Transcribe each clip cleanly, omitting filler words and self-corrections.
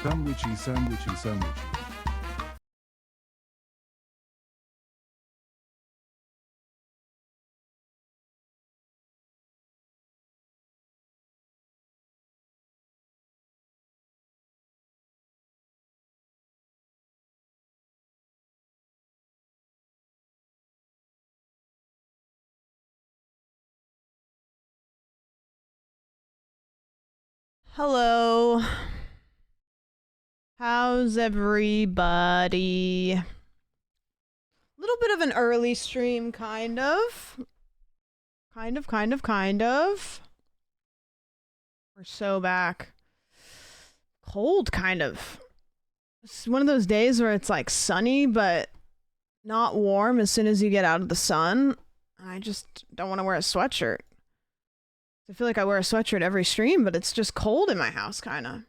Sandwichy, sandwichy, sandwichy. Hello. How's everybody? Little bit of an early stream, kind of. Kind of. We're so back. Cold, kind of. It's one of those days where it's like sunny, but not warm as soon as you get out of the sun. I just don't want to wear a sweatshirt. I feel like I wear a sweatshirt every stream, but it's just cold in my house, kind of.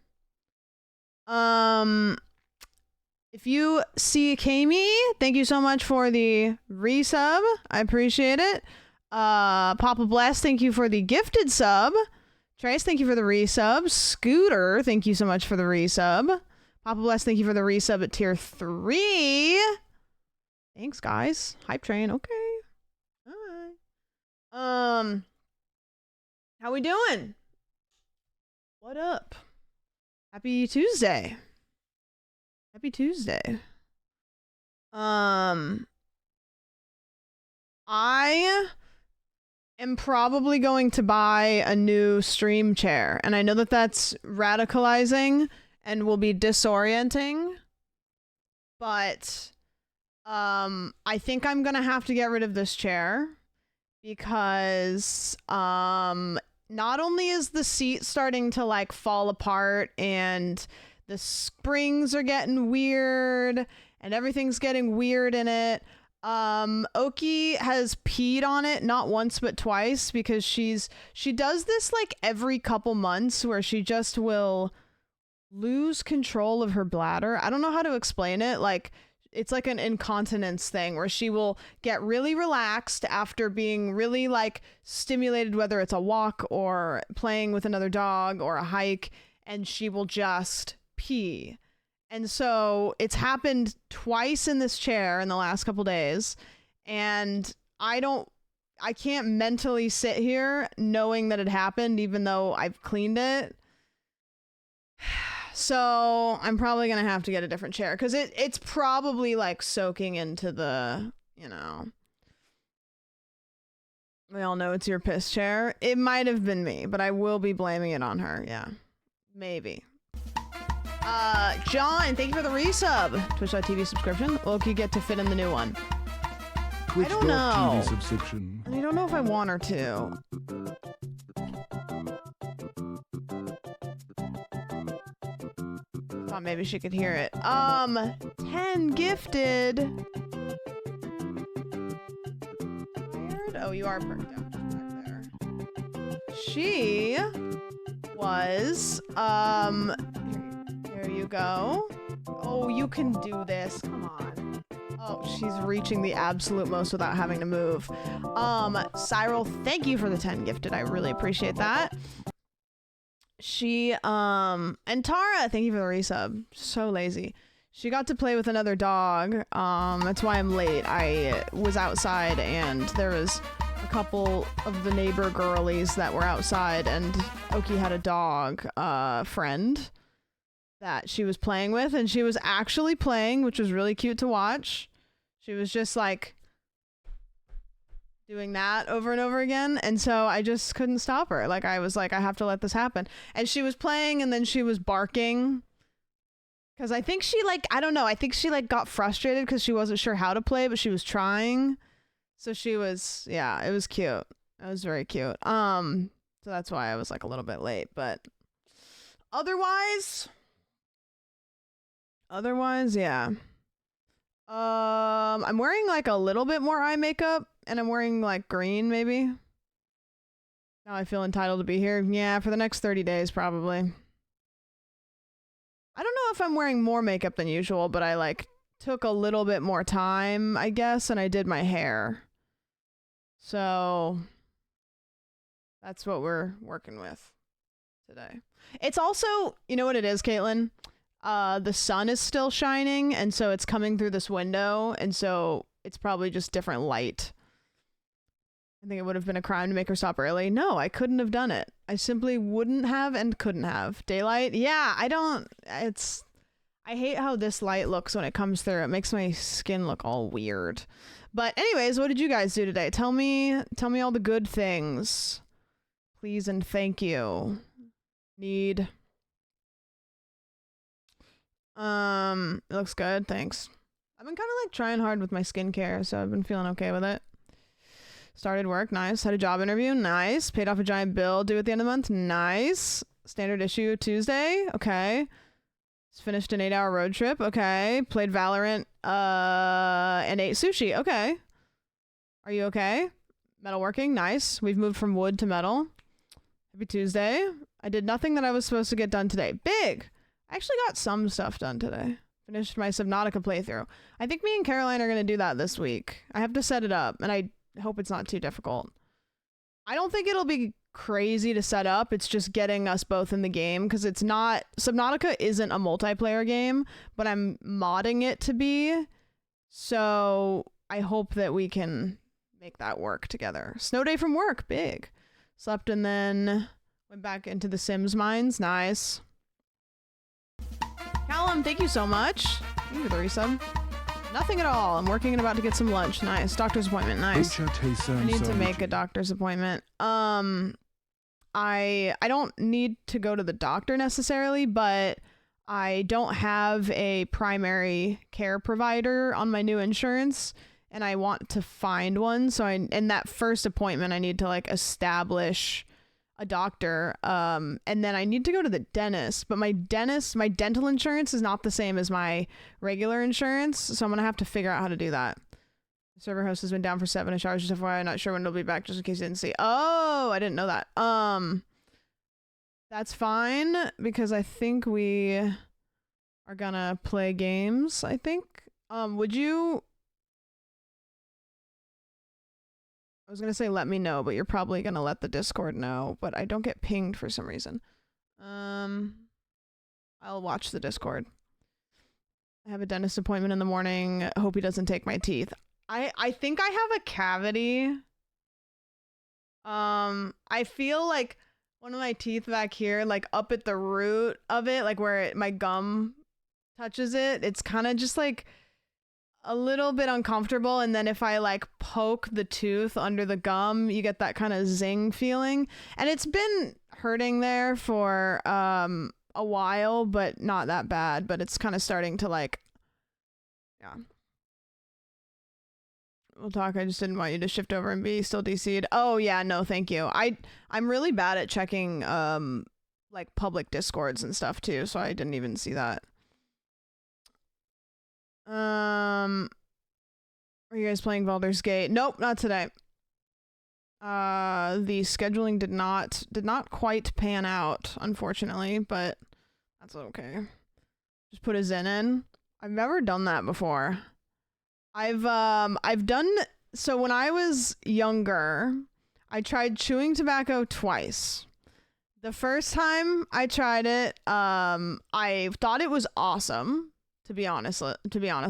If you see Kami, thank you so much for the resub. I appreciate it. Papa Bless, thank you for the gifted sub. Trace, thank you for the resub. Scooter, thank you so much for the resub. Papa Bless, thank you for the resub at tier 3. Thanks, guys. Hype train, okay. Alright. How we doing? What up? Happy Tuesday. Happy Tuesday. I am probably going to buy a new stream chair, and I know that that's radicalizing and will be disorienting, but I think I'm gonna have to get rid of this chair because not only is the seat starting to like fall apart and the springs are getting weird and everything's getting weird in it. Oki has peed on it not once but twice because she does this like every couple months where she just will lose control of her bladder. I don't know how to explain it. Like it's like an incontinence thing where she will get really relaxed after being really like stimulated, whether it's a walk or playing with another dog or a hike, and she will just pee. And so it's happened twice in this chair in the last couple days, and I can't mentally sit here knowing that it happened even though I've cleaned it. So I'm probably gonna have to get a different chair because it's probably like soaking into the, you know. We all know it's your piss chair. It might have been me, but I will be blaming it on her. Yeah, maybe. John, thank you for the resub. Twitch.tv subscription. Look, you get to fit in the new one. I don't know. Subscription. I don't know if I want her to. Thought maybe she could hear it. 10 gifted. Oh, you are perked up back there. She was, here you go. Oh, you can do this. Come on. Oh, she's reaching the absolute most without having to move. Cyril, thank you for the 10 gifted. I really appreciate that. She, and Tara, thank you for the resub. So lazy. She got to play with another dog. That's why I'm late. I was outside and there was a couple of the neighbor girlies that were outside, and Oki had a dog, friend that she was playing with, and she was actually playing, which was really cute to watch. She was just like doing that over and over again, and so I just couldn't stop her. Like I was like, I have to let this happen. And she was playing and then she was barking because I think she like, I don't know, I think she like got frustrated because she wasn't sure how to play, but she was trying. So she was, yeah, it was cute. It was very cute. So that's why I was like a little bit late, but otherwise, yeah. I'm wearing like a little bit more eye makeup, and I'm wearing like green maybe. Now I feel entitled to be here. Yeah, for the next 30 days probably. I don't know if I'm wearing more makeup than usual, but I like took a little bit more time, I guess, and I did my hair. So that's what we're working with today. It's also, you know what it is, Caitlin? The sun is still shining, and so it's coming through this window, and so it's probably just different light. I think it would have been a crime to make her stop early. No, I couldn't have done it. I simply wouldn't have and couldn't have. Daylight? Yeah, I hate how this light looks when it comes through. It makes my skin look all weird. But anyways, what did you guys do today? Tell me all the good things. Please and thank you. Need. It looks good, thanks. I've been kind of like trying hard with my skincare, so I've been feeling okay with it. Started work, nice. Had a job interview, nice. Paid off a giant bill due at the end of the month, nice. Standard issue Tuesday, okay. Finished an 8-hour road trip, okay. Played Valorant, and ate sushi, okay. Are you okay? Metalworking, nice. We've moved from wood to metal. Happy Tuesday. I did nothing that I was supposed to get done today. Big! I actually got some stuff done today. Finished my Subnautica playthrough. I think me and Caroline are going to do that this week. I have to set it up, and I hope it's not too difficult. I don't think it'll be crazy to set up. It's just getting us both in the game, because it's not... Subnautica isn't a multiplayer game, but I'm modding it to be. So I hope that we can make that work together. Snow day from work. Big. Slept and then went back into the Sims mines. Nice. Callum, thank you so much. Thank you for the resub. Nothing at all. I'm working and about to get some lunch. Nice. Doctor's appointment. Nice. I need to make a doctor's appointment. I don't need to go to the doctor necessarily, but I don't have a primary care provider on my new insurance, and I want to find one. So in that first appointment, I need to like establish a doctor, and then I need to go to the dentist, but my dental insurance is not the same as my regular insurance, so I'm gonna have to figure out how to do that. The server host has been down for 7 hours, just FYI. I'm not sure when it'll be back, just in case you didn't see. Oh, I didn't know that. That's fine, because I think we are gonna play games, I think. Would you... I was gonna say let me know, but you're probably gonna let the Discord know, but I don't get pinged for some reason. I'll watch the Discord. I have a dentist appointment in the morning. I hope he doesn't take my teeth. I think I have a cavity. I feel like one of my teeth back here, like up at the root of it, like where my gum touches it, it's kind of just like a little bit uncomfortable, and then if I like poke the tooth under the gum, you get that kind of zing feeling, and it's been hurting there for a while, but not that bad, but it's kind of starting to like, yeah. We'll talk. I just didn't want you to shift over and be still DC'd. Oh yeah, no thank you. I'm really bad at checking like public discords and stuff too, so I didn't even see that. Are you guys playing Baldur's Gate? Nope, not today. The scheduling did not quite pan out, unfortunately, but that's okay. Just put a Zen in. I've never done that before. I've done, so when I was younger, I tried chewing tobacco twice. The first time I tried it, I thought it was awesome. To be honest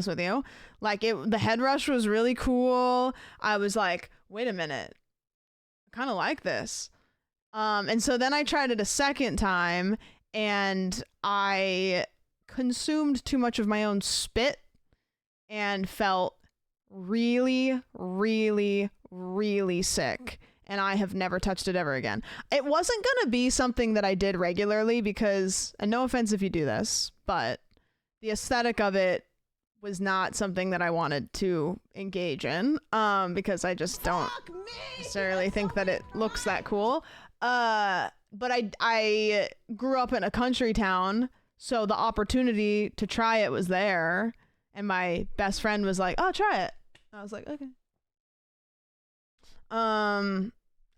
with you, like the head rush was really cool. I was like, wait a minute, I kind of like this. And so then I tried it a second time, and I consumed too much of my own spit and felt really, really, really sick. And I have never touched it ever again. It wasn't gonna be something that I did regularly because, and no offense if you do this, but the aesthetic of it was not something that I wanted to engage in, because I just don't necessarily think that it looks that cool. But I grew up in a country town, so the opportunity to try it was there, and my best friend was like, "Oh, try it." I was like, "Okay."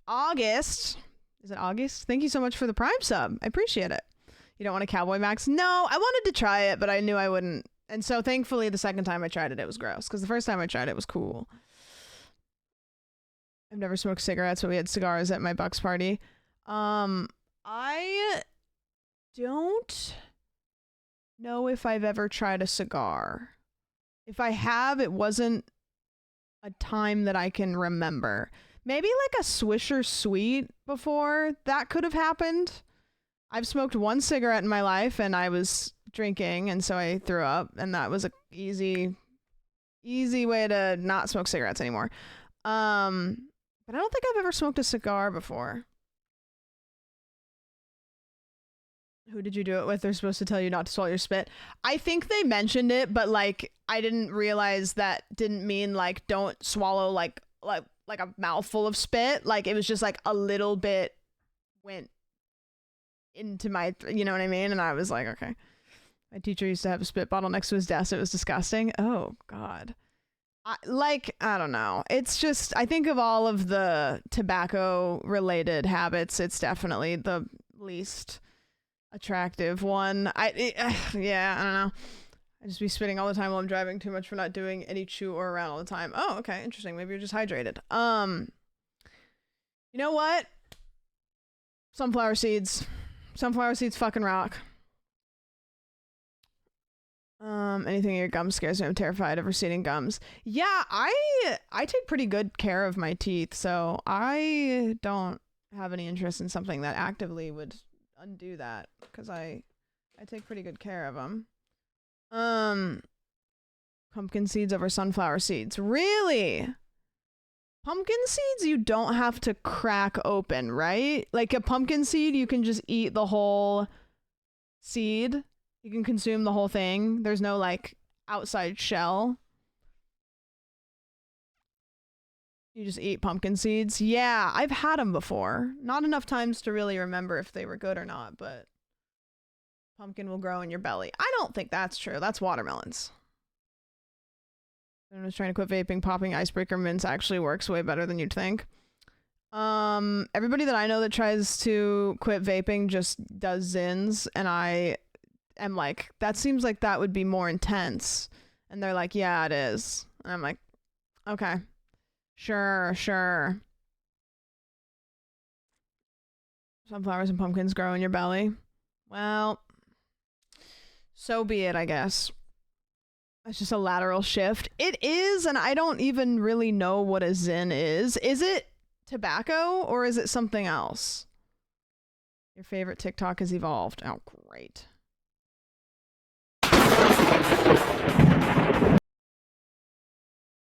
August. Is it August? Thank you so much for the Prime sub. I appreciate it. You don't want a Cowboy Max? No, I wanted to try it, but I knew I wouldn't. And so thankfully the second time I tried it, it was gross, because the first time I tried it was cool. I've never smoked cigarettes, but we had cigars at my Bucks party. I don't know if I've ever tried a cigar. If I have, it wasn't a time that I can remember. Maybe like a Swisher Sweet before. That could have happened. I've smoked one cigarette in my life and I was drinking and so I threw up, and that was a easy way to not smoke cigarettes anymore. But I don't think I've ever smoked a cigar before. Who did you do it with? They're supposed to tell you not to swallow your spit. I think they mentioned it, but like I didn't realize that didn't mean like don't swallow like a mouthful of spit. Like it was just like a little bit went into my, you know what I mean? And I was like, okay. My teacher used to have a spit bottle next to his desk. It was disgusting. Oh God. I don't know. It's just, I think of all of the tobacco related habits, it's definitely the least attractive one. Yeah, I don't know. I just be spitting all the time while I'm driving, too much for not doing any chew or around all the time. Oh, okay, interesting. Maybe you're just hydrated. You know what? Sunflower seeds. Sunflower seeds fucking rock. Anything in your gums scares me. I'm terrified of receding gums. Yeah, I take pretty good care of my teeth, so I don't have any interest in something that actively would undo that, because I take pretty good care of them. Pumpkin seeds over sunflower seeds. Really? Pumpkin seeds you don't have to crack open, right? Like a pumpkin seed, you can just eat the whole seed. You can consume the whole thing. There's no like outside shell. You just eat pumpkin seeds. Yeah, I've had them before. Not enough times to really remember if they were good or not, but pumpkin will grow in your belly. I don't think that's true. That's watermelons. I was trying to quit vaping. Popping icebreaker mints actually works way better than you'd think. Everybody that I know that tries to quit vaping just does Zins, and I am like, that seems like that would be more intense. And they're like, yeah, it is. And I'm like, okay. Sure. Sunflowers and pumpkins grow in your belly. Well, so be it, I guess. It's just a lateral shift. It is, and I don't even really know what a Zin is. Is it tobacco or is it something else? Your favorite TikTok has evolved. Oh, great.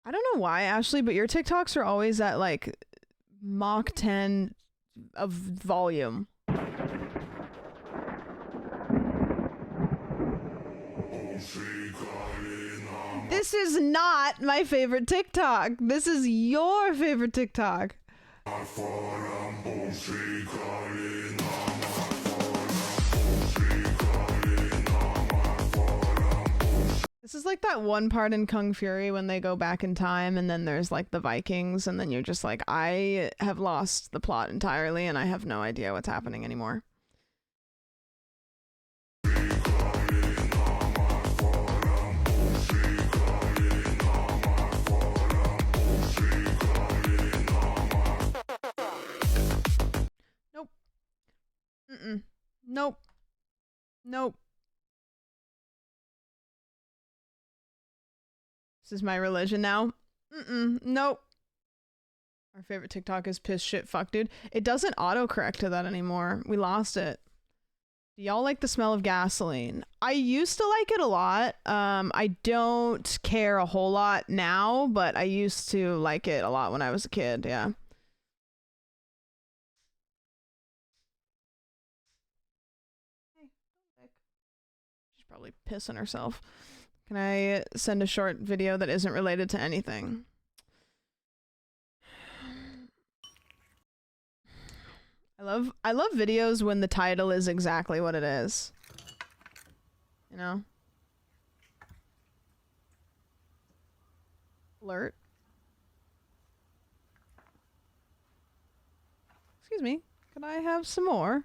I don't know why, Ashley, but your TikToks are always at like Mach 10 of volume. This is not my favorite TikTok. This is your favorite TikTok. This is like that one part in Kung Fury when they go back in time and then there's like the Vikings and then you're just like, I have lost the plot entirely and I have no idea what's happening anymore. Nope. Nope. This is my religion now. Nope. Our favorite TikTok is piss shit fuck dude. It doesn't autocorrect to that anymore. We lost it. Do y'all like the smell of gasoline? I used to like it a lot. I don't care a whole lot now, but I used to like it a lot when I was a kid, yeah. She's probably pissing herself. Can I send a short video that isn't related to anything? I love videos when the title is exactly what it is. You know? Alert. Excuse me. Could I have some more?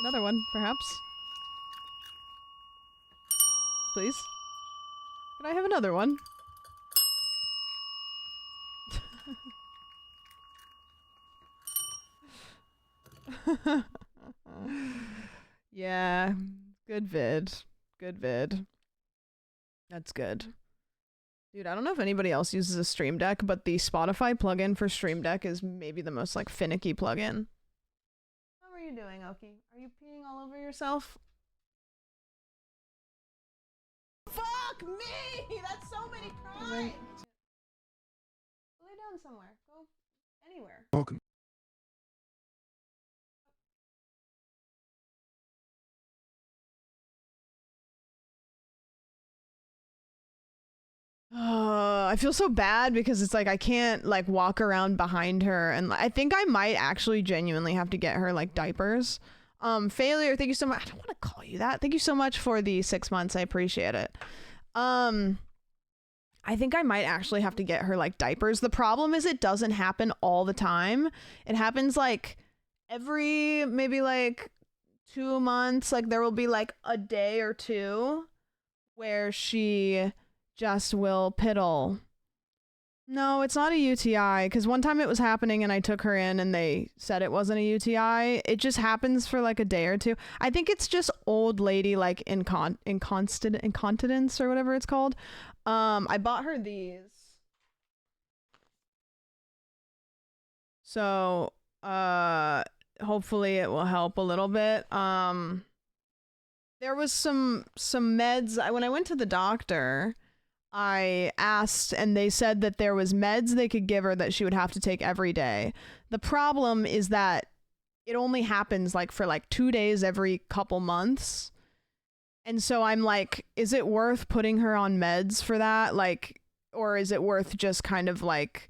Another one, perhaps. Please. Can I have another one? Yeah, good vid. Good vid. That's good. Dude, I don't know if anybody else uses a Stream Deck, but the Spotify plugin for Stream Deck is maybe the most like finicky plugin. How are you doing, Oki? Are you peeing all over yourself? Fuck me! That's so many crimes! Lay down somewhere. Go anywhere. Welcome. I feel so bad because it's like I can't like walk around behind her, and I think I might actually genuinely have to get her like diapers. Failure, thank you so much. I don't want to call you that. Thank you so much for the 6 months. I appreciate it. I think I might actually have to get her like diapers. The problem is it doesn't happen all the time. It happens like every maybe like 2 months. Like there will be like a day or two where she just will piddle. No, it's not a UTI, because one time it was happening and I took her in and they said it wasn't a UTI. It just happens for like a day or two. I think it's just old lady like incontinence or whatever it's called. I bought her these. So, hopefully it will help a little bit. There was some meds. When I went to the doctor, I asked and they said that there was meds they could give her that she would have to take every day. The problem is that it only happens like for like 2 days every couple months. And so I'm like, is it worth putting her on meds for that? Like, or is it worth just kind of like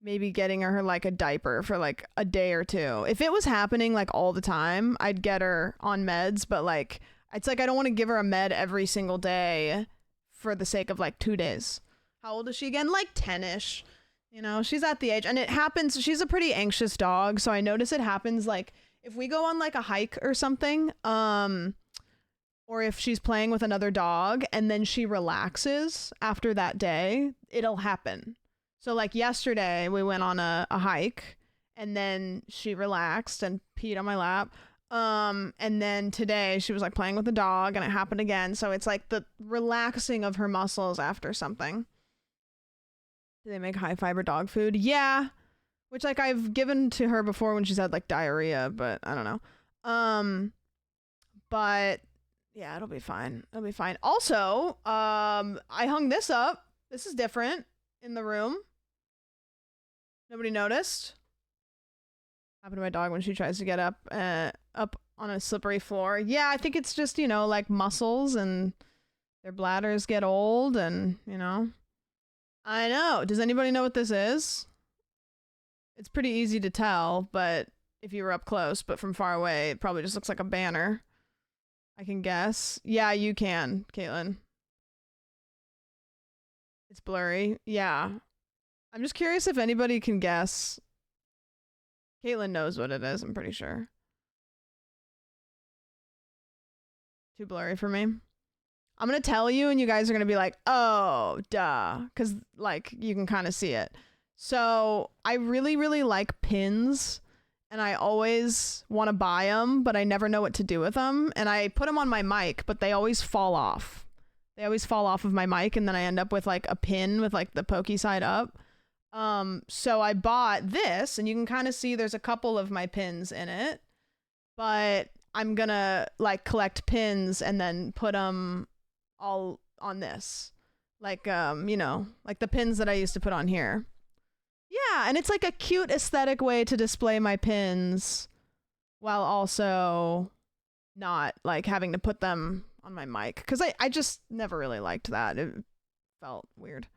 maybe getting her like a diaper for like a day or two? If it was happening like all the time, I'd get her on meds, but like, it's like I don't want to give her a med every single day for the sake of like 2 days. How old is she again? Like 10-ish. You know, she's at the age, and it happens. She's a pretty anxious dog, so I notice it happens like if we go on like a hike or something, or if she's playing with another dog and then she relaxes after that day, it'll happen. So like yesterday we went on a hike and then she relaxed and peed on my lap. And then today she was like playing with the dog and it happened again. So it's like the relaxing of her muscles after something. Do they make high fiber dog food? Yeah. Which like I've given to her before when she's had like diarrhea, but I don't know. But yeah, it'll be fine. It'll be fine. Also, I hung this up. This is different in the room. Nobody noticed. Happened to my dog when she tries to get up on a slippery floor. Yeah, I think it's just, you know, like muscles and their bladders get old and, you know. I know. Does anybody know what this is? It's pretty easy to tell, but if you were up close, but from far away, it probably just looks like a banner. I can guess. Yeah, you can, Caitlin. It's blurry. Yeah. I'm just curious if anybody can guess. Caitlin knows what it is, I'm pretty sure. Too blurry for me. I'm gonna tell you and you guys are gonna be like, oh, duh. Because, like, you can kind of see it. So, I really, really like pins. And I always want to buy them, but I never know what to do with them. And I put them on my mic, but they always fall off. They always fall off of my mic, and then I end up with, like, a pin with, like, the pokey side up. So I bought this, and you can kind of see there's a couple of my pins in it, but I'm gonna like collect pins and then put them all on this, like you know, like the pins that I used to put on here. Yeah, and it's like a cute aesthetic way to display my pins while also not like having to put them on my mic, because I just never really liked that. It felt weird.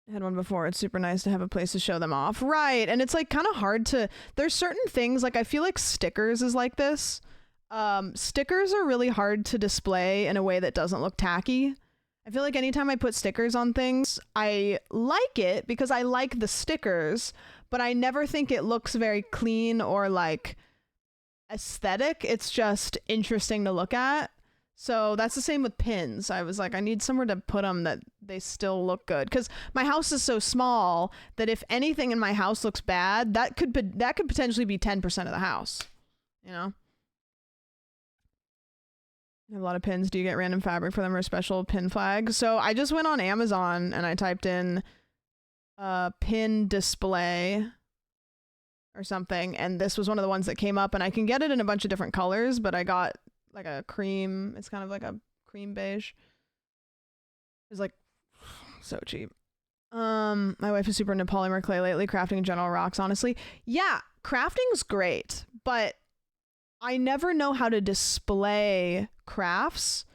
I had one before. It's super nice to have a place to show them off. Right. And it's like kind of hard to, there's certain things, like I feel like stickers is like this. Stickers are really hard to display in a way that doesn't look tacky. I feel like anytime I put stickers on things, I like it because I like the stickers, but I never think it looks very clean or like aesthetic. It's just interesting to look at. So that's the same with pins. I was like, I need somewhere to put them that they still look good. Because my house is so small that if anything in my house looks bad, that could potentially be 10% of the house. You know? I have a lot of pins. Do you get random fabric for them or special pin flags? So I just went on Amazon and I typed in pin display or something, and this was one of the ones that came up, and I can get it in a bunch of different colors, but I got like a cream. It's kind of like a cream beige. It's like so cheap. My wife is super into polymer clay lately. Crafting in general rocks, honestly. Yeah, crafting's great, but I never know how to display crafts,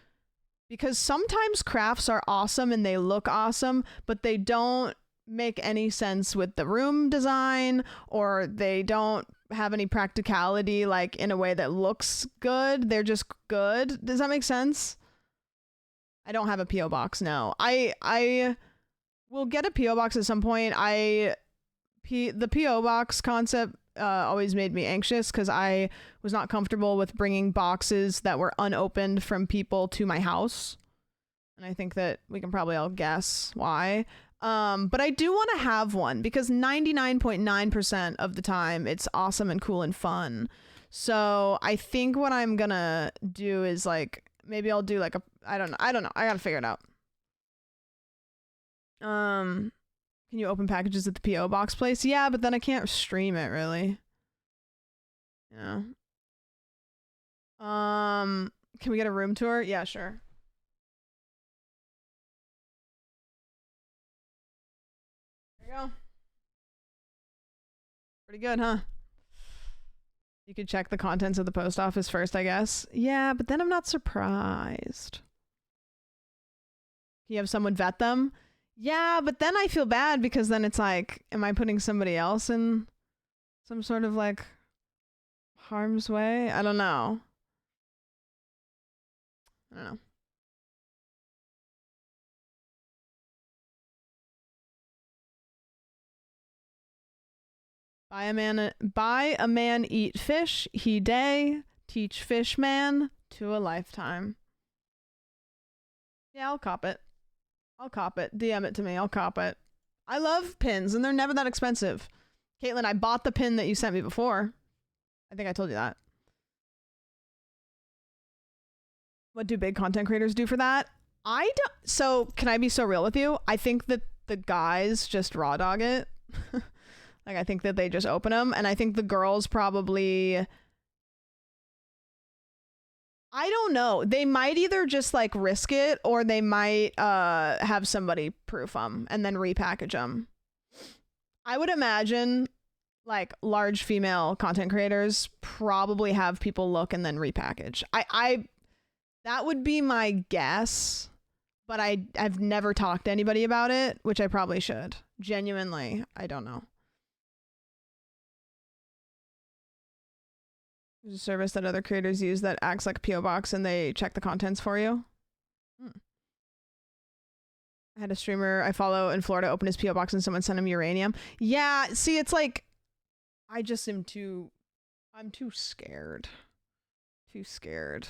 because sometimes crafts are awesome and they look awesome, but they don't make any sense with the room design, or they don't have any practicality like in a way that looks good. They're just good. Does that make sense? I don't have a PO box. No, I will get a PO box at some point. The PO box concept always made me anxious because I was not comfortable with bringing boxes that were unopened from people to my house, and I think that we can probably all guess why. But I do want to have one because 99.9% of the time it's awesome and cool and fun. So I think what I'm gonna do is like, maybe I'll do like I don't know. I gotta figure it out. Can you open packages at the PO box place? Yeah, but then I can't stream it really. Yeah. Can we get a room tour? Yeah, sure. There you go. Pretty good, huh? You could check the contents of the post office first, I guess. Yeah, but then I'm not surprised. Can you have someone vet them? Yeah, but then I feel bad because then it's like, am I putting somebody else in some sort of like harm's way? I don't know. Buy a man eat fish, he day, teach fish man to a lifetime. Yeah, I'll cop it. DM it to me. I'll cop it. I love pins, and they're never that expensive. Caitlin, I bought the pin that you sent me before. I think I told you that. What do big content creators do for that? I don't. So, can I be so real with you? I think that the guys just raw dog it. Like, I think that they just open them, and I think the girls probably... I don't know. They might either just like risk it, or they might have somebody proof them and then repackage them. I would imagine like large female content creators probably have people look and then repackage. I that would be my guess, but I've never talked to anybody about it, which I probably should. Genuinely, I don't know. There's a service that other creators use that acts like a PO box and they check the contents for you. I had a streamer I follow in Florida open his PO box and someone sent him uranium. Yeah, see, it's like, I just am I'm too scared. Too scared.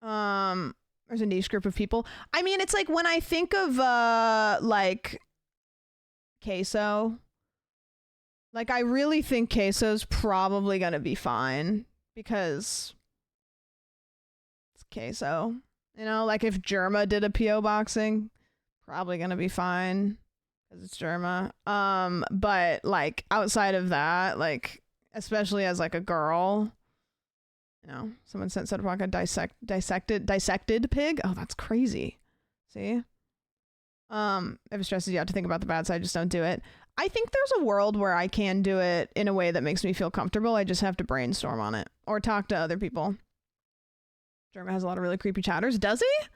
There's a niche group of people. I mean, it's like when I think of like queso. Like, I really think queso's probably gonna be fine because it's queso. You know, like if Germa did a PO boxing, probably gonna be fine because it's Germa. But like outside of that, like especially as like a girl, you know, someone sent like a dissected pig. Oh, that's crazy. See? If it stresses you out to think about the bad side, just don't do it. I think there's a world where I can do it in a way that makes me feel comfortable. I just have to brainstorm on it or talk to other people. Jerma has a lot of really creepy chatters. Does he?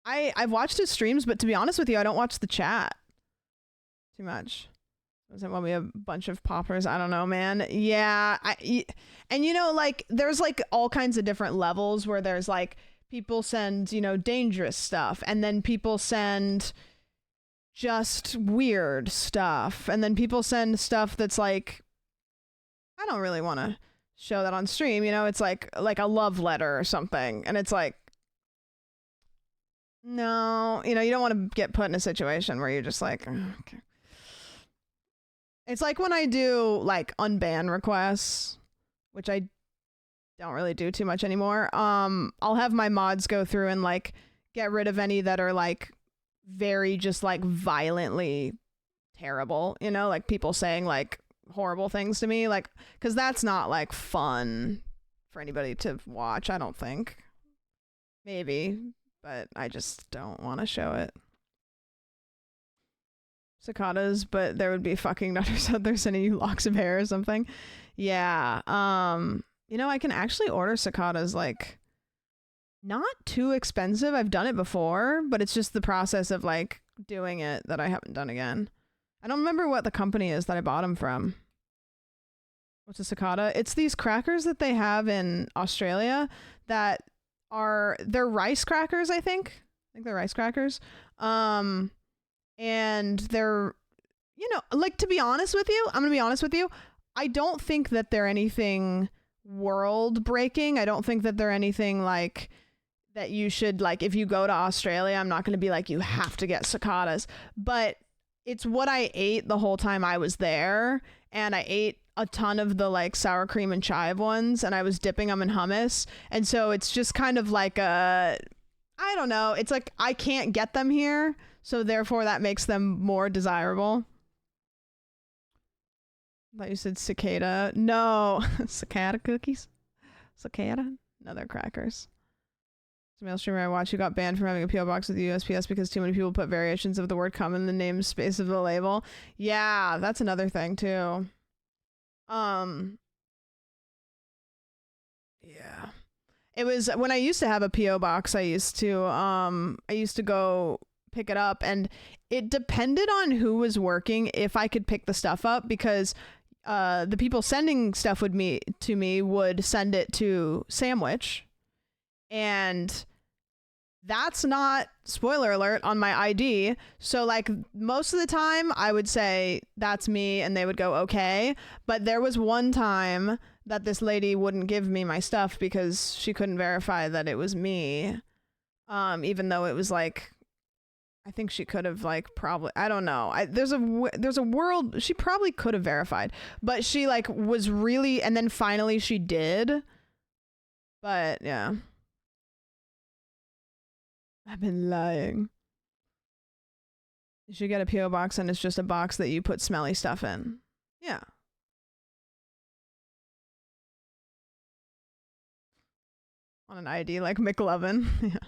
I've watched his streams, but to be honest with you, I don't watch the chat too much. Was it when we have a bunch of poppers? I don't know, man. Yeah. And you know, like there's like all kinds of different levels where there's like people send, you know, dangerous stuff, and then people send just weird stuff, and then people send stuff that's like, I don't really want to show that on stream, you know, it's like a love letter or something, and it's like, no, you know, you don't want to get put in a situation where you're just like, okay. It's like when I do like unban requests, which I don't really do too much anymore. I'll have my mods go through and like get rid of any that are like very just like violently terrible, you know, like people saying like horrible things to me, like, because that's not like fun for anybody to watch, I don't think. Maybe, but I just don't want to show it. Cicadas, but there would be fucking nutters out there sending you locks of hair or something. Yeah. You know, I can actually order cicadas like not too expensive. I've done it before, but it's just the process of like doing it that I haven't done again. I don't remember what the company is that I bought them from. What's a cicada? It's these crackers that they have in Australia that they're rice crackers, I think. I think they're rice crackers. And they're, you know, like, to be honest with you, I'm gonna be honest with you, I don't think that they're anything world breaking. I don't think that they're anything like that you should, like, if you go to Australia, I'm not gonna be like, you have to get cicadas, but it's what I ate the whole time I was there, and I ate a ton of the like sour cream and chive ones, and I was dipping them in hummus, and so it's just kind of like I don't know, it's like I can't get them here, so therefore that makes them more desirable. I thought you said cicada. No, cicada cookies? Cicada? No, they're crackers. Some male streamer I watch who got banned from having a PO box with the USPS because too many people put variations of the word "come" in the namespace of the label. Yeah, that's another thing too. Yeah. It was when I used to have a PO box, I used to go pick it up, and it depended on who was working if I could pick the stuff up, because the people sending stuff to me would send it to Sandwich, and that's not, spoiler alert, on my ID. So like most of the time I would say that's me and they would go okay, but there was one time that this lady wouldn't give me my stuff because she couldn't verify that it was me, even though it was like, I think she could have like probably, I don't know, there's a world she probably could have verified, but she like was really, and then finally she did. But yeah, I've been lying. You should get a PO box, and it's just a box that you put smelly stuff in. Yeah. On an ID like McLovin. Yeah.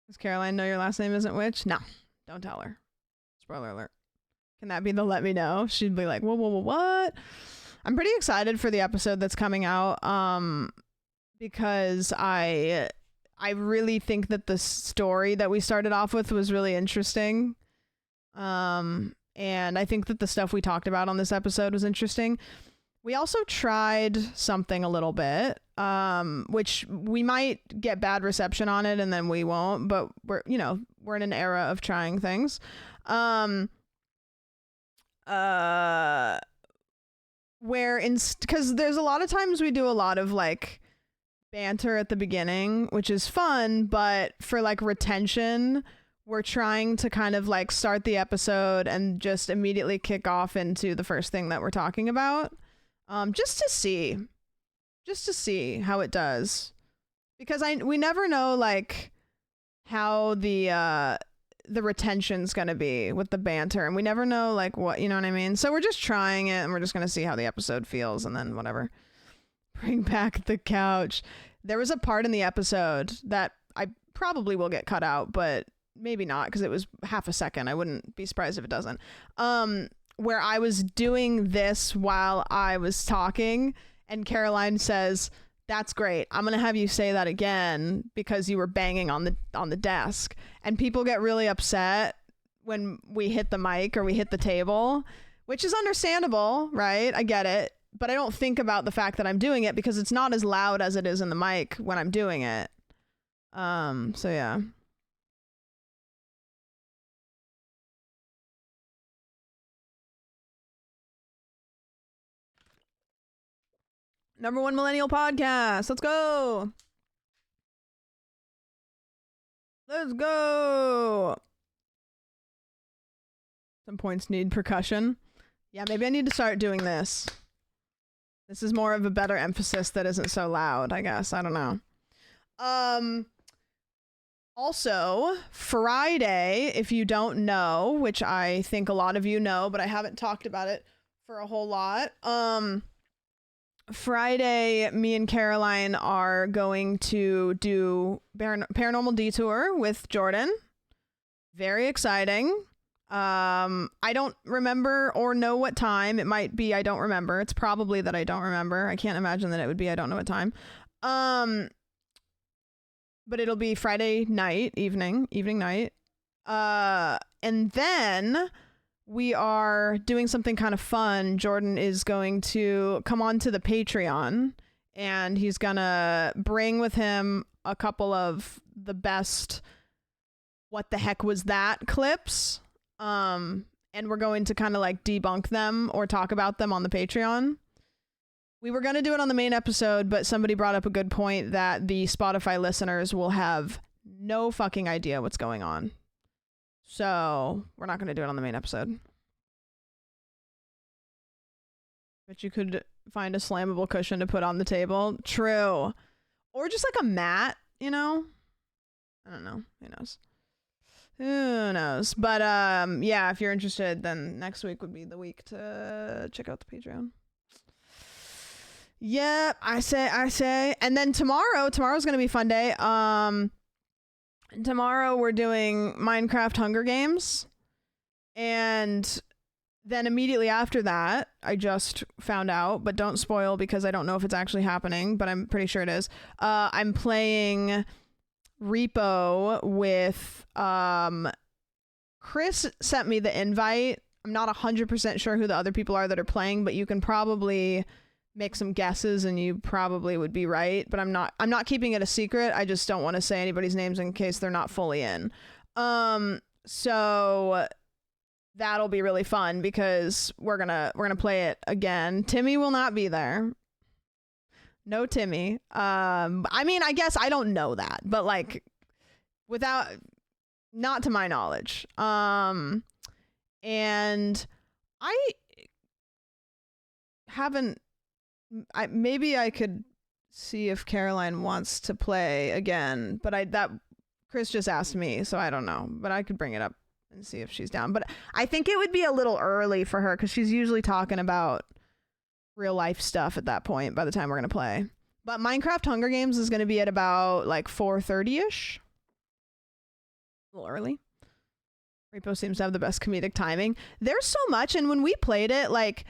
Does Caroline know your last name isn't Witch? No. Don't tell her. Spoiler alert. Can that be the let me know? She'd be like, whoa, whoa, whoa, what? I'm pretty excited for the episode that's coming out, because I really think that the story that we started off with was really interesting. And I think that the stuff we talked about on this episode was interesting. We also tried something a little bit, which we might get bad reception on it and then we won't, but we're in an era of trying things. Because there's a lot of times we do a lot of like banter at the beginning, which is fun, but for like retention, we're trying to kind of like start the episode and just immediately kick off into the first thing that we're talking about, just to see how it does, because we never know like how the retention's gonna be with the banter, and we never know like what, you know what I mean? So we're just trying it, and we're just gonna see how the episode feels, and then whatever. Bring back the couch. There was a part in the episode that I probably will get cut out, but maybe not, because it was half a second. I wouldn't be surprised if it doesn't. Where I was doing this while I was talking, and Caroline says, "That's great. I'm gonna have you say that again because you were banging on the desk." And people get really upset when we hit the mic or we hit the table, which is understandable, right? I get it. But I don't think about the fact that I'm doing it because it's not as loud as it is in the mic when I'm doing it. So yeah. #1 millennial podcast. Let's go. Let's go. Some points need percussion. Yeah, maybe I need to start doing this. This is more of a better emphasis that isn't so loud, I guess. I don't know. Also, Friday, if you don't know, which I think a lot of you know, but I haven't talked about it for a whole lot. Friday, me and Caroline are going to do Paranormal Detour with Jordan. Very exciting. I don't remember or know what time. It might be I don't remember. It's probably that I don't remember. I can't imagine that it would be I don't know what time. But it'll be Friday night, evening night. And then we are doing something kind of fun. Jordan is going to come on to the Patreon, and he's gonna bring with him a couple of the best what the heck was that clips. And we're going to kind of like debunk them or talk about them on the Patreon. We were going to do it on the main episode, but somebody brought up a good point that the Spotify listeners will have no fucking idea what's going on. So we're not going to do it on the main episode. But you could find a slammable cushion to put on the table. True. Or just like a mat, you know? I don't know. Who knows? Who knows? But yeah, if you're interested, then next week would be the week to check out the Patreon. Yep, I say. And then tomorrow's going to be a fun day. Tomorrow we're doing Minecraft Hunger Games. And then immediately after that, I just found out, but don't spoil because I don't know if it's actually happening, but I'm pretty sure it is. I'm playing repo with Chris sent me the invite. I'm not 100% sure who the other people are that are playing, but you can probably make some guesses and you probably would be right, but I'm not keeping it a secret. I just don't want to say anybody's names in case they're not fully in. So that'll be really fun because we're gonna play it again. Timmy will not be there. No Timmy. I mean, I guess I don't know that, but like not to my knowledge. And I haven't maybe I could see if Caroline wants to play again, but Chris just asked me, so I don't know, but I could bring it up and see if she's down. But I think it would be a little early for her because she's usually talking about real life stuff at that point by the time we're going to play. But Minecraft Hunger Games is going to be at about like 4:30ish. A little early. Repo seems to have the best comedic timing. There's so much, and when we played it, like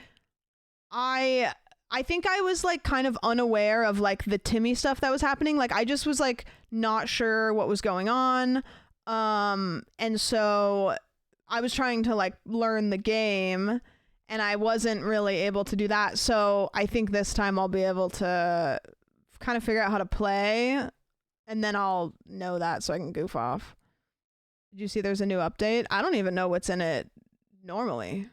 I think I was like kind of unaware of like the Timmy stuff that was happening. Like I just was like not sure what was going on. And so I was trying to like learn the game and I wasn't really able to do that. So I think this time I'll be able to kind of figure out how to play and then I'll know that so I can goof off. Did you see there's a new update? I don't even know what's in it normally.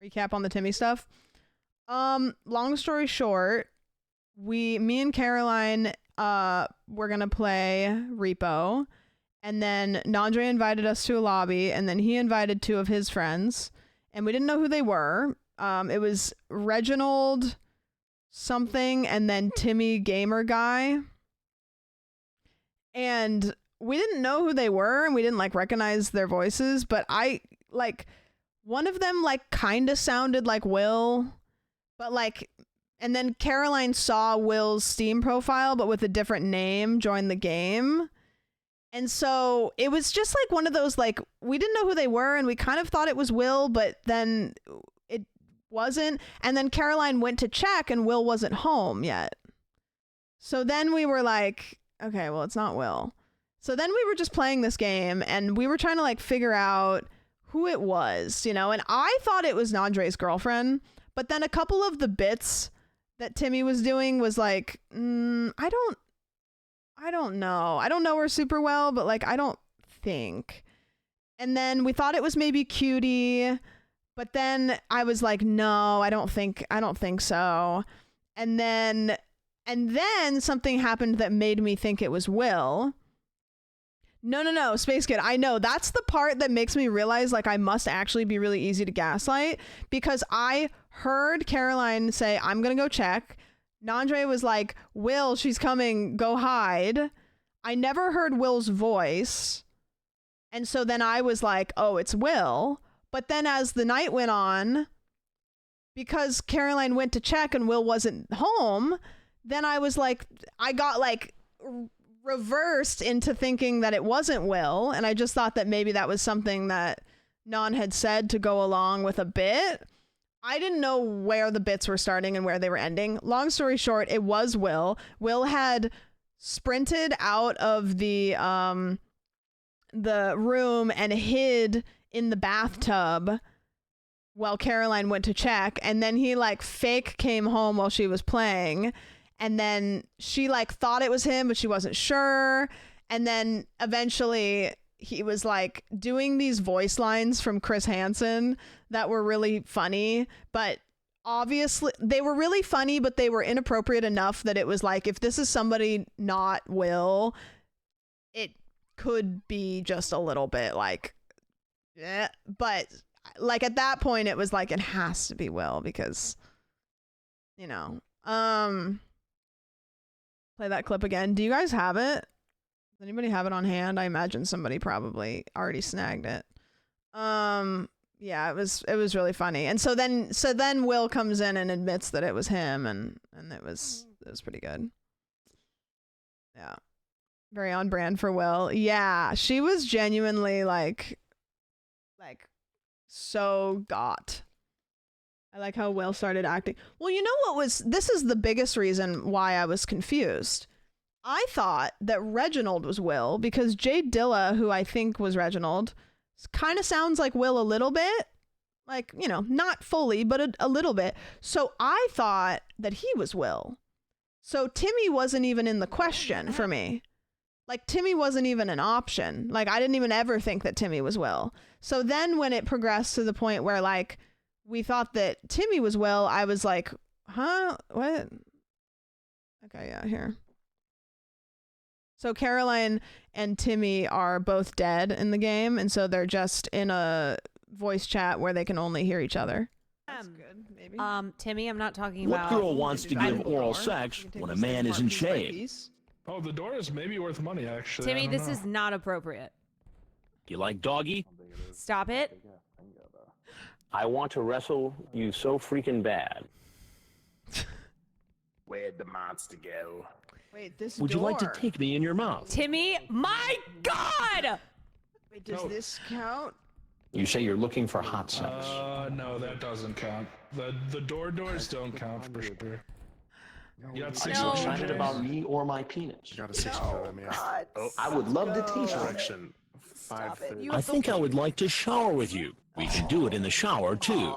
Recap on the Timmy stuff. Long story short, me and Caroline, we're gonna play Repo, and then Nandre invited us to a lobby, and then he invited 2 of his friends, and we didn't know who they were. It was Reginald something, and then Timmy Gamer Guy, and we didn't know who they were, and we didn't like recognize their voices, but I like. One of them like kind of sounded like Will, but like, and then Caroline saw Will's Steam profile, but with a different name, joined the game. And so it was just like one of those, like, we didn't know who they were and we kind of thought it was Will, but then it wasn't. And then Caroline went to check and Will wasn't home yet. So then we were like, okay, well, it's not Will. So then we were just playing this game and we were trying to like figure out who it was, you know, and I thought it was Nandre's girlfriend, but then a couple of the bits that Timmy was doing was like, I don't know her super well, but like, I don't think. And then we thought it was maybe Cutie, but then I was like, no, I don't think so. And then something happened that made me think it was Will. No, Space Kid. I know that's the part that makes me realize like I must actually be really easy to gaslight, because I heard Caroline say, I'm going to go check. Nandre was like, Will, she's coming, go hide. I never heard Will's voice. And so then I was like, oh, it's Will. But then as the night went on, because Caroline went to check and Will wasn't home, then I was like, I got like reversed into thinking that it wasn't Will. And I just thought that maybe that was something that Non had said to go along with a bit. I didn't know where the bits were starting and where they were ending. Long story short, it was Will. Will had sprinted out of the room and hid in the bathtub while Caroline went to check, and then he like fake came home while she was playing, and then she like thought it was him but she wasn't sure, and then eventually he was like doing these voice lines from Chris Hansen that were really funny, but obviously they were really funny, but they were inappropriate enough that it was like, if this is somebody not Will, it could be just a little bit like, yeah. But like at that point it was like, it has to be Will, because you know. Play that clip again. Do you guys have it? Does anybody have it on hand? I imagine somebody probably already snagged it. Yeah, it was really funny. And so then Will comes in and admits that it was him, and it was pretty good. Yeah. Very on brand for Will. Yeah, she was genuinely like so got. I like how Will started acting. Well, you know this is the biggest reason why I was confused. I thought that Reginald was Will because Jade Dilla, who I think was Reginald, kind of sounds like Will a little bit. Like, you know, not fully, but a little bit. So I thought that he was Will. So Timmy wasn't even in the question for me. Like, Timmy wasn't even an option. Like, I didn't even ever think that Timmy was Will. So then when it progressed to the point where, like, we thought that Timmy was Will, I was like, huh? What? Okay, yeah, here. So Caroline and Timmy are both dead in the game, and so they're just in a voice chat where they can only hear each other. That's good, maybe. Timmy, I'm not talking What about... girl wants to give oral sex when a man is in shape? Oh, the door is maybe worth money, actually. Timmy, this is not appropriate. You like doggy? Stop it. I want to wrestle you so freaking bad. Where'd the monster go? Wait, this Would door. you like to take me in your mouth? Timmy, my God! Wait, does this count? You say you're looking for hot sex. No, that doesn't count. The doors don't count for sure. You got six No. Excited about me or my penis? You got a 6-foot on me. Oh, I would love to teach you. Direction. 5'3". I think I would like to shower with you. We can do it in the shower, too.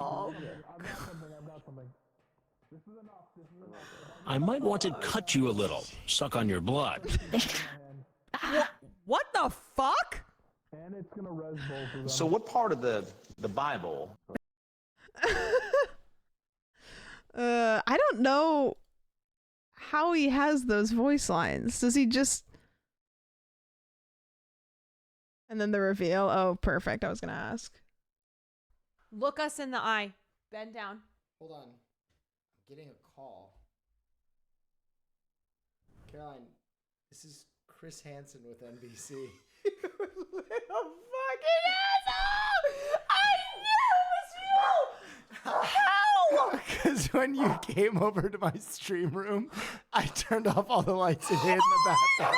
I might want to cut you a little, suck on your blood. What the fuck? So what part of the Bible? I don't know how he has those voice lines. Does he just... And then the reveal. Oh, perfect. I was going to ask. Look us in the eye. Bend down. Hold on. I'm getting a call. Caroline, this is Chris Hansen with NBC. You little fucking asshole! I knew it was you! How? Because when you came over to my stream room, I turned off all the lights and hid in the bathtub.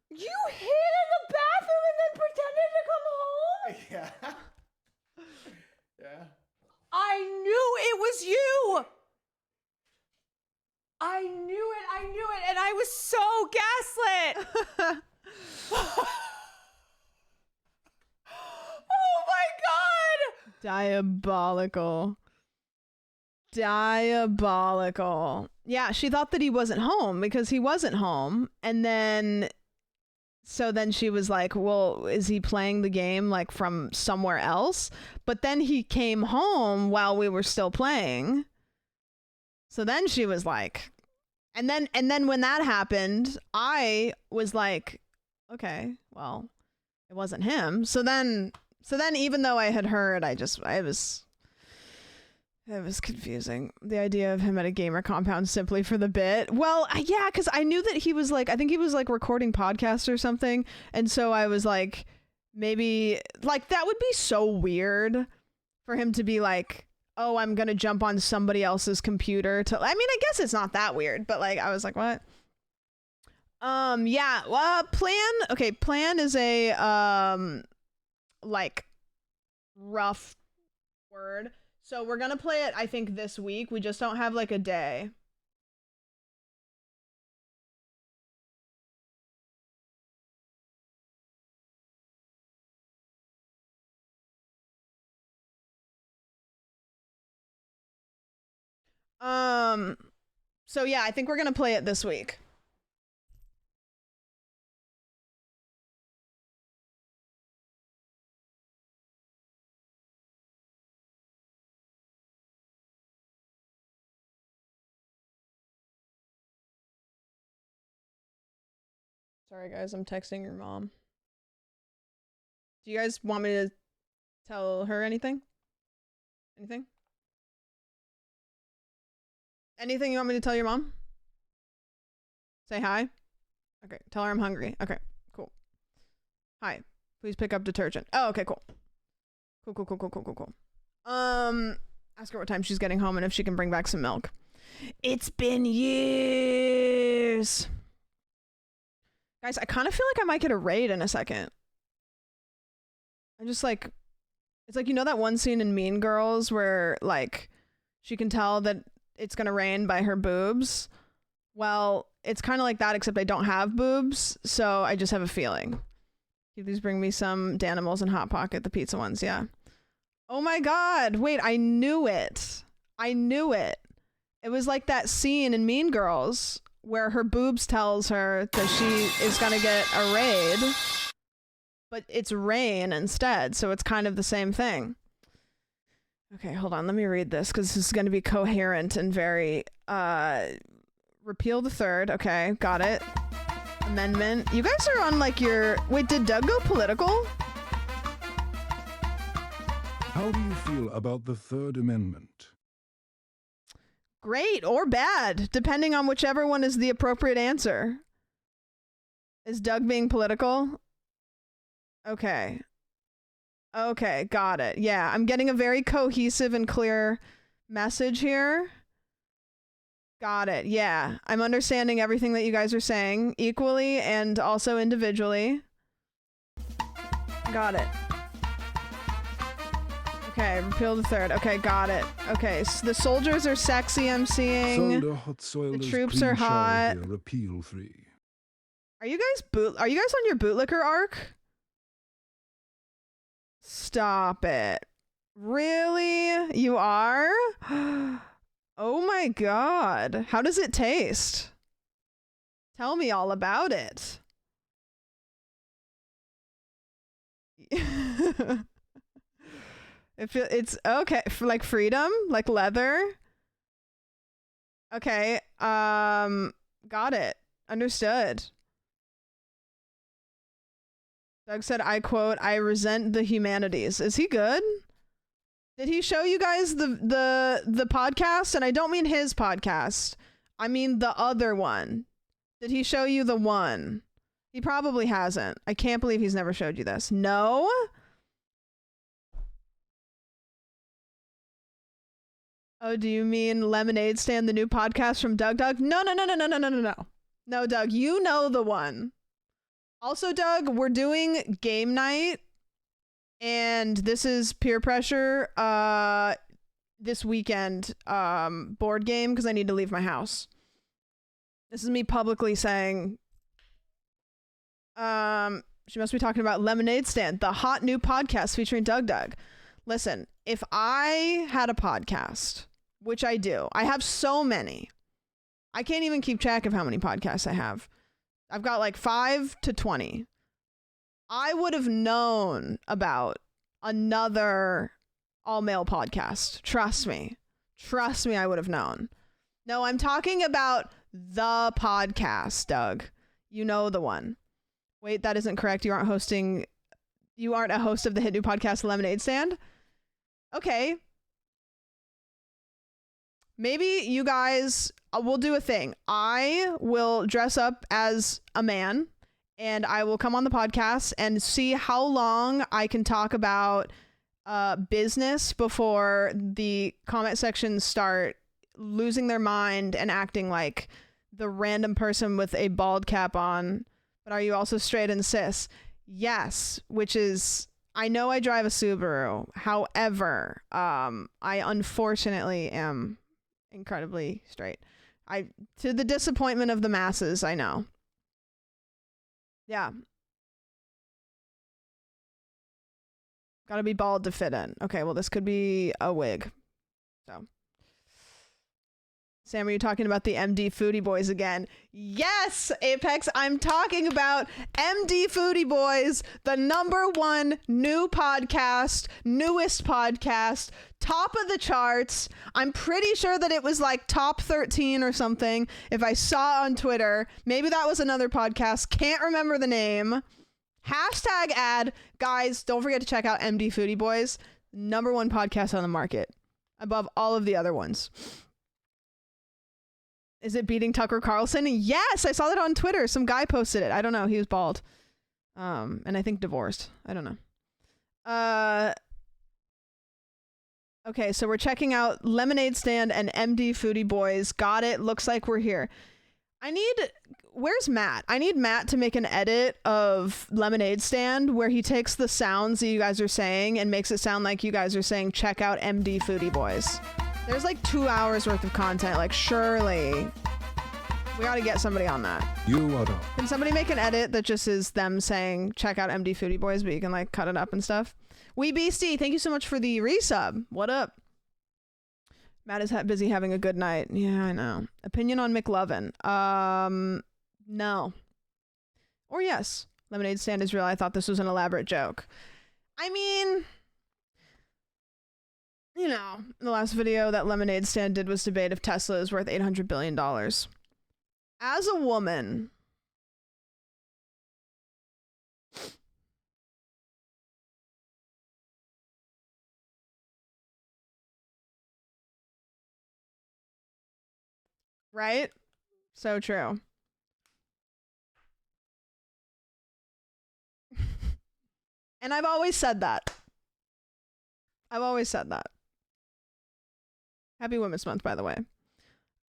You hid in the bathroom and then pretended to come home? Yeah. Yeah. I knew it was you! I knew it, and I was so gaslit! Oh my God! Diabolical. Diabolical. Yeah, she thought that he wasn't home because he wasn't home. And then she was like, well, is he playing the game like from somewhere else? But then he came home while we were still playing. So then she was like, and then when that happened, I was like, okay, well, it wasn't him. So then even though I had heard, it was confusing. The idea of him at a gamer compound simply for the bit. Well, yeah, because I knew that he was like, I think he was like recording podcasts or something. And so I was like, maybe, like, that would be so weird for him to be like, oh, I'm going to jump on somebody else's computer to, I mean, I guess it's not that weird, but like, I was like, what? Yeah, plan is a, like, rough word. So we're gonna play it, I think, this week. We just don't have, like, a day. So yeah, I think we're gonna play it this week. Sorry, guys, I'm texting your mom. Do you guys want me to tell her anything? Anything? Anything you want me to tell your mom? Say hi? Okay, tell her I'm hungry. Okay, cool. Hi, please pick up detergent. Oh, okay, cool. Cool. Ask her what time she's getting home and if she can bring back some milk. It's been years. Guys, I kind of feel like I might get a raid in a second. I just like, it's like, you know that one scene in Mean Girls where like she can tell that it's gonna rain by her boobs? Well, it's kind of like that, except I don't have boobs, so I just have a feeling. Can you please bring me some Danimals and Hot Pocket, the pizza ones? Yeah. Oh my god, wait, I knew it. It was like that scene in Mean Girls where her boobs tells her that she is gonna get a raid, but it's rain instead, so it's kind of the same thing. Okay, hold on, let me read this, because this is gonna be coherent and very, repeal the third, okay, got it. Amendment. You guys are on like your, wait, did Doug go political? How do you feel about the Third Amendment? Great or bad, depending on whichever one is the appropriate answer. Is Doug being political? Okay. Okay, got it. Yeah, I'm getting a very cohesive and clear message here. Got it. Yeah, I'm understanding everything that you guys are saying equally and also individually. Got it. Okay, repeal the third. Okay, got it. Okay, so the soldiers are sexy, I'm seeing. The troops are hot. Repeal 3. Are you guys on your bootlicker arc? Stop it. Really? You are? Oh my god. How does it taste? Tell me all about it. It's okay for like freedom, like leather. Okay, got it. Understood. Doug said, I quote, I resent the humanities. Is he good? Did he show you guys the podcast? And I don't mean his podcast. I mean the other one. Did he show you the one? He probably hasn't. I can't believe he's never showed you this. No? Oh, do you mean Lemonade Stand, the new podcast from Doug? No. No, Doug, you know the one. Also, Doug, we're doing game night, and this is peer pressure this weekend board game because I need to leave my house. This is me publicly saying she must be talking about Lemonade Stand, the hot new podcast featuring Doug. Listen, if I had a podcast which I do. I have so many. I can't even keep track of how many podcasts I have. I've got like 5 to 20. I would have known about another all-male podcast. Trust me. Trust me, I would have known. No, I'm talking about the podcast, Doug. You know the one. Wait, that isn't correct. You aren't a host of the hit new podcast Lemonade Stand? Okay. Maybe you guys will do a thing. I will dress up as a man and I will come on the podcast and see how long I can talk about business before the comment sections start losing their mind and acting like the random person with a bald cap on. But are you also straight and cis? Yes, which is, I know I drive a Subaru. However, I unfortunately am incredibly straight. To the disappointment of the masses, I know. Yeah. Gotta be bald to fit in. Okay, well, this could be a wig. So. Sam, are you talking about the MD Foodie Boys again? Yes, Apex, I'm talking about MD Foodie Boys, the #1 new podcast, newest podcast, top of the charts. I'm pretty sure that it was like top 13 or something if I saw on Twitter. Maybe that was another podcast. Can't remember the name. Hashtag ad. Guys, don't forget to check out MD Foodie Boys, #1 podcast on the market, above all of the other ones. Is it beating Tucker Carlson? Yes, I saw that on Twitter. Some guy posted it. I don't know. He was bald. And I think divorced. I don't know. Okay, so we're checking out Lemonade Stand and MD Foodie Boys. Got it. Looks like we're here. Where's Matt? I need Matt to make an edit of Lemonade Stand where he takes the sounds that you guys are saying and makes it sound like you guys are saying, check out MD Foodie Boys. There's like 2 hours worth of content. Like, surely we gotta get somebody on that. You are up. Can somebody make an edit that just is them saying, check out MD Foodie Boys, but you can like cut it up and stuff? Wee Beastie, thank you so much for the resub. What up? Matt is busy having a good night. Yeah, I know. Opinion on McLovin. No. Or yes. Lemonade Stand is real. I thought this was an elaborate joke. I mean, you know, the last video that Lemonade Stand did was debate if Tesla is worth $800 billion. As a woman, right? So true. And I've always said that. I've always said that. Happy Women's Month, by the way.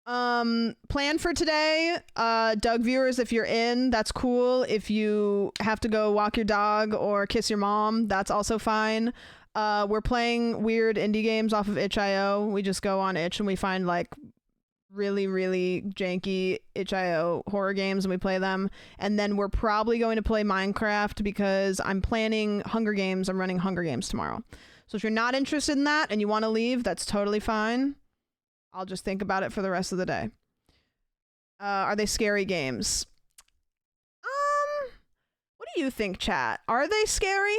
Plan for today, Doug viewers, if you're in, that's cool. If you have to go walk your dog or kiss your mom, that's also fine. We're playing weird indie games off of itch.io. We just go on itch and we find like really, really janky itch.io horror games and we play them. And then we're probably going to play Minecraft because I'm planning Hunger Games. I'm running Hunger Games tomorrow. So if you're not interested in that and you want to leave, that's totally fine. I'll just think about it for the rest of the day. Are they scary games? What do you think, chat? Are they scary?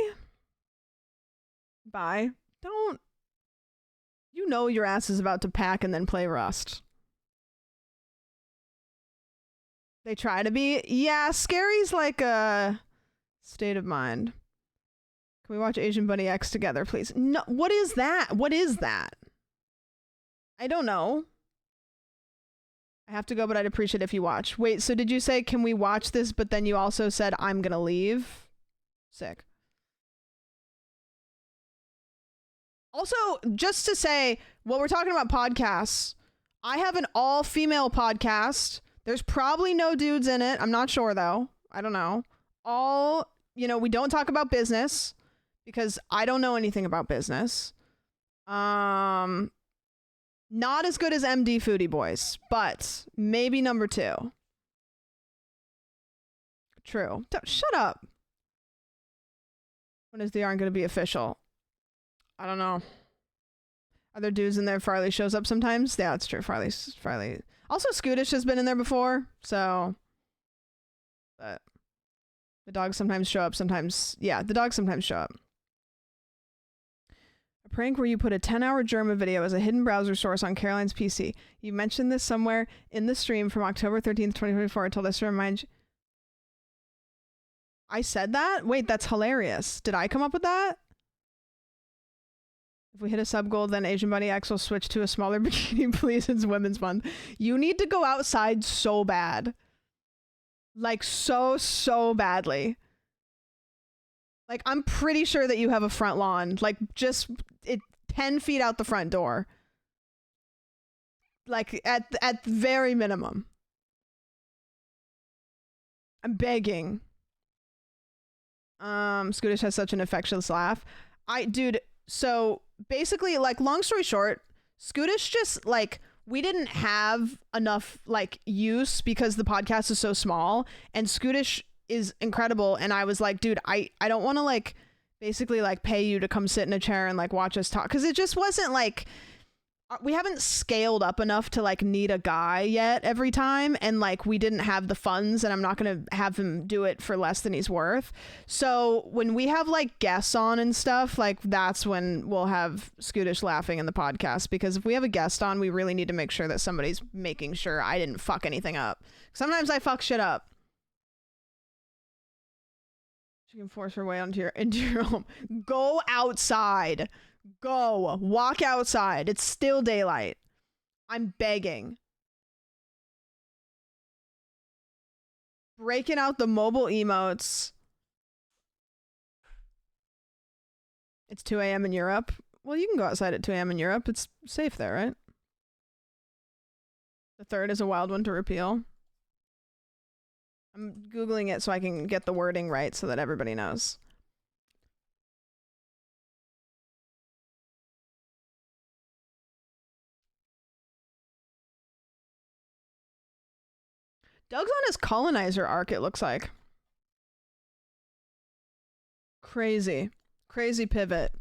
Bye. Don't. You know your ass is about to pack and then play Rust. They try to be. Yeah, scary's like a state of mind. Can we watch Asian Bunny X together, please? No. What is that? What is that? I don't know. I have to go, but I'd appreciate it if you watch. Wait, so did you say, can we watch this, but then you also said, I'm gonna leave? Sick. Also, just to say, while we're talking about podcasts, I have an all-female podcast. There's probably no dudes in it. I'm not sure, though. I don't know. We don't talk about business because I don't know anything about business. Not as good as MD Foodie Boys, but maybe #2. True. Shut up. When is the yarn going to be official? I don't know. Are there dudes in there? Farley shows up sometimes. Yeah, that's true. Farley. Also, Scootish has been in there before, so. But the dogs sometimes show up. Sometimes, yeah, the dogs sometimes show up. A prank where you put a 10-hour German video as a hidden browser source on Caroline's PC. You mentioned this somewhere in the stream from October 13th, 2024. I told us to remind you. I said that? Wait, that's hilarious. Did I come up with that? If we hit a sub goal, then Asian Bunny X will switch to a smaller bikini, please. It's Women's Month. You need to go outside so bad. Like, so badly. Like, I'm pretty sure that you have a front lawn. Like, just 10 feet out the front door. Like, at very minimum. I'm begging. Scootish has such an infectious laugh. Dude, so basically, like, long story short, Scootish just, like, we didn't have enough, like, use because the podcast is so small, and Scootish is incredible, and I was like, dude, I don't want to, like, basically, like, pay you to come sit in a chair and, like, watch us talk, because it just wasn't, like, we haven't scaled up enough to, like, need a guy yet every time, and, like, we didn't have the funds, and I'm not gonna have him do it for less than he's worth. So when we have, like, guests on and stuff, like, that's when we'll have Scootish laughing in the podcast, because if we have a guest on, we really need to make sure that somebody's making sure I didn't fuck anything up. Sometimes I fuck shit up. She can force her way into your home. Go outside. Go. Walk outside. It's still daylight. I'm begging. Breaking out the mobile emotes. It's 2 a.m. in Europe. Well, you can go outside at 2 a.m. in Europe. It's safe there, right? The third is a wild one to repeal. I'm Googling it so I can get the wording right so that everybody knows. Doug's on his colonizer arc, it looks like. Crazy. Crazy pivot.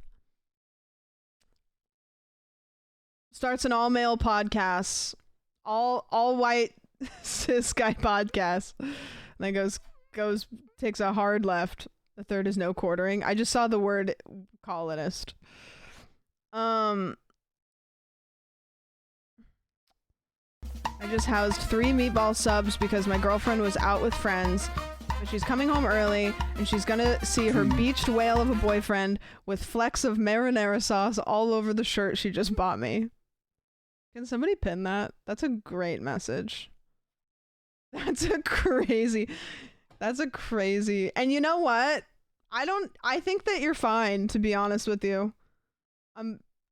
Starts an all-male podcast. All white cis guy podcast. And then goes takes a hard left. The third is no quartering. I just saw the word colonist. I just housed 3 meatball subs because my girlfriend was out with friends, but she's coming home early and she's gonna see her beached whale of a boyfriend with flecks of marinara sauce all over the shirt she just bought me. Can somebody pin that? That's a great message. That's a crazy, and you know what? I think that you're fine, to be honest with you.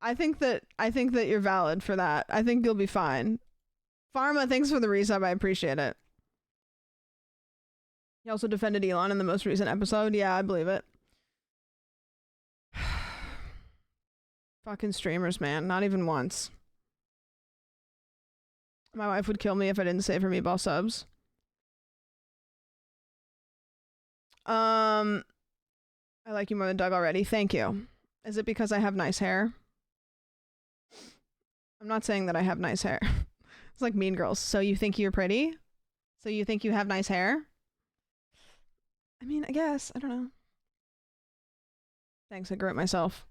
I think that you're valid for that. I think you'll be fine. Pharma, thanks for the resub. I appreciate it. He also defended Elon in the most recent episode. Yeah, I believe it. Fucking streamers, man. Not even once. My wife would kill me if I didn't save her meatball subs. I like you more than Doug already. Thank you. Is it because I have nice hair? I'm not saying that I have nice hair. It's like Mean Girls. So you think you're pretty? So you think you have nice hair? I mean, I guess. I don't know. Thanks, I grew it myself.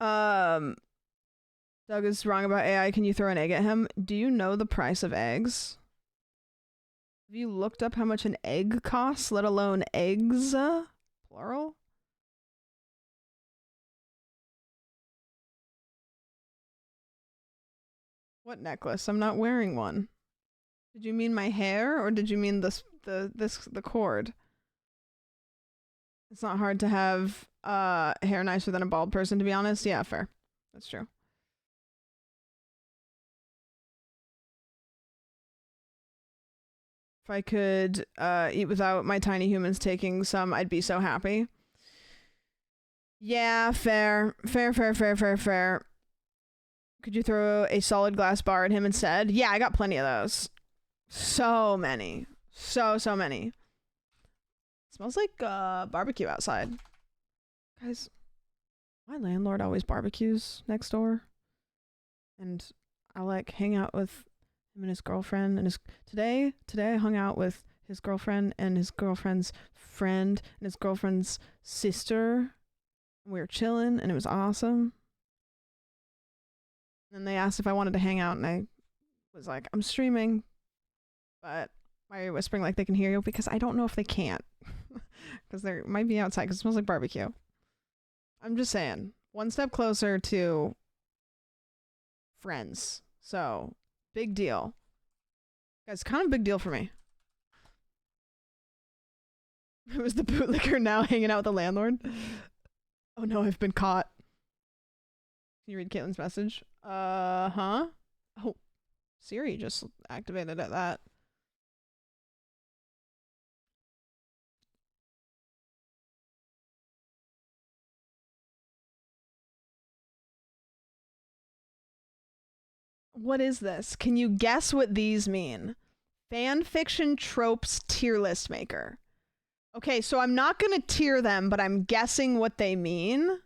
Doug is wrong about AI. Can you throw an egg at him? Do you know the price of eggs? Have you looked up how much an egg costs, let alone eggs? Plural? What necklace? I'm not wearing one. Did you mean my hair, or did you mean the cord? It's not hard to have hair nicer than a bald person, to be honest. Yeah, fair. That's true. If I could eat without my tiny humans taking some, I'd be so happy. Yeah, fair. Fair. Could you throw a solid glass bar at him instead? Yeah, I got plenty of those. So many. So many. Smells like barbecue outside. Guys, my landlord always barbecues next door. And I like hang out with him and his girlfriend and today I hung out with his girlfriend and his girlfriend's friend and his girlfriend's sister. We were chilling and it was awesome. And they asked if I wanted to hang out and I was like, I'm streaming, but why are you whispering like they can hear you? Because I don't know if they can't. Because they might be outside because it smells like barbecue. I'm just saying, one step closer to friends. So, big deal. Guys, kind of a big deal for me. It was the bootlicker now hanging out with the landlord. Oh no, I've been caught. Can you read Caitlin's message? Huh? Oh, Siri just activated at that. What is this? Can you guess what these mean? Fanfiction tropes tier list maker. Okay, so I'm not gonna tier them, but I'm guessing what they mean.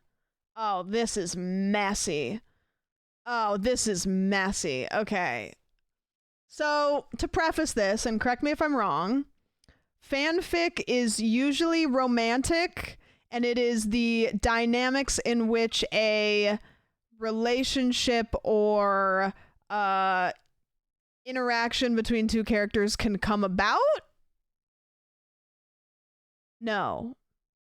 Oh, this is messy. Oh, this is messy. Okay. So, to preface this, and correct me if I'm wrong, fanfic is usually romantic, and it is the dynamics in which a relationship or interaction between two characters can come about? No.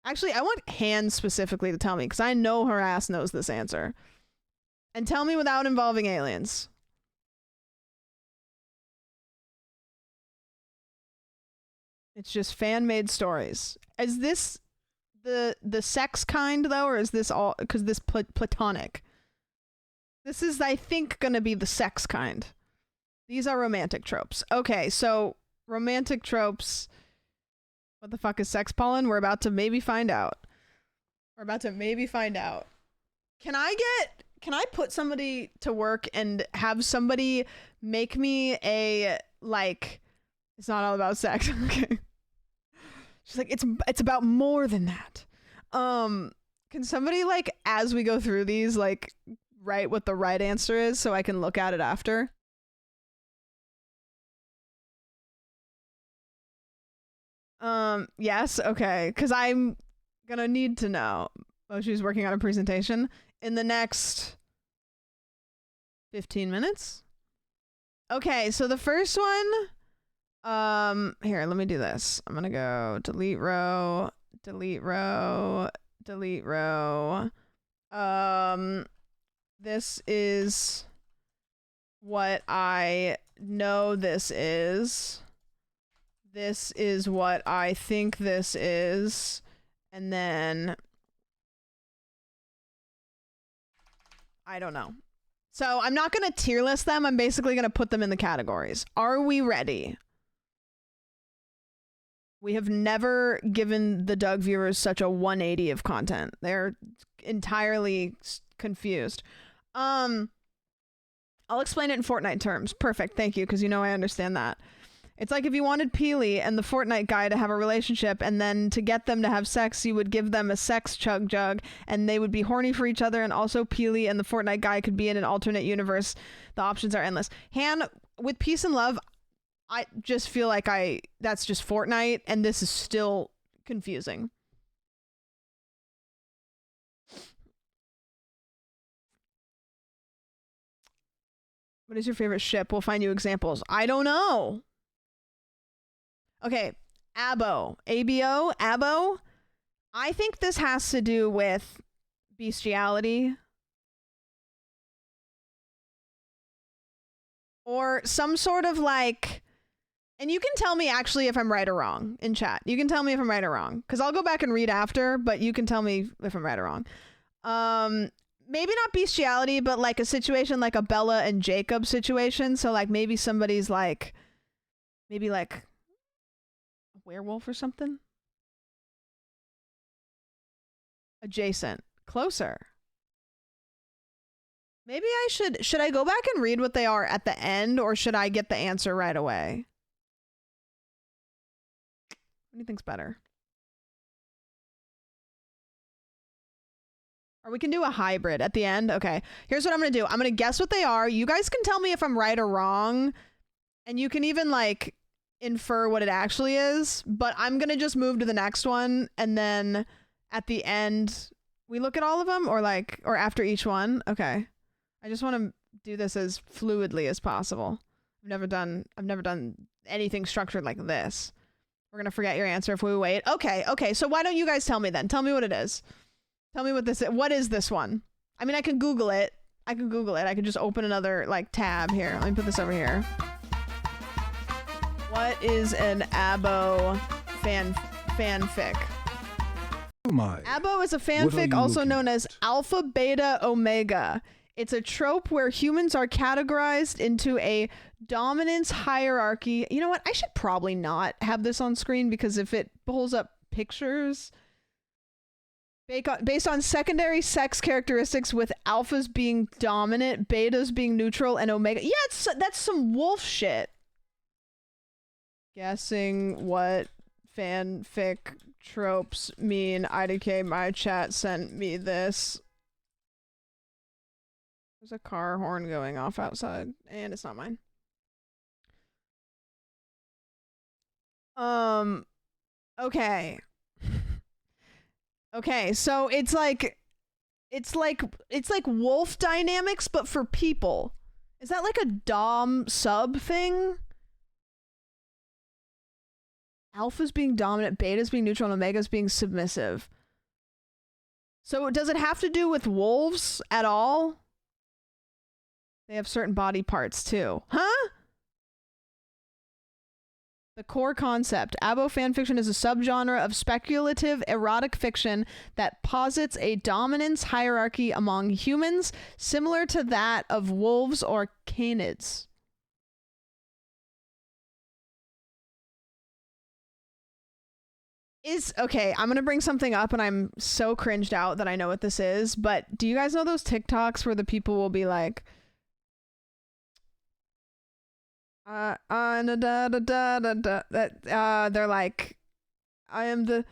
Actually, I want Han specifically to tell me, because I know her ass knows this answer. And tell me without involving aliens. It's just fan-made stories. Is this the sex kind, though, or is this all... Because this platonic. This is, I think, gonna be the sex kind. These are romantic tropes. Okay, so romantic tropes. What the fuck is sex pollen? We're about to maybe find out. Can I put somebody to work and have somebody make me a, like, it's not all about sex. Okay. She's like, it's about more than that. Can somebody, like, as we go through these, like, write what the right answer is so I can look at it after? Yes, okay, because I'm gonna need to know. Oh, she's working on a presentation in the next 15 minutes. Okay, so the first one, here, let me do this. I'm gonna go delete row, delete row, delete row. This is what I know this is. This is what I think this is. And then I don't know. So I'm not going to tier list them. I'm basically going to put them in the categories. Are we ready? We have never given the Doug viewers such a 180 of content. They're entirely confused. I'll explain it in Fortnite terms. Perfect. Thank you, because you know I understand that. It's like if you wanted Peely and the Fortnite guy to have a relationship, and then to get them to have sex, you would give them a sex chug jug, and they would be horny for each other, and also Peely and the Fortnite guy could be in an alternate universe. The options are endless. Han, with peace and love, I just feel like that's just Fortnite, and this is still confusing. What is your favorite ship? We'll find you examples. I don't know. Okay, Abo. ABO? Abo? I think this has to do with bestiality. Or some sort of like... And you can tell me actually if I'm right or wrong in chat. You can tell me if I'm right or wrong. Because I'll go back and read after, but you can tell me if I'm right or wrong. Maybe not bestiality, but like a situation like a Bella and Jacob situation. So like maybe somebody's like, maybe like a werewolf or something. Adjacent. Closer. Maybe I should I go back and read what they are at the end, or should I get the answer right away? What do you think's better? Or we can do a hybrid at the end. Okay, here's what I'm gonna do. I'm gonna guess what they are. You guys can tell me if I'm right or wrong. And you can even like infer what it actually is. But I'm gonna just move to the next one. And then at the end, we look at all of them or after each one. Okay. I just want to do this as fluidly as possible. I've never done anything structured like this. We're gonna forget your answer if we wait. Okay, so why don't you guys tell me then? Tell me what it is. Tell me what this is. What is this one? I mean, I can Google it. I could just open another like tab here. Let me put this over here. What is an abo fanfic? Oh my. Abo is a What are fanfic you also looking known as at? Alpha, Beta, Omega. It's a trope where humans are categorized into a dominance hierarchy. You know what? I should probably not have this on screen because if it pulls up pictures based on secondary sex characteristics, with alphas being dominant, betas being neutral, and omega. Yeah, that's some wolf shit. Guessing what fanfic tropes mean. IDK, my chat sent me this. There's a car horn going off outside, and it's not mine. Okay. Okay, so it's like wolf dynamics, but for people. Is that like a dom sub thing? Alpha's being dominant, beta's being neutral, and omega's being submissive. So does it have to do with wolves at all? They have certain body parts too. Huh? The core concept. Abo fanfiction is a subgenre of speculative erotic fiction that posits a dominance hierarchy among humans similar to that of wolves or canids. Okay, I'm gonna bring something up and I'm so cringed out that I know what this is, but do you guys know those TikToks where the people will be like, they're like, I am the,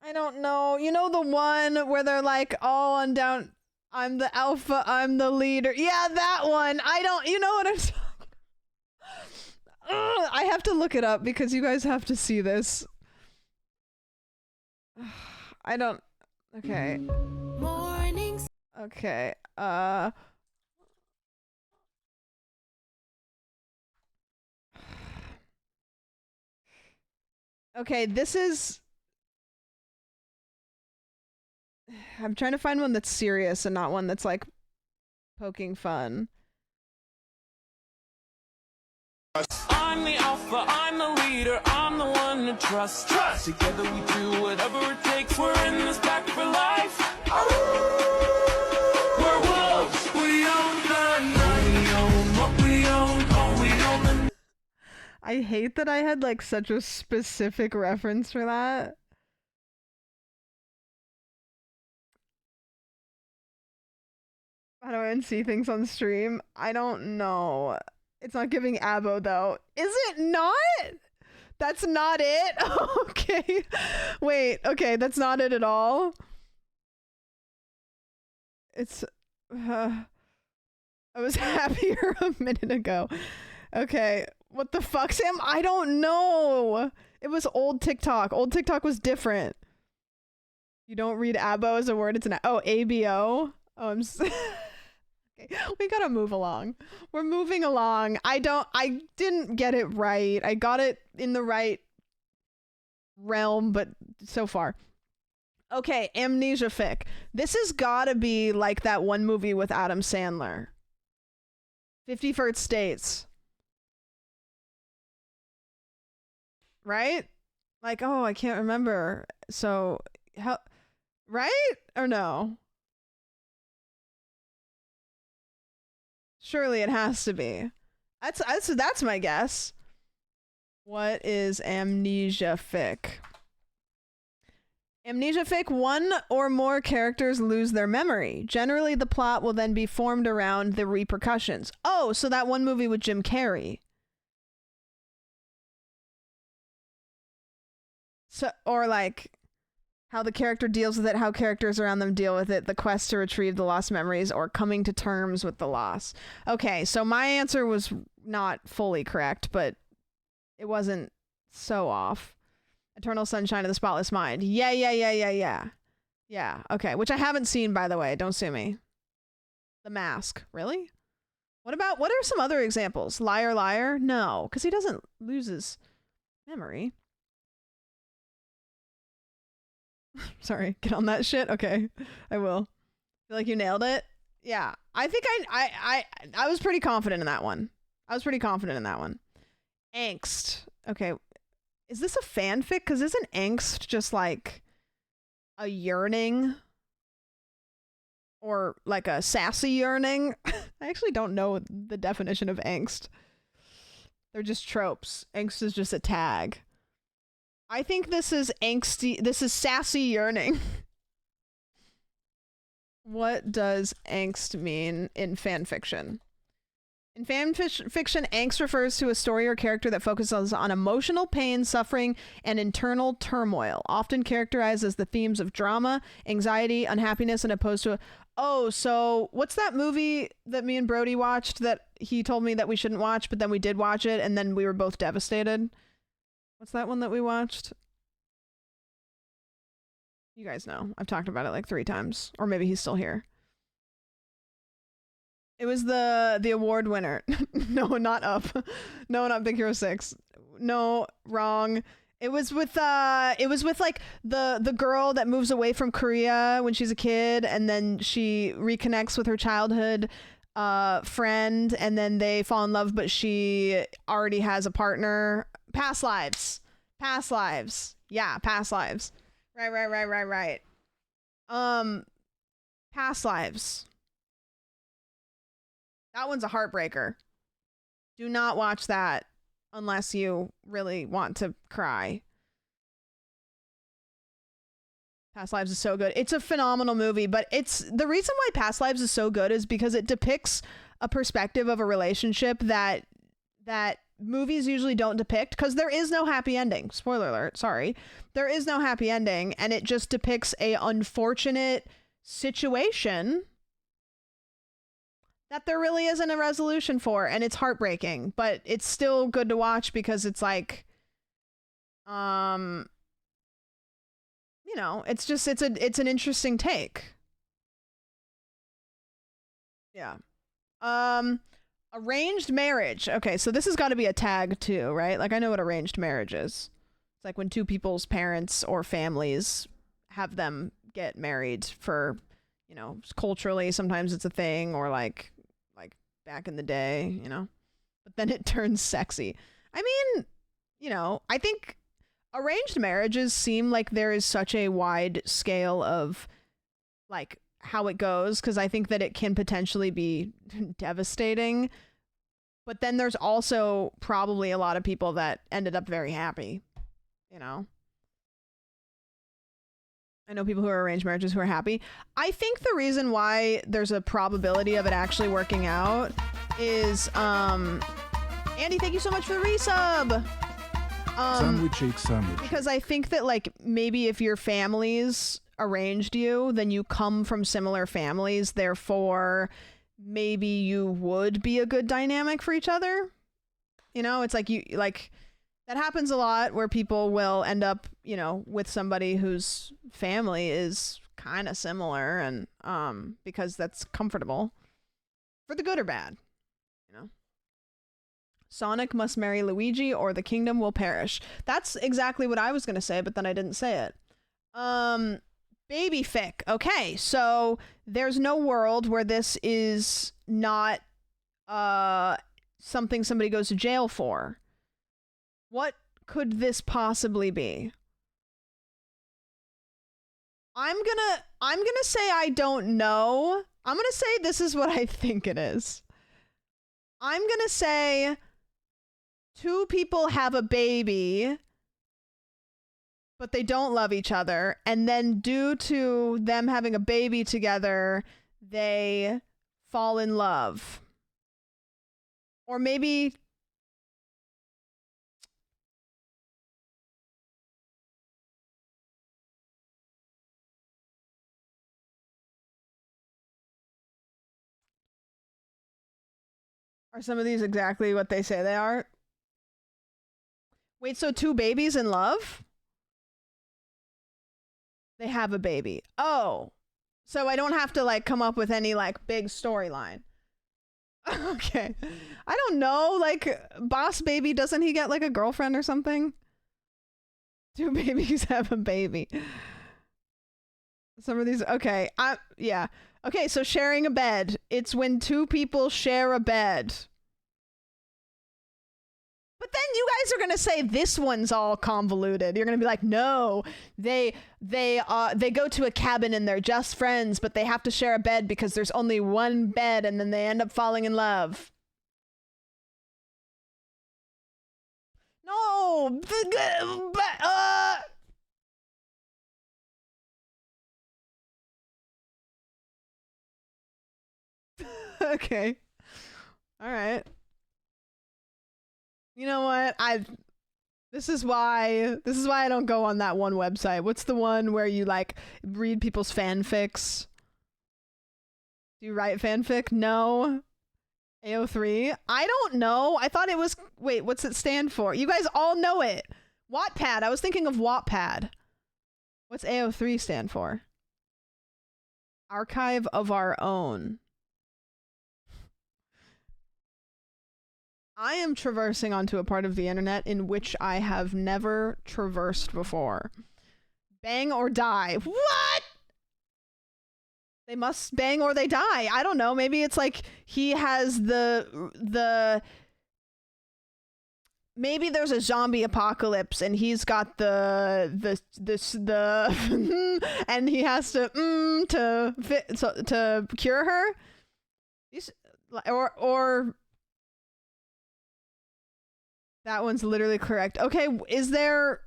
I don't know, you know the one where they're like all on down, I'm the alpha, I'm the leader. Yeah, that one. You know what I'm talking. I have to look it up because you guys have to see this. I don't. Okay. Mornings. Okay. Okay, this is. I'm trying to find one that's serious and not one that's like poking fun. I'm the alpha, I'm the leader, I'm the one to trust. Together we do whatever it takes, we're in this pack for life. We're wolves, we own the night, we own what we own, all we own. I hate that I had like such a specific reference for that. How do I unsee things on stream? I don't know. It's not giving abo though. Is it not? That's not it? Okay. Wait, okay, that's not it at all. It's I was happier a minute ago. Okay. What the fuck, Sam? I don't know. It was old TikTok. Old TikTok was different. You don't read abo as a word. It's an ABO. Oh, I'm okay, we gotta move along. We're moving along. I didn't get it right. I got it in the right realm, but so far. Okay, amnesia fic. This has gotta be like that one movie with Adam Sandler. 50 First States. Right? Like, oh, I can't remember. So, how, right? Or no? Surely it has to be. That's my guess. What is amnesia fic? Amnesia fic, one or more characters lose their memory. Generally, the plot will then be formed around the repercussions. Oh, so that one movie with Jim Carrey. So, or like, how the character deals with it, how characters around them deal with it, the quest to retrieve the lost memories, or coming to terms with the loss. Okay, so my answer was not fully correct, but it wasn't so off. Eternal Sunshine of the Spotless Mind. Yeah. Yeah, okay, which I haven't seen, by the way. Don't sue me. The Mask. Really? What are some other examples? Liar, Liar? No, because he doesn't lose his memory. Sorry, get on that shit? Okay, I will. Feel like you nailed it? Yeah, I think I was pretty confident in that one. Angst. Okay, is this a fanfic? Because isn't angst just like a yearning? Or like a sassy yearning? I actually don't know the definition of angst. They're just tropes. Angst is just a tag. I think this is angsty. This is sassy yearning. What does angst mean in fanfiction? In fanfiction, angst refers to a story or character that focuses on emotional pain, suffering, and internal turmoil, often characterized as the themes of drama, anxiety, unhappiness, and opposed to Oh, so what's that movie that me and Brody watched that he told me that we shouldn't watch, but then we did watch it, and then we were both devastated? What's that one that we watched? You guys know. I've talked about it like 3 times. Or maybe he's still here. It was the award winner. No, not Up. No, not Big Hero 6. No, wrong. It was with like the girl that moves away from Korea when she's a kid, and then she reconnects with her childhood friend, and then they fall in love, but she already has a partner. Past lives. Yeah, past lives. Right. Past lives. That one's a heartbreaker. Do not watch that unless you really want to cry. Past Lives is so good. It's a phenomenal movie, but it's the reason why Past Lives is so good is because it depicts a perspective of a relationship that movies usually don't depict, because there is no happy ending. Spoiler alert, sorry. There is no happy ending, and it just depicts a unfortunate situation that there really isn't a resolution for, and it's heartbreaking, but it's still good to watch because it's like, you know, it's an interesting take. Yeah. Arranged marriage. Okay, so this has got to be a tag too, right? Like, I know what arranged marriage is. It's like when two people's parents or families have them get married for, you know, culturally, sometimes it's a thing, or like back in the day, you know, but then it turns sexy. I mean, you know, I think arranged marriages seem like there is such a wide scale of like how it goes, because I think that it can potentially be devastating, but then there's also probably a lot of people that ended up very happy, you know. I know people who are arranged marriages who are happy. I think the reason why there's a probability of it actually working out is, Andy, thank you so much for the resub. Sandwich shake sandwich. Because I think that, like, maybe if your families arranged you, then you come from similar families, therefore maybe you would be a good dynamic for each other. You know, it's like that happens a lot where people will end up, you know, with somebody whose family is kind of similar, and because that's comfortable for the good or bad, you know. Sonic must marry Luigi or the kingdom will perish. That's exactly what I was going to say, but then I didn't say it. Baby fic. Okay, so there's no world where this is not something somebody goes to jail for. What could this possibly be? I'm gonna say I don't know. I'm gonna say this is what I think it is. I'm gonna say 2 people have a baby, but they don't love each other, and then due to them having a baby together, they fall in love. Or maybe Are some of these exactly what they say they are? Wait, so two babies in love? They have a baby. Oh. So I don't have to like come up with any like big storyline. Okay. I don't know, like Boss Baby, doesn't he get like a girlfriend or something? Two babies have a baby. Some of these, okay. Yeah. Okay, so sharing a bed. It's when two people share a bed. But then you guys are gonna say this one's all convoluted. You're gonna be like, no, they go to a cabin and they're just friends, but they have to share a bed because there's only one bed, and then they end up falling in love. No, okay, all right. You know what? This is why I don't go on that one website. What's the one where you like read people's fanfics? Do you write fanfic? No. AO3? I don't know. I thought it was, wait, what's it stand for? You guys all know it. Wattpad. I was thinking of Wattpad. What's AO3 stand for? Archive of Our Own. I am traversing onto a part of the internet in which I have never traversed before. Bang or die. What? They must bang or they die. I don't know. Maybe it's like he has maybe there's a zombie apocalypse and he's got the and he has to cure her. Or that one's literally correct. Okay, is there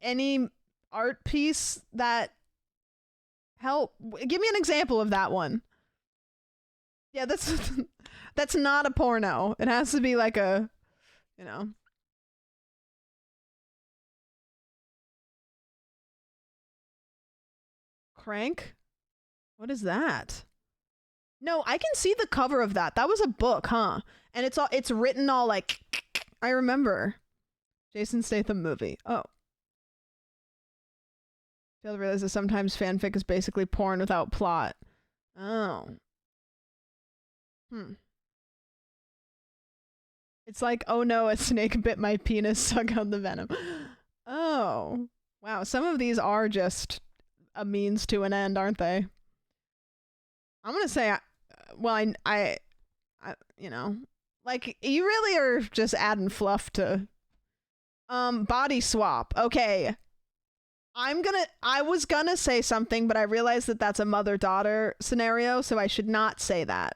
any art piece that give me an example of that one? Yeah, that's not a porno. It has to be like a, you know. Crank? What is that? No, I can see the cover of that. That was a book, huh? And it's written all like, I remember. Jason Statham movie. Oh. Fail to realize that sometimes fanfic is basically porn without plot. Oh. It's like, oh no, a snake bit my penis, suck out the venom. Oh. Wow, some of these are just a means to an end, aren't they? I'm gonna say, well, I you know, like, you really are just adding fluff to... body swap. Okay. I was gonna say something, but I realized that that's a mother-daughter scenario, so I should not say that.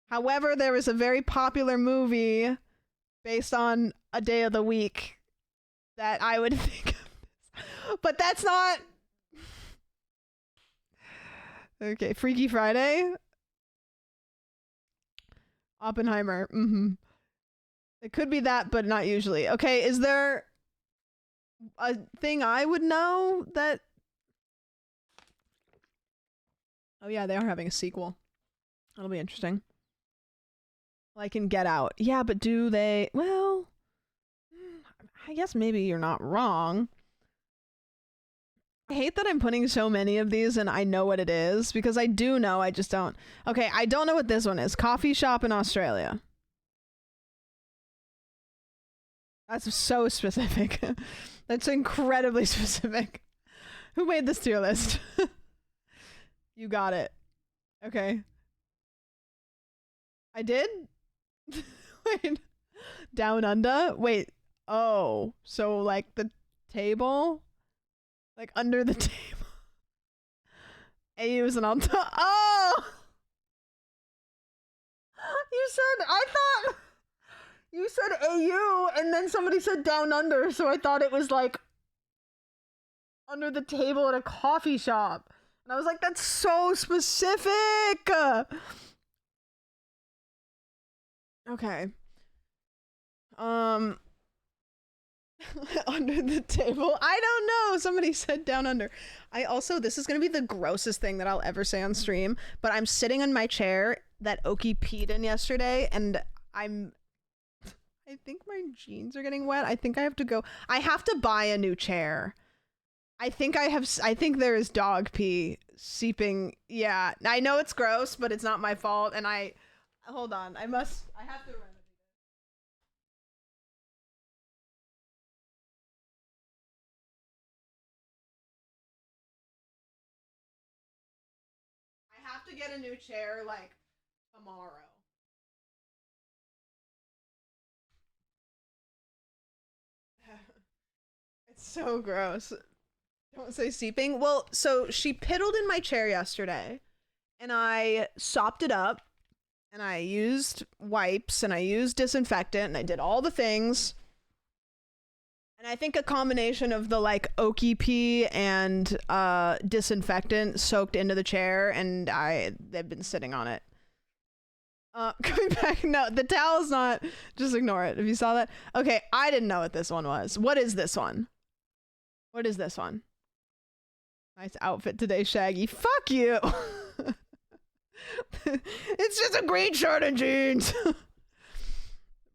However, there is a very popular movie based on a day of the week that I would think of this. But that's not... Okay, Freaky Friday? Oppenheimer. It could be that, but not usually. Okay, is there a thing I would know that... Oh yeah, they are having a sequel. That'll be interesting. Like in Get Out. Yeah, but do they... Well... I guess maybe you're not wrong. I hate that I'm putting so many of these and I know what it is, because I do know, I just don't. Okay, I don't know what this one is. Coffee shop in Australia. That's so specific. That's incredibly specific. Who made this tier list? You got it. Okay. I did? Wait. Down Under? Wait. Oh. So, like, the table? Like, under the table? AU's and on top. Oh! You said, I thought... You said AU, and then somebody said Down Under, so I thought it was, like, under the table at a coffee shop. And I was like, that's so specific! Okay. Under the table? I don't know! Somebody said Down Under. This is gonna be the grossest thing that I'll ever say on stream, but I'm sitting in my chair that Oki peed in yesterday, and I think my jeans are getting wet. I think I have to go. I have to buy a new chair. I think there is dog pee seeping. Yeah, I know it's gross, but it's not my fault. And hold on. I have to run. I have to get a new chair like tomorrow. It's so gross. Don't say seeping. Well, so she piddled in my chair yesterday, and I sopped it up, and I used wipes, and I used disinfectant, and I did all the things. And I think a combination of the like oaky pee and disinfectant soaked into the chair, and they've been sitting on it. Coming back. No, the towel's not. Just ignore it. If you saw that. Okay, I didn't know what this one was. What is this one? What is this one? Nice outfit today, Shaggy. Fuck you. It's just a green shirt and jeans.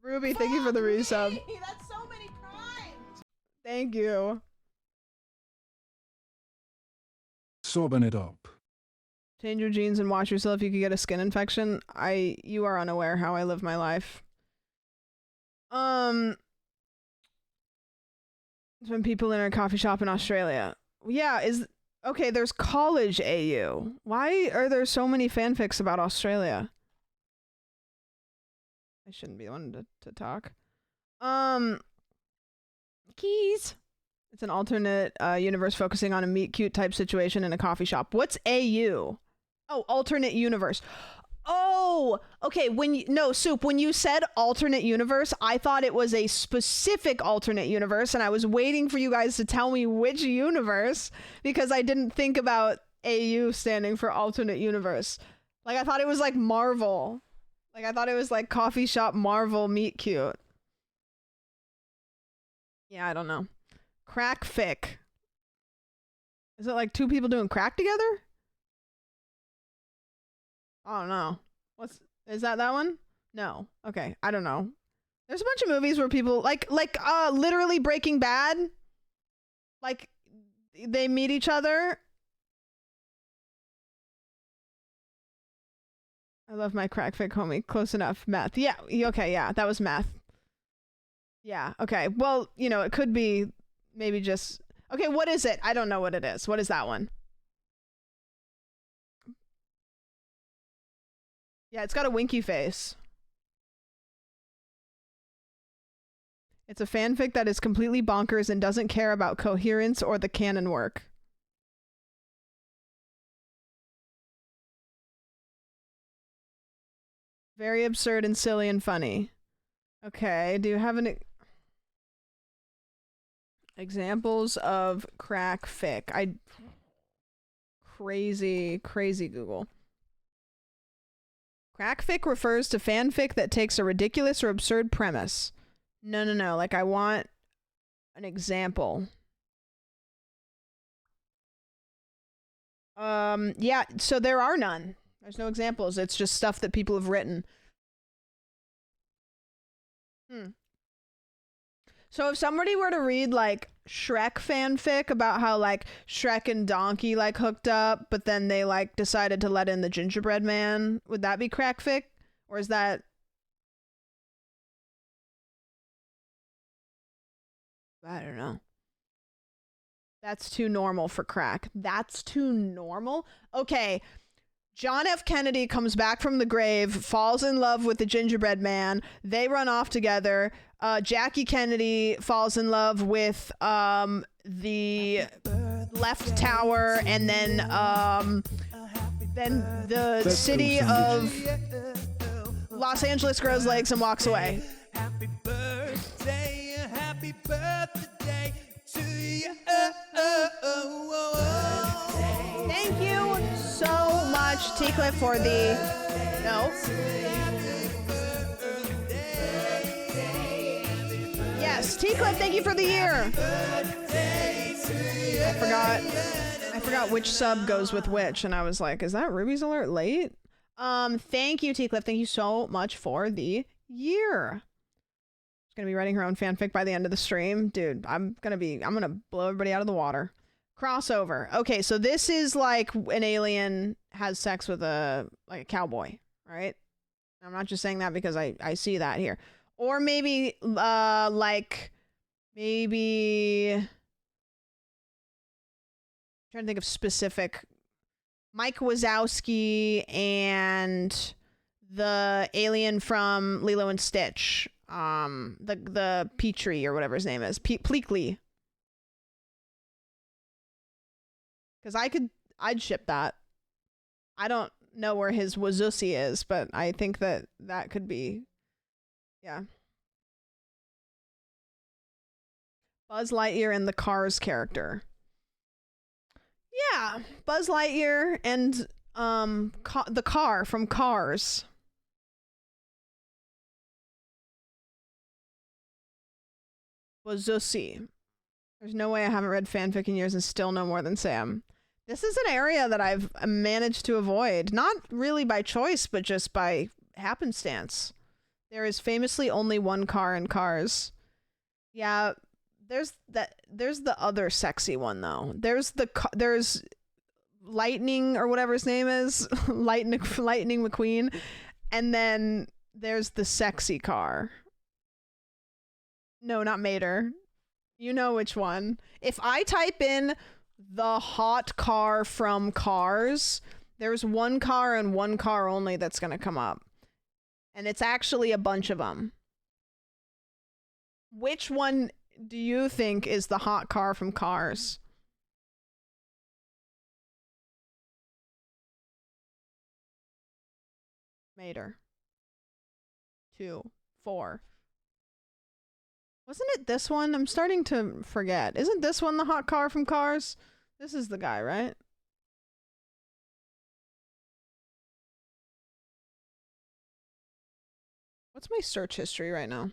Ruby, thank you for the resub. That's so many crimes. Thank you. Sobbing it up. Change your jeans and wash yourself. You could get a skin infection. You are unaware how I live my life. When people enter a coffee shop in Australia. Yeah, okay, there's college AU. Why are there so many fanfics about Australia? I shouldn't be the one to talk. Keys. It's an alternate universe focusing on a meet cute type situation in a coffee shop. What's AU? Oh, alternate universe. Oh, okay. When you said alternate universe, I thought it was a specific alternate universe, and I was waiting for you guys to tell me which universe because I didn't think about AU standing for alternate universe. Like, I thought it was like Marvel. Like, I thought it was like coffee shop Marvel meet cute. Yeah, I don't know. Crack fic. Is it like two people doing crack together? I don't know. Is that one? No. Okay, I don't know. There's a bunch of movies where people like literally Breaking Bad. Like they meet each other. I love my crack fic, homie. Close enough. Meth. Yeah. Okay. Yeah, that was meth. Yeah. Okay. Well, it could be maybe just. Okay. What is it? I don't know what it is. What is that one? Yeah, it's got a winky face. It's a fanfic that is completely bonkers and doesn't care about coherence or the canon work. Very absurd and silly and funny. Okay, do you have any examples of crack fic? Crazy Google. Crackfic refers to fanfic that takes a ridiculous or absurd premise. No. Like, I want an example. Yeah, so there are none. There's no examples. It's just stuff that people have written. So if somebody were to read, like, Shrek fanfic about how, like, Shrek and Donkey, like, hooked up, but then they, like, decided to let in the gingerbread man, would that be crackfic? Or is that... I don't know. That's too normal for crack. That's too normal? Okay. John F. Kennedy comes back from the grave, falls in love with the gingerbread man. They run off together. Jackie Kennedy falls in love with the left tower, and then the city of Los Angeles grows legs and walks away. Happy birthday to you. Thank you so much, T-Cliff, for the... No. Yes, T-Cliff, thank you for the year. I forgot which sub goes with which, and I was like, is that Ruby's alert late? Thank you, T-Cliff. Thank you so much for the year. She's gonna be writing her own fanfic by the end of the stream. Dude, I'm gonna blow everybody out of the water. Crossover. Okay, so this is like an alien has sex with a cowboy, right? I'm not just saying that because I see that here. Or maybe maybe I'm trying to think of specific. Mike Wazowski and the alien from Lilo and Stitch, the Petrie or whatever his name is, Pleakley. Because I'd ship that. I don't know where his Wazusi is, but I think that could be, yeah. Buzz Lightyear and the Cars character. Yeah, Buzz Lightyear and the car from Cars. Wazusi. There's no way I haven't read fanfic in years and still know more than Sam. This is an area that I've managed to avoid, not really by choice, but just by happenstance. There is famously only one car in Cars. Yeah, there's the other sexy one though. There's Lightning or whatever his name is, Lightning McQueen, and then there's the sexy car. No, not Mater. You know which one. If I type in the hot car from Cars, there's one car and one car only that's gonna come up. And it's actually a bunch of them. Which one do you think is the hot car from Cars? Mater. 2, 4. Wasn't it this one? I'm starting to forget. Isn't this one the hot car from Cars? This is the guy, right? What's my search history right now?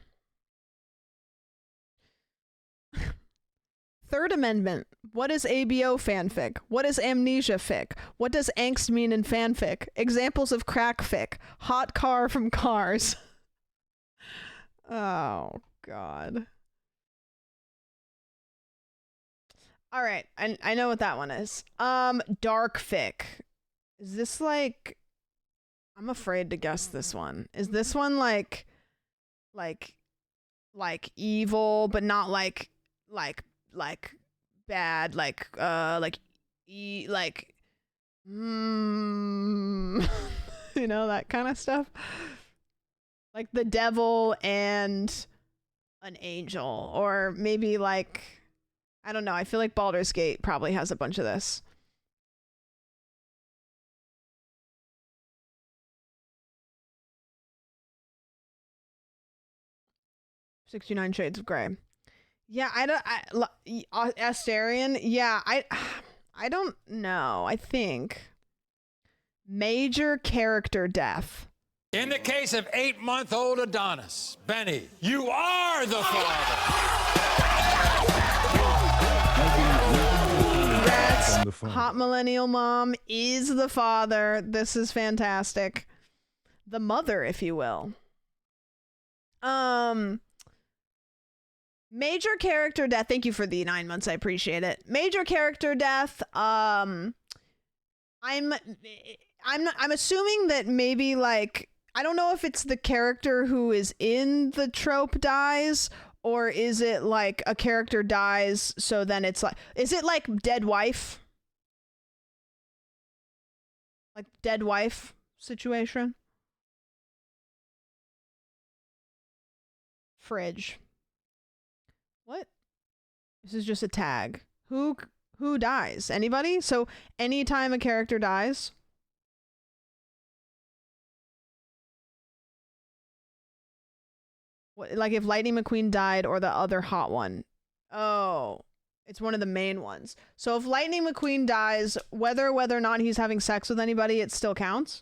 Third Amendment. What is ABO fanfic? What is amnesia fic? What does angst mean in fanfic? Examples of crack fic. Hot car from Cars. Oh, God. All right, I know what that one is. Dark fic. Is this like... I'm afraid to guess this one. Is this one like evil, but not like bad, you know, that kind of stuff? Like the devil and an angel, or maybe like, I don't know, I feel like Baldur's Gate probably has a bunch of this. $69 Shades of Grey. Yeah, Asterion. Yeah, I don't know. I think major character death. In the case of 8-month-old Adonis, Benny, you are the father. Congrats. Hot millennial mom is the father. This is fantastic. The mother, if you will. Major character death. Thank you for the 9 months. I appreciate it. Major character death. I'm assuming that maybe like, I don't know if it's the character who is in the trope dies, or is it like a character dies, so then it's like, is it like dead wife? Like dead wife situation? Fridge. What? This is just a tag. Who dies? Anybody? So anytime a character dies. What, like if Lightning McQueen died or the other hot one? Oh, it's one of the main ones. So if Lightning McQueen dies, whether or not he's having sex with anybody, it still counts?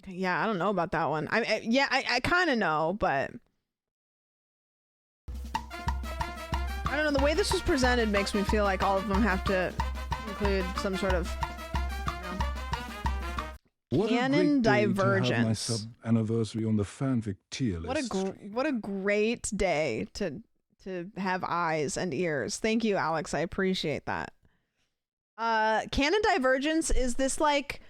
Yeah, I don't know about that one. I kind of know, but I don't know. The way this was presented makes me feel like all of them have to include some sort of What Canon a great day to have my divergence. sub-anniversary on the fanfic tier list. What a great day to have eyes and ears. Thank you, Alex. I appreciate that. Canon divergence, is this like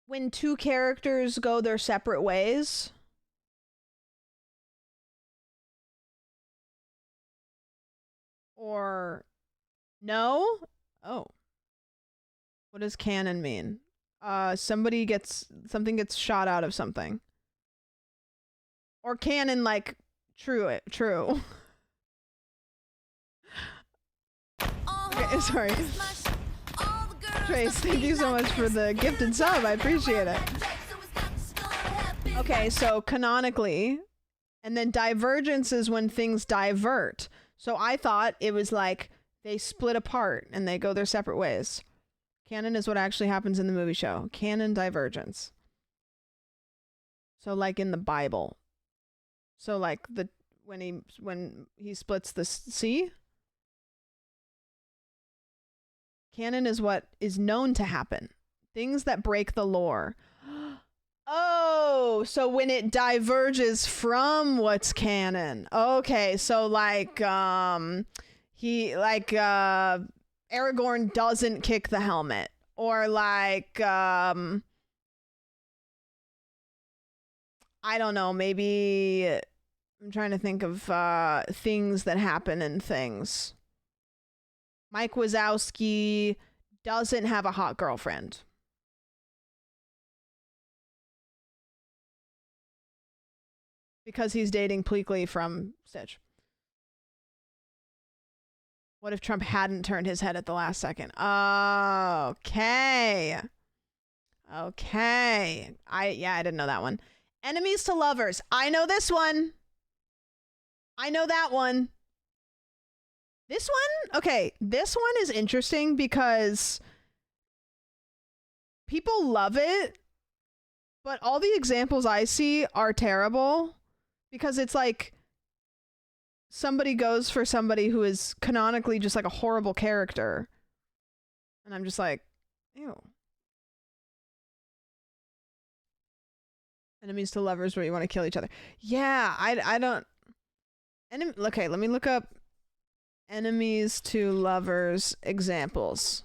when two characters go their separate ways? Or no? Oh. What does canon mean? Something gets shot out of something. Or canon like true. Okay, sorry. Trace, thank you so much for the gifted sub. I appreciate it. Okay, so canonically, and then divergence is when things divert. So I thought it was like they split apart and they go their separate ways. Canon is what actually happens in the movie show. Canon divergence. So like in the Bible. So like when he splits the sea. Canon is what is known to happen. Things that break the lore. Oh, so when it diverges from what's canon. Okay, so like Aragorn doesn't kick the helmet, or like I don't know, maybe I'm trying to think of things that happen in things. Mike Wazowski doesn't have a hot girlfriend. Because he's dating Pleakley from Stitch. What if Trump hadn't turned his head at the last second? Okay. I didn't know that one. Enemies to lovers. I know this one. I know that one. This one? Okay, this one is interesting because people love it, but all the examples I see are terrible because it's like somebody goes for somebody who is canonically just like a horrible character. And I'm just like, ew. Enemies to lovers where you want to kill each other. Yeah, I don't... Okay, let me look up enemies to lovers examples.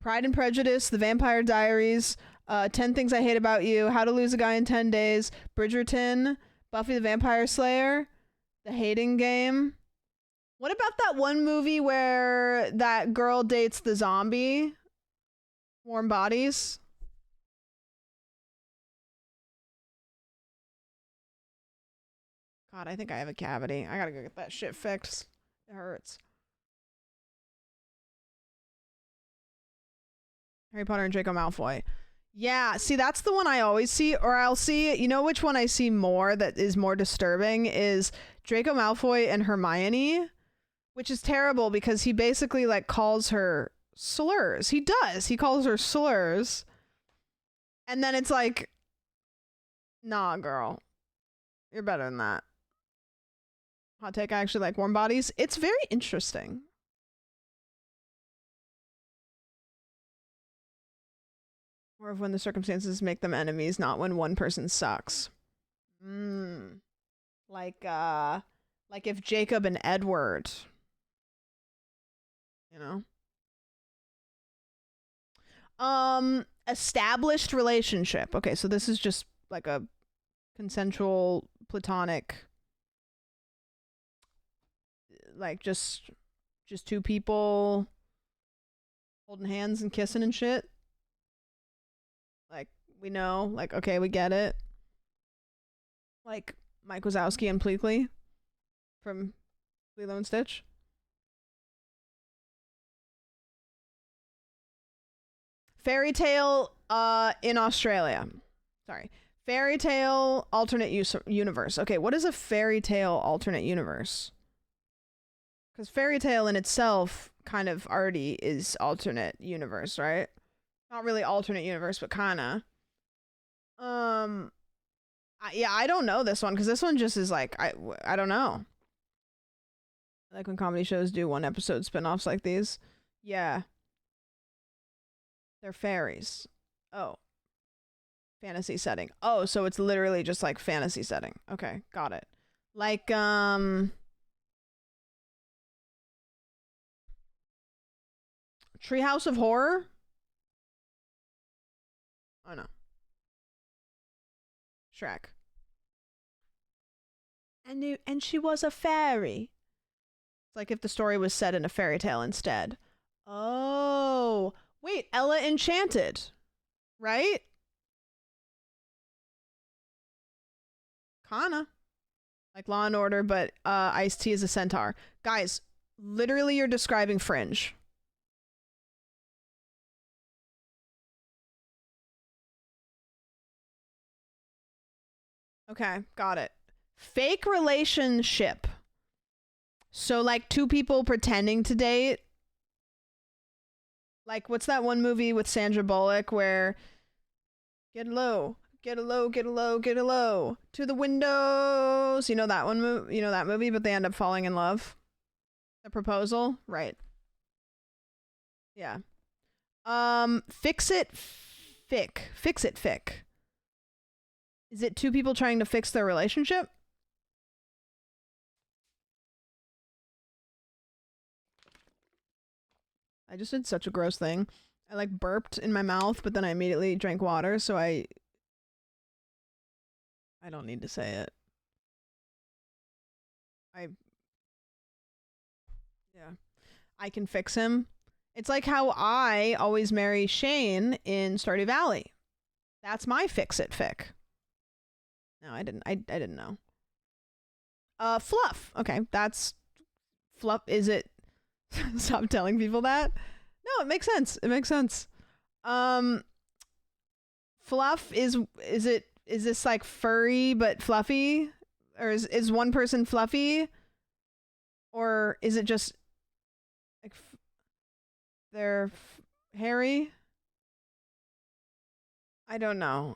Pride and Prejudice, The Vampire Diaries, 10 Things I Hate About You, How to Lose a Guy in 10 Days, Bridgerton, Buffy the Vampire Slayer, The Hating Game. What about that one movie where that girl dates the zombie? Warm Bodies? God, I think I have a cavity. I gotta go get that shit fixed. It hurts. Harry Potter and Draco Malfoy. Yeah, see, that's the one I always see. Or I'll see, you know which one I see more that is more disturbing is Draco Malfoy and Hermione, which is terrible because he basically like calls her slurs. He does. He calls her slurs. And then it's like, nah, girl. You're better than that. Hot take, I actually like Warm Bodies. It's very interesting. Or of when the circumstances make them enemies, not when one person sucks. Like if Jacob and Edward. You know? Established relationship. Okay, so this is just like a consensual, platonic, like just two people holding hands and kissing and shit. Like, we know, like, okay, we get it. Like Mike Wazowski and Pleakley from Lilo and Stitch. Fairy Tale in Australia. Sorry. Fairy Tale alternate universe. Okay, what is a fairy tale alternate universe? Because fairy tale in itself kind of already is alternate universe, right? Not really alternate universe, but kinda. Yeah, I don't know this one because this one just is like I don't know. Like when comedy shows do one episode spin-offs like these. Yeah. They're fairies. Oh, fantasy setting. Oh, so it's literally just like fantasy setting. Okay, got it. Like Treehouse of Horror? Oh no. Shrek. And she was a fairy. It's like if the story was set in a fairy tale instead. Oh, wait, Ella Enchanted, right? Kinda. Like Law and Order, but Ice-T is a centaur. Guys, literally you're describing Fringe. Okay, got it. Fake relationship. So like two people pretending to date. Like what's that one movie with Sandra Bullock where get low, get a low, get a low, get a low to the windows. You know that one you know that movie, but they end up falling in love. The Proposal, right? Yeah. Fix it fic. Is it two people trying to fix their relationship? I just did such a gross thing. I like burped in my mouth, but then I immediately drank water, so I don't need to say it. Yeah. I can fix him. It's like how I always marry Shane in Stardew Valley. That's my fix it fic. No, I didn't know. Fluff. Okay, that's fluff. Is it? Stop telling people that. No, it makes sense. It makes sense. Fluff is this like furry but fluffy, or is one person fluffy, or is it just like they're hairy? I don't know.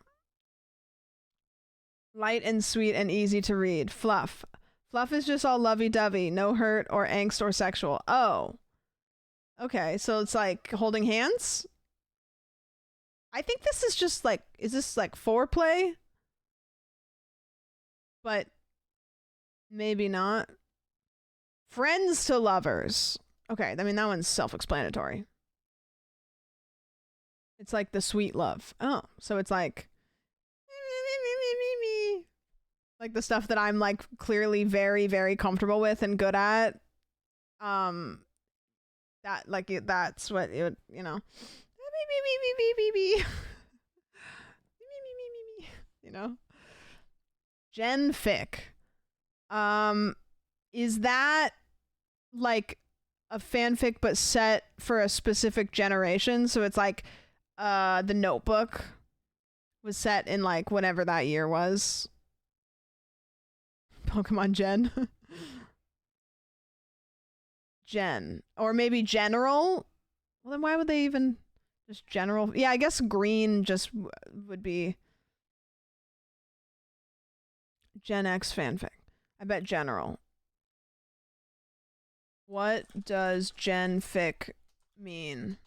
Light and sweet and easy to read. Fluff. Fluff is just all lovey-dovey, no hurt or angst or sexual. Oh. Okay, so it's like holding hands? I think this is just like, is this like foreplay? But maybe not. Friends to lovers. Okay, I mean, that one's self-explanatory. It's like the sweet love. Oh, so it's like like the stuff that I'm like clearly very, very comfortable with and good at. That like that's what it would, you know. You know. Genfic. Is that like a fanfic but set for a specific generation? So it's like The Notebook was set in like whenever that year was. Pokemon Gen. Gen. Or maybe general? Well, then why would they even just general? Yeah, I guess green just would be Gen X fanfic. I bet general. What does genfic mean?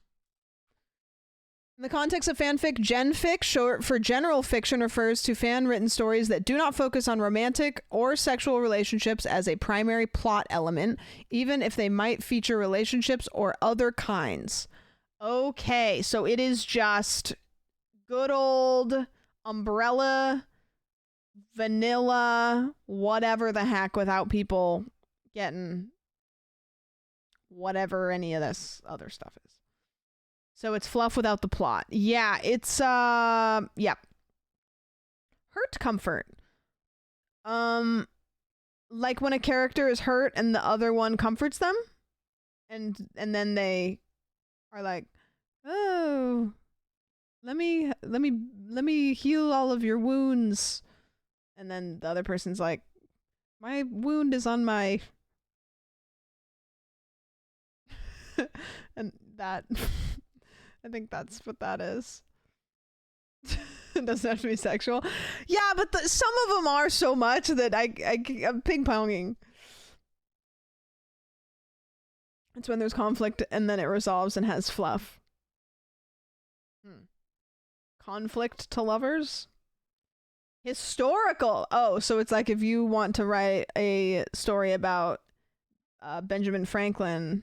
In the context of fanfic, genfic, short for general fiction, refers to fan-written stories that do not focus on romantic or sexual relationships as a primary plot element, even if they might feature relationships or other kinds. Okay, so it is just good old umbrella, vanilla, whatever the heck, without people getting whatever any of this other stuff is. So it's fluff without the plot. Yeah, it's yep. Hurt comfort. Like when a character is hurt and the other one comforts them, and then they are like, "Oh, let me heal all of your wounds." And then the other person's like, "My wound is on my..." And that I think that's what that is. It doesn't have to be sexual. Yeah, but some of them are so much that I'm ping-ponging. It's when there's conflict and then it resolves and has fluff. Conflict to lovers? Historical. Oh, so it's like if you want to write a story about Benjamin Franklin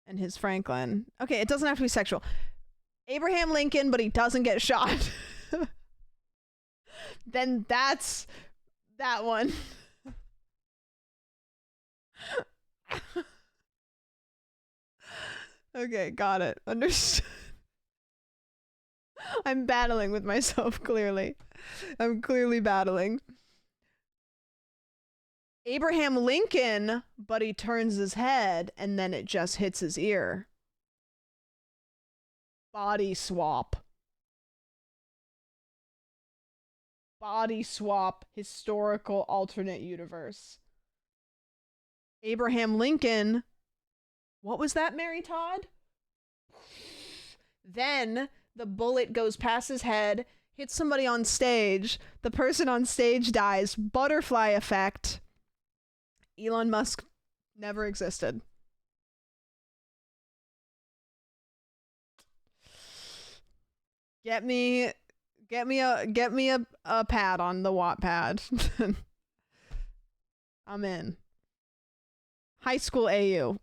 and his Franklin. Okay, it doesn't have to be sexual. Abraham Lincoln, but he doesn't get shot. Then that's that one. Okay, got it. Understood. I'm battling with myself, clearly. I'm clearly battling. Abraham Lincoln, but he turns his head and then it just hits his ear. Body swap. Body swap, historical alternate universe. Abraham Lincoln. What was that, Mary Todd? Then the bullet goes past his head, hits somebody on stage. The person on stage dies. Butterfly effect. Elon Musk never existed. Get me a pad on the Wattpad. I'm in. High school AU.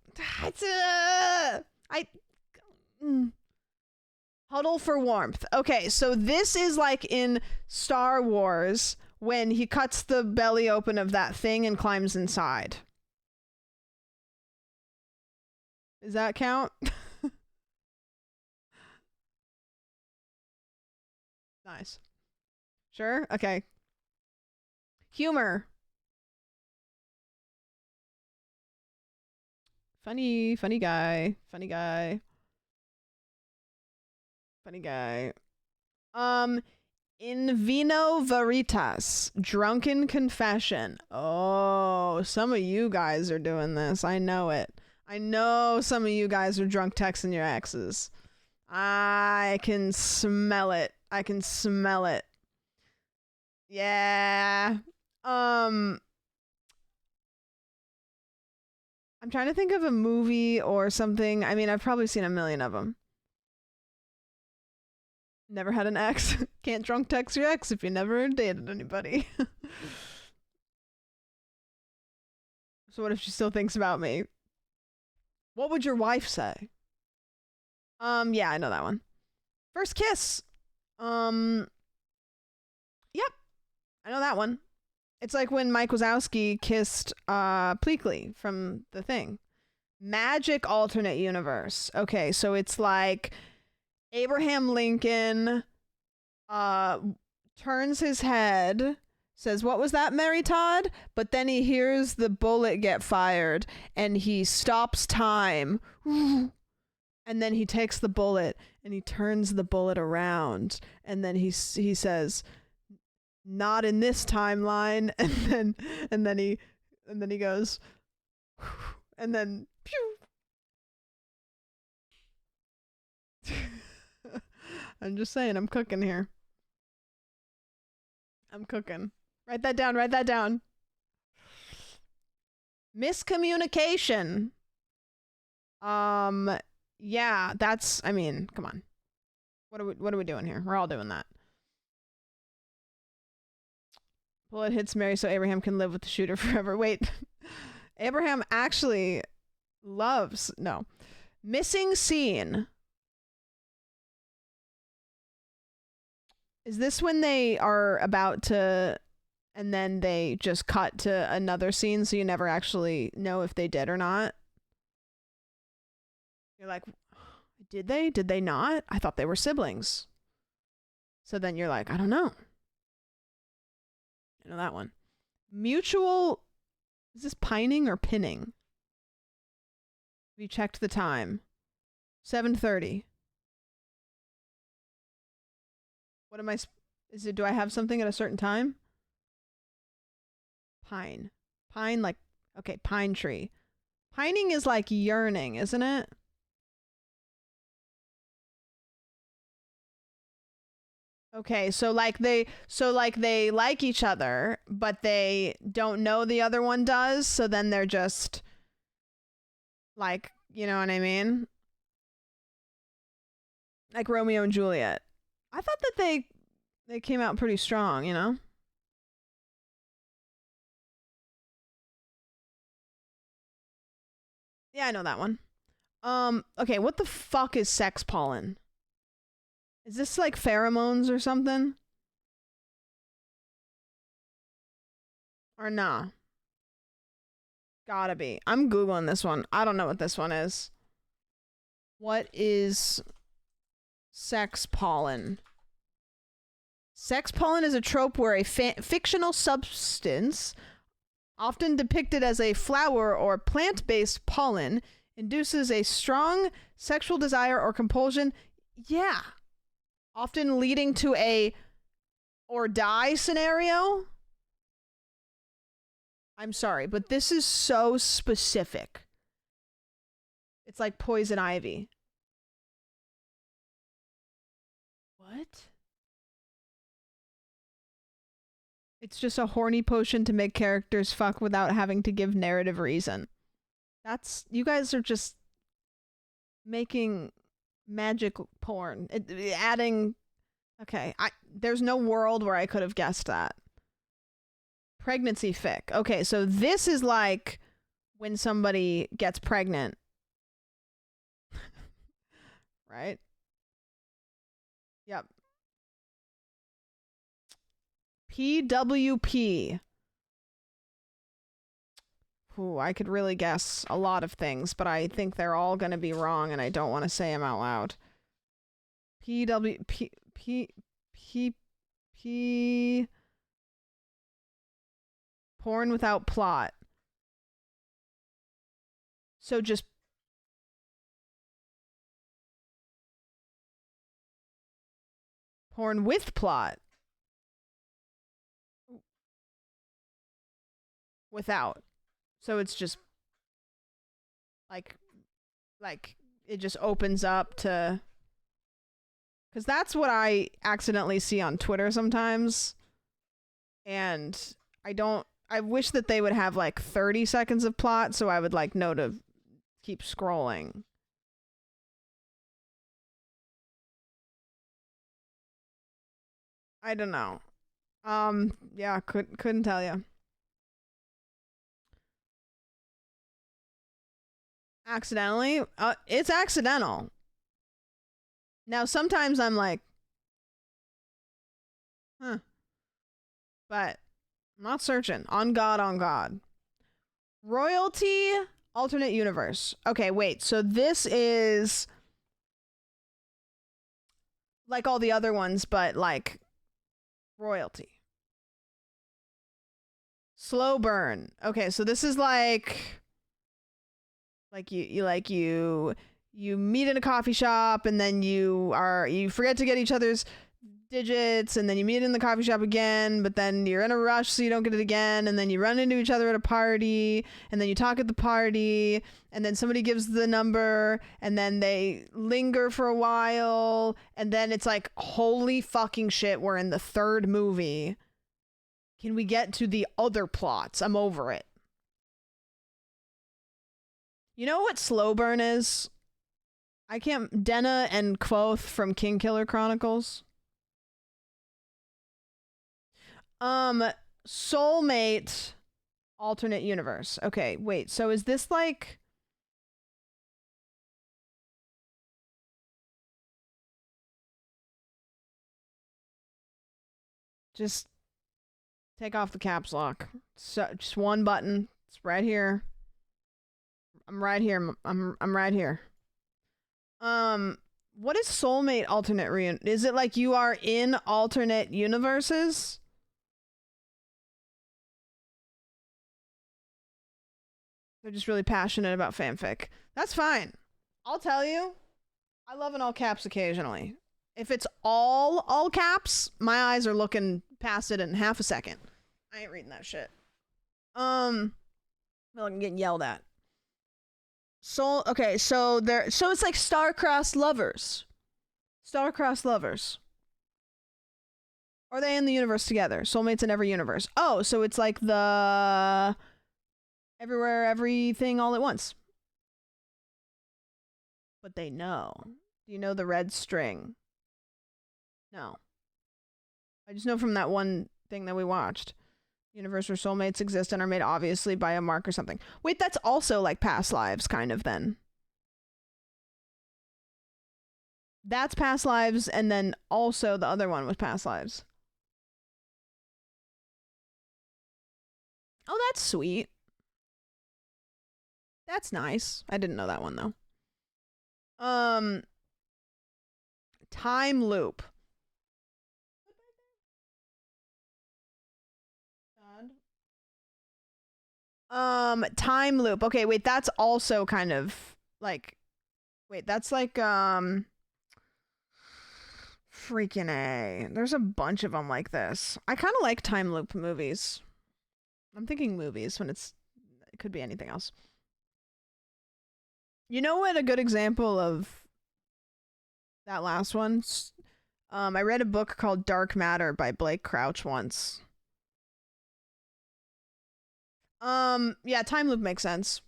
Huddle for warmth. Okay, so this is like in Star Wars when he cuts the belly open of that thing and climbs inside. Does that count? Nice. Sure? Okay. Humor. Funny guy. Funny guy. In vino veritas. Drunken confession. Oh, some of you guys are doing this. I know it. I know some of you guys are drunk texting your exes. I can smell it. Yeah. I'm trying to think of a movie or something. I mean, I've probably seen a million of them. Never had an ex. Can't drunk text your ex if you never dated anybody. So what if she still thinks about me? What would your wife say? Yeah, I know that one. First kiss. Yep. I know that one. It's like when Mike Wazowski kissed Pleakley from The Thing. Magic alternate universe. Okay, so it's like Abraham Lincoln turns his head, says, "What was that, Mary Todd?" But then he hears the bullet get fired and he stops time. And then he takes the bullet and he turns the bullet around and then he says, "Not in this timeline," and then he goes, and then pew. I'm just saying, I'm cooking here. I'm cooking. Write that down. Miscommunication. Yeah, that's, I mean, come on. What are we doing here? We're all doing that. Bullet hits Mary so Abraham can live with the shooter forever. Wait. Abraham actually loves... No. Missing scene. Is this when they are about to... and then they just cut to another scene so you never actually know if they did or not? You're like, did they? Did they not? I thought they were siblings. So then you're like, I don't know. I know that one. Mutual... Is this pining or pinning? We checked the time. 7:30. What am I... Is it... Do I have something at a certain time? Pine. Pine, like... Okay, pine tree. Pining is like yearning, isn't it? Okay, so they like each other, but they don't know the other one does, so then they're just like, you know what I mean? Like Romeo and Juliet. I thought that they came out pretty strong, you know? Yeah, I know that one. Okay, what the fuck is sex pollen? Is this like pheromones or something? Or nah? Gotta be. I'm Googling this one. I don't know what this one is. What is sex pollen? Sex pollen is a trope where a fictional substance, often depicted as a flower or plant-based pollen, induces a strong sexual desire or compulsion. Yeah. Often leading to a or die scenario. I'm sorry, but this is so specific. It's like poison ivy. What? It's just a horny potion to make characters fuck without having to give narrative reason. You guys are just making magic porn. Adding... Okay, there's no world where I could have guessed that. Pregnancy fic. Okay, so this is like when somebody gets pregnant. Right? Yep. PWP. Ooh, I could really guess a lot of things, but I think they're all gonna be wrong, and I don't want to say them out loud. Porn without plot. So just porn with plot. Without. So it's just like it just opens up to, because that's what I accidentally see on Twitter sometimes, and I wish that they would have like 30 seconds of plot so I would like know to keep scrolling. I don't know. Yeah, couldn't tell you. Accidentally? It's accidental. Now, sometimes I'm like, huh. But I'm not searching. On God, on God. Royalty, alternate universe. Okay, wait. So this is like all the other ones, but like royalty. Slow burn. Okay, so this is like you meet in a coffee shop, and then you forget to get each other's digits, and then you meet in the coffee shop again, but then you're in a rush so you don't get it again, and then you run into each other at a party, and then you talk at the party, and then somebody gives the number, and then they linger for a while, and then it's like, holy fucking shit, we're in the third movie. Can we get to the other plots? I'm over it. You know what slow burn is? I can't... Denna and Quoth from King Killer Chronicles. Soulmate alternate universe. Okay, wait. So is this like... Just take off the caps lock. So just one button. It's right here. I'm right here. I'm right here. What is soulmate alternate is it like you are in alternate universes? They're just really passionate about fanfic. That's fine. I'll tell you. I love an all caps occasionally. If it's all caps, my eyes are looking past it in half a second. I ain't reading that shit. I'm getting yelled at. Okay, so it's like star-crossed lovers. Star-crossed lovers. Are they in the universe together? Soulmates in every universe. Oh, so it's like the everywhere, everything, all at once. But they know. Do you know the red string? No. I just know from that one thing that we watched. Universe where soulmates exist and are made obviously by a mark or something. Wait, that's also like past lives, kind of, then. That's past lives, and then also the other one was past lives. Oh, that's sweet. That's nice. I didn't know that one, though. Time loop. Time loop. Okay, wait, that's also kind of like, wait, that's like, freaking A. There's a bunch of them like this. I kind of like time loop movies. I'm thinking movies when it could be anything else. You know what a good example of that last one? I read a book called Dark Matter by Blake Crouch once. Yeah, time loop makes sense.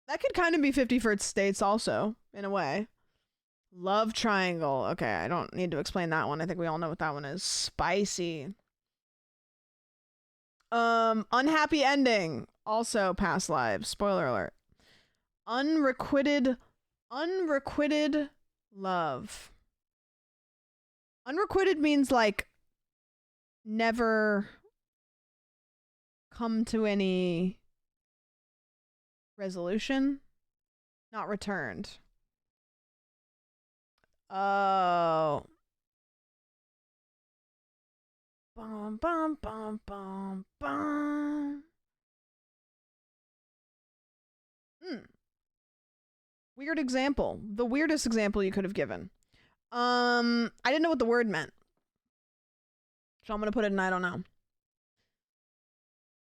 That could kind of be 50 First States also, in a way. Love triangle. Okay, I don't need to explain that one. I think we all know what that one is. Spicy. Unhappy ending. Also past lives. Spoiler alert. Unrequited love. Unrequited means like never come to any resolution. Not returned. Oh. Bum bum bum bum bum. Weird example. The weirdest example you could have given. I didn't know what the word meant. So I'm gonna put it in I don't know.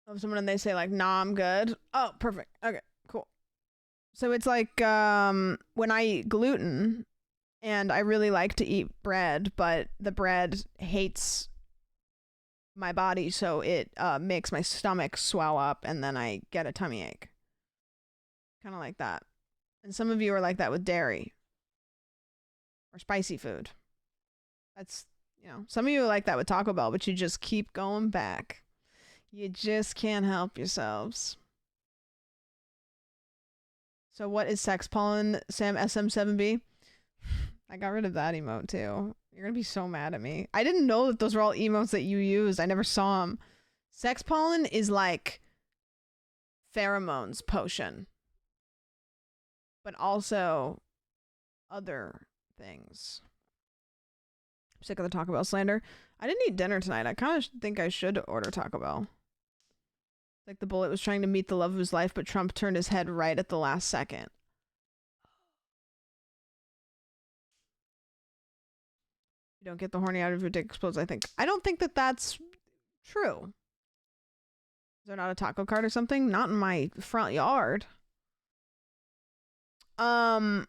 Of someone and they say like, nah, I'm good. Oh, perfect. Okay, cool. So it's like when I eat gluten and I really like to eat bread, but the bread hates my body, so it makes my stomach swell up and then I get a tummy ache. Kind of like that. And some of you are like that with dairy or spicy food. That's, you know, some of you are like that with Taco Bell, but you just keep going back. You just can't help yourselves. So what is sex pollen, Sam SM7B? I got rid of that emote too. You're gonna be so mad at me. I didn't know that those were all emotes that you used. I never saw them. Sex pollen is like pheromones potion. But also other things. I'm sick of the Taco Bell slander. I didn't eat dinner tonight. I kind of think I should order Taco Bell. Like the bullet was trying to meet the love of his life, but Trump turned his head right at the last second. You don't get the horny out of your dick explodes, I think. I don't think that that's true. Is there not a taco cart or something? Not in my front yard. I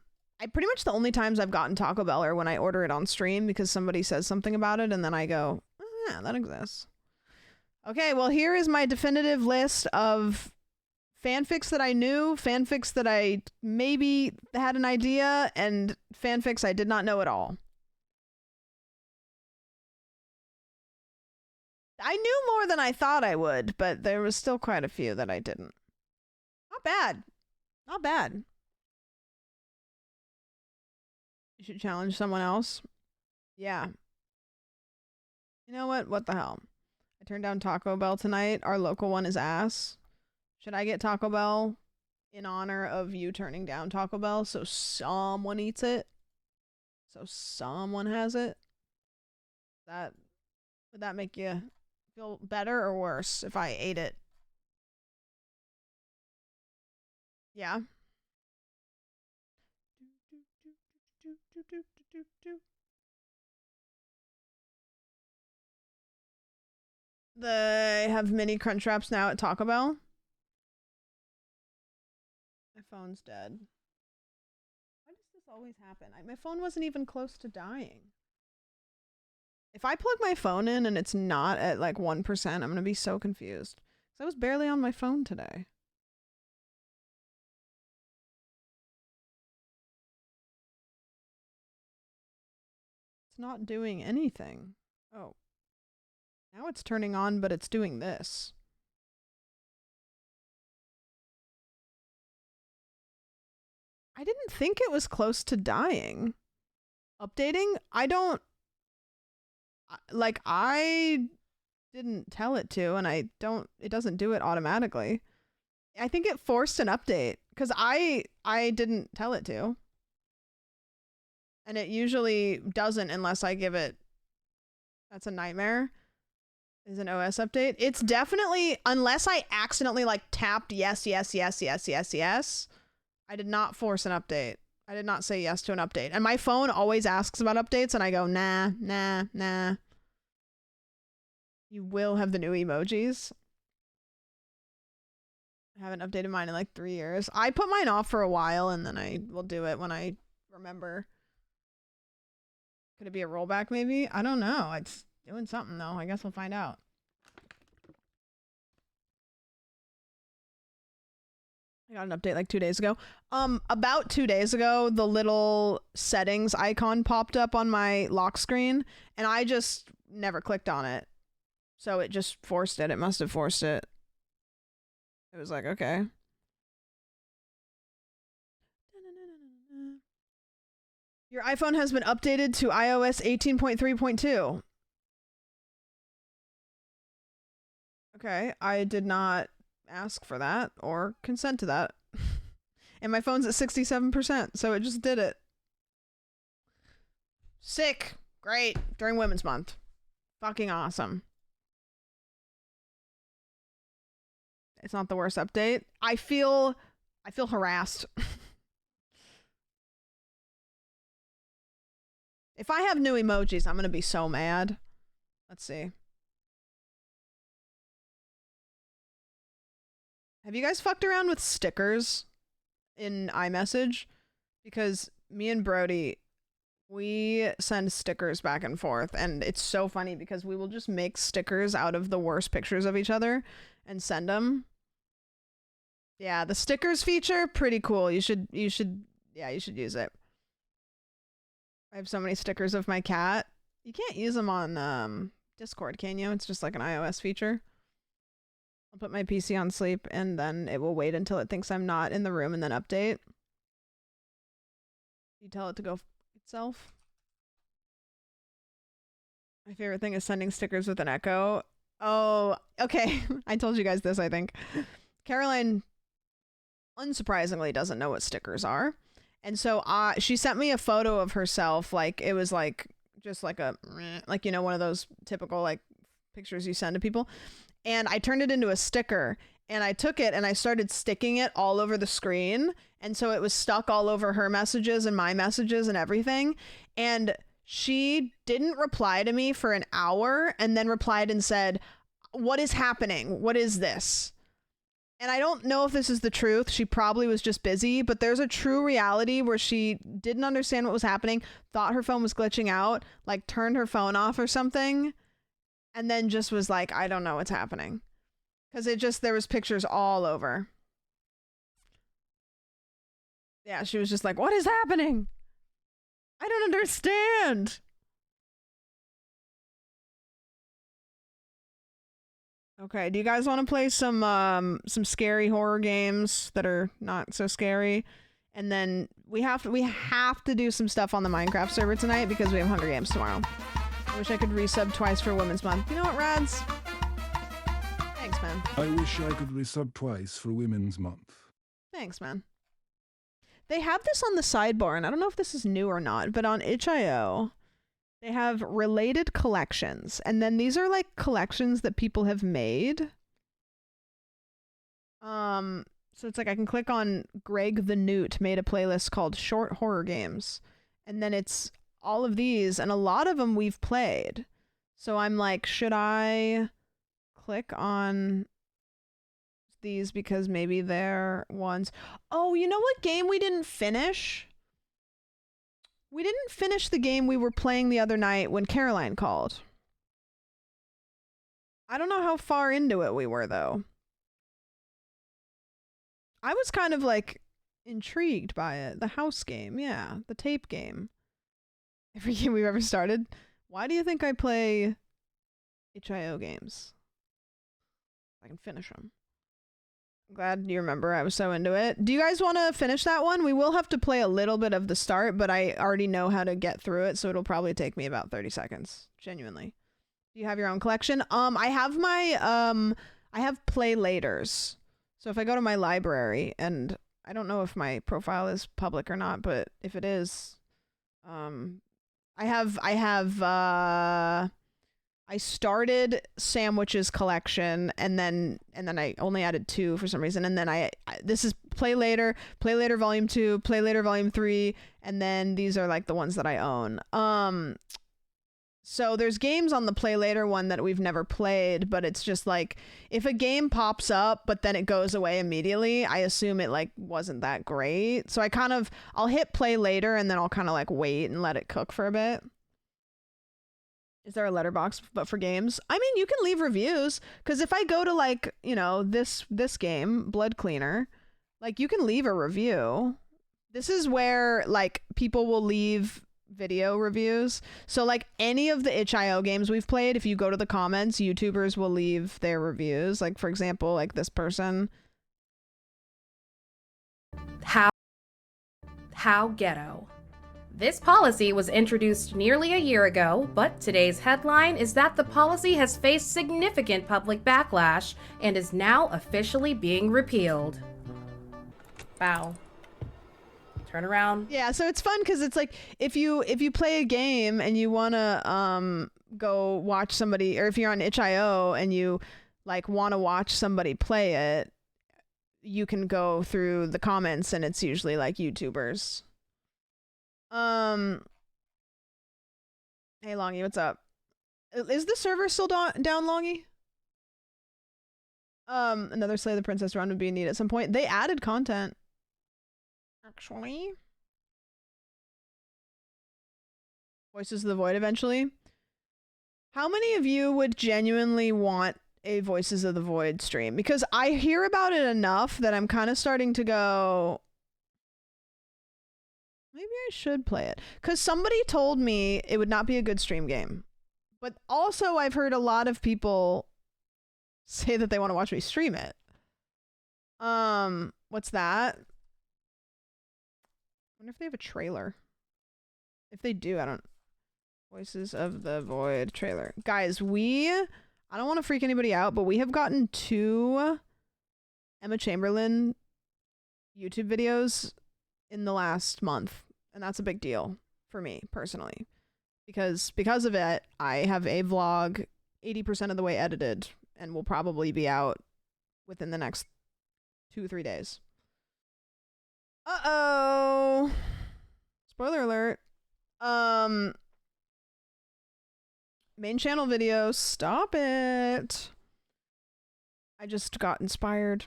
pretty much the only times I've gotten Taco Bell are when I order it on stream because somebody says something about it and then I go, oh, yeah, that exists. Okay, well, here is my definitive list of fanfics that I knew, fanfics that I maybe had an idea, and fanfics I did not know at all. I knew more than I thought I would, but there was still quite a few that I didn't. Not bad. Not bad. You should challenge someone else. Yeah. You know what? What the hell? I turned down Taco Bell tonight. Our local one is ass. Should I get Taco Bell in honor of you turning down Taco Bell so someone eats it? So someone has it? Would that make you feel better or worse if I ate it? Yeah. They have mini crunch wraps now at Taco Bell. My phone's dead. Why does this always happen? My phone wasn't even close to dying. If I plug my phone in and it's not at like 1%, I'm going to be so confused. Because I was barely on my phone today. It's not doing anything. Oh. Now it's turning on, but it's doing this. I didn't think it was close to dying. Updating? I didn't tell it to, and it doesn't do it automatically. I think it forced an update, because I didn't tell it to. And it usually doesn't unless I give it. That's a nightmare. Is an OS update. It's definitely, unless I accidentally like tapped yes. I did not force an update. I did not say yes to an update. And my phone always asks about updates, and I go, nah. You will have the new emojis. I haven't updated mine in like 3 years. I put mine off for a while, and then I will do it when I remember. Could it be a rollback maybe? I don't know. It's doing something though. I guess we'll find out. I got an update like 2 days ago. About 2 days ago, the little settings icon popped up on my lock screen, and I just never clicked on it. So it just forced it. It must have forced it. It was like, okay. Your iPhone has been updated to iOS 18.3.2. Okay, I did not ask for that or consent to that. And my phone's at 67%, so it just did it. Sick. Great. During Women's Month. Fucking awesome. It's not the worst update. I feel harassed. If I have new emojis, I'm gonna be so mad. Let's see. Have you guys fucked around with stickers in iMessage? Because me and Brody, we send stickers back and forth, and it's so funny because we will just make stickers out of the worst pictures of each other and send them. Yeah, the stickers feature, pretty cool. You should use it. I have so many stickers of my cat. You can't use them on Discord, can you? It's just like an iOS feature. I'll put my PC on sleep, and then it will wait until it thinks I'm not in the room and then update. You tell it to go itself. My favorite thing is sending stickers with an echo. Oh, okay. I told you guys this, I think. Caroline, unsurprisingly, doesn't know what stickers are. And so she sent me a photo of herself, like it was like just like a like, you know, one of those typical like pictures you send to people. And I turned it into a sticker, and I took it and I started sticking it all over the screen. And so it was stuck all over her messages and my messages and everything. And she didn't reply to me for an hour, and then replied and said, "What is happening? What is this?" And I don't know if this is the truth. She probably was just busy, but there's a true reality where she didn't understand what was happening, thought her phone was glitching out, like turned her phone off or something, and then just was like, I don't know what's happening. Because there was pictures all over. Yeah, she was just like, what is happening? I don't understand. Okay, do you guys want to play some scary horror games that are not so scary? And then we have to do some stuff on the Minecraft server tonight because we have Hunger Games tomorrow. I wish I could resub twice for Women's Month. You know what, Rads? Thanks, man. I wish I could resub twice for Women's Month. Thanks, man. They have this on the sidebar, and I don't know if this is new or not, but on itch.io, they have related collections, and then these are like collections that people have made. So it's like I can click on Greg the Newt made a playlist called Short Horror Games, and then it's all of these, and a lot of them we've played. So I'm like, should I click on these because maybe they're ones. Oh, you know what game we didn't finish? We didn't finish the game we were playing the other night when Caroline called. I don't know how far into it we were, though. I was kind of, like, intrigued by it. The house game, yeah. The tape game. Every game we've ever started. Why do you think I play HIO games? I can finish them. I'm glad you remember. I was so into it. Do you guys want to finish that one? We will have to play a little bit of the start, but I already know how to get through it, so it'll probably take me about 30 seconds. Genuinely. Do you have your own collection? I have my I have play laters. So if I go to my library, and I don't know if my profile is public or not, but if it is, I started Sandwich's collection, and then I only added 2 for some reason, and then this is Play Later Volume 2, Play Later Volume 3, and then these are like the ones that I own. So there's games on the Play Later one that we've never played, but it's just like, if a game pops up but then it goes away immediately, I assume it like wasn't that great. So I'll hit Play Later, and then I'll kind of like wait and let it cook for a bit. Is there a letterbox but for games? I mean, you can leave reviews, because if I go to like, you know, this game, Blood Cleaner, like you can leave a review. This is where like people will leave video reviews. So like any of the itch.io games we've played, if you go to the comments, YouTubers will leave their reviews. Like for example, like this person. How ghetto. This policy was introduced nearly a year ago, but today's headline is that the policy has faced significant public backlash and is now officially being repealed. Wow. Turn around. Yeah, so it's fun because it's like if you play a game and you want to go watch somebody, or if you're on itch.io and you like want to watch somebody play it, you can go through the comments, and it's usually like YouTubers. Hey Longy, what's up? Is the server still down, Longy? Another Slay the Princess run would be neat at some point. They added content, actually. Voices of the Void eventually. How many of you would genuinely want a Voices of the Void stream? Because I hear about it enough that I'm kind of starting to go, maybe I should play it. Because somebody told me it would not be a good stream game. But also I've heard a lot of people say that they want to watch me stream it. What's that? I wonder if they have a trailer. If they do, I don't... Voices of the Void trailer. Guys, I don't want to freak anybody out, but we have gotten 2 Emma Chamberlain YouTube videos in the last month, and that's a big deal for me personally, because of it I have a vlog 80% of the way edited and will probably be out within the next 2-3 days. Uh-oh, spoiler alert. Main channel video, stop it. I just got inspired.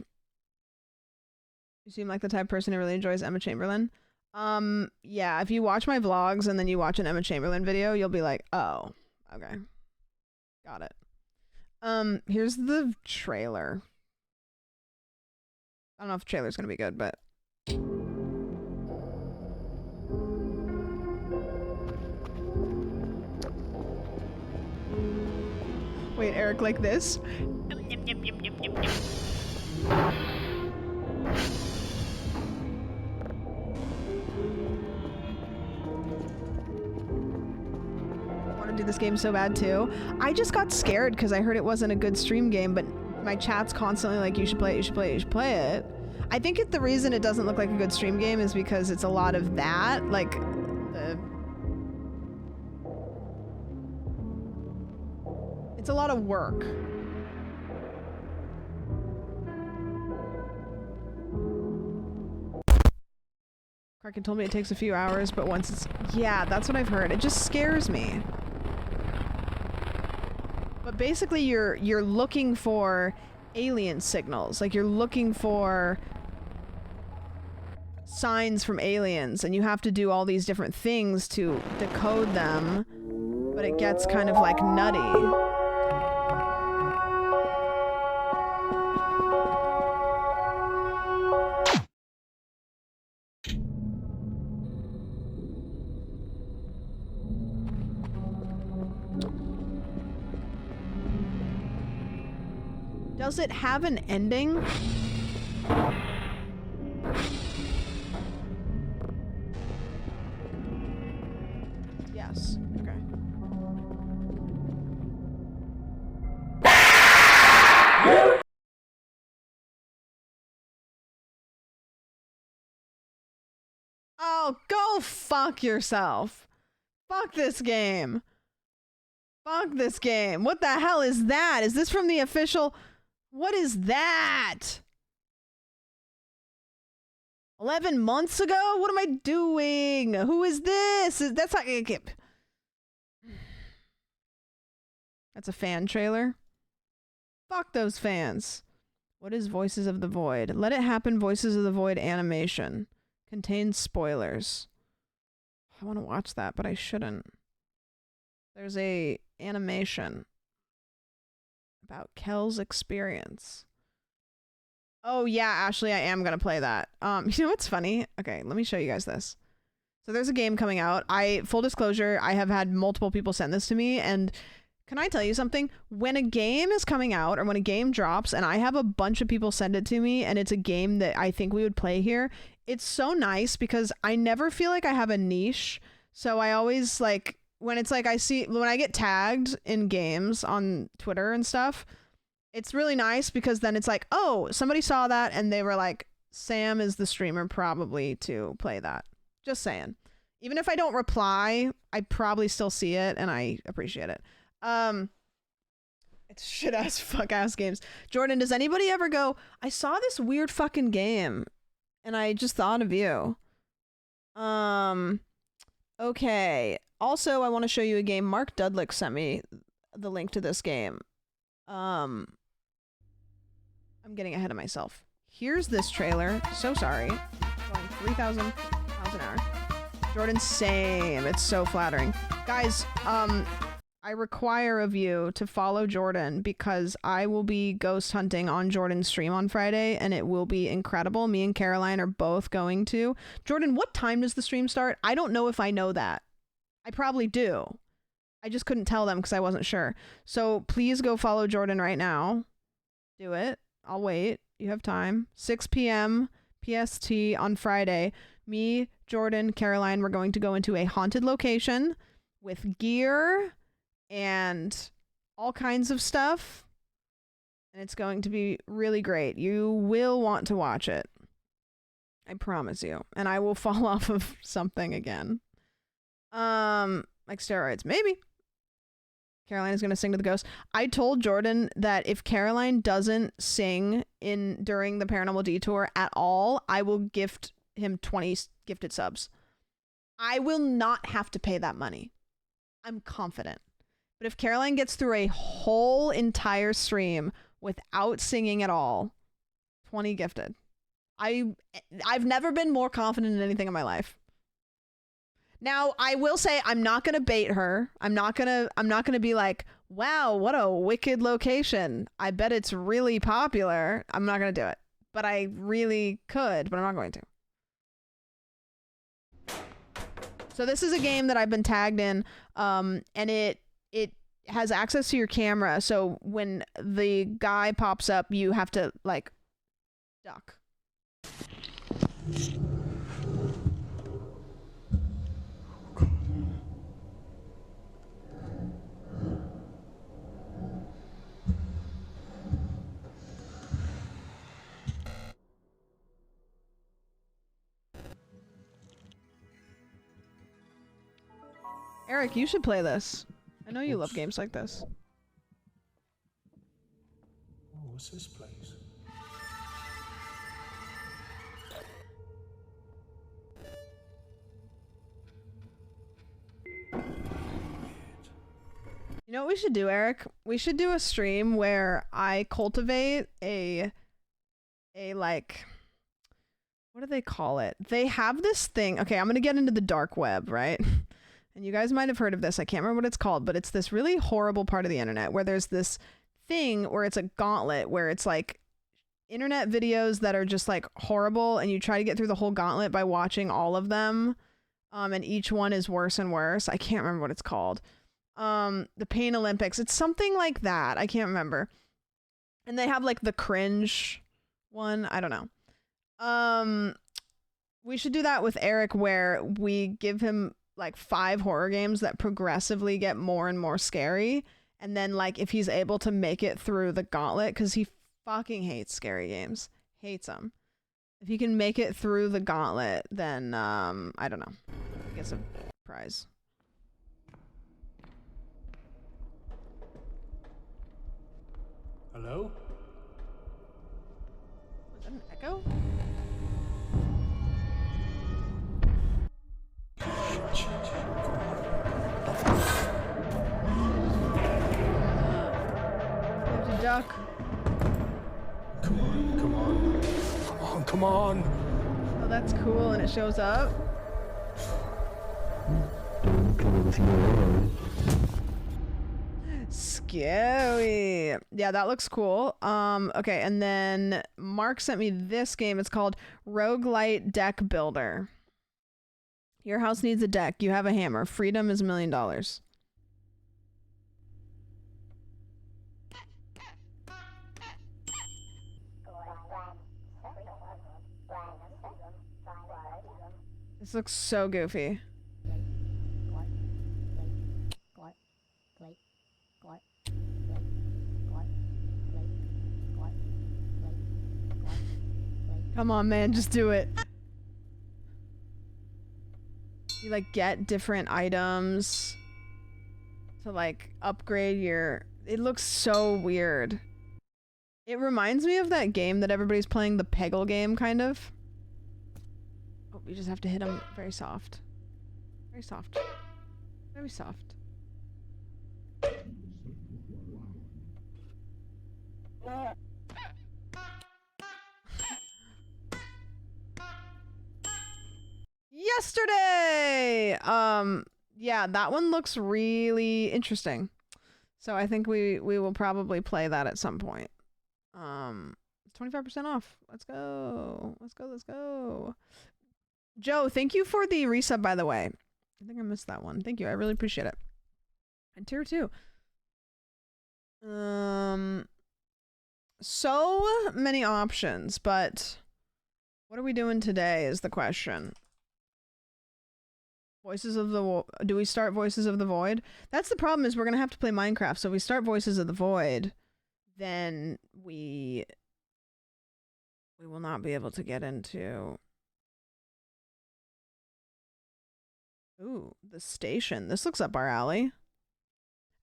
You seem like the type of person who really enjoys Emma Chamberlain. Yeah, if you watch my vlogs and then you watch an Emma Chamberlain video, you'll be like, oh, okay. Got it. Here's the trailer. I don't know if the trailer's gonna be good, but... Wait, Eric, like this? Do this game so bad too. I just got scared because I heard it wasn't a good stream game, but my chat's constantly like, you should play it, you should play it, you should play it. I think the reason it doesn't look like a good stream game is because it's a lot of that, like it's a lot of work. Kraken told me it takes a few hours, but once it's... Yeah, that's what I've heard. It just scares me. But basically you're looking for alien signals. Like you're looking for signs from aliens, and you have to do all these different things to decode them, but it gets kind of like nutty. Does it have an ending? Yes. Okay. Oh, go fuck yourself. Fuck this game. Fuck this game. What the hell is that? Is this from the official? What is that? 11 months ago? What am I doing? Who is this? That's not. That's a fan trailer. Fuck those fans. What is Voices of the Void? Let It Happen Voices of the Void animation. Contains spoilers. I want to watch that, but I shouldn't. There's a animation about Kel's experience. Oh yeah, Ashley, I am gonna play that. You know what's funny? Okay, let me show you guys this. So there's a game coming out. Full disclosure, I have had multiple people send this to me, and can I tell you something? When a game is coming out or when a game drops and I have a bunch of people send it to me and it's a game that I think we would play here, it's so nice because I never feel like I have a niche. So I always like, when it's like when I get tagged in games on Twitter and stuff, it's really nice because then it's like, oh, somebody saw that and they were like, Sam is the streamer probably to play that. Just saying. Even if I don't reply, I probably still see it and I appreciate it. It's shit ass fuck ass games. Jordan, does anybody ever go, I saw this weird fucking game and I just thought of you? Okay. Also, I want to show you a game. Mark Dudlick sent me the link to this game. I'm getting ahead of myself. Here's this trailer. So sorry. Going 3,000 miles an hour. Jordan, same. It's so flattering. Guys, I require of you to follow Jordan because I will be ghost hunting on Jordan's stream on Friday and it will be incredible. Me and Caroline are both going to. Jordan, what time does the stream start? I don't know if I know that. I probably do. I just couldn't tell them because I wasn't sure. So please go follow Jordan right now. Do it. I'll wait. You have time. 6 p.m. PST on Friday. Me, Jordan, Caroline, we're going to go into a haunted location with gear and all kinds of stuff. And it's going to be really great. You will want to watch it. I promise you. And I will fall off of something again. Like steroids. Maybe. Caroline is going to sing to the ghost. I told Jordan that if Caroline doesn't sing during the Paranormal Detour at all, I will gift him 20 gifted subs. I will not have to pay that money. I'm confident. But if Caroline gets through a whole entire stream without singing at all, 20 gifted. I've never been more confident in anything in my life. Now, I will say I'm not going to bait her. I'm not going to be like, wow, what a wicked location. I bet it's really popular. I'm not going to do it. But I really could, but I'm not going to. So this is a game that I've been tagged in, and it has access to your camera. So when the guy pops up, you have to like duck. Eric, you should play this. I know you love games like this. Oh, what's this place? You know what we should do, Eric? We should do a stream where I cultivate a like, what do they call it? They have this thing. Okay, I'm gonna get into the dark web, right? And you guys might have heard of this. I can't remember what it's called, but it's this really horrible part of the internet where there's this thing where it's a gauntlet where it's like internet videos that are just like horrible and you try to get through the whole gauntlet by watching all of them. And each one is worse and worse. I can't remember what it's called. The Pain Olympics. It's something like that. I can't remember. And they have like the cringe one. I don't know. We should do that with Eric where we give him like 5 horror games that progressively get more and more scary. And then like if he's able to make it through the gauntlet, because he fucking hates scary games. Hates them. If he can make it through the gauntlet, then I don't know. He gets a prize. Hello? Was that an echo? There's a duck. Come on, come on. Come on, come on. Oh, that's cool, and it shows up. Scary. Yeah, that looks cool. Okay, and then Mark sent me this game. It's called Roguelite Deck Builder. Your house needs a deck. You have a hammer. Freedom is $1 million. This looks so goofy. Come on, man, just do it. You like get different items to like upgrade your... It looks so weird. It reminds me of that game that everybody's playing, the Peggle game, kind of. Oh, we just have to hit them very soft. Very soft. Very soft. Yesterday! Yeah, that one looks really interesting. So I think we will probably play that at some point. 25% off. Let's go. Let's go, let's go. Joe, thank you for the resub, by the way. I think I missed that one. Thank you. I really appreciate it. And tier 2. So many options, but what are we doing today is the question. Voices of the do we start Voices of the Void? That's the problem, is we're gonna have to play Minecraft. So if we start Voices of the Void, then we will not be able to get into... Ooh, the station. This looks up our alley.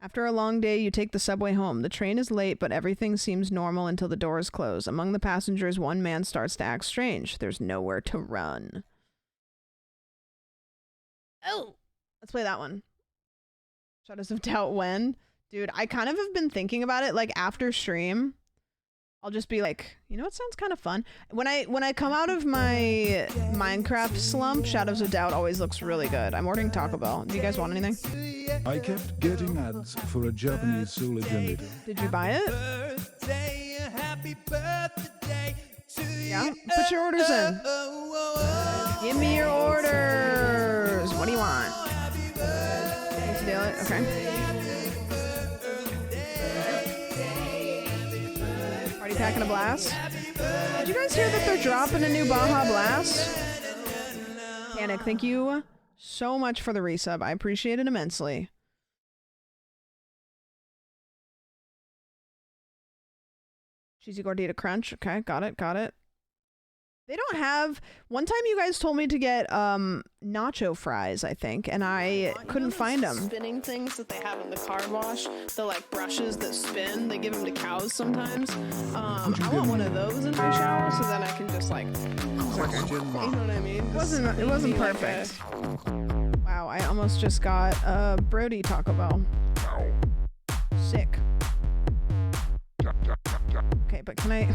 After a long day, you take the subway home. The train is late, but everything seems normal until the doors close. Among the passengers, one man starts to act strange. There's nowhere to run. Oh! Let's play that one. Shadows of Doubt when? Dude, I kind of have been thinking about it, like, after stream. I'll just be like, you know what sounds kind of fun? When I come out of my Minecraft slump, Shadows of Doubt always looks really good. I'm ordering Taco Bell. Do you guys want anything? I kept getting ads for a Japanese solar generator. Did you buy it? Yeah? Put your orders in. Give me your orders. What do you want? Need to do it? Okay. Party pack and a blast. Did you guys hear that they're dropping a new Baja Blast? Panic, thank you so much for the resub. I appreciate it immensely. Cheesy Gordita Crunch. Okay, got it, got it. They don't have... One time you guys told me to get nacho fries, I think, and I couldn't find them. Spinning things that they have in the car wash, the like brushes that spin, they give them to cows sometimes. I want one of those in my shower so then I can just like... You know what I mean? It wasn't perfect. Wow, I almost just got a Brody Taco Bell. Sick. Okay, but can I...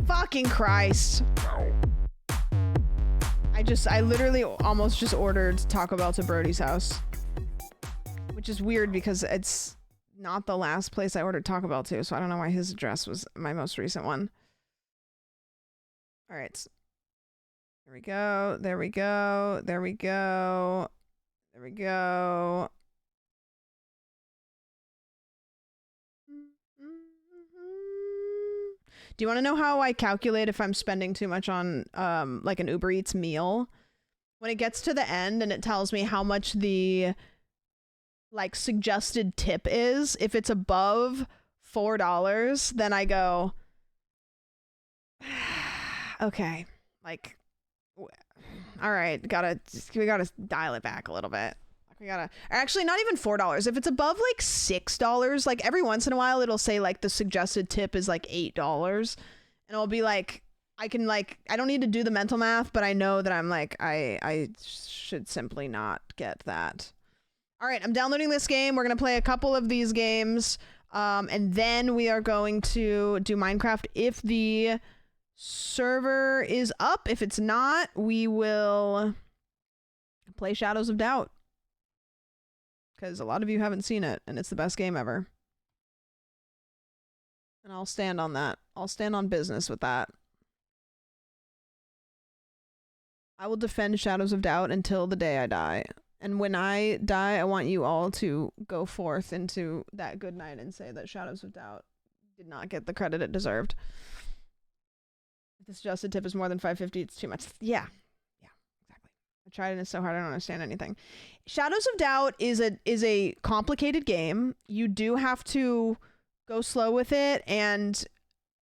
Fucking Christ. I literally almost just ordered Taco Bell to Brody's house. Which is weird because it's not the last place I ordered Taco Bell to, so I don't know why his address was my most recent one. Alright. There we go. There we go. There we go. There we go. Do you want to know how I calculate if I'm spending too much on like an Uber Eats meal? When it gets to the end and it tells me how much the like suggested tip is, if it's above $4, then I go, okay, like, all right, we gotta dial it back a little bit. We gotta, actually not even $4. If it's above like $6, like every once in a while it'll say like the suggested tip is like $8, and I'll be like, I don't need to do the mental math, but I know that I'm like, I should simply not get that. All right, I'm downloading this game. We're gonna play a couple of these games, and then we are going to do Minecraft if the server is up. If it's not, we will play Shadows of Doubt, because a lot of you haven't seen it, and it's the best game ever. And I'll stand on that. I'll stand on business with that. I will defend Shadows of Doubt until the day I die. And when I die, I want you all to go forth into that good night and say that Shadows of Doubt did not get the credit it deserved. If the suggested tip is more than $5.50, it's too much. Yeah, exactly. I tried and it's so hard I don't understand anything. Shadows of Doubt is a complicated game. You do have to go slow with it and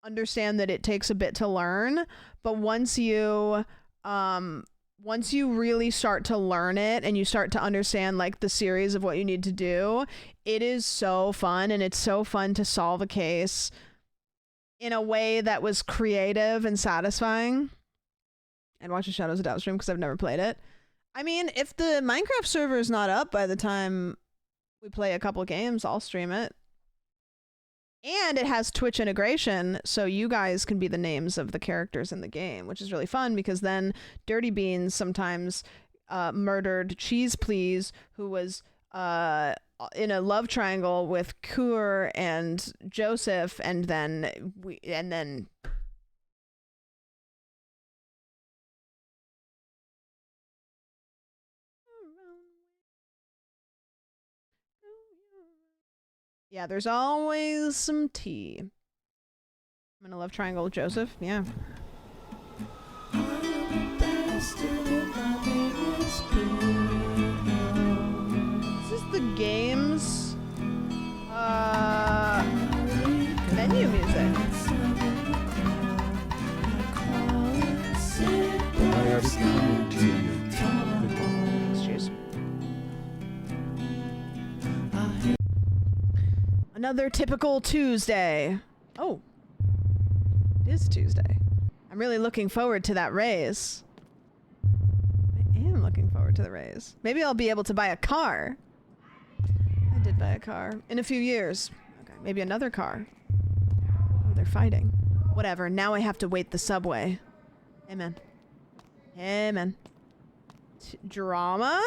understand that it takes a bit to learn. But once you really start to learn it and you start to understand like the series of what you need to do, it is so fun, and it's so fun to solve a case in a way that was creative and satisfying. And watch the Shadows of Doubt stream because I've never played it. I mean, if the Minecraft server is not up by the time we play a couple games, I'll stream it. And it has Twitch integration, so you guys can be the names of the characters in the game, which is really fun, because then Dirty Beans sometimes murdered Cheese Please, who was in a love triangle with Kur and Joseph, and then yeah, there's always some tea. I'm in a love triangle with Joseph, yeah. This is the game's menu music. Excuse. Another typical Tuesday. Oh, it is Tuesday. I'm really looking forward to that raise. I am looking forward to the raise. Maybe I'll be able to buy a car. I did buy a car in a few years. Okay, maybe another car. Oh, they're fighting. Whatever, now I have to wait the subway. Amen. Amen. Drama?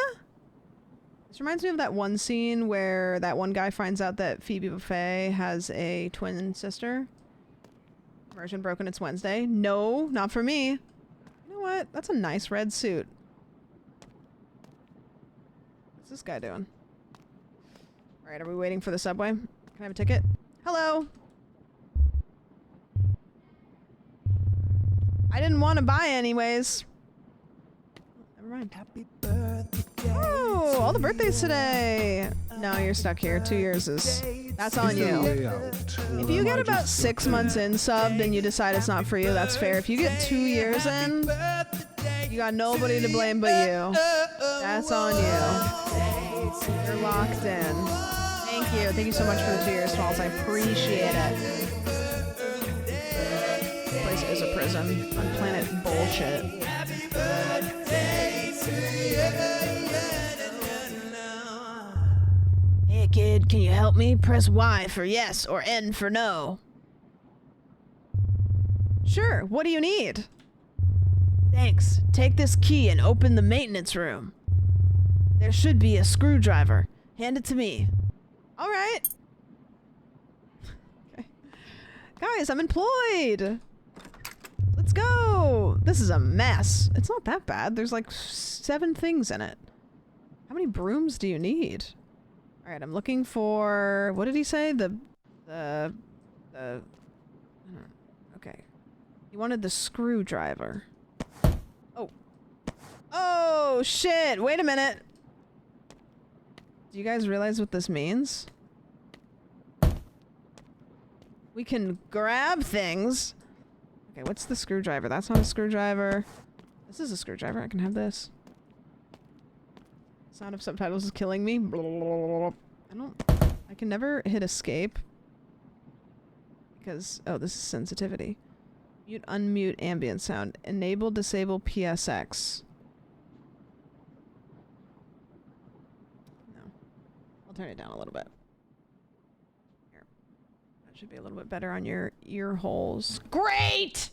This reminds me of that one scene where that one guy finds out that Phoebe Buffay has a twin sister. Immersion broken, it's Wednesday. No, not for me. You know what? That's a nice red suit. What's this guy doing? Alright, are we waiting for the subway? Can I have a ticket? Hello! I didn't want to buy anyways. Never mind. Happy birthday. Oh, all the birthdays today. No, you're stuck here. 2 years is... That's on you. If you get about 6 months in subbed and you decide it's not for you, that's fair. If you get 2 years in, you got nobody to blame but you. That's on you. You're locked in. Thank you. Thank you so much for the 2 years, Smalls. I appreciate it. This place is a prison on planet bullshit. Hey kid, can you help me? Press Y for yes or N for no. Sure, what do you need? Thanks. Take this key and open the maintenance room. There should be a screwdriver. Hand it to me. Alright. Okay. Guys, I'm employed! Let's go! This is a mess. It's not that bad. There's like 7 things in it. How many brooms do you need? Alright, I'm looking for... What did he say? Okay. You wanted the screwdriver. Oh. Oh, shit! Wait a minute! Do you guys realize what this means? We can grab things. Okay, what's the screwdriver? That's not a screwdriver. This is a screwdriver. I can have this. Sound of subtitles is killing me. I can never hit escape. Because, oh, this is sensitivity. Mute, unmute, ambient sound. Enable, disable, PSX. No. I'll turn it down a little bit. Here. That should be a little bit better on your ear holes. Great!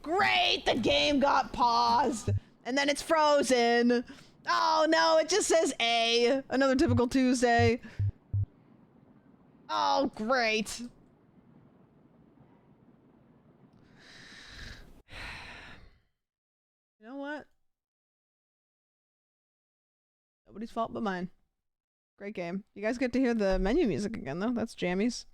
Great! The game got paused! And then it's frozen! Oh no, it just says A. Another typical Tuesday. Oh, great. You know what? Nobody's fault but mine. Great game. You guys get to hear the menu music again, though. That's jammies.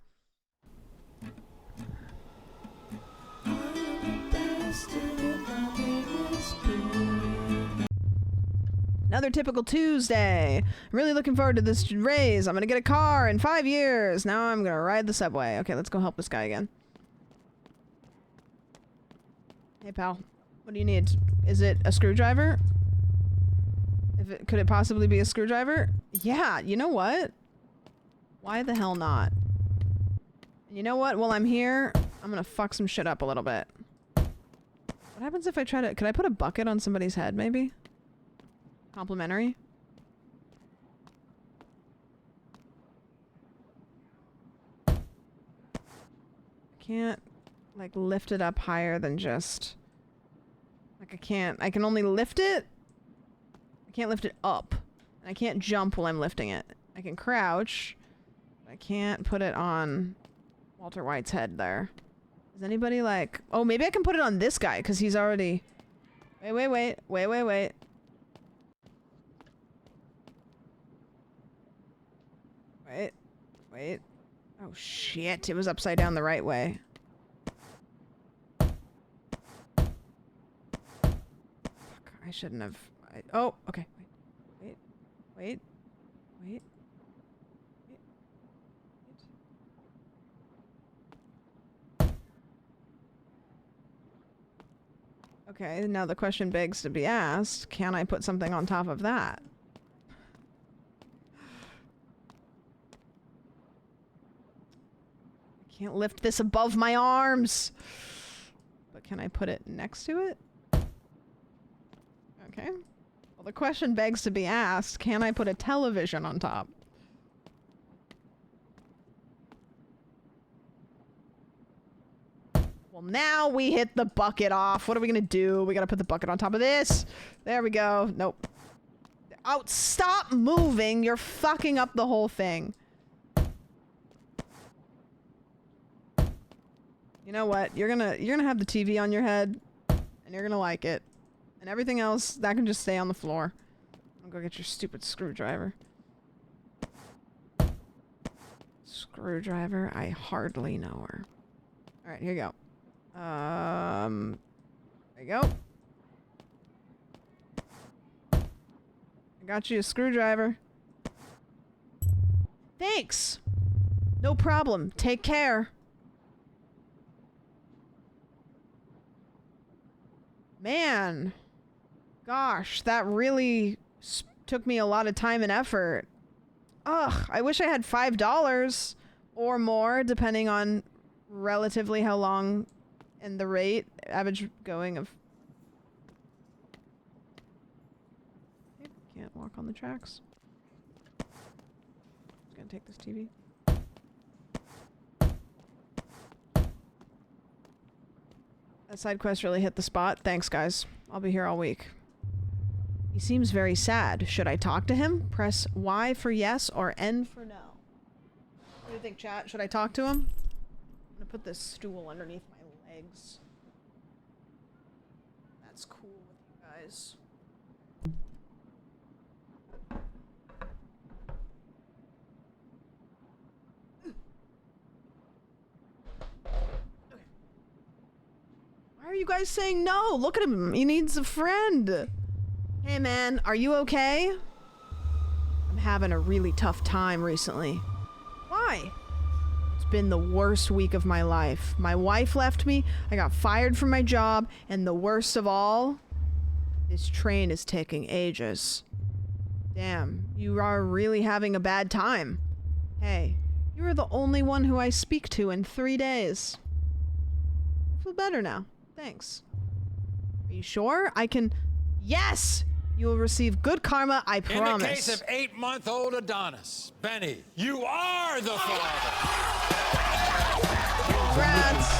Another typical Tuesday. I'm really looking forward to this raise. I'm gonna get a car in 5 years. Now I'm gonna ride the subway. Okay, let's go help this guy again. Hey, pal. What do you need? Is it a screwdriver? Could it possibly be a screwdriver? Yeah, you know what? Why the hell not? And you know what? While I'm here, I'm gonna fuck some shit up a little bit. What happens if I try to... Could I put a bucket on somebody's head, maybe? Complimentary? I can't, like, lift it up higher than just... Like, I can't... I can only lift it? I can't lift it up. And I can't jump while I'm lifting it. I can crouch. But I can't put it on Walter White's head there. Is anybody like... Oh, maybe I can put it on this guy, because he's already... Wait. Wait. Oh, shit. It was upside down the right way. Fuck. I shouldn't have... Oh, okay. Wait. Okay, now the question begs to be asked, can I put something on top of that? I can't lift this above my arms! But can I put it next to it? Okay. Well, the question begs to be asked, can I put a television on top? Well, now we hit the bucket off. What are we gonna do? We gotta put the bucket on top of this. There we go. Nope. Oh, stop moving. You're fucking up the whole thing. You know what? You're gonna have the TV on your head, and you're gonna like it. And everything else, that can just stay on the floor. I'll go get your stupid screwdriver. Screwdriver? I hardly know her. Alright, here you go. There you go. I got you a screwdriver. Thanks! No problem. Take care. Man. Gosh, that really took me a lot of time and effort. Ugh, I wish I had $5 or more, depending on relatively how long and the rate, average going of... Okay, can't walk on the tracks. Just gonna take this TV. That side quest really hit the spot. Thanks, guys. I'll be here all week. He seems very sad. Should I talk to him? Press Y for yes or N for no. What do you think, chat? Should I talk to him? I'm gonna put this stool underneath my legs. That's cool with you guys. you guys saying no? Look at him. He needs a friend. Hey, man, are you okay? I'm having a really tough time recently. Why? It's been the worst week of my life. My wife left me, I got fired from my job, and the worst of all, this train is taking ages. Damn, you are really having a bad time. Hey, you are the only one who I speak to in 3 days. I feel better now. Thanks. Are you sure? I can... Yes! You will receive good karma, I promise. In the case of 8-month-old Adonis, Benny, you are the father. Congrats.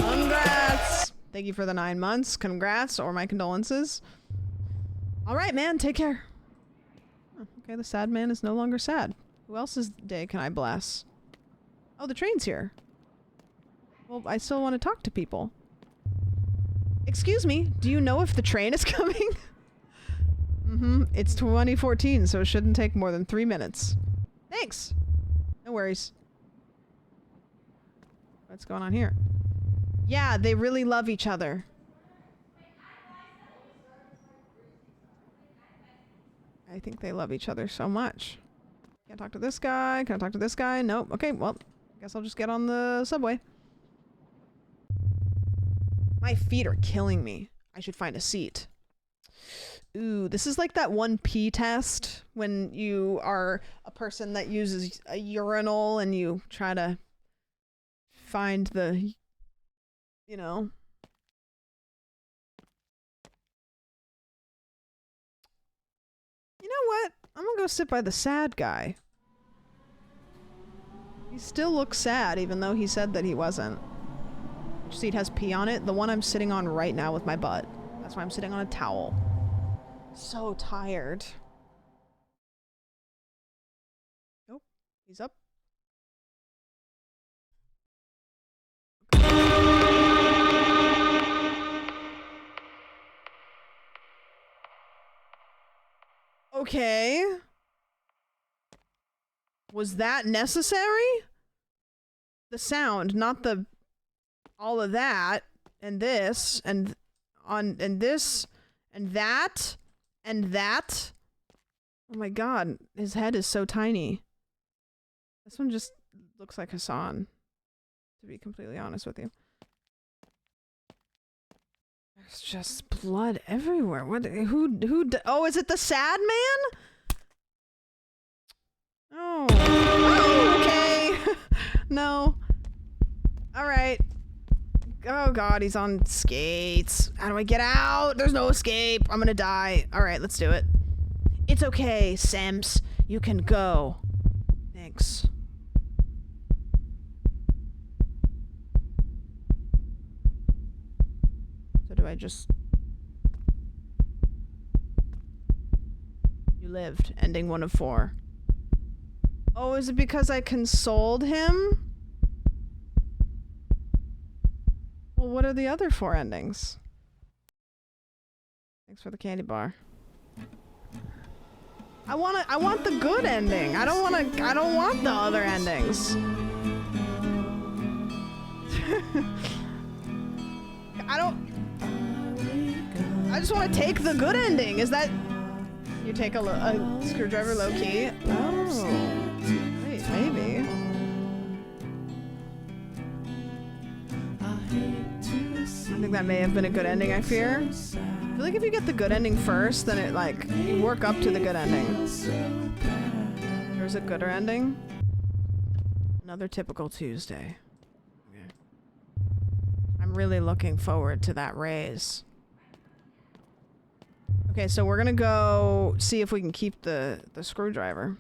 Congrats. Thank you for the 9 months. Congrats, or my condolences. All right, man, take care. Oh, okay, the sad man is no longer sad. Who else's day can I bless? Oh, the train's here. Well, I still want to talk to people. Excuse me, do you know if the train is coming? It's 2014, so it shouldn't take more than 3 minutes. Thanks. No worries. What's going on here? Yeah, they really love each other. I think they love each other so much. Can't talk to this guy. Can I talk to this guy? Nope. Okay, well, guess I'll just get on the subway. My feet are killing me. I should find a seat. Ooh, this is like that 1P test when you are a person that uses a urinal and you try to find the, you know. You know what? I'm gonna go sit by the sad guy. He still looks sad even though he said that he wasn't. Which seat has pee on it? The one I'm sitting on right now with my butt. That's why I'm sitting on a towel. So tired. Nope. He's up. Okay. Was that necessary? The sound, not the... all of that, and this, and this, and that, and that. Oh my god, his head is so tiny. This one just looks like Hassan, to be completely honest with you. There's just blood everywhere. What? Oh, is it the sad man? Oh. Oh, okay. No. Alright. Oh god, he's on skates. How do I get out? There's no escape. I'm gonna die. Alright, let's do it. It's okay, Sams. You can go. Thanks. So do I just... You lived. Ending 1 of 4. Oh, is it because I consoled him? Well, what are the other 4 endings? Thanks for the candy bar. I want the good ending. I don't want the other endings. I just want to take the good ending. Is that... You take a screwdriver low key? Oh. Wait, maybe. I think that may have been a good ending, I fear. I feel like if you get the good ending first, then it, like, you work up to the good ending. There's a gooder ending. Another typical Tuesday. Okay. I'm really looking forward to that raise. Okay, so we're gonna go see if we can keep the screwdriver.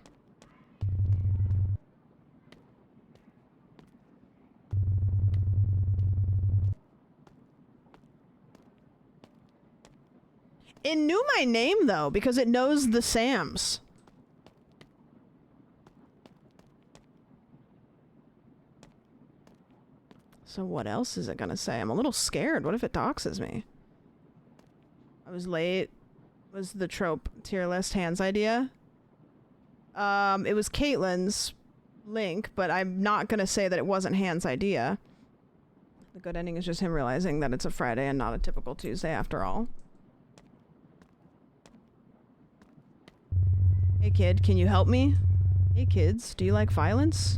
It knew my name, though, because it knows the Sams. So what else is it gonna say? I'm a little scared. What if it doxes me? I was late. Was the trope tier list Hans idea? It was Caitlin's link, but I'm not gonna say that it wasn't Hans' idea. The good ending is just him realizing that it's a Friday and not a typical Tuesday after all. Hey kid, can you help me? Hey kids, do you like violence?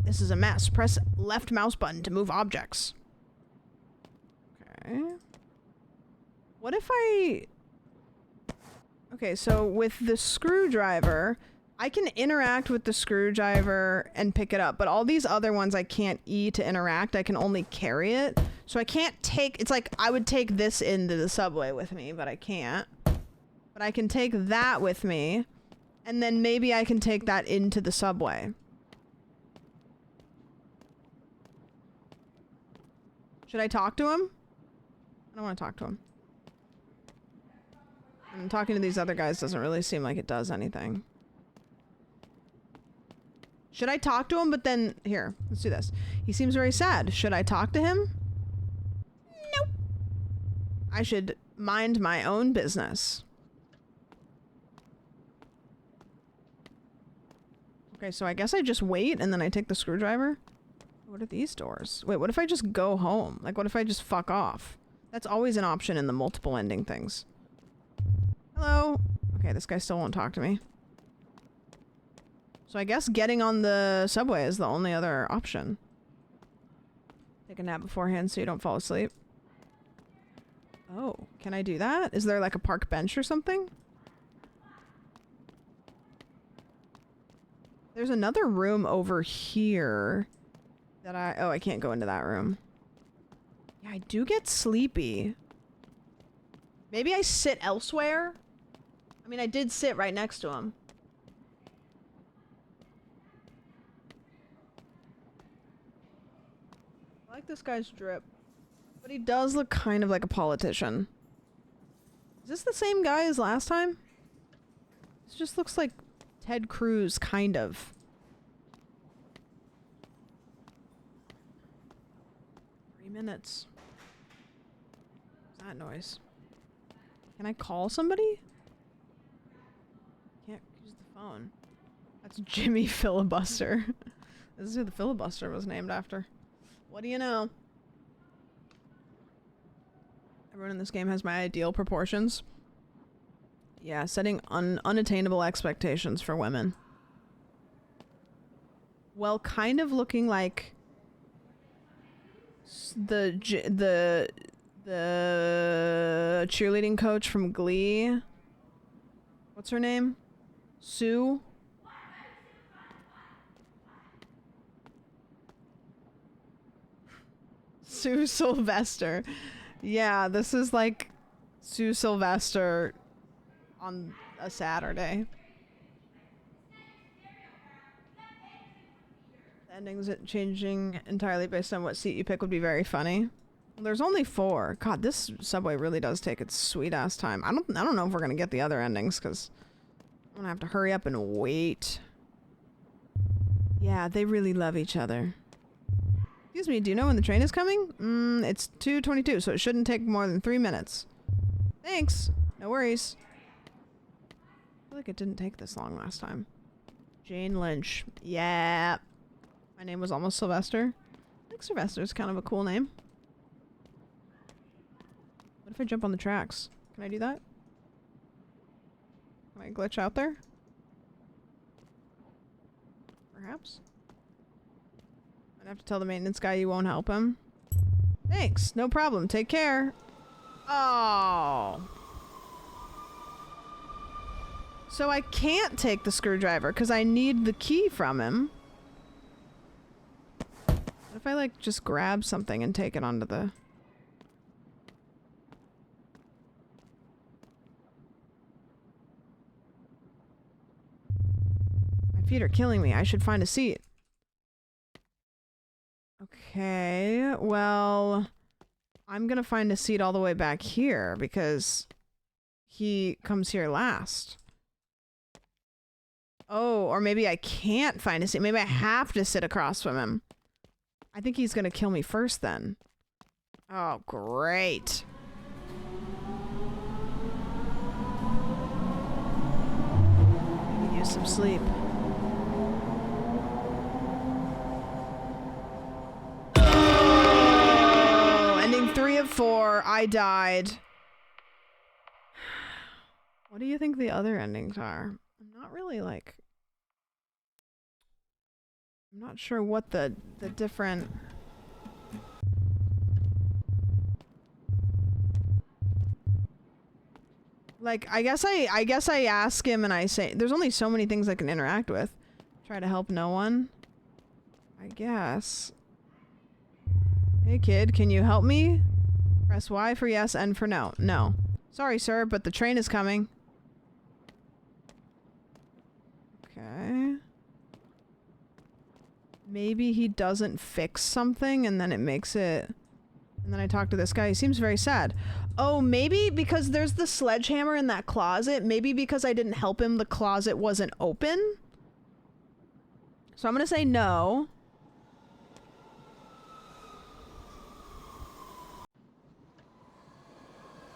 This is a mess. Press left mouse button to move objects. Okay. What if I... Okay, so with the screwdriver, I can interact with the screwdriver and pick it up, but all these other ones I can't E to interact. I can only carry it. So I can't take... It's like I would take this into the subway with me, but I can't. But I can take that with me, and then maybe I can take that into the subway. Should I talk to him? I don't want to talk to him. And talking to these other guys doesn't really seem like it does anything. Should I talk to him? But then, here, let's do this. He seems very sad. Should I talk to him? Nope. I should mind my own business. Okay, so I guess I just wait and then I take the screwdriver. What are these doors? Wait, what if I just go home? Like, what if I just fuck off? That's always an option in the multiple ending things. Hello? Okay, this guy still won't talk to me. So I guess getting on the subway is the only other option. Take a nap beforehand so you don't fall asleep. Oh, can I do that? Is there like a park bench or something? There's another room over here that I can't go into that room. Yeah, I do get sleepy. Maybe I sit elsewhere? I mean, I did sit right next to him. I like this guy's drip. But he does look kind of like a politician. Is this the same guy as last time? This just looks like Ted Cruz, kind of. Minutes. What's that noise? Can I call somebody? Can't use the phone. That's Jimmy Filibuster. This is who the filibuster was named after. What do you know? Everyone in this game has my ideal proportions. Yeah, setting unattainable expectations for women. Well, kind of looking like the cheerleading coach from Glee. What's her name? Sue? Sue Sylvester. Yeah, this is like Sue Sylvester on a Saturday. Endings changing entirely based on what seat you pick would be very funny. Well, there's only 4. God, this subway really does take its sweet ass time. I don't know if we're gonna get the other endings because I'm gonna have to hurry up and wait. Yeah, they really love each other. Excuse me, do you know when the train is coming? It's 2:22, so it shouldn't take more than 3 minutes. Thanks. No worries. I feel like it didn't take this long last time. Jane Lynch. Yeah. My name was almost Sylvester. I think Sylvester's kind of a cool name. What if I jump on the tracks? Can I do that? Can I glitch out there? Perhaps? I'd have to tell the maintenance guy you won't help him. Thanks. No problem. Take care. Oh. So I can't take the screwdriver because I need the key from him. What if I like just grab something and take it onto the... My feet are killing me. I should find a seat. Okay, well, I'm gonna find a seat all the way back here because he comes here last. Oh, or maybe I can't find a seat. Maybe I have to sit across from him. I think he's gonna kill me first then. Oh, great. use some sleep. Oh, ending 3 of 4. I died. What do you think the other endings are? I'm not really like... I'm not sure what the different... Like, I guess I ask him and I say, there's only so many things I can interact with. Try to help no one. I guess. Hey kid, can you help me? Press Y for yes, N for no. No. Sorry sir, but the train is coming. Okay. Maybe he doesn't fix something and then it makes it... And then I talk to this guy. He seems very sad. Oh, maybe because there's the sledgehammer in that closet. Maybe because I didn't help him, the closet wasn't open. So I'm gonna say no.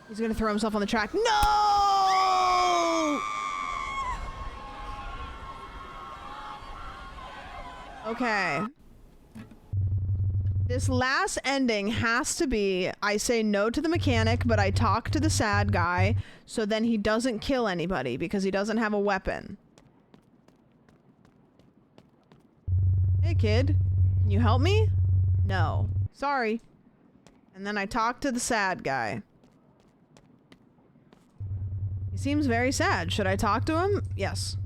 He's gonna throw himself on the track. No! Okay. This last ending has to be, I say no to the mechanic, but I talk to the sad guy, so then he doesn't kill anybody because he doesn't have a weapon. Hey kid, can you help me? No. Sorry. And then I talk to the sad guy. He seems very sad. Should I talk to him? Yes.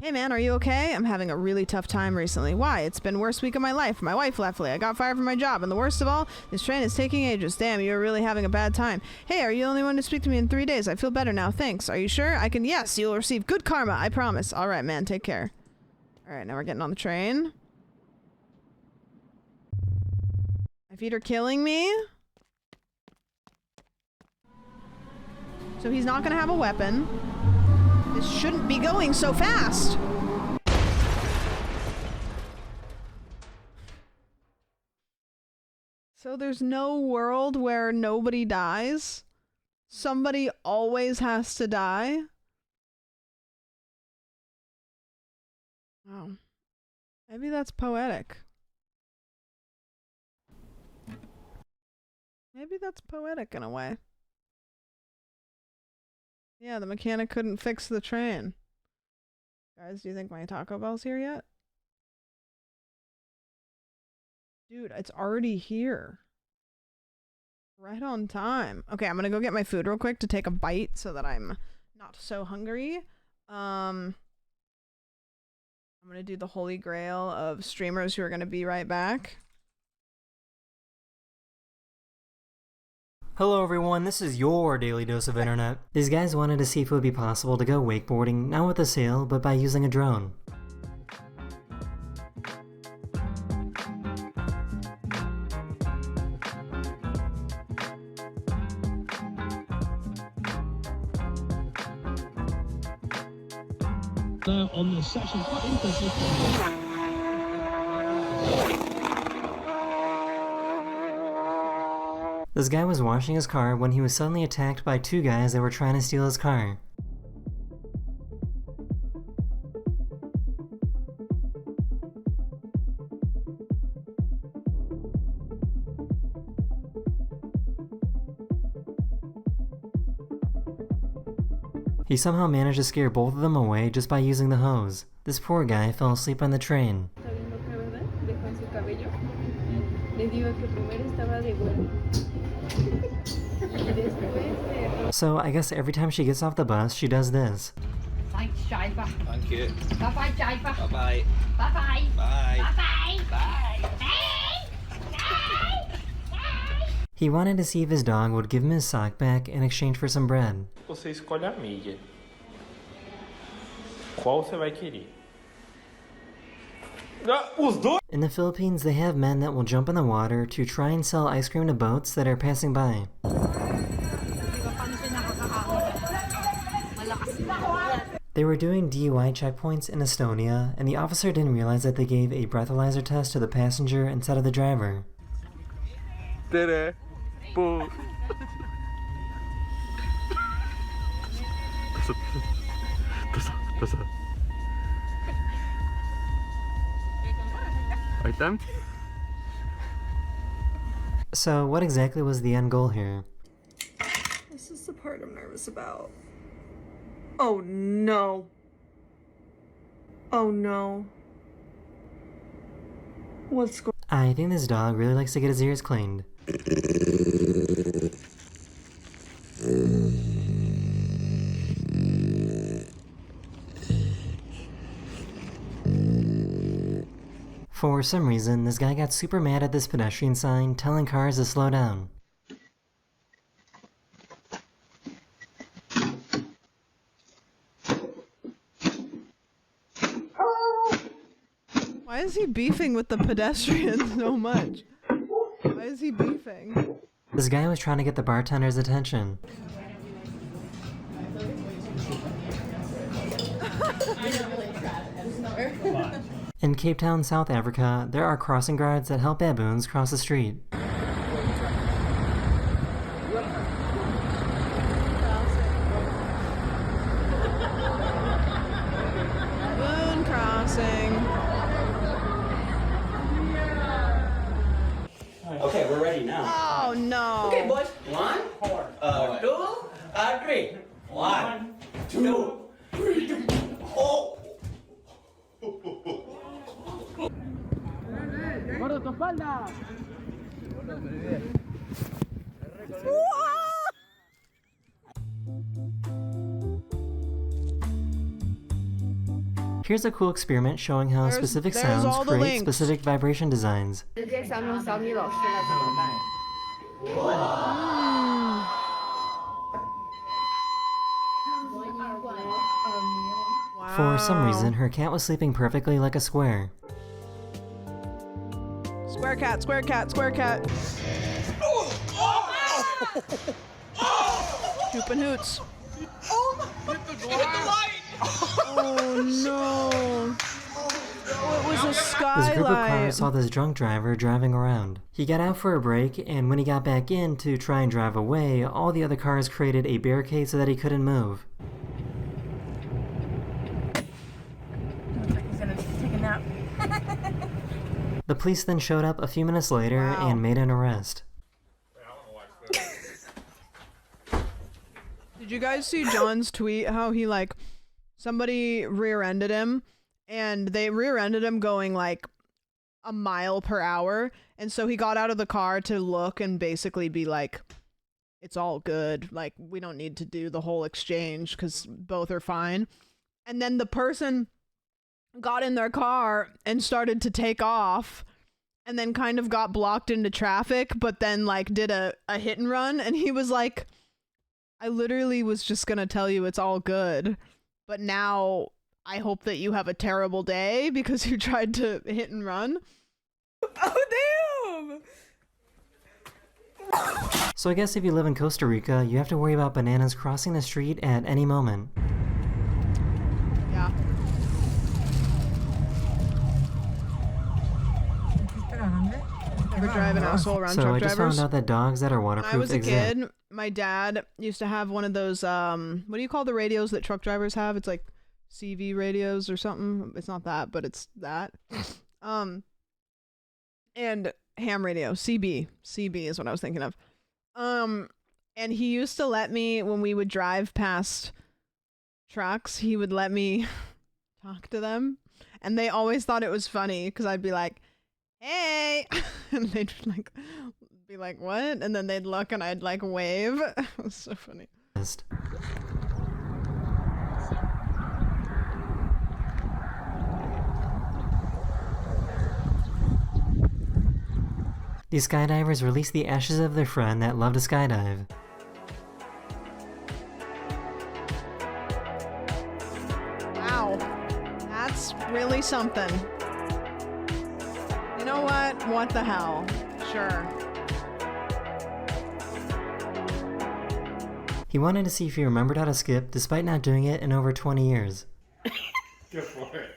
Hey man, are you okay? I'm having a really tough time recently. Why? It's been the worst week of my life. My wife left me. I got fired from my job. And the worst of all, this train is taking ages. Damn, you're really having a bad time. Hey, are you the only one to speak to me in 3 days? I feel better now. Thanks. Are you sure? I can... Yes, you'll receive good karma. I promise. Alright, man. Take care. Alright, now we're getting on the train. My feet are killing me. So he's not gonna have a weapon. This shouldn't be going so fast! So there's no world where nobody dies? Somebody always has to die? Oh. Maybe that's poetic. Maybe that's poetic in a way. Yeah, the mechanic couldn't fix the train. Guys, do you think my Taco Bell's here yet? Dude, it's already here. Right on time. Okay, I'm gonna go get my food real quick to take a bite so that I'm not so hungry. I'm gonna do the holy grail of streamers who are gonna be right back. Hello everyone, this is your daily dose of internet. These guys wanted to see if it would be possible to go wakeboarding, not with a sail, but by using a drone. Now on the session, quite interesting. This guy was washing his car when he was suddenly attacked by 2 guys that were trying to steal his car. He somehow managed to scare both of them away just by using the hose. This poor guy fell asleep on the train. So I guess every time she gets off the bus, she does this. Thanks, driver. Thank you. Bye-bye, driver. Bye-bye. Bye-bye. Bye. Bye-bye. Bye. He wanted to see if his dog would give him his sock back in exchange for some bread. Você escolhe a mídia. Qual você vai querer? Os dois! In the Philippines, they have men that will jump in the water to try and sell ice cream to boats that are passing by. They were doing DUI checkpoints in Estonia, and the officer didn't realize that they gave a breathalyzer test to the passenger instead of the driver. 벌써. 일단. So, what exactly was the end goal here? This is the part I'm nervous about. Oh no. Oh no. What's going I think this dog really likes to get his ears cleaned. For some reason, this guy got super mad at this pedestrian sign telling cars to slow down. Why is he beefing with the pedestrians so much? Why is he beefing? This guy was trying to get the bartender's attention. In Cape Town, South Africa, there are crossing guards that help baboons cross the street. Baboon crossing. Okay, we're ready now. Oh no. Okay, boys. 1, 2, 3. 1, 2, 3. Oh. Here's a cool experiment showing how specific sounds create links. specific vibration designs. For some reason, her cat was sleeping perfectly like a square. Square cat, square cat, square cat. Hoop and hoots. Oh no. Oh, it was a This group of cars skylight. saw this drunk driver driving around. He got out for a break, and when he got back in to try and drive away, all the other cars created a barricade so that he couldn't move. Looks like he's gonna take a nap. The police then showed up a few minutes later and made an arrest. Did you guys see John's tweet how he somebody rear-ended him and they rear-ended him going like a mile per hour, and so he got out of the car to look and basically be like, it's all good, like we don't need to do the whole exchange because both are fine. And then the person got in their car and started to take off and then kind of got blocked into traffic, but then did a hit and run, and he was like, I literally was just gonna tell you it's all good, but now I hope that you have a terrible day because you tried to hit and run. Oh damn! So I guess if you live in Costa Rica, you have to worry about bananas crossing the street at any moment. Yeah. Ever drive an asshole around So truck I just drivers? found out that dogs that are When waterproof I was a exist. kid, my dad used to have one of those, what do you call the radios that truck drivers have? It's like CV radios or something. It's not that, but it's that. And ham radio, CB is what I was thinking of. And he used to let me, when we would drive past trucks, he would let me talk to them. And they always thought it was funny because I'd be like, hey, and they'd be like, what? And then they'd look and I'd wave. It was so funny. These skydivers released the ashes of their friend that loved to skydive. Wow, that's really something. You know what? What the hell? Sure. He wanted to see if he remembered how to skip despite not doing it in over 20 years. Go for it.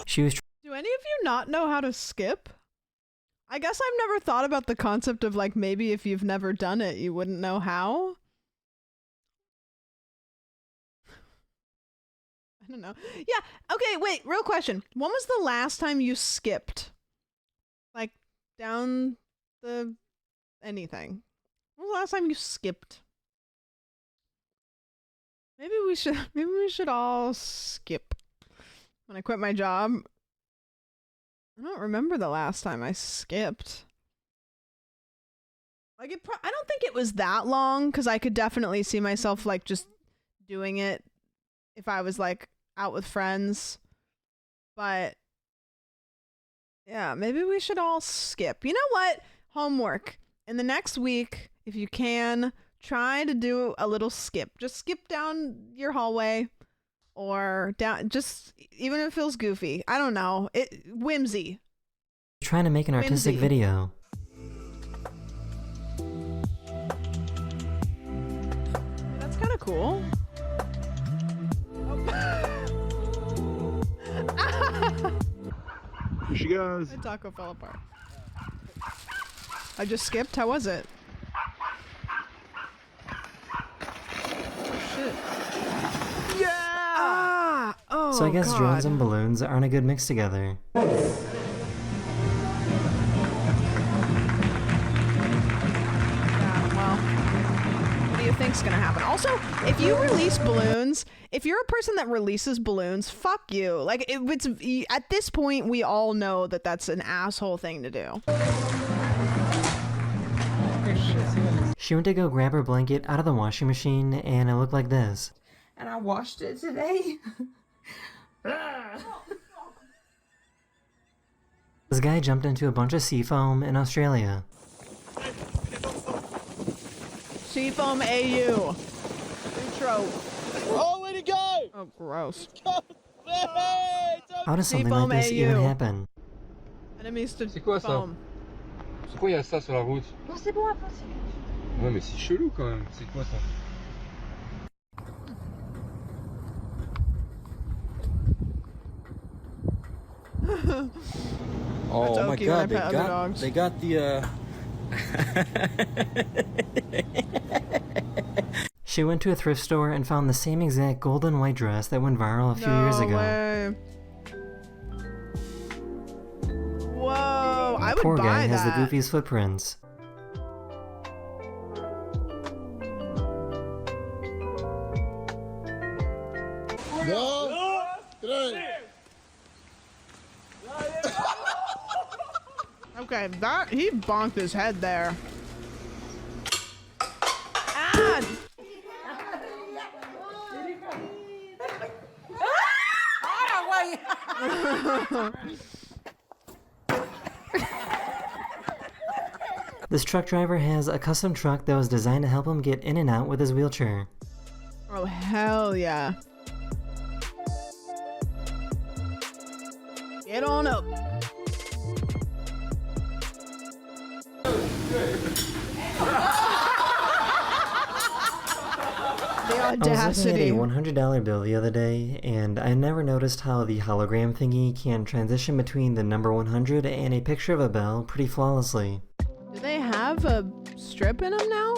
She was Do any of you not know how to skip? I guess I've never thought about the concept of maybe if you've never done it, you wouldn't know how. I don't know. Yeah. Okay, wait, real question. When was the last time you skipped? Like, down the anything? When was the last time you skipped? Maybe we should all skip. When I quit my job, I don't remember the last time I skipped. Like I don't think it was that long, because I could definitely see myself like just doing it if I was like out with friends. But yeah, maybe we should all skip. You know what? Homework. In the next week, if you can, try to do a little skip. Just skip down your hallway or down, just even if it feels goofy. I don't know. Whimsy. Trying to make an artistic video. That's kind of cool. Here she goes. My taco fell apart. I just skipped. How was it? Oh, shit. Yeah! Ah! Oh, So I guess God. drones and balloons aren't a good mix together. What do you think's gonna happen? Also, if you release balloons, if you're a person that releases balloons, fuck you. Like, it's at this point, we all know that that's an asshole thing to do. She went to go grab her blanket out of the washing machine, and it looked like this. And I washed it today. This guy jumped into a bunch of seafoam in Australia. Seafoam AU. Trope. Oh, way to go! Oh, gross. How does something Seafoam like this even AU. happen? Enemies to C'est quoi ça? foam. C'est quoi, il y a ça sur la route? Non, c'est bon, Alphonse. Ouais, mais c'est chelou quand même. C'est quoi ça? Oh my God! They got the. She went to a thrift store and found the same exact gold and white dress that went viral a few years ago. Way. Whoa! I would Poor buy guy that. has the goofiest footprints. No! Okay, that he bonked his head there. Ah! This truck driver has a custom truck that was designed to help him get in and out with his wheelchair. Oh hell yeah! Get on up. The I was looking audacity. at a $100 bill the other day, and I never noticed how the hologram thingy can transition between the number 100 and a picture of a bell pretty flawlessly. Do they have a strip in them now?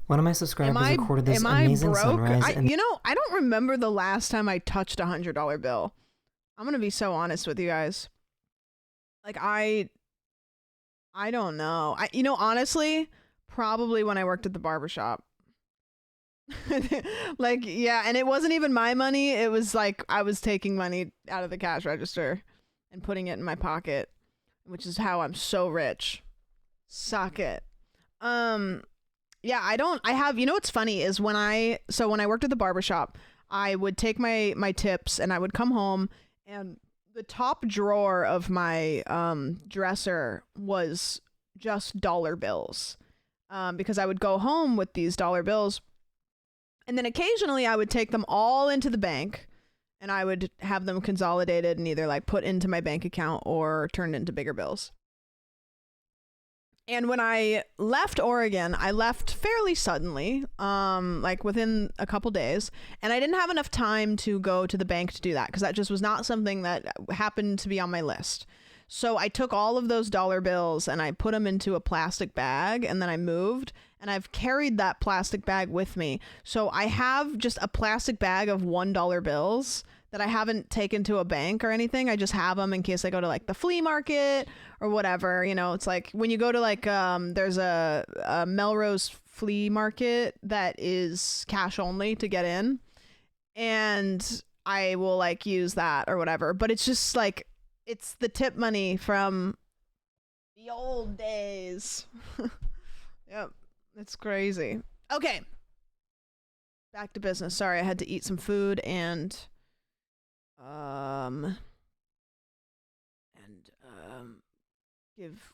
One of my subscribers recorded this amazing sunrise, and you know, I don't remember the last time I touched a $100 bill. I'm gonna be so honest with you guys. Like I don't know. You know, honestly, probably when I worked at the barbershop. Like, yeah, and it wasn't even my money. It was like I was taking money out of the cash register and putting it in my pocket, which is how I'm so rich. Suck it. Yeah, I have, you know what's funny is when I worked at the barbershop, I would take my tips and I would come home, and the top drawer of my dresser was just dollar bills, because I would go home with these dollar bills, and then occasionally I would take them all into the bank and I would have them consolidated and either like put into my bank account or turned into bigger bills. And when I left Oregon, I left fairly suddenly, like within a couple days, and I didn't have enough time to go to the bank to do that because that just was not something that happened to be on my list. So I took all of those dollar bills and I put them into a plastic bag, and then I moved, and I've carried that plastic bag with me. So I have just a plastic bag of $1 bills that I haven't taken to a bank or anything. I just have them in case I go to like the flea market or whatever. You know, it's like when you go to like there's a Melrose flea market that is cash only to get in, and I will like use that or whatever. But it's just like, it's the tip money from the old days. Yep, it's crazy. Okay, back to business. Sorry, I had to eat some food and give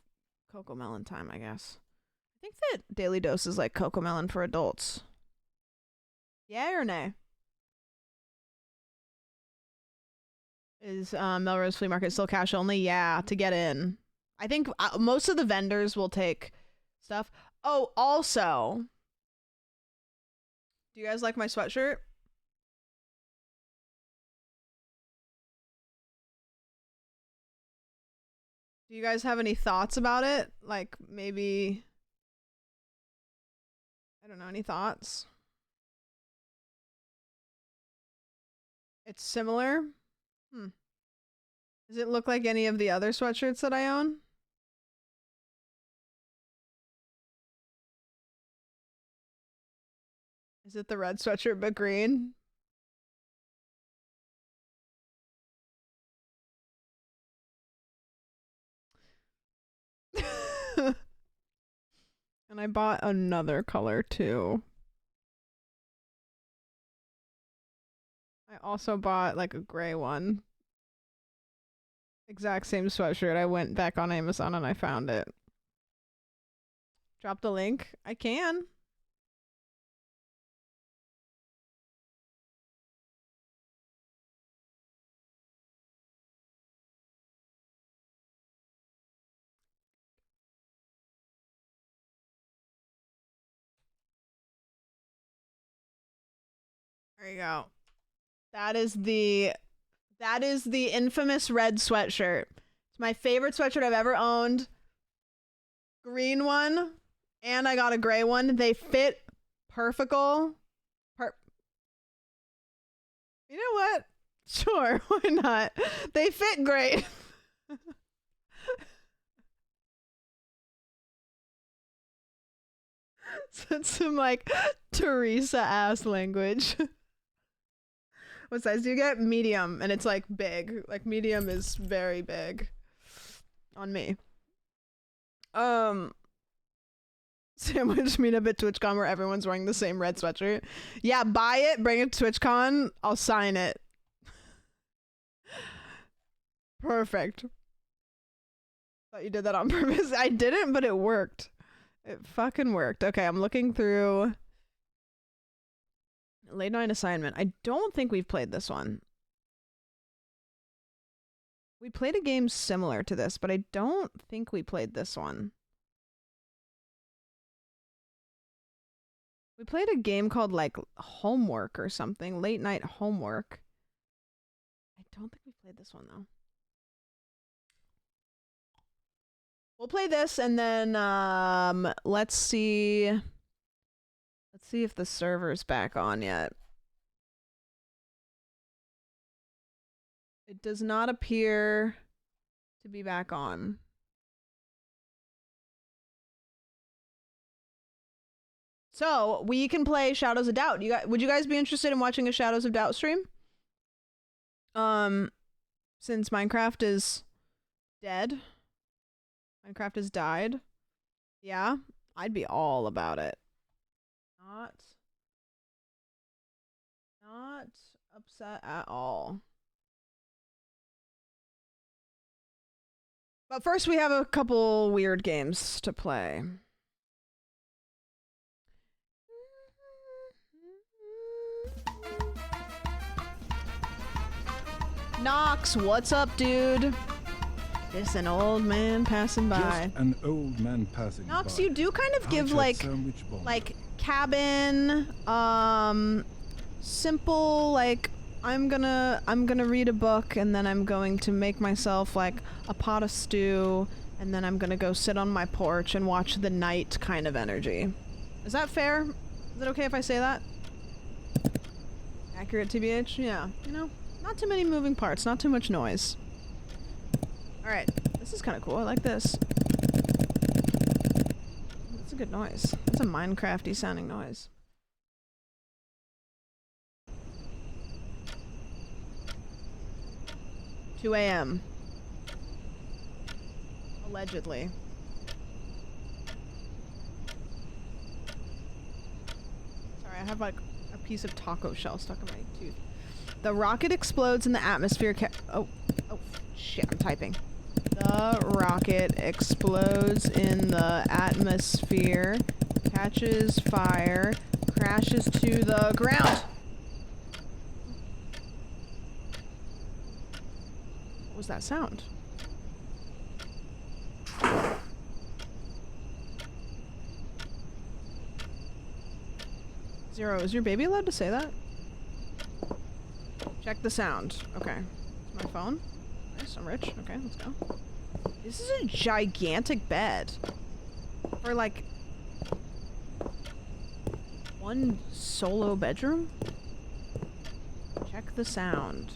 Coco Melon time, I guess. I think that Daily Dose is like Coco Melon for adults. Yay or nay? Is Melrose Flea Market still cash only? Yeah, to get in. I think most of the vendors will take stuff. Oh, also, do you guys like my sweatshirt? Do you guys have any thoughts about it? Like, maybe, I don't know, any thoughts? It's similar? Does it look like any of the other sweatshirts that I own? Is it the red sweatshirt but green? And I bought another color too. I also bought like a gray one. Exact same sweatshirt. I went back on Amazon and I found it. Drop the link? I can. There you go. That is the infamous red sweatshirt. It's my favorite sweatshirt I've ever owned. Green one, and I got a gray one. They fit perfectly. You know what? Sure, why not? They fit great. So it's some like Teresa ass language. What size do you get? Medium, and it's like big. Like medium is very big on me. Sandwich meetup at TwitchCon where everyone's wearing the same red sweatshirt. Yeah, buy it, bring it to TwitchCon, I'll sign it. Perfect. Thought you did that on purpose. I didn't, but it worked. It fucking worked. Okay, I'm looking through Late Night Assignment. I don't think we've played this one. We played a game similar to this, but I don't think we played this one. We played a game called like Homework or something. Late Night Homework. I don't think we played this one though. We'll play this and then let's see if the server's back on yet. It does not appear to be back on. So we can play Shadows of Doubt. Would you guys be interested in watching a Shadows of Doubt stream? Since Minecraft is dead. Minecraft has died. Yeah, I'd be all about it. Not upset at all. But first we have a couple weird games to play. Knox, what's up, dude? Just an old man passing by. Just an old man passing Knox, by. you do kind of give like cabin, simple, like I'm gonna read a book and then I'm going to make myself like a pot of stew and then I'm gonna go sit on my porch and watch the night kind of energy. Is that fair? Is it okay if I say that? Accurate, TBH? Yeah. You know, not too many moving parts, not too much noise. Alright, this is kind of cool. I like this. That's a good noise. That's a Minecrafty sounding noise. $2 a.m. Allegedly. Sorry, I have like a piece of taco shell stuck in my tooth. The rocket explodes in the atmosphere. Oh shit! I'm typing. The rocket explodes in the atmosphere, catches fire, crashes to the ground. What was that sound? Zero, is your baby allowed to say that? Check the sound. Okay. It's my phone. Nice, I'm rich. Okay, let's go. This is a gigantic bed. For like... one solo bedroom? Check the sound.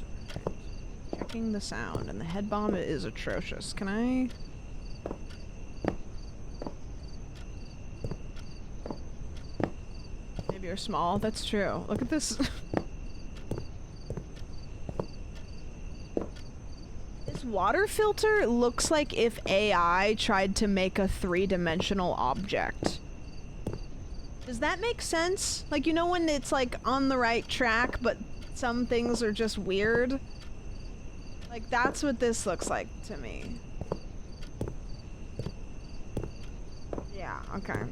Checking the sound. And the head bomb is atrocious. Can I... Maybe you're small? That's true. Look at this. This water filter looks like if AI tried to make a three-dimensional object. Does that make sense? Like, you know when it's like on the right track, but some things are just weird? Like, that's what this looks like to me. Yeah, okay.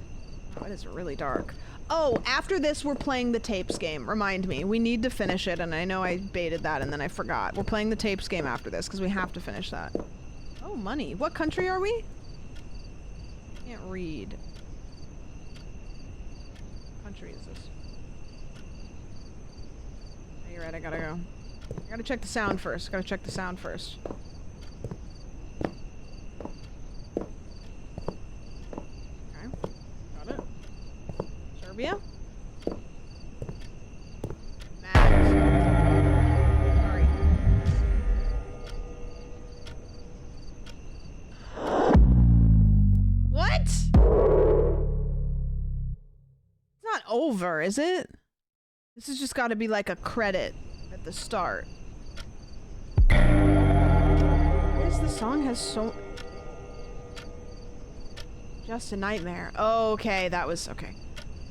Oh, it is really dark. Oh, after this we're playing the tapes game. Remind me. We need to finish it, and I know I baited that and then I forgot. We're playing the tapes game after this, because we have to finish that. Oh, money. What country are we? Can't read. What country is this? Oh, you're right, I gotta go. I gotta check the sound first. Gotta check the sound first. Okay. Got it. Serbia? Sorry. What? It's not over, is it? This has just gotta be like a credit at the start. What is the song has so... Just a Nightmare. Oh, okay, that was... okay.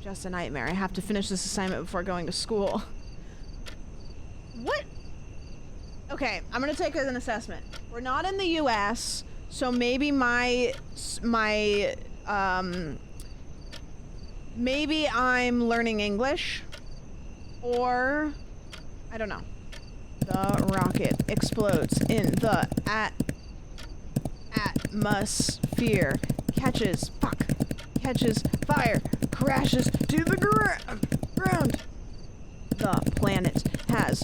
Just a Nightmare. I have to finish this assignment before going to school. What? Okay, I'm gonna take an assessment. We're not in the US, so maybe maybe I'm learning English, or I don't know. The rocket explodes in the atmosphere, catches fire, crashes to the ground. The planet has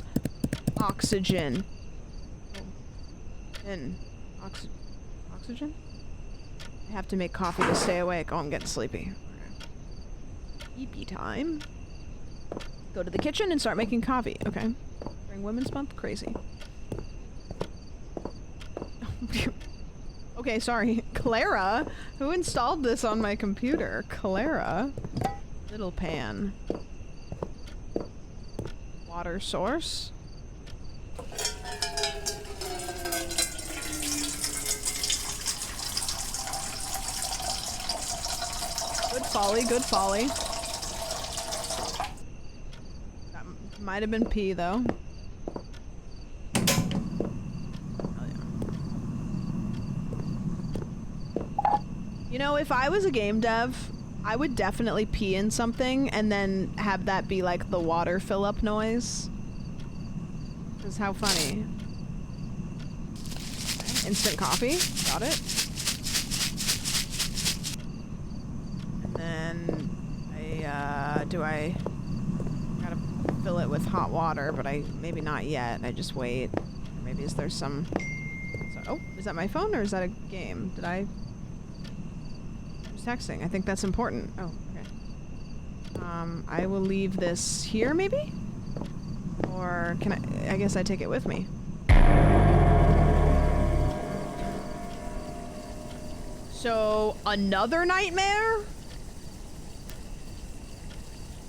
oxygen. Oxygen? I have to make coffee to stay awake. Oh, I'm getting sleepy. Okay. Eepy time. Go to the kitchen and start making coffee. Okay. During Women's Month? Crazy. Okay, sorry. Clara? Who installed this on my computer? Clara? Little pan. Water source? Good folly, good folly. That might have been pee, though. You know, if I was a game dev, I would definitely pee in something and then have that be like the water fill up noise. Because how funny. Okay. Instant coffee. Got it. And then I gotta fill it with hot water, but maybe not yet. I just wait. Or maybe is there some... oh, is that my phone or is that a game? Did I... texting. I think that's important. Oh, okay. I will leave this here, maybe? Or can I guess I take it with me. So, another nightmare?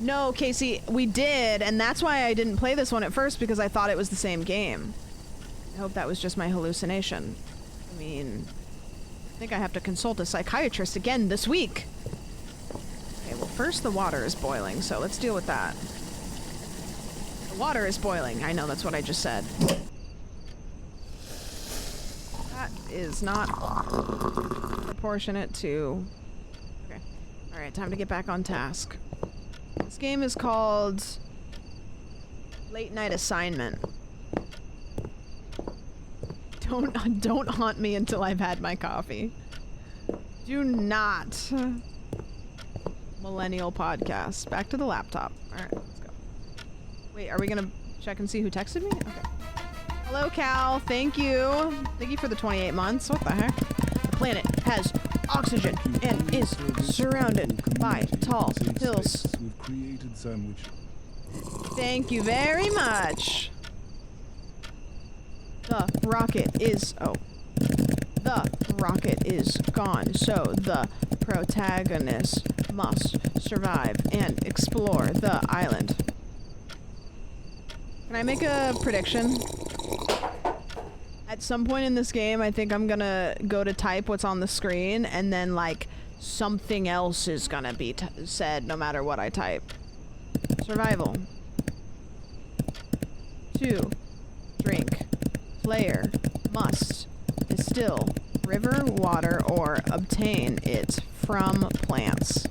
No, Casey, we did, and that's why I didn't play this one at first, because I thought it was the same game. I hope that was just my hallucination. I mean, I think I have to consult a psychiatrist again this week. Okay, well, first the water is boiling, so let's deal with that. The water is boiling. I know, that's what I just said. That is not proportionate to... Okay. Alright, time to get back on task. This game is called... Late Night Assignment. Don't haunt me until I've had my coffee. Do not. Millennial podcast. Back to the laptop. Alright, let's go. Wait, are we gonna check and see who texted me? Okay. Hello, Cal. Thank you. Thank you for the 28 months. What the heck? The planet has oxygen and is surrounded by tall hills. We've created sandwiches. Thank you very much. The rocket is... Oh. The rocket is gone, so the protagonist must survive and explore the island. Can I make a prediction? At some point in this game, I think I'm gonna go to type what's on the screen, and then, like, something else is gonna be said no matter what I type. Survival. 2. Drink. Player must distill river water or obtain it from plants.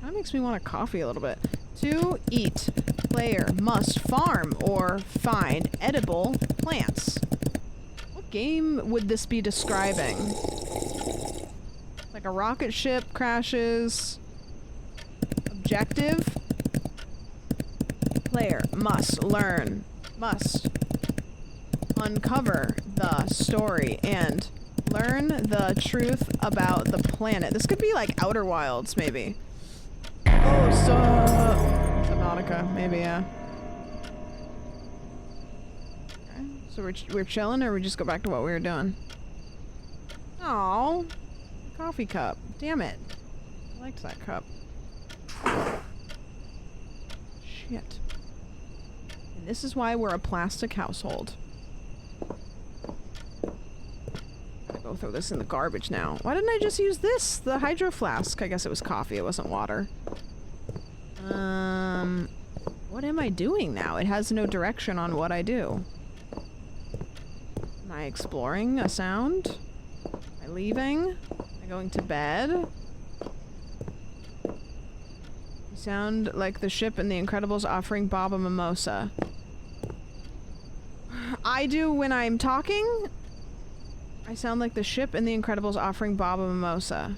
That makes me want a coffee a little bit. 2. Eat. Player must farm or find edible plants. What game would this be describing? Like a rocket ship crashes. Objective. Player must uncover the story and learn the truth about the planet. This could be like Outer Wilds, maybe. Oh, Subnautica, maybe, yeah. Okay, so we're chilling, or we just go back to what we were doing? Oh, coffee cup. Damn it. I liked that cup. Shit. And this is why we're a plastic household. Gotta go throw this in the garbage now. Why didn't I just use this? The hydro flask. I guess it was coffee, it wasn't water. What am I doing now? It has no direction on what I do. Am I exploring a sound? Am I leaving? Am I going to bed? You sound like the ship in The Incredibles offering Bob a mimosa. I do when I'm talking. I sound like the ship in The Incredibles offering Bob a mimosa.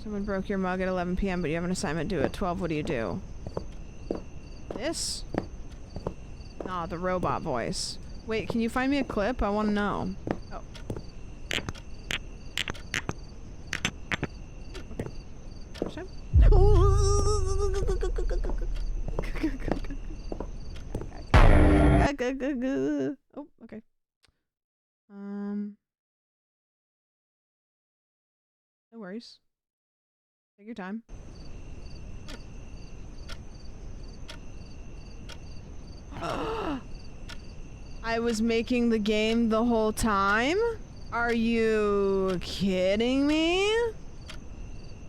Someone broke your mug at 11 p.m., but you have an assignment due at 12. What do you do? This? Nah, the robot voice. Wait, can you find me a clip? I want to know. Oh. Okay. Oh, okay. No worries. Take your time. I was making the game the whole time? Are you kidding me?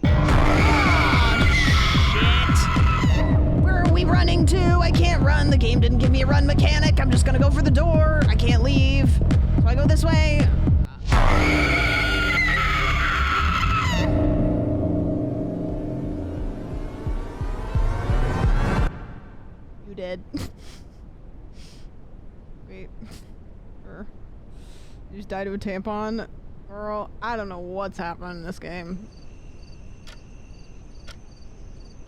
Oh, shit! Where are we running to? I can't run. The game didn't give me a run mechanic. I'm just gonna go for the door. I can't leave. So I go this way. You did. Wait. You just died to a tampon? Girl, I don't know what's happening in this game.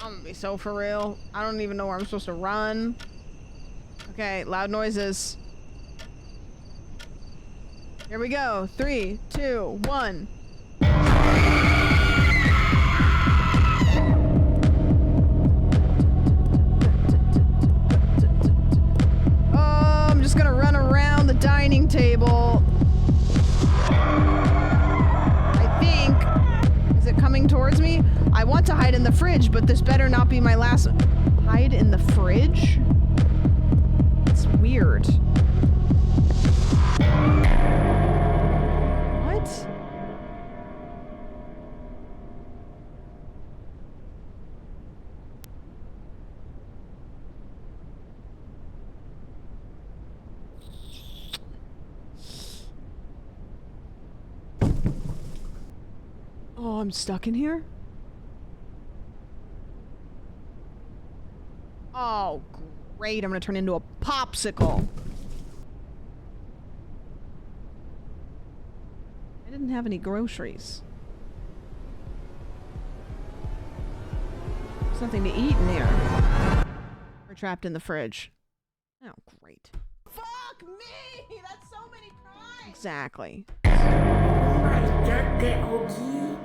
I'm gonna be so for real. I don't even know where I'm supposed to run. Okay, loud noises. Here we go. 3, 2, 1. Oh, I'm just gonna run around the dining table. I think. Is it coming towards me? I want to hide in the fridge, but this better not be my last. Hide in the fridge? It's weird. What? Oh, I'm stuck in here? Oh, great. I'm gonna turn into a popsicle. I didn't have any groceries. There's nothing to eat in here. We're trapped in the fridge. Oh, great. Fuck me! That's so many crimes! Exactly. Oh my god, there, Ogie.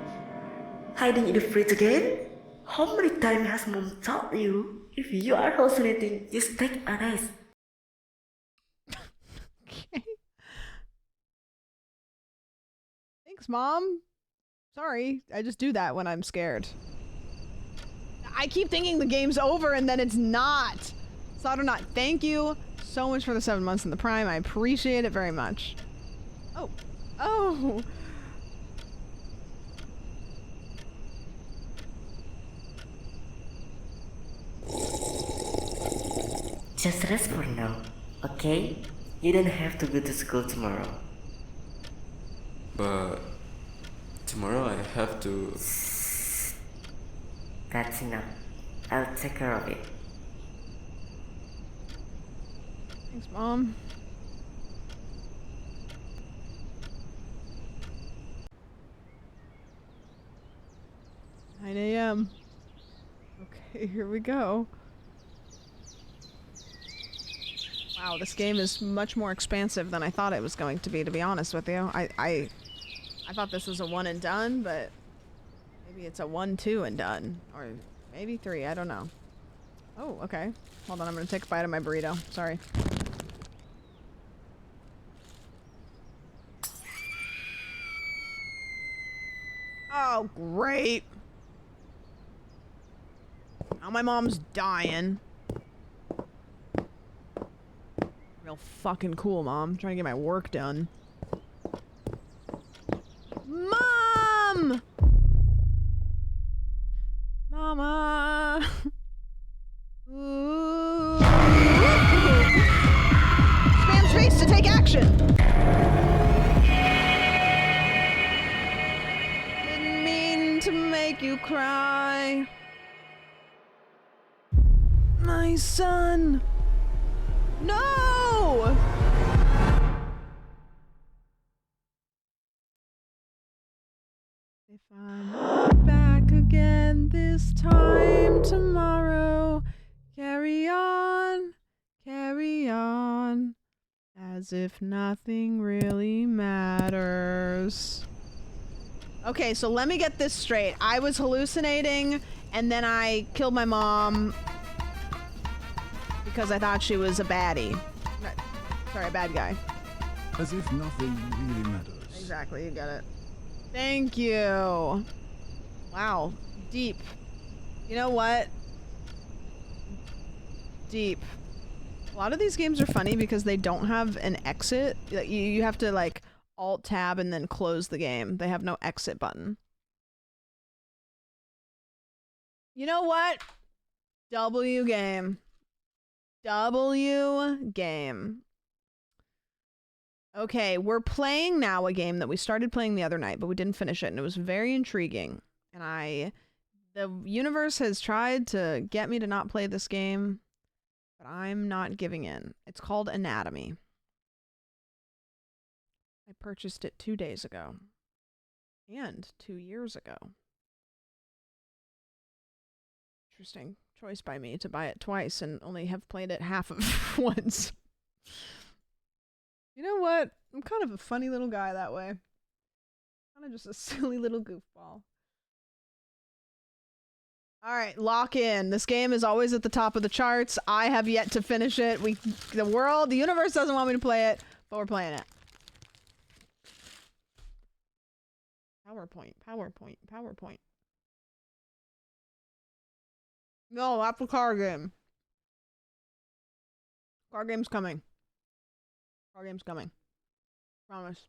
Hiding in the fridge again? How many times has mom taught you? If you are hallucinating, just take a rest. Okay. Thanks, Mom. Sorry, I just do that when I'm scared. I keep thinking the game's over and then it's not. Soldernot, thank you so much for the 7 months in the Prime. I appreciate it very much. Oh. Oh. Just rest for now, okay? You don't have to go to school tomorrow. But tomorrow I have to... That's enough. I'll take care of it. Thanks, Mom. AM. Okay, here we go. Wow, this game is much more expansive than I thought it was going to be honest with you. I thought this was a one and done, but maybe it's a 1, 2 and done. Or maybe 3, I don't know. Oh, okay. Hold on, I'm gonna take a bite of my burrito. Sorry. Oh, great. Now my mom's dying. Real fucking cool, Mom. I'm trying to get my work done. Mom! Mama! Ooh. Spam space to take action! Didn't mean to make you cry. My son! No! If I'm not back again this time tomorrow, carry on, as if nothing really matters. Okay, so let me get this straight. I was hallucinating, and then I killed my mom because I thought she was a baddie. Sorry, a bad guy. As if nothing really matters. Exactly, you get it. Thank you. Wow, deep. You know what? Deep. A lot of these games are funny because they don't have an exit. You have to like Alt-Tab and then close the game. They have no exit button. You know what? W game. W game. Okay, we're playing now a game that we started playing the other night, but we didn't finish it, and it was very intriguing. And the universe has tried to get me to not play this game, but I'm not giving in. It's called Anatomy. I purchased it 2 days ago. And 2 years ago. Interesting choice by me to buy it twice and only have played it half of once. You know what? I'm kind of a funny little guy that way. Kind of just a silly little goofball. Alright, lock in. This game is always at the top of the charts. I have yet to finish it. The universe doesn't want me to play it, but we're playing it. PowerPoint, PowerPoint, PowerPoint. No, that's a card game. Card game's coming. Card game's coming. Promise.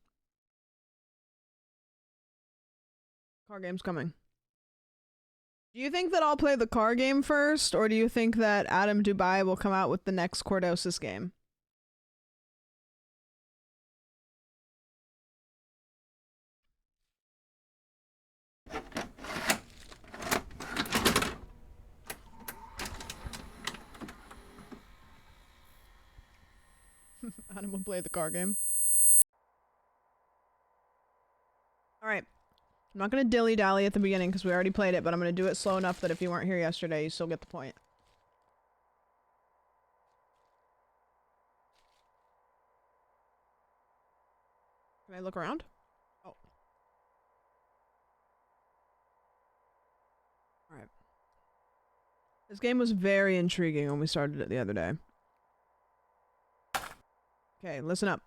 Card game's coming. Do you think that I'll play the card game first, or do you think that Adam Dubai will come out with the next Cordosis game? Adam will play the card game. Alright. I'm not gonna dilly-dally at the beginning because we already played it, but I'm gonna do it slow enough that if you weren't here yesterday, you still get the point. Can I look around? Oh. Alright. This game was very intriguing when we started it the other day. Okay, listen up.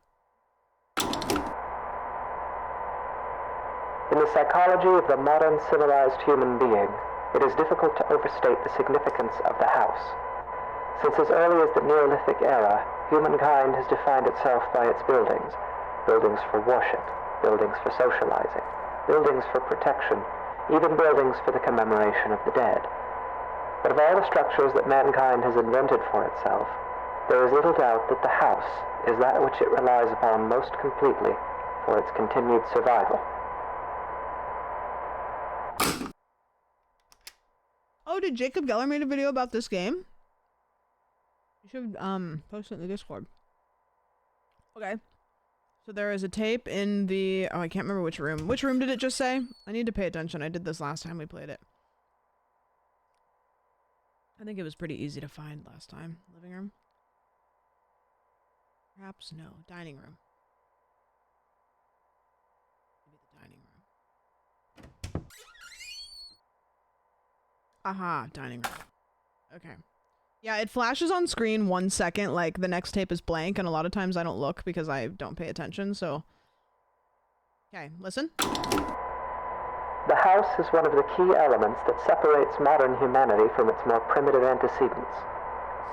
In the psychology of the modern civilized human being, it is difficult to overstate the significance of the house. Since as early as the Neolithic era, humankind has defined itself by its buildings. Buildings for worship, buildings for socializing, buildings for protection, even buildings for the commemoration of the dead. But of all the structures that mankind has invented for itself, there is little doubt that the house is that which it relies upon most completely for its continued survival. Oh, did Jacob Geller made a video about this game? You should post it in the Discord. Okay. So there is a tape in the... Oh, I can't remember which room. Which room did it just say? I need to pay attention. I did this last time we played it. I think it was pretty easy to find last time. Living room? Perhaps no. Dining room. Maybe the dining room. Aha, dining room. Okay. Yeah, it flashes on screen 1 second, like the next tape is blank, and a lot of times I don't look because I don't pay attention, so... Okay, listen. The house is one of the key elements that separates modern humanity from its more primitive antecedents.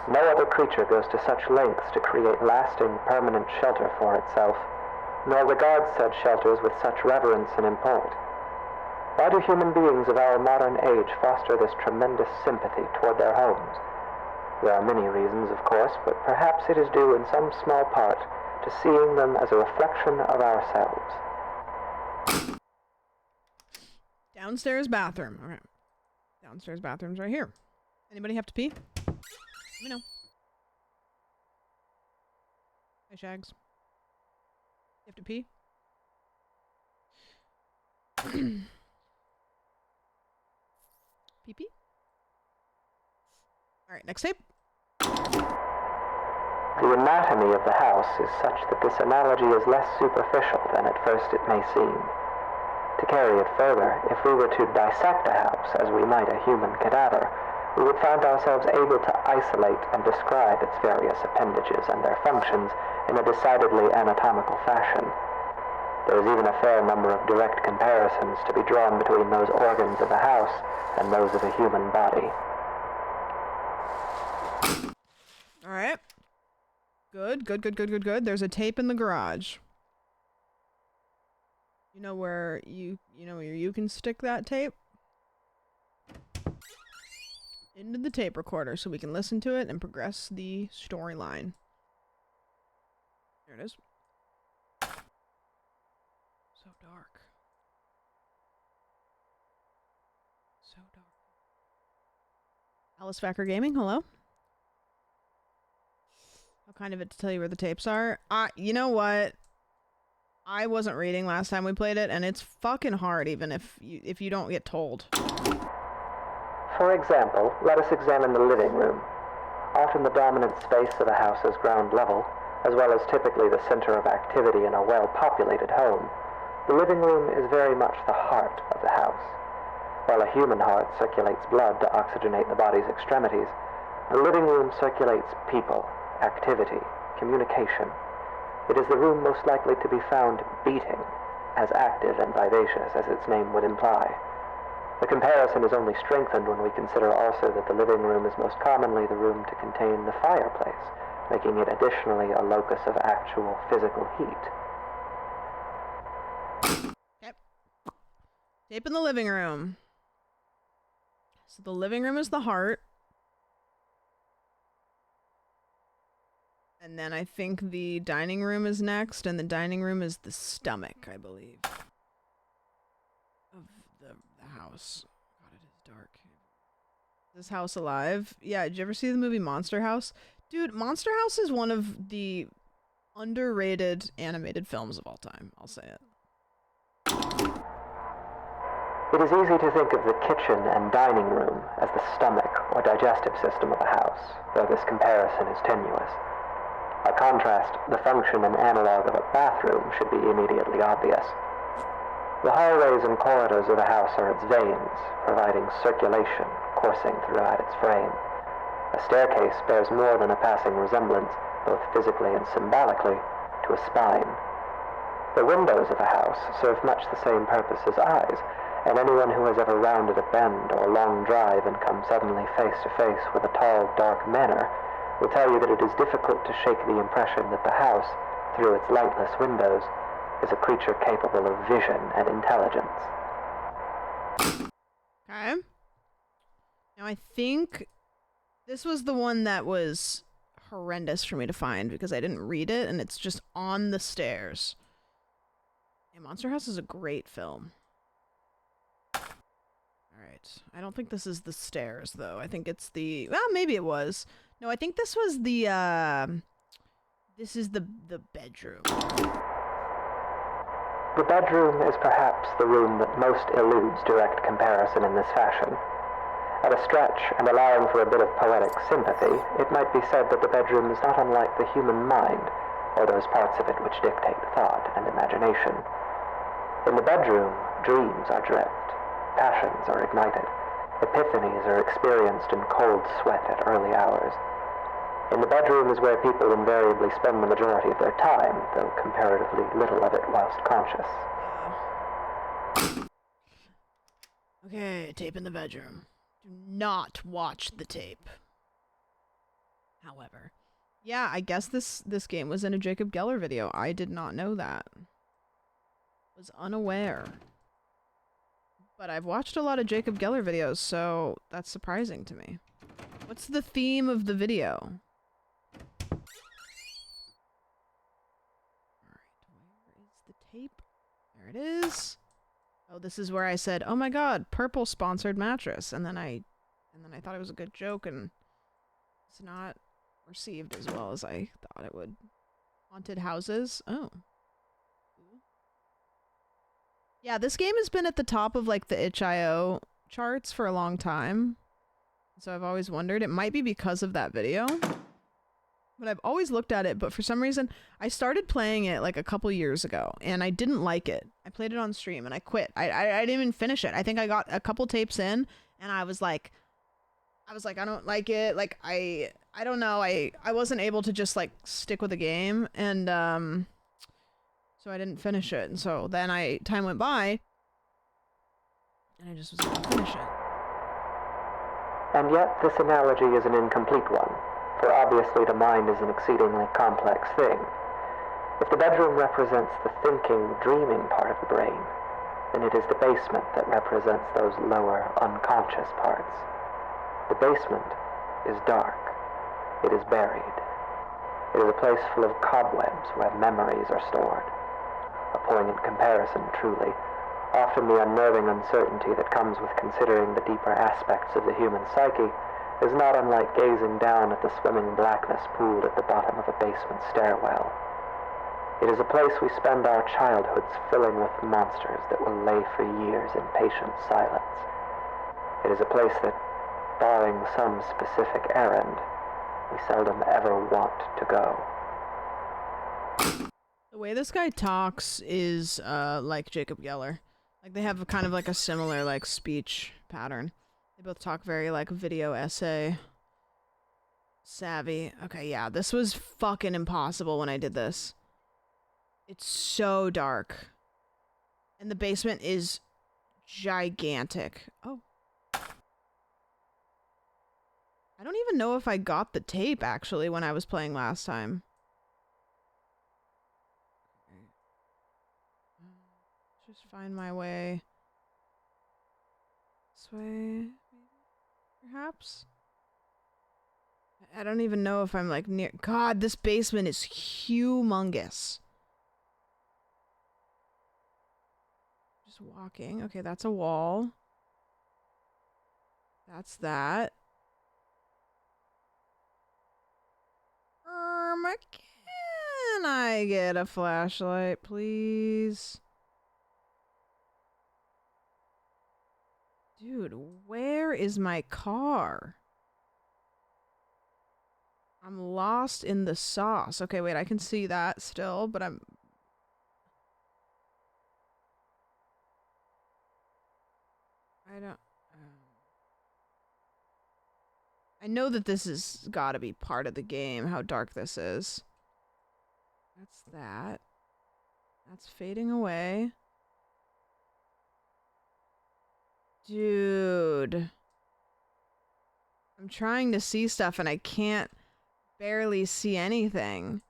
No other creature goes to such lengths to create lasting, permanent shelter for itself, nor regards said shelters with such reverence and import. Why do human beings of our modern age foster this tremendous sympathy toward their homes? There are many reasons, of course, but perhaps it is due in some small part to seeing them as a reflection of ourselves. Downstairs bathroom. Okay. Downstairs bathroom's right here. Anybody have to pee? Let me know. Hi, Shags. You have to pee? Pee-pee? Alright, next tape. The anatomy of the house is such that this analogy is less superficial than at first it may seem. To carry it further, if we were to dissect a house as we might a human cadaver, we would find ourselves able to isolate and describe its various appendages and their functions in a decidedly anatomical fashion. There is even a fair number of direct comparisons to be drawn between those organs of a house and those of a human body. Alright. Good, good, good, good, good, good. There's a tape in the garage. You know where you can stick that tape? Into the tape recorder so we can listen to it and progress the storyline. There it is. So dark. So dark. Alice Facker Gaming, hello? How kind of it to tell you where the tapes are. You know what? I wasn't reading last time we played it, and it's fucking hard even if you don't get told. For example, let us examine the living room. Often the dominant space of a house's ground level, as well as typically the center of activity in a well-populated home, the living room is very much the heart of the house. While a human heart circulates blood to oxygenate the body's extremities, the living room circulates people, activity, communication. It is the room most likely to be found beating, as active and vivacious as its name would imply. The comparison is only strengthened when we consider also that the living room is most commonly the room to contain the fireplace, making it additionally a locus of actual physical heat. Yep. Tape in the living room. So the living room is the heart. And then I think the dining room is next, and the dining room is the stomach, I believe, of the house. God, it is dark. Is this house alive? Yeah, did you ever see the movie Monster House? Dude, Monster House is one of the underrated animated films of all time. I'll say it. It is easy to think of the kitchen and dining room as the stomach or digestive system of a house, though this comparison is tenuous. By contrast, the function and analog of a bathroom should be immediately obvious. The hallways and corridors of a house are its veins, providing circulation coursing throughout its frame. A staircase bears more than a passing resemblance, both physically and symbolically, to a spine. The windows of a house serve much the same purpose as eyes, and anyone who has ever rounded a bend or long drive and come suddenly face to face with a tall, dark manor will tell you that it is difficult to shake the impression that the house, through its lightless windows, is a creature capable of vision and intelligence. Okay. Now I think this was the one that was horrendous for me to find because I didn't read it, and it's just on the stairs. Yeah, Monster House is a great film. Alright. I don't think this is the stairs, though. I think it's the... Well, maybe it was. No, I think this was the, this is the bedroom. The bedroom is perhaps the room that most eludes direct comparison in this fashion. At a stretch, and allowing for a bit of poetic sympathy, it might be said that the bedroom is not unlike the human mind, or those parts of it which dictate thought and imagination. In the bedroom, dreams are dreamt, passions are ignited, epiphanies are experienced in cold sweat at early hours. In the bedroom is where people invariably spend the majority of their time, though comparatively little of it whilst conscious. Okay, tape in the bedroom. Do not watch the tape. However, yeah, I guess this game was in a Jacob Geller video. I did not know that. Was unaware. But I've watched a lot of Jacob Geller videos, so that's surprising to me. What's the theme of the video? Tape. There it is. Oh, this is where I said, "Oh my God, Purple sponsored mattress," and then I thought it was a good joke, and it's not received as well as I thought it would. Haunted houses. Oh. Yeah, this game has been at the top of like the itch.io charts for a long time, so I've always wondered. It might be because of that video. But I've always looked at it, but for some reason, I started playing it like a couple years ago, and I didn't like it. I played it on stream, and I quit. I didn't even finish it. I think I got a couple tapes in, and I was like, I don't like it. Like, I don't know. I wasn't able to just, like, stick with the game, and, so I didn't finish it. And so then time went by, and I just was able to finish it. And yet, this analogy is an incomplete one. For obviously the mind is an exceedingly complex thing. If the bedroom represents the thinking, dreaming part of the brain, then it is the basement that represents those lower, unconscious parts. The basement is dark. It is buried. It is a place full of cobwebs where memories are stored. A poignant comparison, truly. Often the unnerving uncertainty that comes with considering the deeper aspects of the human psyche is not unlike gazing down at the swimming blackness pooled at the bottom of a basement stairwell. It is a place we spend our childhoods filling with monsters that will lay for years in patient silence. It is a place that, barring some specific errand, we seldom ever want to go. The way this guy talks is like Jacob Geller. Like they have kind of like a similar like speech pattern. They both talk very like video essay savvy. Okay, yeah, this was fucking impossible when I did this. It's so dark. And the basement is gigantic. Oh. I don't even know if I got the tape actually when I was playing last time. Just find my way. This way, perhaps? I don't even know if I'm like near. God, this basement is humongous. Just walking. Okay, that's a wall. That's that. Can I get a flashlight, please? Dude, where is my car? I'm lost in the sauce. Okay, wait, I can see that still, but I don't... I know that this has got to be part of the game, how dark this is. That's that. That's fading away. Dude. I'm trying to see stuff and I can't barely see anything.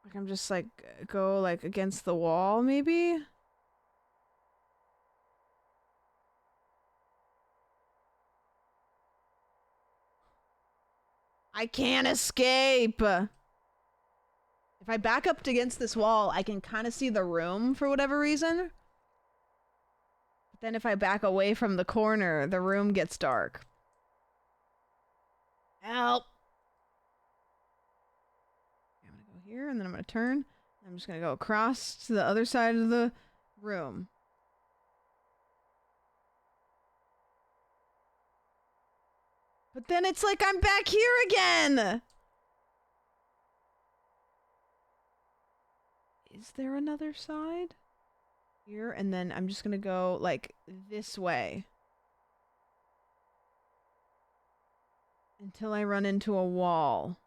Like I'm just like, go like against the wall maybe? I can't escape! If I back up against this wall, I can kind of see the room for whatever reason. But then if I back away from the corner, the room gets dark. Help! I'm gonna go here, and then I'm gonna turn. I'm just gonna go across to the other side of the room. But then it's like I'm back here again! Is there another side? Here, and then I'm just gonna go, like, this way. Until I run into a wall.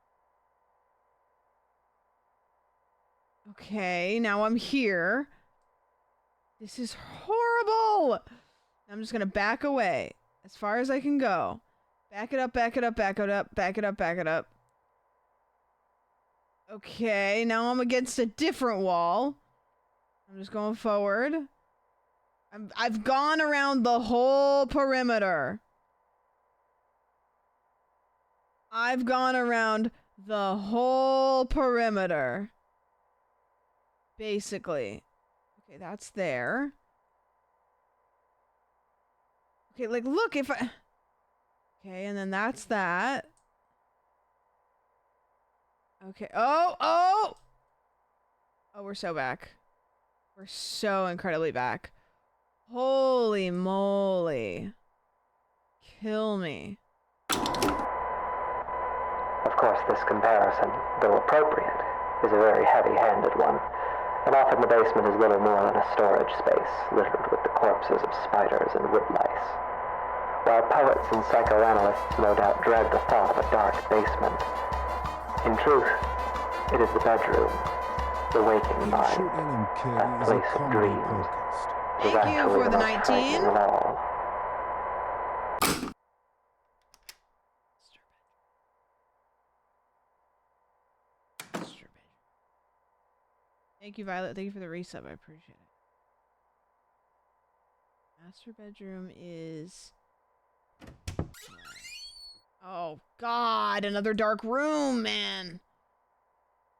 Okay, now I'm here. This is horrible! I'm just gonna back away. As far as I can go. Back it up, back it up, back it up, back it up, back it up. Okay, now I'm against a different wall. I'm just going forward. I've gone around the whole perimeter. I've gone around the whole perimeter. Basically. Okay, that's there. Okay, like, look, if I... Okay, and then that's that. Okay. Oh! Oh! Oh, we're so back. We're so incredibly back. Holy moly. Kill me. Of course, this comparison, though appropriate, is a very heavy-handed one, and often the basement is little more than a storage space littered with the corpses of spiders and woodlice. While poets and psychoanalysts no doubt dread the thought of a dark basement, in truth, it is the bedroom, the waking mind, that place of dreams. Thank you for the 19. Of all. Thank you, Violet. Thank you for the resub. I appreciate it. Master bedroom is... Oh, God. Another dark room, man.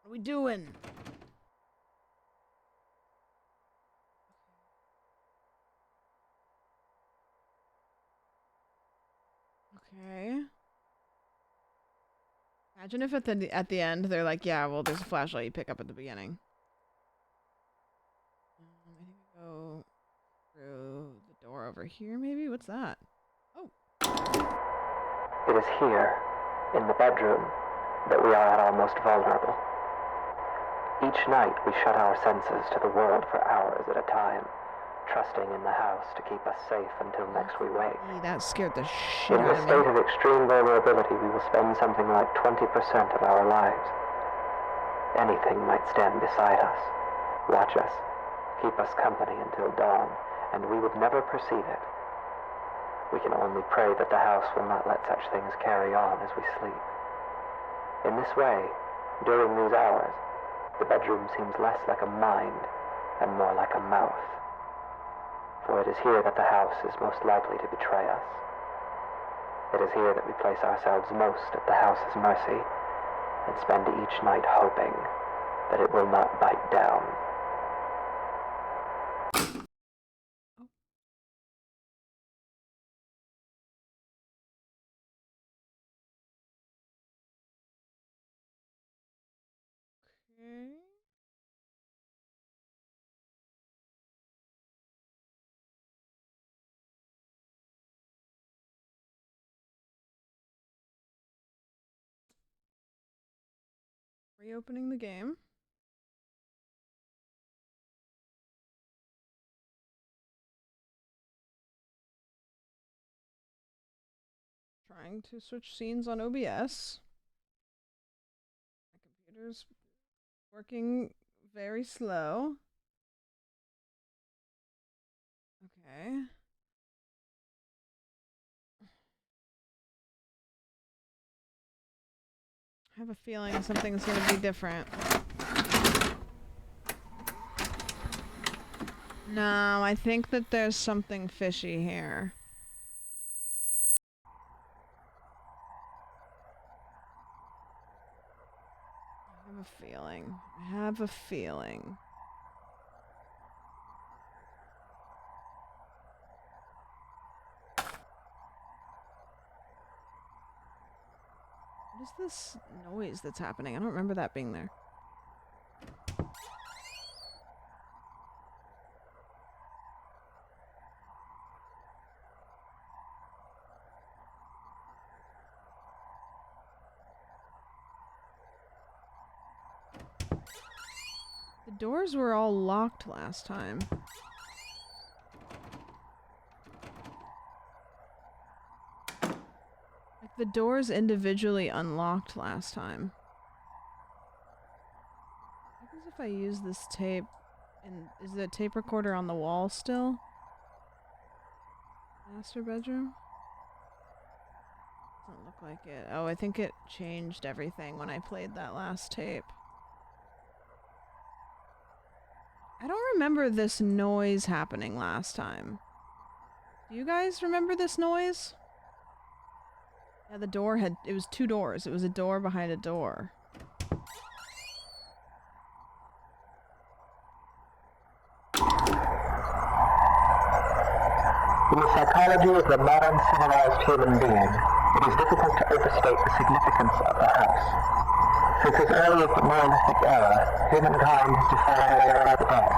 What are we doing? Okay. Imagine if at the end they're like, yeah, well, there's a flashlight you pick up at the beginning. I think we go through the door over here, maybe? What's that? Oh. It is here, in the bedroom, that we are at our most vulnerable. Each night we shut our senses to the world for hours at a time, trusting in the house to keep us safe until next we wake. That scared the shit In out this of state me. of extreme vulnerability, we will spend something like 20% of our lives. Anything might stand beside us, watch us, keep us company until dawn, and we would never perceive it. We can only pray that the house will not let such things carry on as we sleep. In this way, during these hours, the bedroom seems less like a mind and more like a mouth. For it is here that the house is most likely to betray us. It is here that we place ourselves most at the house's mercy and spend each night hoping that it will not bite down. Okay. Reopening the game. Trying to switch scenes on OBS. My computer's working very slow. Okay. I have a feeling something's gonna be different. No, I think that there's something fishy here. I have a feeling. I have a feeling. What is this noise that's happening? I don't remember that being there. The doors were all locked last time. Like the doors individually unlocked last time. What happens if I use this tape? And is the tape recorder on the wall still? Master bedroom? Doesn't look like it. Oh, I think it changed everything when I played that last tape. I don't remember this noise happening last time. Do you guys remember this noise? Yeah, the door had... It was two doors. It was a door behind a door. In the psychology of the modern civilized human being, it is difficult to overstate the significance of the house. Since as early as the Neolithic era, humankind has defied the dead.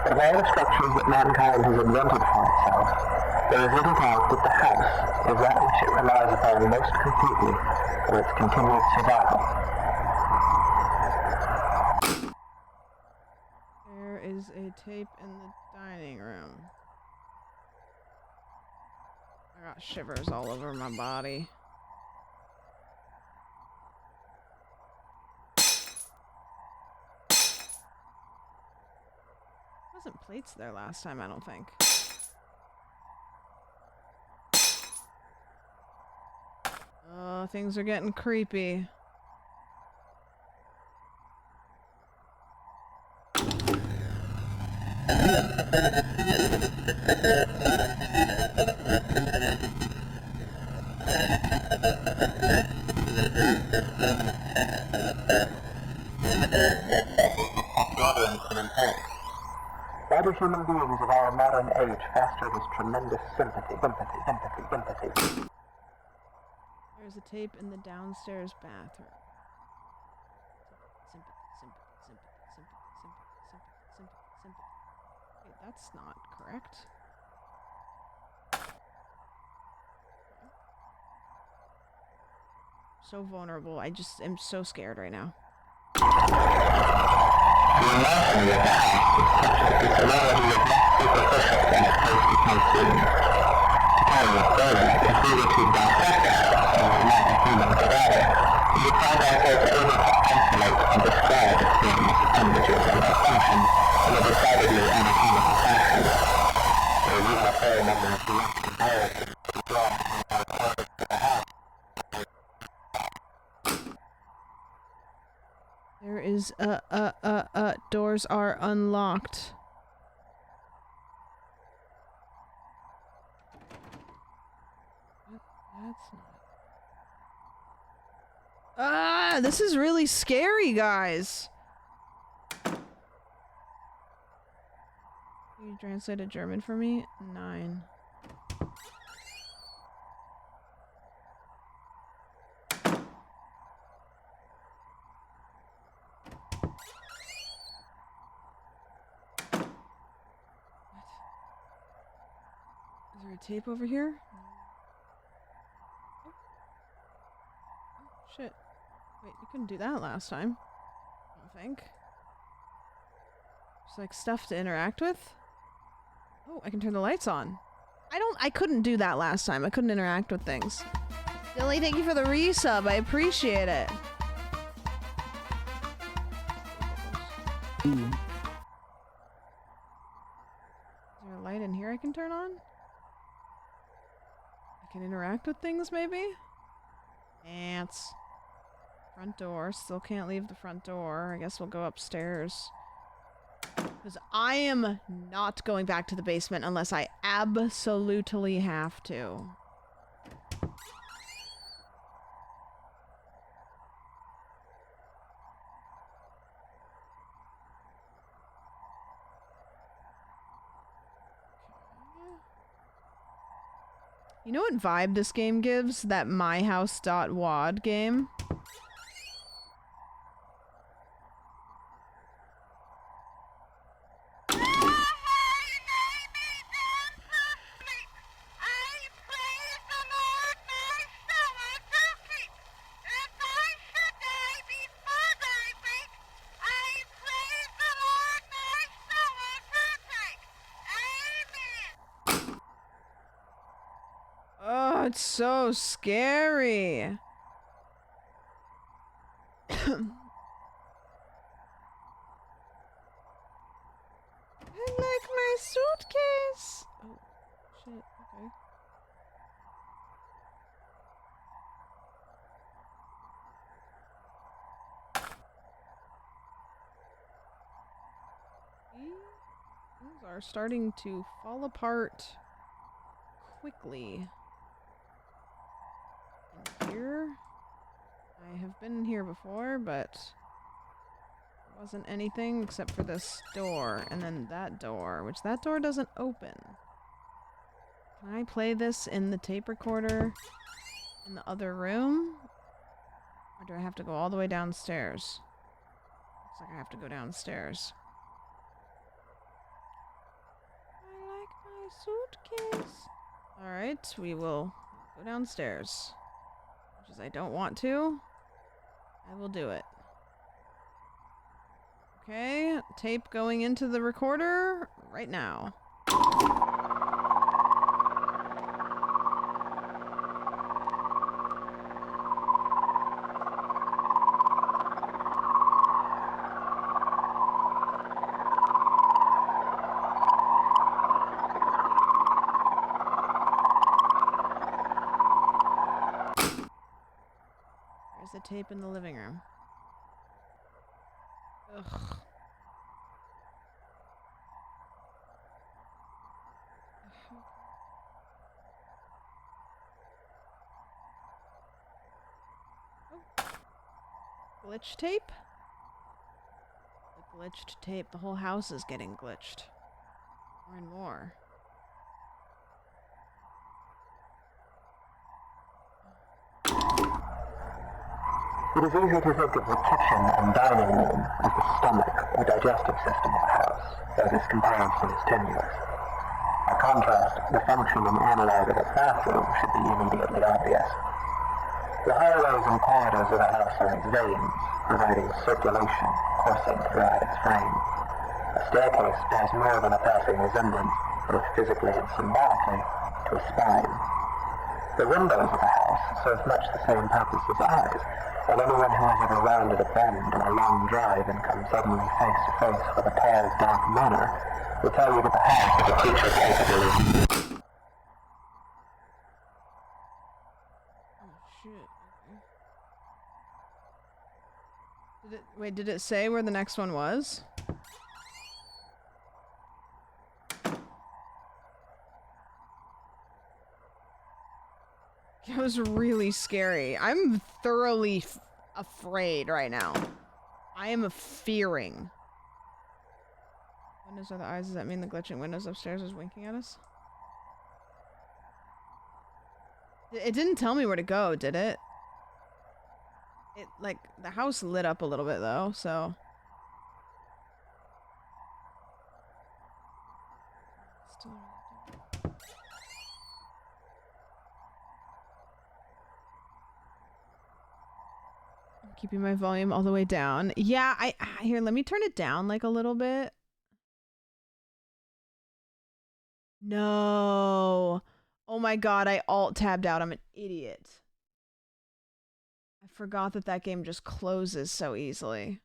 Of all the structures that mankind has invented for itself, there is little doubt that the house is that which it relies upon most completely for its continued survival. There is a tape in the dining room. I got shivers all over my body. Wasn't plates there last time, I don't think. Oh, things are getting creepy. Why do human beings of our modern age foster this tremendous sympathy? There's a tape in the downstairs bathroom. Sympathy. Wait, that's not correct. so vulnerable. I just am so scared right now. There is doors are unlocked. That's not. Ah, this is really scary, guys. Can you translate to German for me? 9. Is there a tape over here? Oh, shit. Wait, you couldn't do that last time. I don't think. There's like stuff to interact with. Oh, I can turn the lights on. I couldn't do that last time. I couldn't interact with things. Billy, thank you for the resub. I appreciate it. Is there a light in here I can turn on? I can interact with things, maybe? Ants. Front door. Still can't leave the front door. I guess we'll go upstairs. Because I am not going back to the basement unless I absolutely have to. You know what vibe this game gives? That myhouse.wad game? Oh, it's so scary. I like my suitcase. Oh, shit. Okay. Things are starting to fall apart quickly. In here, I have been here before, but there wasn't anything except for this door, and then that door, which that door doesn't open. Can I play this in the tape recorder in the other room? Or do I have to go all the way downstairs? Looks like I have to go downstairs. I like my suitcase. Alright, we will go downstairs. Which is I don't want to. I will do it. Okay, tape going into the recorder right now. There's the tape in the living room. Ugh. Glitch tape? The glitched tape. The whole house is getting glitched. More and more. It is easy to think of the kitchen and dining room as the stomach or digestive system of a house, though this comparison is tenuous. By contrast, the function and analog of a bathroom should be immediately obvious. The hallways and corridors of the house are its veins, providing circulation coursing throughout its frame. A staircase bears more than a passing resemblance, both physically and symbolically, to a spine. The windows of the house serve much the same purpose as eyes, and anyone who has ever rounded a bend on a long drive and come suddenly face to face with a pale, dark manor will tell you that the house is a creature capable of... Did it say where the next one was? It was really scary. I'm thoroughly afraid right now. I am fearing. Windows are the eyes. Does that mean the glitching windows upstairs is winking at us? It didn't tell me where to go, did it? It, like, the house lit up a little bit, though, so... Still... I'm keeping my volume all the way down. Yeah, here, let me turn it down, like, a little bit. No! Oh my god, I alt-tabbed out. I'm an idiot. I forgot that that game just closes so easily.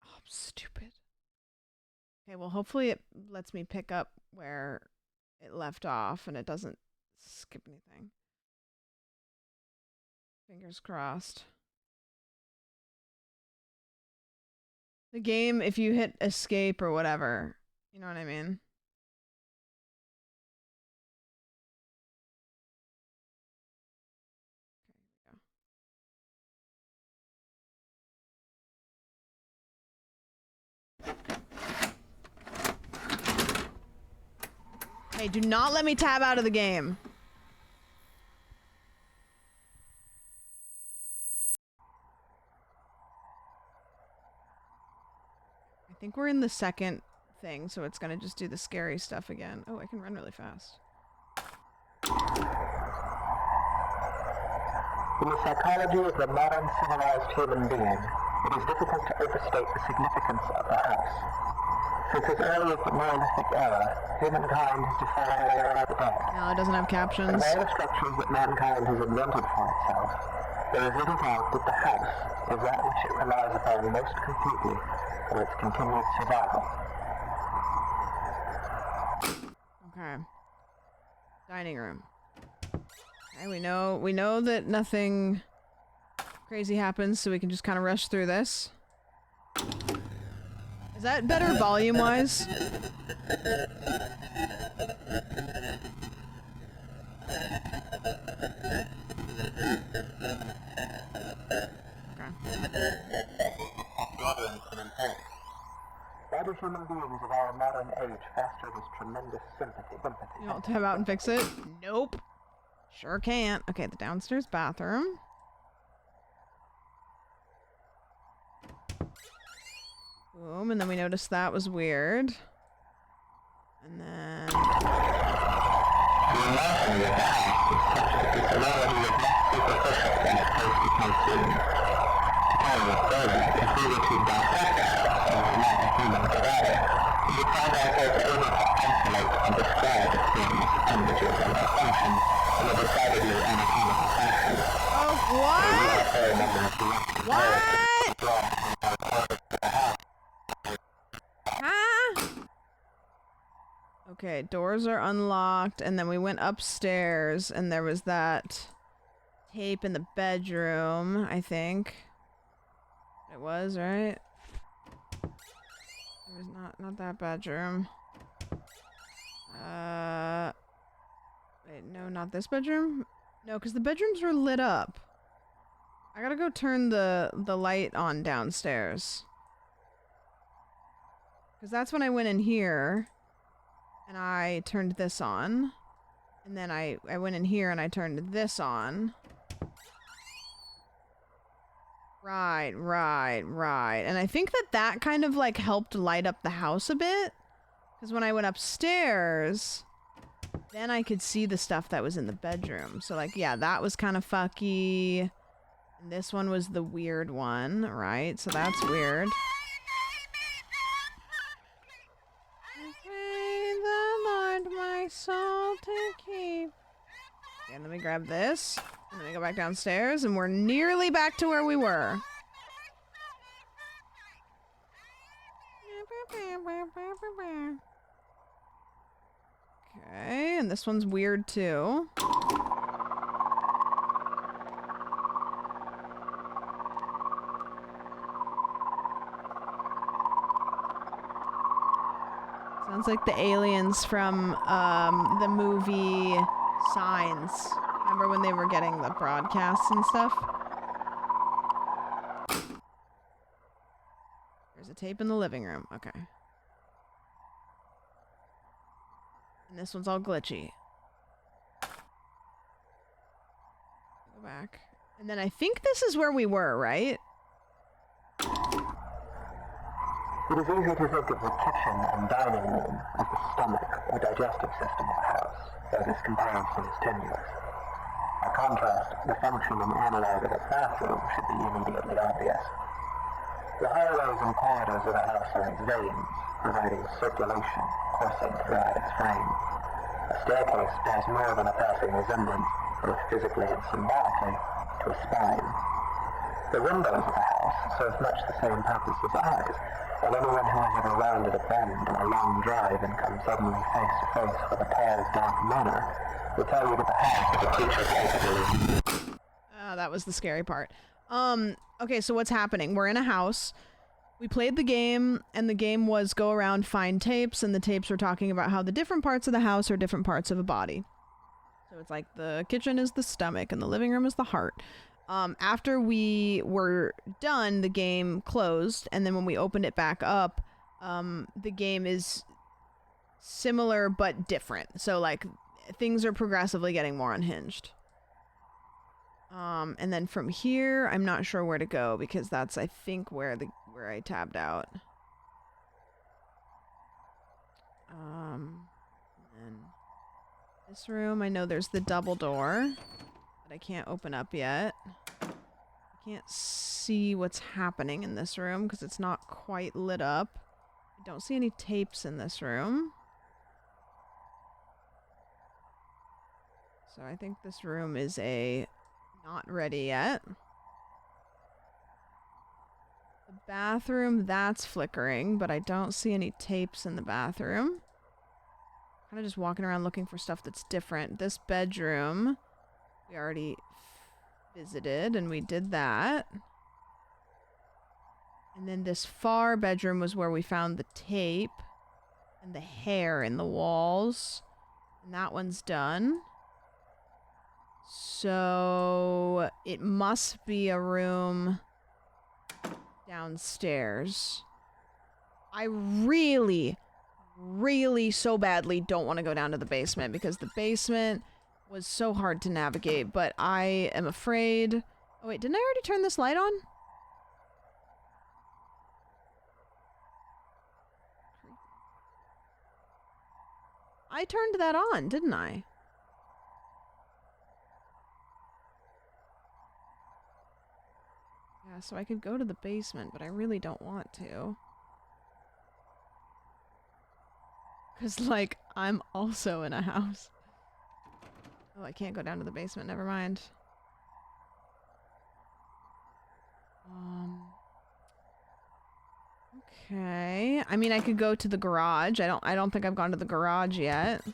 Oh, I'm stupid. Okay, well, hopefully it lets me pick up where it left off and it doesn't skip anything. Fingers crossed. The game, if you hit escape or whatever, you know what I mean? Hey, do not let me tab out of the game. I think we're in the second thing, so it's gonna just do the scary stuff again. Oh, I can run really fast. In the psychology of the modern civilized human being, it is difficult to overstate the significance of the house. Since as early as the Neolithic era, humankind has defined the dead. No, it doesn't have captions. In all the structures that mankind has invented for itself, there is little doubt that the house is that which it relies upon most completely for its continued survival. Okay. Dining room. Okay, we know that nothing crazy happens, so we can just kind of rush through this. Is that better volume-wise? Why do human beings of our modern age foster this tremendous sympathy? You don't tab out and fix it? Nope. Sure can't. Okay, the downstairs bathroom. Boom, and then we noticed that was weird. And then... Oh, what? What? Huh? Okay, doors are unlocked, and then we went upstairs, and there was that tape in the bedroom, I think. It was, right? It was not that bedroom. Wait, no, not this bedroom? No, because the bedrooms were lit up. I gotta go turn the light on downstairs. Because that's when I went in here, and I turned this on. And then I went in here and I turned this on. Right. And I think that kind of like helped light up the house a bit. Because when I went upstairs, then I could see the stuff that was in the bedroom. So, like, yeah, that was kind of fucky. And this one was the weird one, right? So that's weird. I pray the Lord my soul to keep. Okay, let me grab this. And then we go back downstairs, and we're nearly back to where we were. Okay, and this one's weird too. Sounds like the aliens from the movie Signs. Remember when they were getting the broadcasts and stuff? There's a tape in the living room. Okay. And this one's all glitchy. Go back. And then I think this is where we were, right? It is easy to think of the kitchen and dining room as the stomach or digestive system of a house, though this comparison is tenuous. By contrast, the function and analog of a bathroom should be immediately obvious. The hallways and corridors of a house are like veins, providing circulation coursing throughout its frame. A staircase bears more than a passing resemblance, both physically and symbolically, to a spine. The windows of a house serve much the same purpose as eyes, and anyone who has ever rounded a bend on a long drive and come suddenly face to face with a pale, dark manor will tell you that the house is a creature capable of... That was the scary part. Okay, so what's happening? We're in a house. We played the game, and the game was go around, find tapes, and the tapes were talking about how the different parts of the house are different parts of a body. So it's like the kitchen is the stomach, and the living room is the heart. After we were done, the game closed, and then when we opened it back up, the game is similar but different. So, like, things are progressively getting more unhinged. And then from here, I'm not sure where to go, because that's, I think, where I tabbed out. And then this room, I know there's the double door that I can't open up yet. I can't see what's happening in this room because it's not quite lit up. I don't see any tapes in this room. So I think this room is not ready yet. The bathroom, that's flickering, but I don't see any tapes in the bathroom. Kind of just walking around looking for stuff that's different. This bedroom, we already visited, and we did that. And then this far bedroom was where we found the tape and the hair in the walls. And that one's done. So it must be a room downstairs. I really so badly don't want to go down to the basement because the basement was so hard to navigate, but I am afraid... Oh wait, didn't I already turn this light on? I turned that on, didn't I? Yeah, so I could go to the basement, but I really don't want to. Because, like, I'm also in a house. Oh, I can't go down to the basement, never mind. Okay. I mean, I could go to the garage. I don't think I've gone to the garage yet. I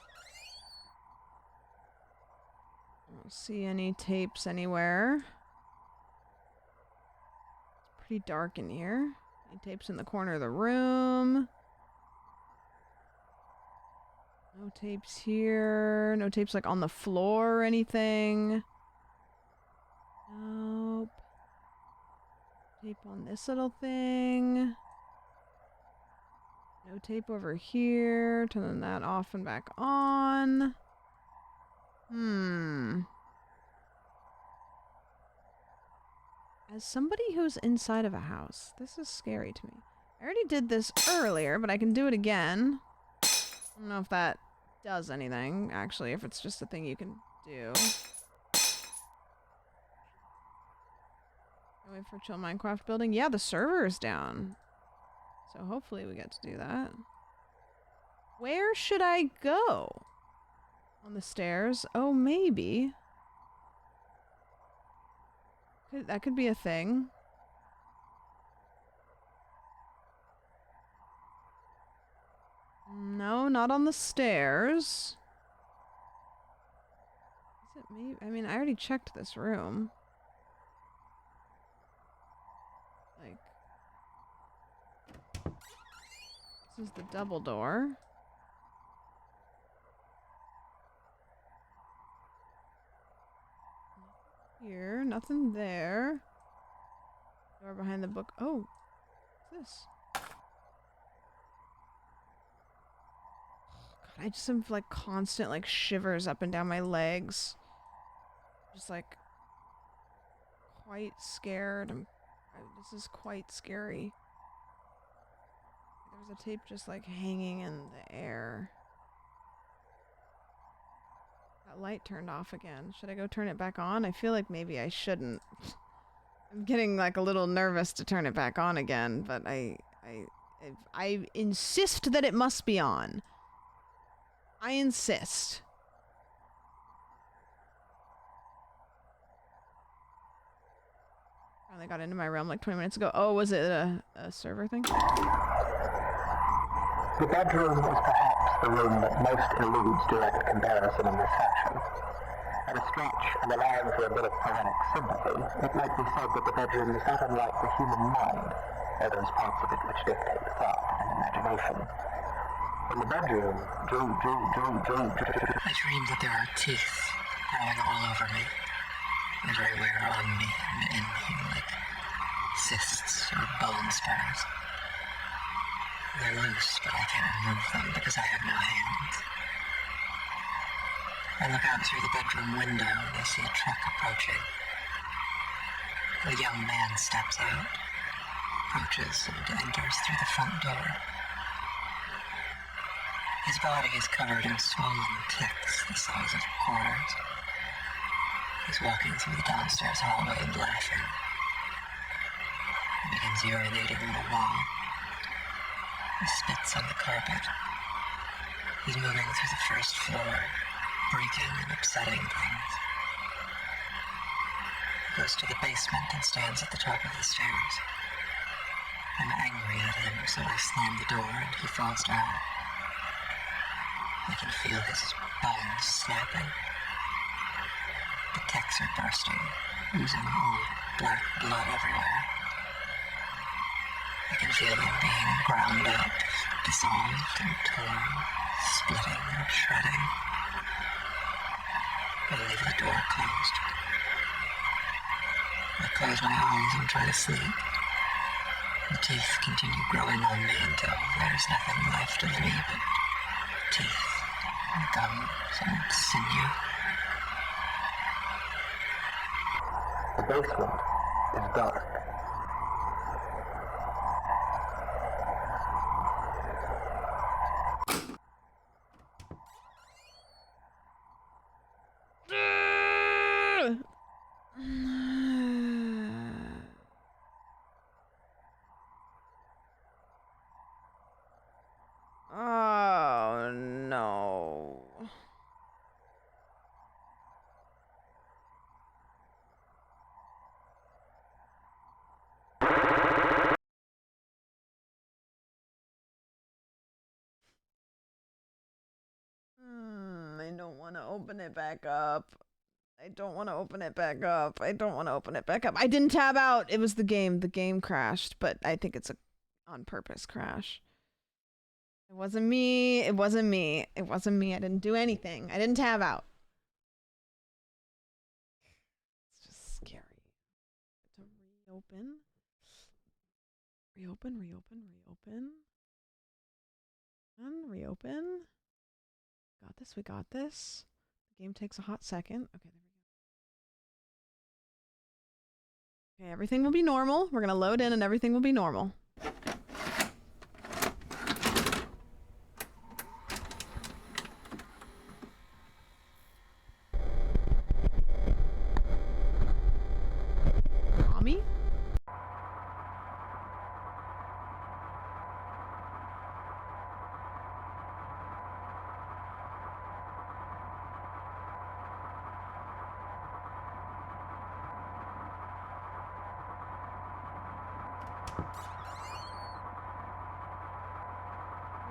don't see any tapes anywhere. It's pretty dark in here. Any tapes in the corner of the room. No tapes here. No tapes like on the floor or anything. Nope. Tape on this little thing. No tape over here. Turn that off and back on. As somebody who's inside of a house, this is scary to me. I already did this earlier, but I can do it again. I don't know if that does anything, actually, if it's just a thing you can do. Wait for chill Minecraft building. Yeah, the server is down. So hopefully we get to do that. Where should I go? On the stairs? Oh, maybe. That could be a thing. No, not on the stairs. Is it maybe? I mean, I already checked this room. Like, this is the double door. Here, nothing there. Door behind the book. Oh, what's this? God, I just have like constant like shivers up and down my legs. Just like quite scared. This is quite scary. There's a tape just like hanging in the air. That light turned off again. Should I go turn it back on? I feel like maybe I shouldn't. I'm getting like a little nervous to turn it back on again, but I insist that it must be on. I insist. Finally got into my realm like 20 minutes ago. Oh, was it a server thing? The bedroom is perhaps the room that most eludes direct comparison in this fashion. At a stretch, and allowing for a bit of poetic sympathy, it might be said that the bedroom is not unlike the human mind, or those parts of it which dictate thought and imagination. In the bedroom, I dream that there are teeth growing all over me, everywhere on me and in me, like cysts or bone spurs. They're loose, but I can't remove them because I have no hands. I look out through the bedroom window and I see a truck approaching. A young man steps out, approaches, and enters through the front door. His body is covered in swollen ticks the size of quarters. He's walking through the downstairs hallway and laughing. He begins urinating on the wall. He spits on the carpet. He's moving through the first floor, breaking and upsetting things. He goes to the basement and stands at the top of the stairs. I'm angry at him, so I slam the door and he falls down. I can feel his bones snapping. The ticks are bursting, oozing old black blood everywhere. I can feel them being ground up, dissolved and torn, splitting and shredding. I leave the door closed. I close my eyes and try to sleep. The teeth continue growing on me until there's nothing left of me but teeth and gums and sinew. The basement is dark. Oh no. I don't want to open it back up. I don't want to open it back up. I don't want to open it back up. I didn't tab out. It was the game. The game crashed, but I think it's a on purpose crash. It wasn't me. It wasn't me. It wasn't me. I didn't do anything. I didn't tab out. It's just scary. To reopen. Reopen. And reopen. Got this. We got this. The game takes a hot second. Okay, there we go. Okay, everything will be normal. We're gonna load in and everything will be normal.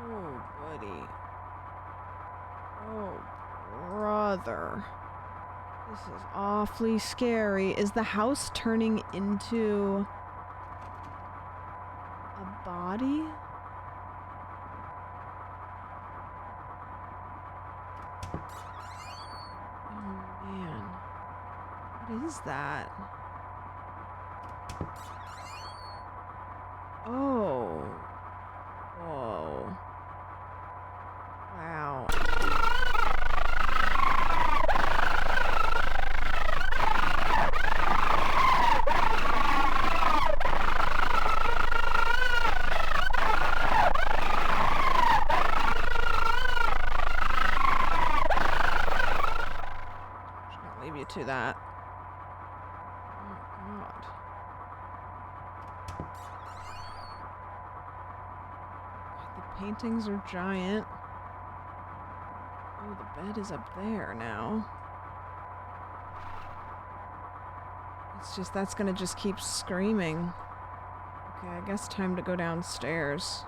Oh, buddy. Oh, brother. This is awfully scary. Is the house turning into a body? Oh, man. What is that? Oh. Whoa. Wow. Shouldn't leave you to that. Oh, God. The paintings are giant. Oh, the bed is up there now. It's just, that's gonna just keep screaming. Okay, I guess time to go downstairs.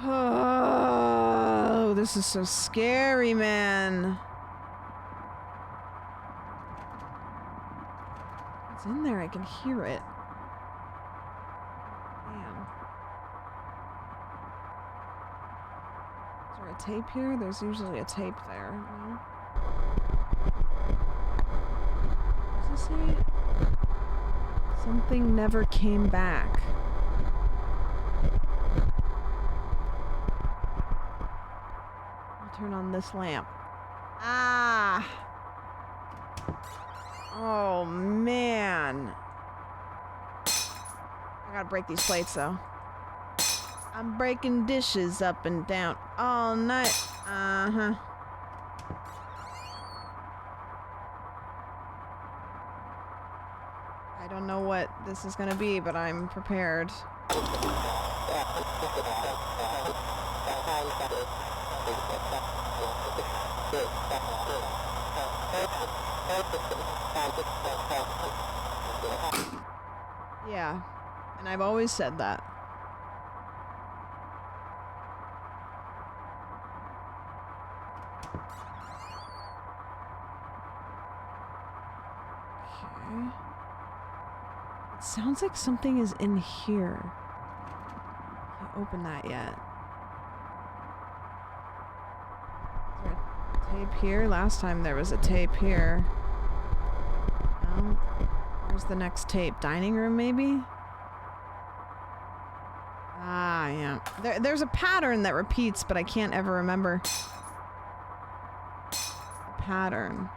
Oh, this is so scary, man. It's in there, I can hear it. Man. Is there a tape here? There's usually a tape there, no? What does it say? Something never came back. I'll turn on this lamp. Ah! Oh, man. I gotta break these plates, though. I'm breaking dishes up and down all night. Uh-huh. I don't know what this is gonna be, but I'm prepared. Yeah, and I've always said that. Okay. It sounds like something is in here. Can't open that yet. Is there a tape here? Last time there was a tape here. No. Where's the next tape? Dining room, maybe? Ah, yeah. There's a pattern that repeats, but I can't ever remember the pattern.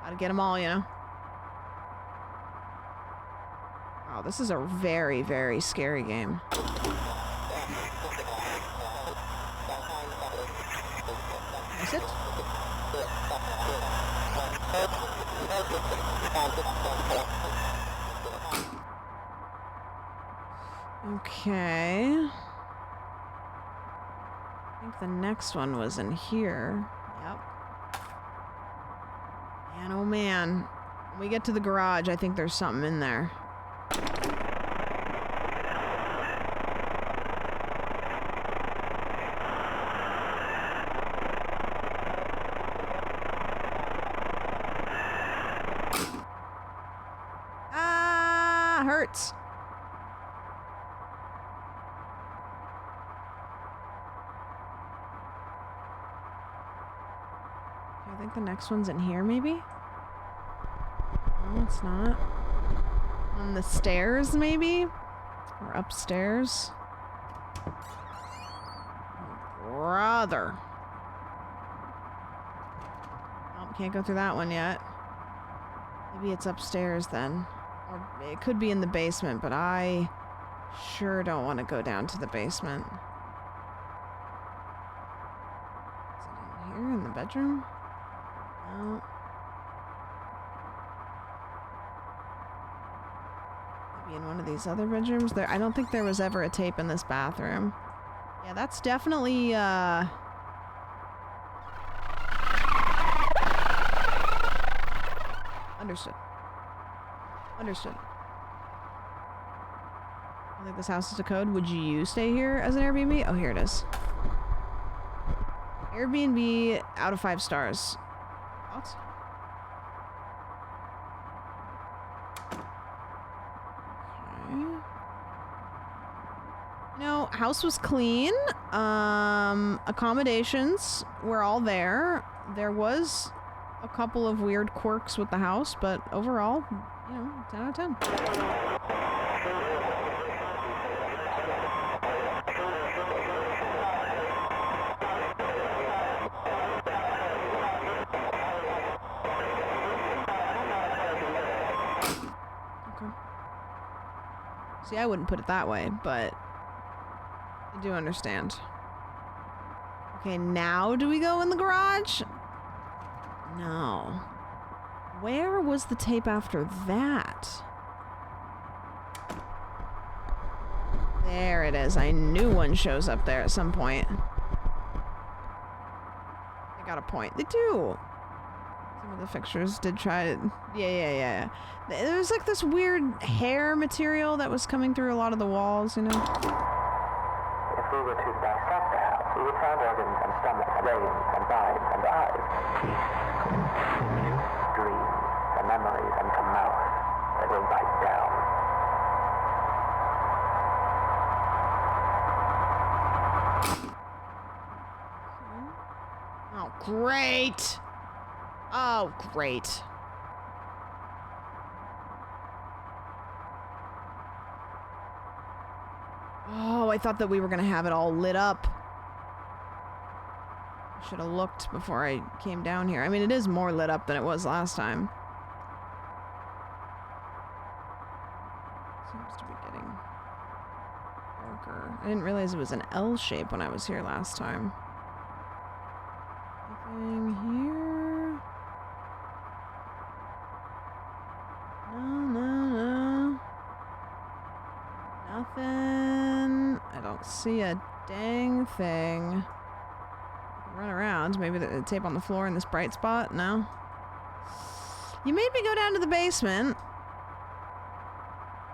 Gotta get them all, you know? Wow, this is a very, very scary game. Is it? Okay. I think the next one was in here. Yep. Man, oh man. When we get to the garage, I think there's something in there. Ah, hurts. I think the next one's in here, maybe? No, it's not. On the stairs, maybe? Or upstairs? Oh, brother. Oh, can't go through that one yet. Maybe it's upstairs then. Or it could be in the basement, but I sure don't want to go down to the basement. Is it in here in the bedroom? No. Maybe in one of these other bedrooms? I don't think there was ever a tape in this bathroom. Yeah, that's definitely, Understood. Understood. I think this house is a code. Would you stay here as an Airbnb? Oh, here it is. Airbnb out of 5 stars. Thoughts? Okay. No, house was clean. Accommodations were all there. There was a couple of weird quirks with the house, but overall, you know, 10 out of 10. Okay. See, I wouldn't put it that way, but I do understand. Okay, now do we go in the garage? No. Where was the tape after that? There it is. I knew one shows up there at some point. They got a point. They do. Some of the fixtures did try to... Yeah. There's like this weird hair material that was coming through a lot of the walls, you know? If we were to dissect the house, we would find organs and stomach, brains and minds and eyes, teeth, dreams and memories and a mouth that will bite down. Oh, great! Oh, great. Oh, I thought that we were gonna have it all lit up. I should have looked before I came down here. I mean, it is more lit up than it was last time. Seems to be getting darker. I didn't realize it was an L shape when I was here last time. Anything here? No. Nothing. I don't see a dang thing. Run around. Maybe the tape on the floor in this bright spot? No. You made me go down to the basement.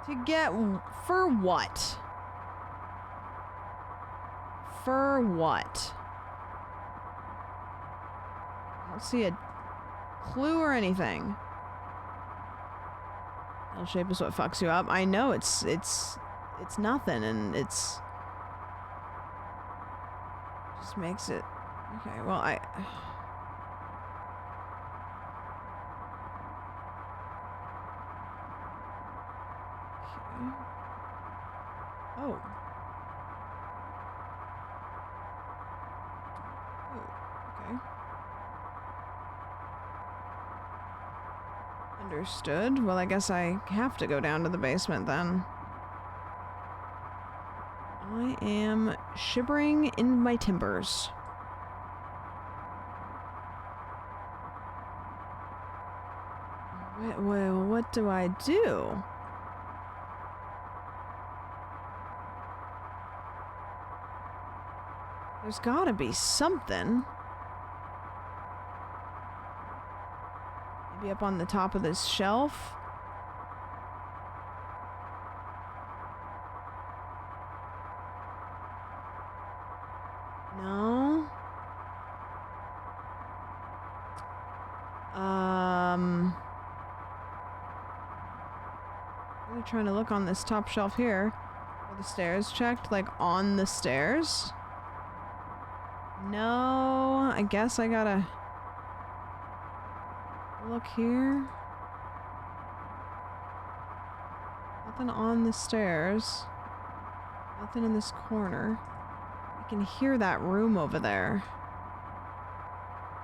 To get... For what? For what? I don't see a clue or anything. L shape is what fucks you up. I know it's nothing, and it's just makes it okay. Well, okay. Oh. Okay. Understood. Well, I guess I have to go down to the basement then. I am shivering in my timbers. What do I do? There's gotta be something. Maybe up on the top of this shelf? No? Really trying to look on this top shelf here. Are the stairs checked? Like on the stairs? No, I guess I gotta look here. Nothing on the stairs. Nothing in this corner. I can hear that room over there.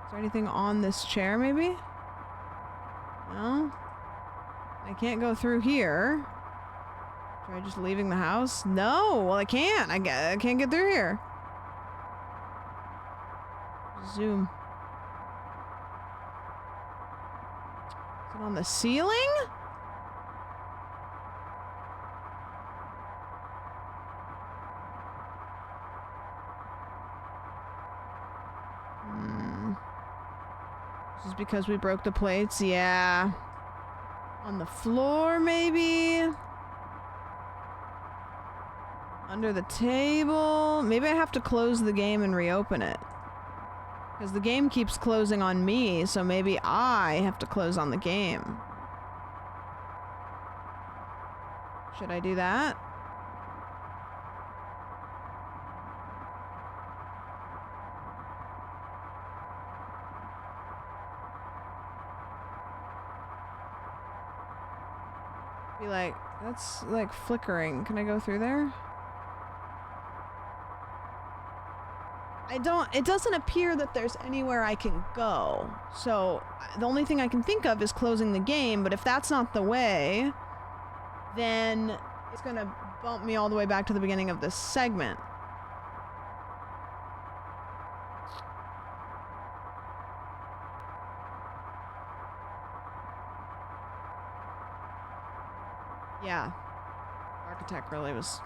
Is there anything on this chair, maybe? No? I can't go through here. Try just leaving the house? No! Well, I can't. I can't get through here. Zoom. Is it on the ceiling? This is because we broke the plates? Yeah. On the floor, maybe? Under the table? Maybe I have to close the game and reopen it. Because the game keeps closing on me, so maybe I have to close on the game. Should I do that? Be like, that's like flickering. Can I go through there? It doesn't appear that there's anywhere I can go. So the only thing I can think of is closing the game, but if that's not the way, then it's gonna bump me all the way back to the beginning of this segment. Yeah. Architect really was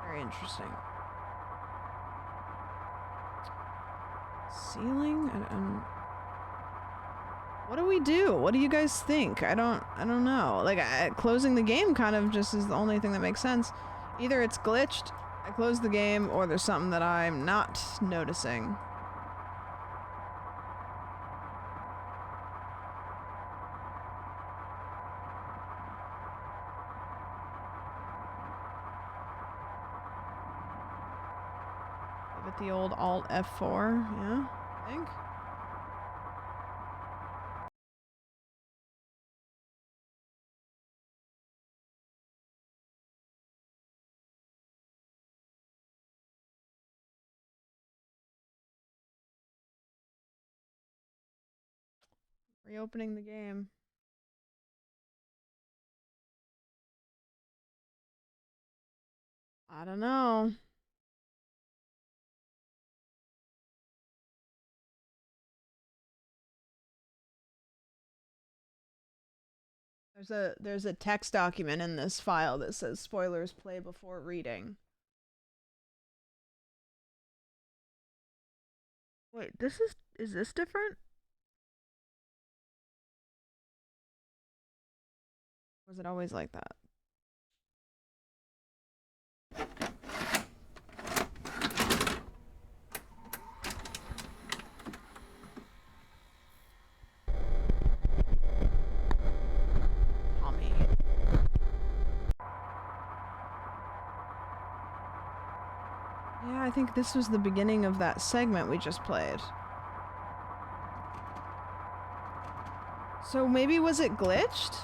very interesting. Ceiling? What do we do? What do you guys think? I don't know. Like, closing the game kind of just is the only thing that makes sense. Either it's glitched, I close the game, or there's something that I'm not noticing. Give it the old Alt F4, yeah, I think. Reopening the game. I don't know. There's a text document in this file that says spoilers play before reading. Wait, is this different? Was it always like that? Tommy. Yeah, I think this was the beginning of that segment we just played. So maybe was it glitched?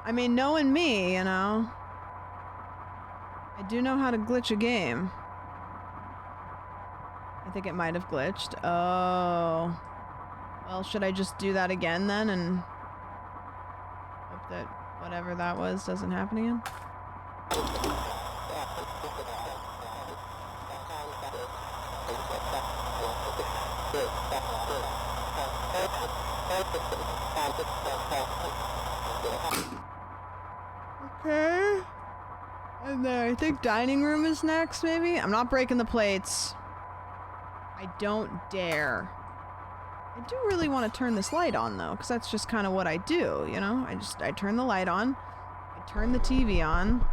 I mean, knowing me, you know, I do know how to glitch a game. I think it might have glitched. Oh. Well, should I just do that again then and hope that whatever that was doesn't happen again? Okay. And then I think dining room is next, maybe? I'm not breaking the plates. I don't dare. I do really want to turn this light on, though, because that's just kind of what I do, you know? I turn the light on, I turn the TV on,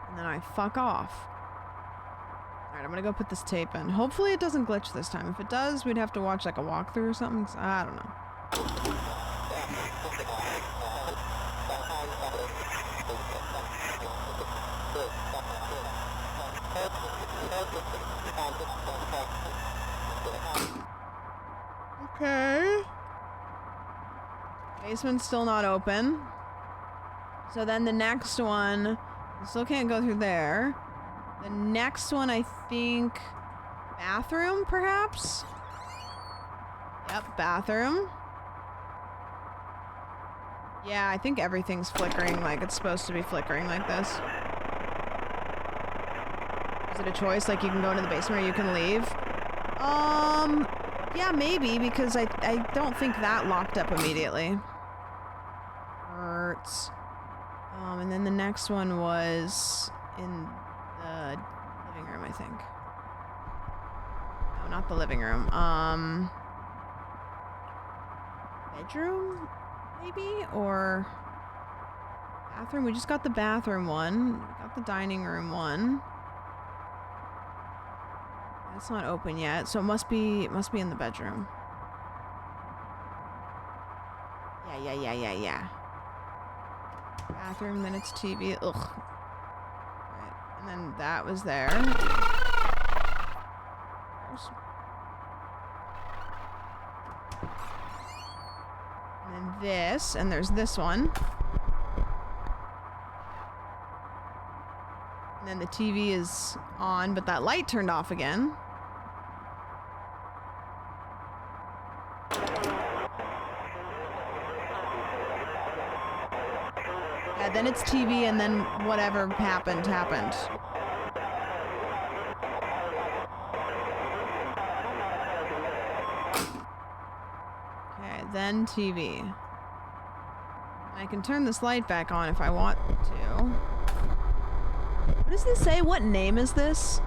and then I fuck off. Alright, I'm gonna go put this tape in. Hopefully it doesn't glitch this time. If it does, we'd have to watch, like, a walkthrough or something. I don't know. Okay. Basement's still not open. So then the next one, I still can't go through there. The next one, I think, bathroom, perhaps? Yep, bathroom. Yeah, I think everything's flickering like it's supposed to be flickering like this. Is it a choice? Like you can go into the basement or you can leave? Yeah, maybe, because I don't think that locked up immediately. Or notes. And then the next one was in the living room, I think. No, not the living room. Bedroom, maybe? Or bathroom? We just got the bathroom one. We got the dining room one. That's not open yet, so it must be in the bedroom. Yeah. Bathroom, then it's TV. Ugh. Right. And then that was there. Gross. And then this, and there's this one. And then the TV is on, but that light turned off again. Yeah, then it's TV, and then whatever happened. Okay, then TV. And I can turn this light back on if I want to. What does this say? What name is this?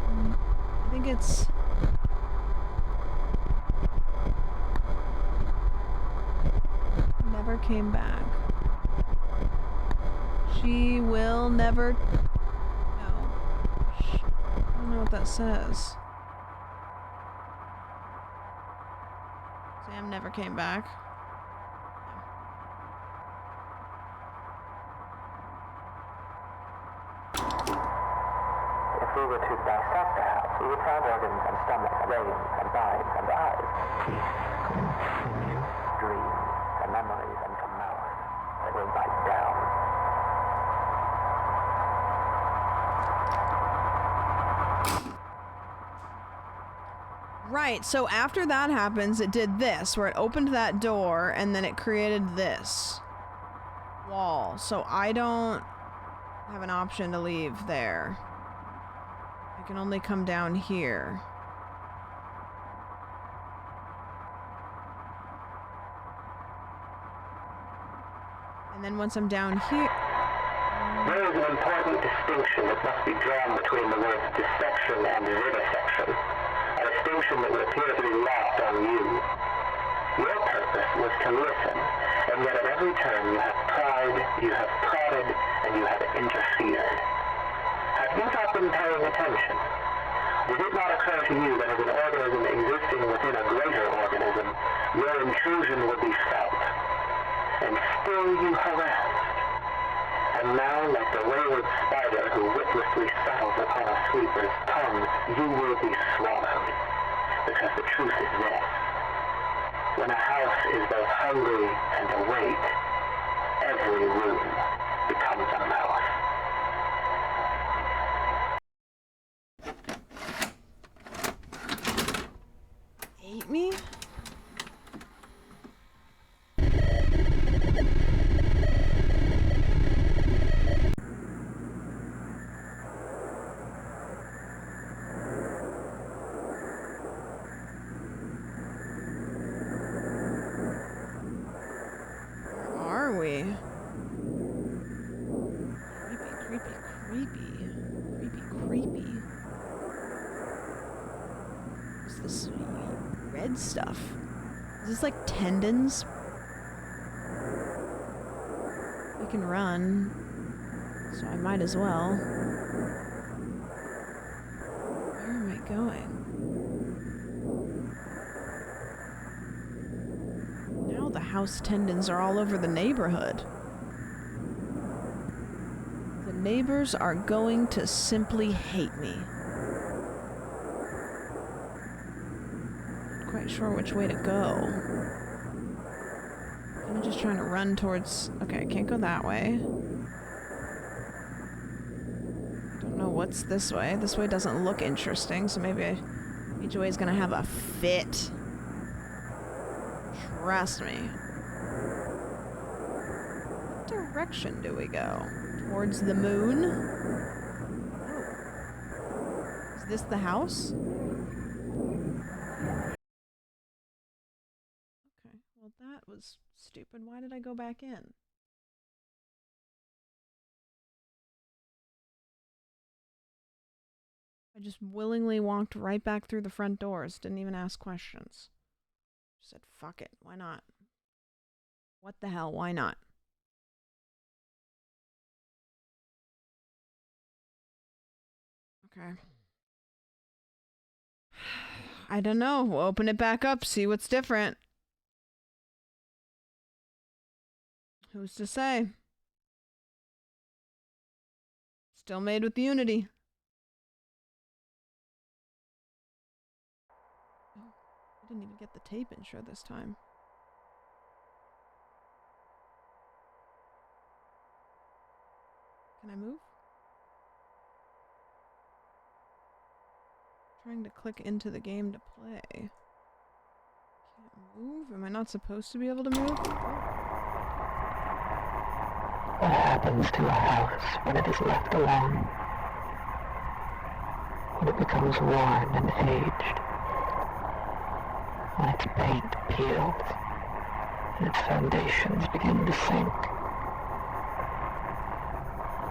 I think it's... Never came back. She will never... No. I don't know what that says. Sam never came back. If we were to dissect the house, we would find organs and stomach, brains and minds and eyes, dreams and memories and to mouth that will bite down. Right, so after that happens, it did this, where it opened that door, and then it created this wall. So I don't have an option to leave there. I can only come down here. And then once I'm down here... There is an important distinction that must be drawn between the words dissection and vivisection. A distinction that would appear to be lost on you. Your purpose was to listen, and yet at every turn you have pried, you have prodded, and you have interfered. Have you not been paying attention? Did it not occur to you that as an organism existing within a greater organism, your intrusion would be felt? And still you harassed. And now, like the wayward spider who witlessly settles upon a sweeper's tongue, you will be swallowed. Because the truth is this. When a house is both hungry and awake, every room becomes a mouth. Ate me? Creepy. What's this red stuff? Is this like tendons? I can run, so I might as well. Where am I going? Now the house tendons are all over the neighborhood. The neighbors are going to simply hate me. Not quite sure which way to go. I'm just trying to run towards... Okay, I can't go that way. Don't know what's this way. This way doesn't look interesting, so maybe each way is gonna have a fit. Trust me. What direction do we go? Towards the moon? Oh. Is this the house? Okay, well that was was stupid. Why did I go back in? I just willingly walked right back through the front doors. Didn't even ask questions. Just said, fuck it. Why not? What the hell? Why not? Okay. I don't know. We'll open it back up, see what's different. Who's to say? Still made with Unity. Oh, I didn't even get the tape intro this time. Can I move? Trying to click into the game to play. Can't move? Am I not supposed to be able to move? What happens to a house when it is left alone? When it becomes worn and aged? When its paint peels and its foundations begin to sink?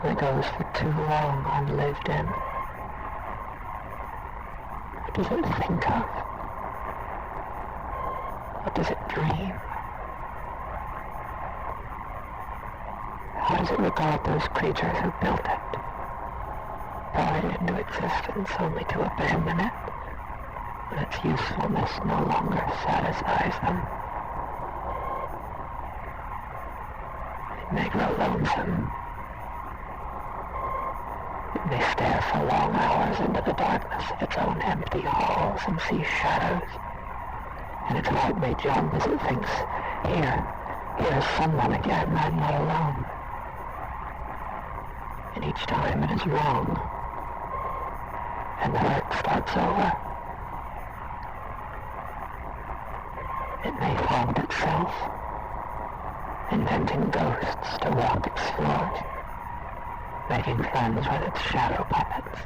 When it goes for too long unlived in? What does it think of? What does it dream? How does it regard those creatures who built it, brought it into existence only to abandon it when its usefulness no longer satisfies them? It may grow lonesome. It may stare for long hours into the darkness of its own empty halls and see shadows, and its heart may jump as it thinks, here's someone again, I'm not alone. And each time it is wrong, and the hurt starts over. It may haunt itself, inventing ghosts to walk its floors, making friends with its shadow puppets,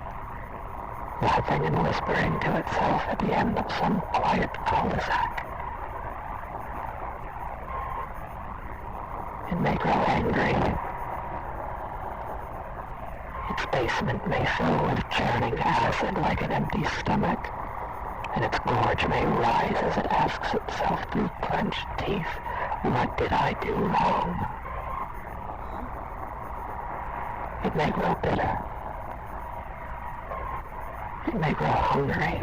laughing and whispering to itself at the end of some quiet cul-de-sac. It may grow angry. Its basement may fill with churning acid like an empty stomach, and its gorge may rise as it asks itself through clenched teeth, what did I do wrong? It may grow bitter. It may grow hungry.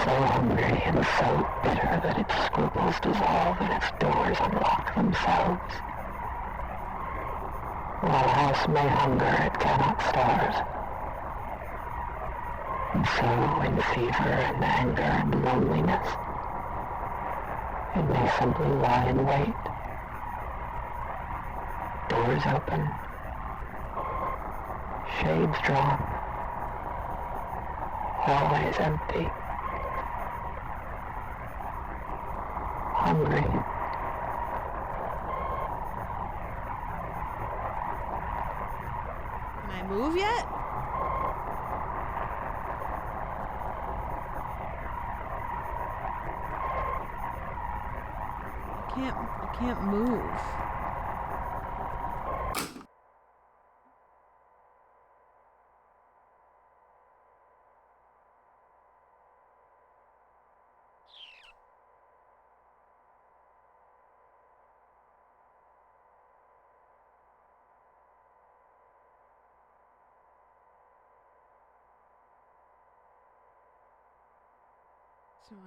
So hungry and so bitter that its scruples dissolve and its doors unlock themselves. While a house may hunger, it cannot starve. And so, in fever and anger and loneliness, it may simply lie in wait. Doors open. Shades drawn. Hallways empty. Hungry. Can I move yet? I can't move. So do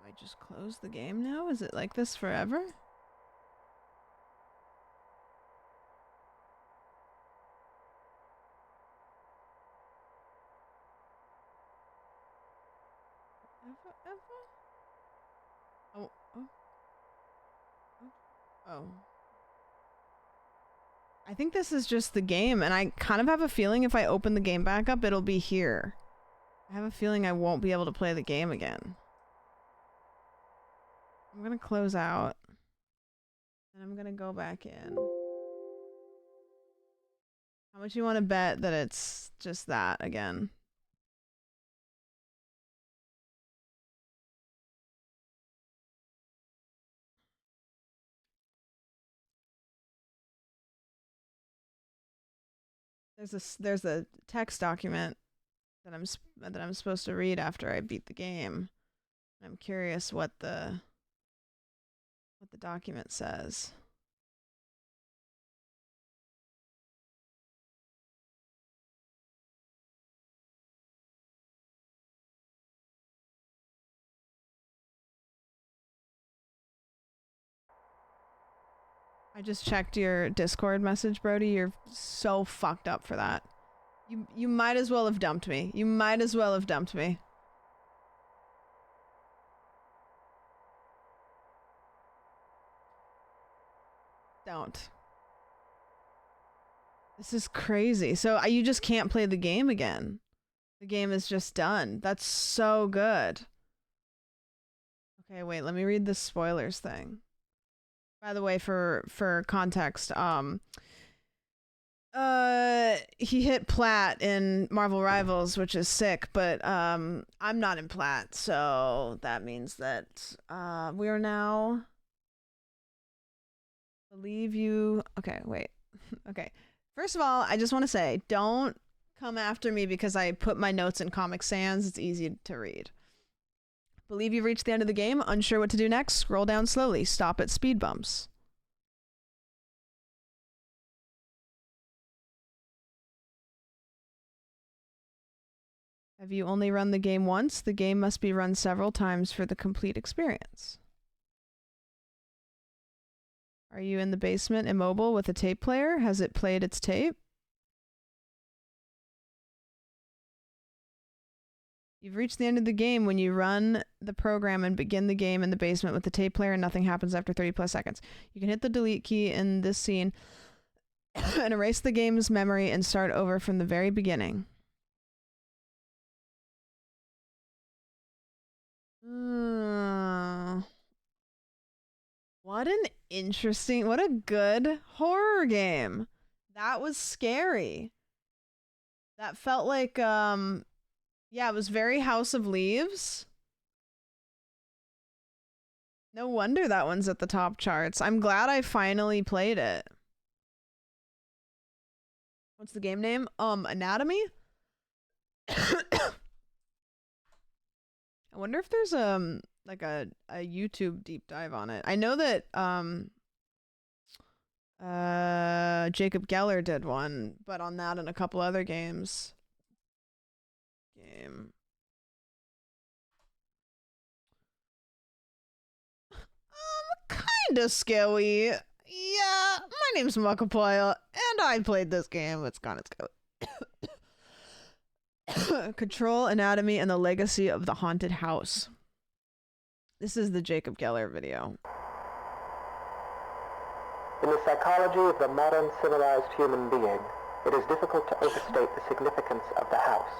I just close the game now? Is it like this forever? Ever? Oh. I think this is just the game, and I kind of have a feeling if I open the game back up, it'll be here. I have a feeling I won't be able to play the game again. I'm gonna close out, and I'm gonna go back in. How much you want to bet that it's just that again? There's a text document that I'm supposed to read after I beat the game. I'm curious what the document says. I just checked your Discord message, Brody. You're so fucked up for that. You might as well have dumped me. You might as well have dumped me. Don't. This is crazy. So you just can't play the game again. The game is just done. That's so good. Okay, wait, let me read the spoilers thing. By the way, for context, he hit Plat in Marvel Rivals, which is sick, but I'm not in Plat, so that means that we are now believe you. Okay, wait. Okay. First of all, I just want to say, don't come after me because I put my notes in Comic Sans. It's easy to read. Believe you've reached the end of the game. Unsure what to do next? Scroll down slowly. Stop at speed bumps. Have you only run the game once? The game must be run several times for the complete experience. Are you in the basement immobile with a tape player? Has it played its tape? You've reached the end of the game when you run the program and begin the game in the basement with the tape player and nothing happens after 30+ seconds. You can hit the delete key in this scene and erase the game's memory and start over from the very beginning. What a good horror game. That was scary. That felt like, yeah, it was very House of Leaves. No wonder that one's at the top charts. I'm glad I finally played it. What's the game name? Anatomy? I wonder if there's like a YouTube deep dive on it. I know that Jacob Geller did one, but on that and a couple other games. Kinda scary. Yeah, my name's Markiplier, and I played this game. It's kinda scary. Control, Anatomy, and the Legacy of the Haunted House. This is the Jacob Geller video. In the psychology of the modern civilized human being, it is difficult to overstate the significance of the house.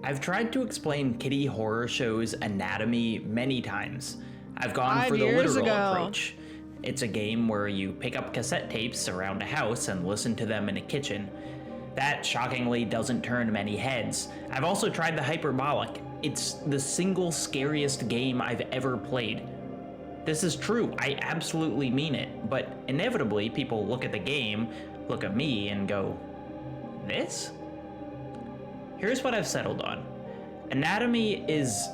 I've tried to explain kiddie horror shows' anatomy many times. I've gone for the literal approach. It's a game where you pick up cassette tapes around a house and listen to them in a kitchen. That, shockingly, doesn't turn many heads. I've also tried the hyperbolic. It's the single scariest game I've ever played. This is true, I absolutely mean it, but inevitably people look at the game, look at me, and go, this? Here's what I've settled on. Anatomy is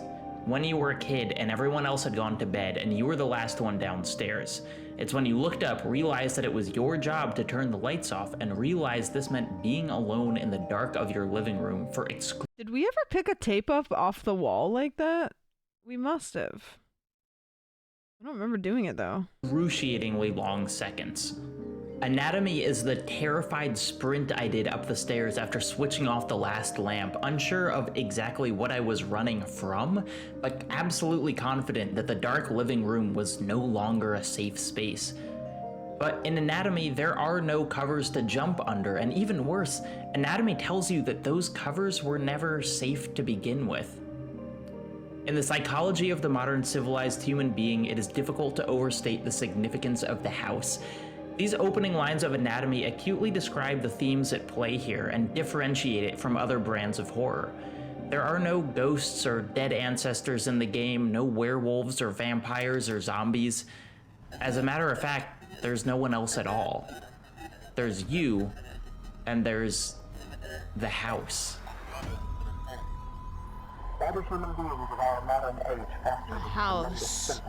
when you were a kid and everyone else had gone to bed and you were the last one downstairs. It's when you looked up, realized that it was your job to turn the lights off, and realized this meant being alone in the dark of your living room for Did we ever pick a tape up off the wall like that? We must have. I don't remember doing it though. Excruciatingly long seconds. Anatomy is the terrified sprint I did up the stairs after switching off the last lamp, unsure of exactly what I was running from, but absolutely confident that the dark living room was no longer a safe space. But in Anatomy, there are no covers to jump under, and even worse, Anatomy tells you that those covers were never safe to begin with. In the psychology of the modern civilized human being, it is difficult to overstate the significance of the house. These opening lines of Anatomy acutely describe the themes at play here and differentiate it from other brands of horror. There are no ghosts or dead ancestors in the game, no werewolves or vampires or zombies. As a matter of fact, there's no one else at all. there's you, and there's the house. The house.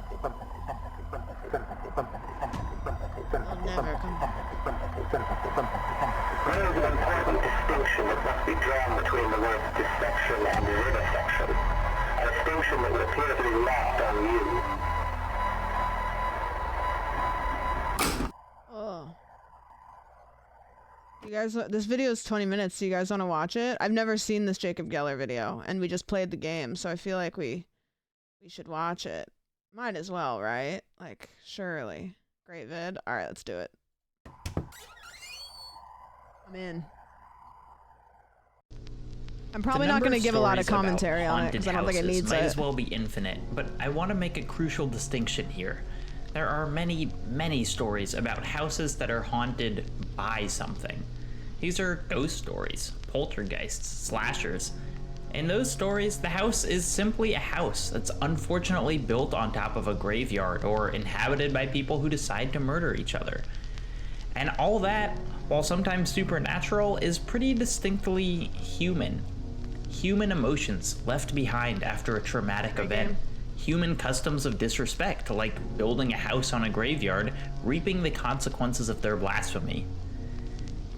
I'll never come back. There is an important distinction that must be drawn between the words dissection and vivisection, a distinction that would appear to be lost on you. Oh. You guys, this video is 20 minutes. Do you guys want to watch it? I've never seen this Jacob Geller video, and we just played the game, so I feel like we should watch it. Might as well, right? Like, surely. Great vid. All right, let's do it. I'm in. I'm probably not going to give a lot of commentary on it because I don't think it needs might it. as well be infinite, but I want to make a crucial distinction here. There are many, many stories about houses that are haunted by something. These are ghost stories, poltergeists, slashers. In those stories, the house is simply a house that's unfortunately built on top of a graveyard or inhabited by people who decide to murder each other. And all that, while sometimes supernatural, is pretty distinctly human. Human emotions left behind after a traumatic event. Human customs of disrespect, like building a house on a graveyard, reaping the consequences of their blasphemy.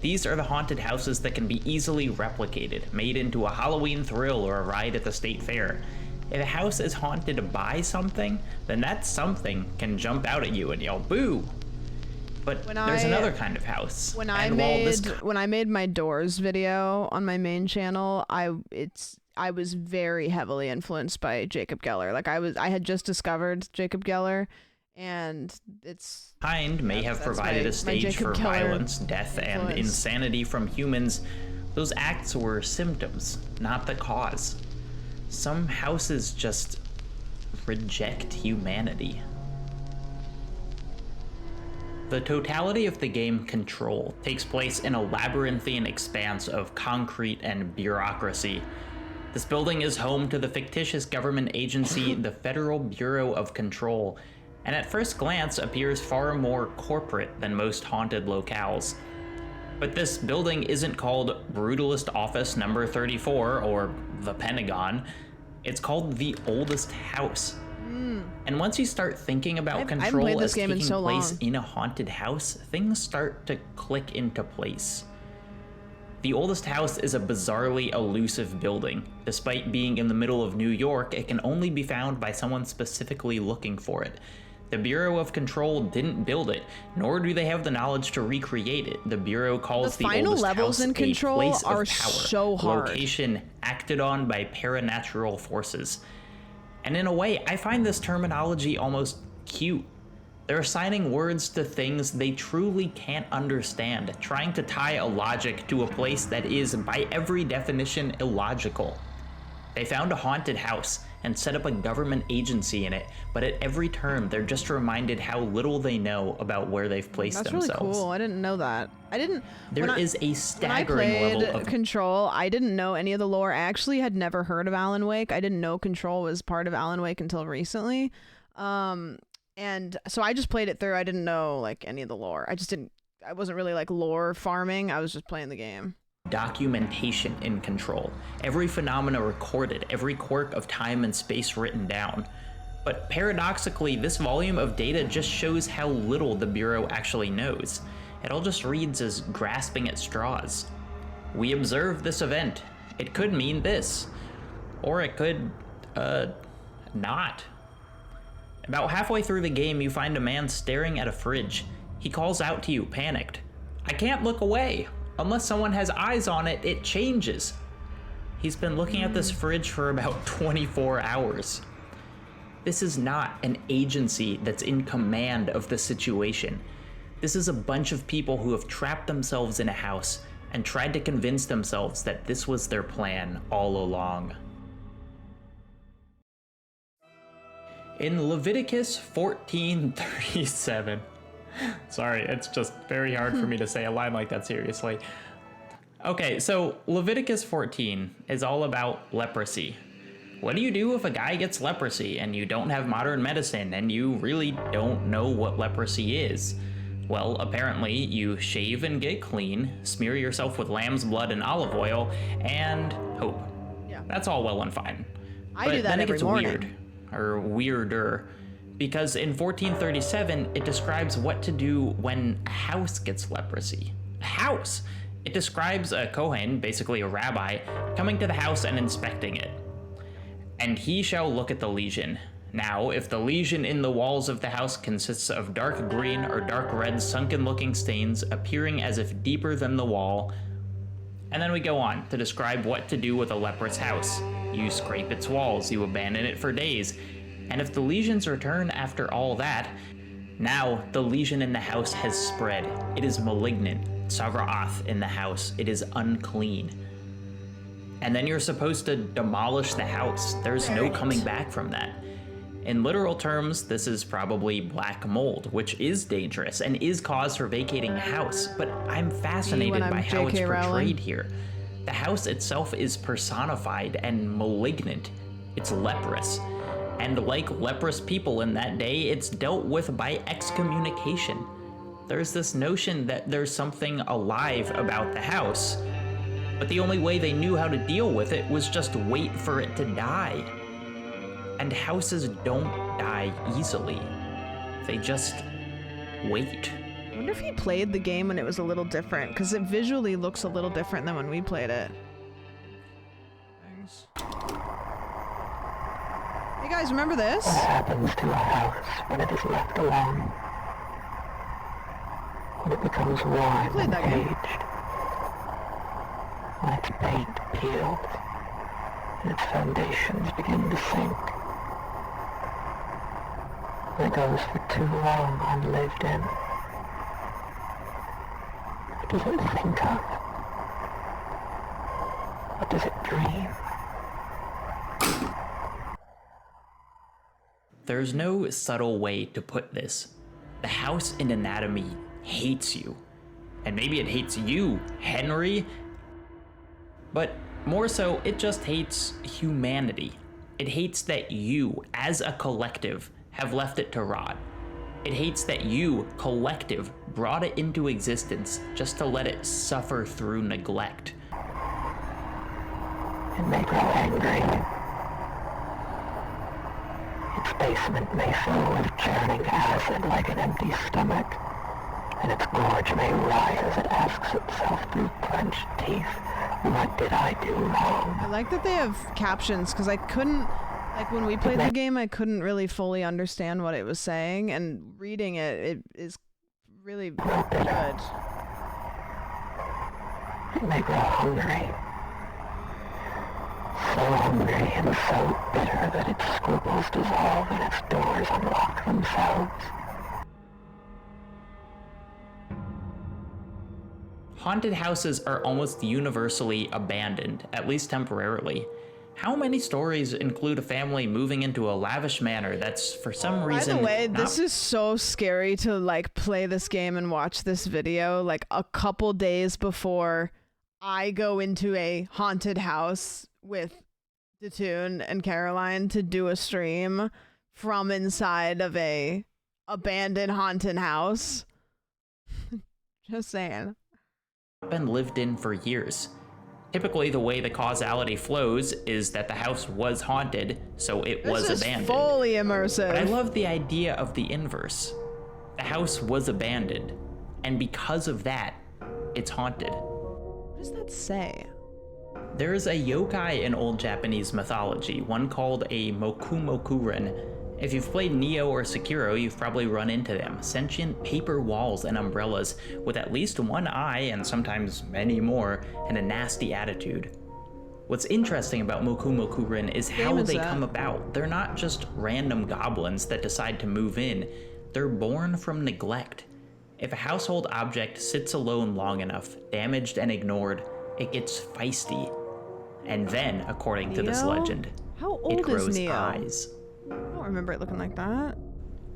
These are the haunted houses that can be easily replicated, made into a Halloween thrill or a ride at the state fair. If a house is haunted by something, then that something can jump out at you and yell, boo! But there's another kind of house. When I made my doors video on my main channel, I was very heavily influenced by Jacob Geller. Like I had just discovered Jacob Geller, and it's Kind may have provided a stage for violence, death, and insanity from humans. Those acts were symptoms, not the cause. Some houses just reject humanity. The totality of the game Control takes place in a labyrinthine expanse of concrete and bureaucracy. This building is home to the fictitious government agency, the Federal Bureau of Control, and at first glance appears far more corporate than most haunted locales. But this building isn't called Brutalist Office Number 34 or the Pentagon. It's called the Oldest House. And once you start thinking about Control as taking place in a haunted house, things start to click into place. The Oldest House is a bizarrely elusive building. Despite being in the middle of New York, it can only be found by someone specifically looking for it. The Bureau of Control didn't build it, nor do they have the knowledge to recreate it. The Bureau calls the Oldest House a place of power, so hard. Location acted on by paranatural forces. And in a way, I find this terminology almost cute. They're assigning words to things they truly can't understand, trying to tie a logic to a place that is, by every definition, illogical. They found a haunted house and set up a government agency in it, but at every turn, they're just reminded how little they know about where they've placed themselves. That's really cool. I didn't know that. There is a staggering level of Control. I didn't know any of the lore. I actually had never heard of Alan Wake. I didn't know Control was part of Alan Wake until recently. And so I just played it through. I didn't know like any of the lore. I wasn't really like lore farming. I was just playing the game. Documentation in Control. Every phenomena recorded, every quirk of time and space written down. But paradoxically, this volume of data just shows how little the Bureau actually knows. It all just reads as grasping at straws. We observed this event. It could mean this. Or it could, not. About halfway through the game, you find a man staring at a fridge. He calls out to you, panicked. I can't look away. Unless someone has eyes on it, it changes. He's been looking at this fridge for about 24 hours. This is not an agency that's in command of the situation. This is a bunch of people who have trapped themselves in a house and tried to convince themselves that this was their plan all along. In Leviticus 14:37, sorry, it's just very hard for me to say a line like that seriously. Okay, so Leviticus 14 is all about leprosy. What do you do if a guy gets leprosy and you don't have modern medicine and you really don't know what leprosy is? Well, apparently you shave and get clean, smear yourself with lamb's blood and olive oil, and hope. Yeah. That's all well and fine. I But do that then it every gets morning. weird, or weirder, because in 1437 it describes what to do when a house gets leprosy. A house! It describes a Kohen, basically a rabbi, coming to the house and inspecting it. And he shall look at the lesion. Now, if the lesion in the walls of the house consists of dark green or dark red sunken-looking stains appearing as if deeper than the wall, and then we go on to describe what to do with a leprous house. You scrape its walls, you abandon it for days, and if the lesions return after all that, now the lesion in the house has spread. It is malignant. Sagra'ath in the house. It is unclean. And then you're supposed to demolish the house. There's no coming back from that. In literal terms, this is probably black mold, which is dangerous and is cause for vacating a house, but I'm fascinated by how it's portrayed here. The house itself is personified and malignant. It's leprous. And like leprous people in that day, it's dealt with by excommunication. There's this notion that there's something alive about the house, but the only way they knew how to deal with it was just wait for it to die. And houses don't die easily. They just wait. I wonder if he played the game when it was a little different, because it visually looks a little different than when we played it. Thanks. Hey guys, remember this? What happens to a house when it is left alone? When it becomes worn and aged? When its paint peels and its foundations begin to sink? When it goes for too long unlived in? What does it think of? What does it dream? There's no subtle way to put this. The house in anatomy hates you. And maybe it hates you, Henry. But more so, it just hates humanity. It hates that you, as a collective, have left it to rot. It hates that you, collective, brought it into existence just to let it suffer through neglect. It may grow angry. Its basement may fill with churning acid like an empty stomach, and its gorge may rise as it asks itself through clenched teeth, what did I do wrong? I like that they have captions, because I couldn't, like when we played the game, I couldn't really fully understand what it was saying, and reading it, it is really good. It may grow hungry. So hungry and so bitter that its scruples dissolve and its doors unlock themselves. Haunted houses are almost universally abandoned, at least temporarily. How many stories include a family moving into a lavish manor that's for some reason— By the way, this is so scary to like play this game and watch this video like a couple days before I go into a haunted house with Datoon and Caroline to do a stream from inside of a abandoned haunted house. Just saying. Been lived in for years. Typically, the way the causality flows is that the house was haunted, so it was abandoned. This is fully immersive. But I love the idea of the inverse. The house was abandoned, and because of that, it's haunted. What does that say? There is a yokai in old Japanese mythology, one called a mokumokuren. If you've played Nioh or Sekiro, you've probably run into them. Sentient paper walls and umbrellas with at least one eye, and sometimes many more, and a nasty attitude. What's interesting about mokumokuren is how they come about. They're not just random goblins that decide to move in. They're born from neglect. If a household object sits alone long enough, damaged and ignored, it gets feisty. And then, according to this legend, it grows eyes. I don't remember it looking like that.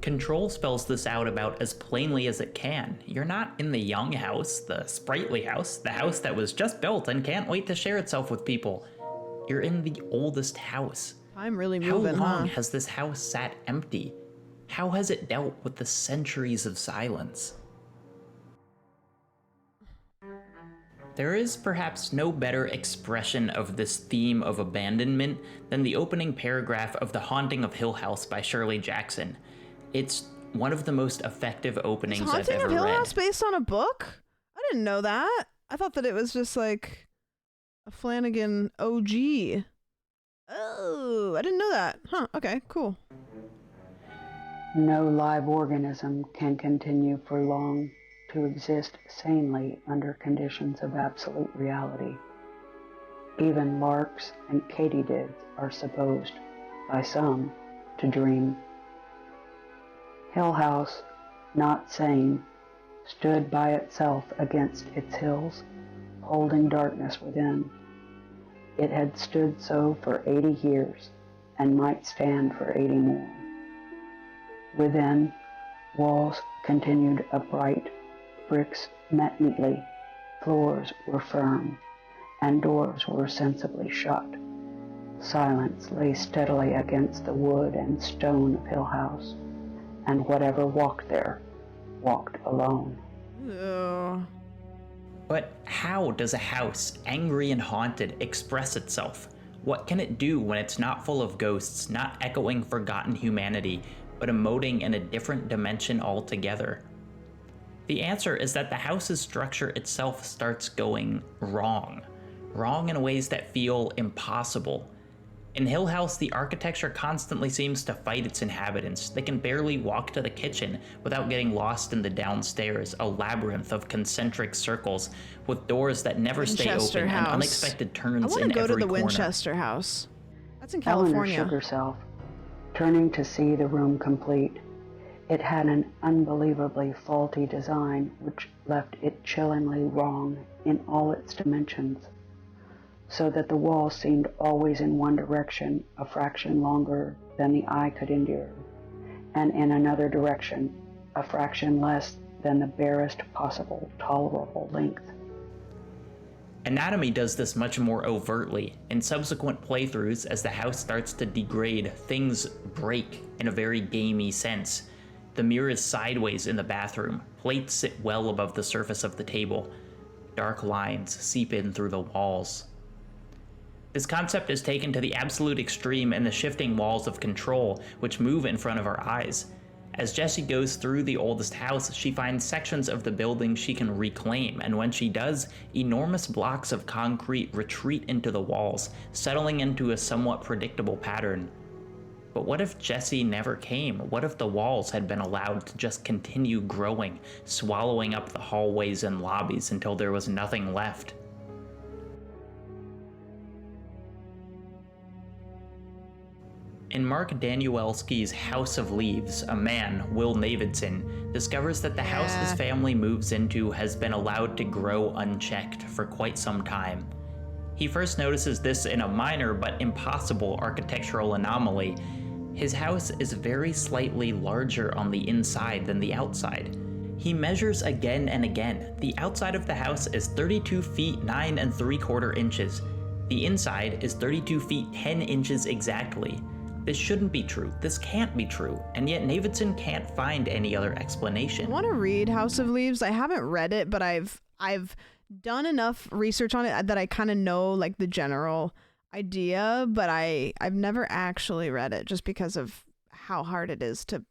Control spells this out about as plainly as it can. You're not in the young house, the sprightly house, the house that was just built and can't wait to share itself with people. You're in the oldest house. I'm really moving, How long has this house sat empty? How has it dealt with the centuries of silence? There is perhaps no better expression of this theme of abandonment than the opening paragraph of The Haunting of Hill House by Shirley Jackson. It's one of the most effective openings I've ever read. Haunting of Hill House based on a book? I didn't know that. I thought that it was just like a Flanagan OG. Oh, I didn't know that. Huh, okay, cool. No live organism can continue for long to exist sanely under conditions of absolute reality. Even larks and katydids are supposed, by some, to dream. Hill House, not sane, stood by itself against its hills, holding darkness within. It had stood so for 80 years, and might stand for 80 more. Within, walls continued upright, bricks met neatly, floors were firm, and doors were sensibly shut. Silence lay steadily against the wood and stone of Hill House, and whatever walked there, walked alone. Ugh. But how does a house, angry and haunted, express itself? What can it do when it's not full of ghosts, not echoing forgotten humanity, but emoting in a different dimension altogether? The answer is that the house's structure itself starts going wrong. Wrong in ways that feel impossible. In Hill House, the architecture constantly seems to fight its inhabitants. They can barely walk to the kitchen without getting lost in the downstairs, a labyrinth of concentric circles with doors that never stay open and unexpected turns in every corner. I want to go to the Winchester House. That's in Eleanor California. shook herself, turning to see the room complete. It had an unbelievably faulty design which left it chillingly wrong in all its dimensions, so that the wall seemed always in one direction a fraction longer than the eye could endure, and in another direction a fraction less than the barest possible tolerable length. Anatomy does this much more overtly. In subsequent playthroughs, as the house starts to degrade, things break in a very gamey sense. The mirror is sideways in the bathroom, plates sit well above the surface of the table, dark lines seep in through the walls. This concept is taken to the absolute extreme in the shifting walls of control, which move in front of our eyes. As Jessie goes through the oldest house, she finds sections of the building she can reclaim, and when she does, enormous blocks of concrete retreat into the walls, settling into a somewhat predictable pattern. But what if Jessie never came? What if the walls had been allowed to just continue growing, swallowing up the hallways and lobbies until there was nothing left? In Mark Danielewski's House of Leaves, a man, Will Navidson, discovers that the house his family moves into has been allowed to grow unchecked for quite some time. He first notices this in a minor but impossible architectural anomaly. His house is very slightly larger on the inside than the outside. He measures again and again. The outside of the house is 32 feet 9 3/4 inches. The inside is 32 feet 10 inches exactly. This shouldn't be true. This can't be true. And yet Navidson can't find any other explanation. I want to read House of Leaves. I haven't read it, but I've done enough research on it that I kind of know like the general idea, but I've never actually read it just because of how hard it is to,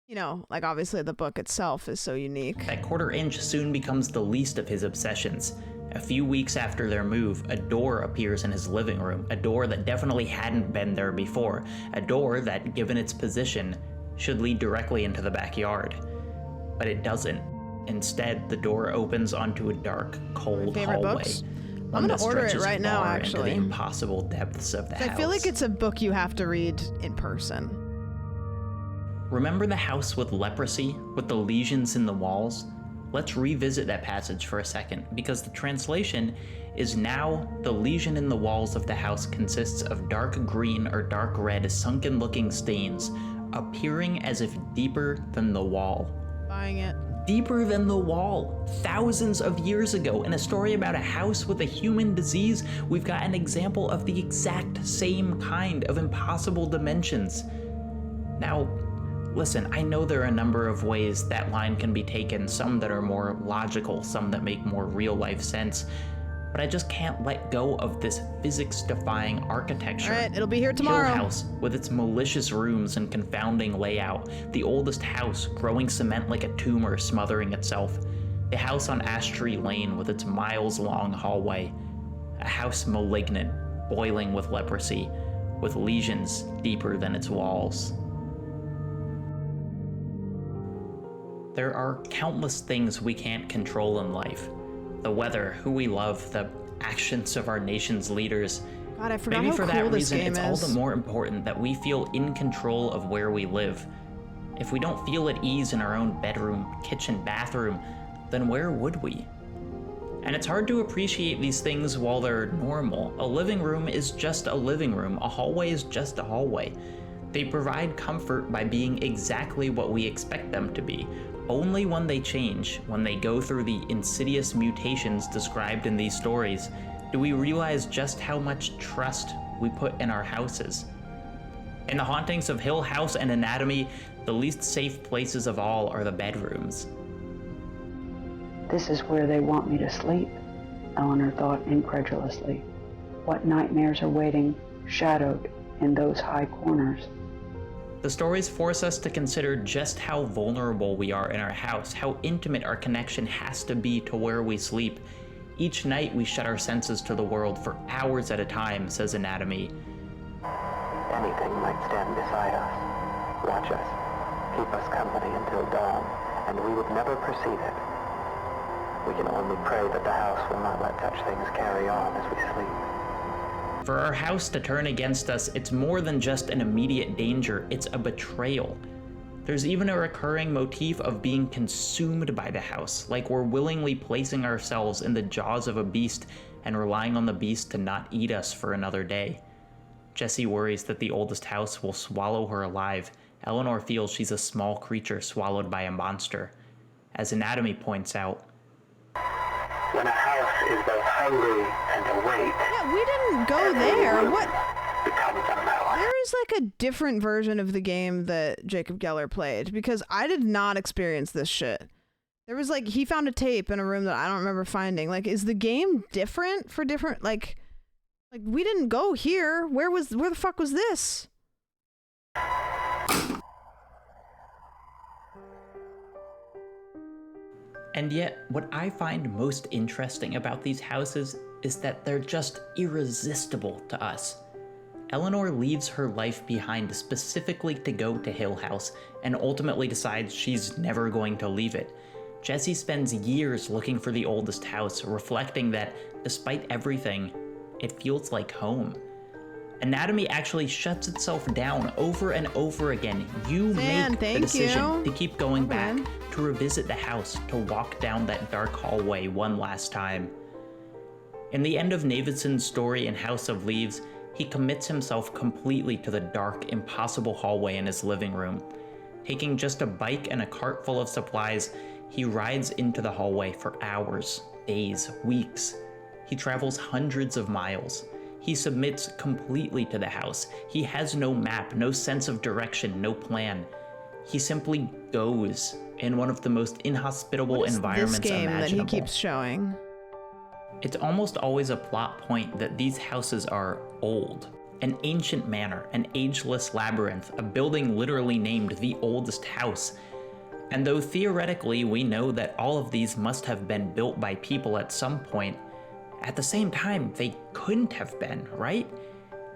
you know, like obviously the book itself is so unique. That 1/4 inch soon becomes the least of his obsessions. A few weeks after their move, a door appears in his living room, a door that definitely hadn't been there before, a door that, given its position, should lead directly into the backyard. But it doesn't. Instead, the door opens onto a dark, cold hallway. Books? I'm gonna order it right now, actually. Into the impossible depths of the house. I feel like it's a book you have to read in person. Remember the house with leprosy, with the lesions in the walls? Let's revisit that passage for a second, because the translation is now the lesion in the walls of the house consists of dark green or dark red sunken-looking stains, appearing as if deeper than the wall. Buying it. Deeper than the wall. Thousands of years ago, in a story about a house with a human disease, we've got an example of the exact same kind of impossible dimensions. Now, Listen, I know there are a number of ways that line can be taken, some that are more logical, some that make more real-life sense, but I just can't let go of this physics-defying architecture. All right, it'll be here tomorrow. Hill House, with its malicious rooms and confounding layout. The oldest house, growing cement like a tumor smothering itself. The house on Ash Tree Lane with its miles-long hallway. A house malignant, boiling with leprosy, with lesions deeper than its walls. There are countless things we can't control in life. The weather, who we love, the actions of our nation's leaders. God, I forgot Maybe how for cool that this reason, game it's all is. the more important that we feel in control of where we live. If we don't feel at ease in our own bedroom, kitchen, bathroom, then where would we? And it's hard to appreciate these things while they're normal. A living room is just a living room. A hallway is just a hallway. They provide comfort by being exactly what we expect them to be. Only when they change, when they go through the insidious mutations described in these stories, do we realize just how much trust we put in our houses. In the hauntings of Hill House and Anatomy, the least safe places of all are the bedrooms. This is where they want me to sleep, Eleanor thought incredulously. What nightmares are waiting, shadowed in those high corners? The stories force us to consider just how vulnerable we are in our house, how intimate our connection has to be to where we sleep. Each night we shut our senses to the world for hours at a time, says Anatomy. Anything might stand beside us, watch us, keep us company until dawn, and we would never perceive it. We can only pray that the house will not let such things carry on as we sleep. For our house to turn against us, it's more than just an immediate danger, it's a betrayal. There's even a recurring motif of being consumed by the house, like we're willingly placing ourselves in the jaws of a beast and relying on the beast to not eat us for another day. Jessie worries that the oldest house will swallow her alive. Eleanor feels she's a small creature swallowed by a monster. As Anatomy points out, when a house is both hungry and awake, yeah, we didn't go there. What? becomes unknown. There is like a different version of the game that Jacob Geller played, because I did not experience this shit. There was like, he found a tape in a room that I don't remember finding. Like, is the game different for different, like we didn't go here. Where the fuck was this? and yet what I find most interesting about these houses is that they're just irresistible to us. Eleanor leaves her life behind specifically to go to Hill House and ultimately decides she's never going to leave it. Jessie spends years looking for the oldest house, reflecting that despite everything, it feels like home. Anatomy actually shuts itself down over and over again. You make the decision to keep going back, to revisit the house, to walk down that dark hallway one last time. In the end of Navidson's story in House of Leaves, he commits himself completely to the dark, impossible hallway in his living room. Taking just a bike and a cart full of supplies, he rides into the hallway for hours, days, weeks. He travels hundreds of miles. He submits completely to the house. He has no map, no sense of direction, no plan. He simply goes in one of the most inhospitable environments this game imaginable. that he keeps showing? It's almost always a plot point that these houses are old. An ancient manor, an ageless labyrinth, a building literally named the oldest house. And though theoretically we know that all of these must have been built by people at some point, at the same time, they couldn't have been, right?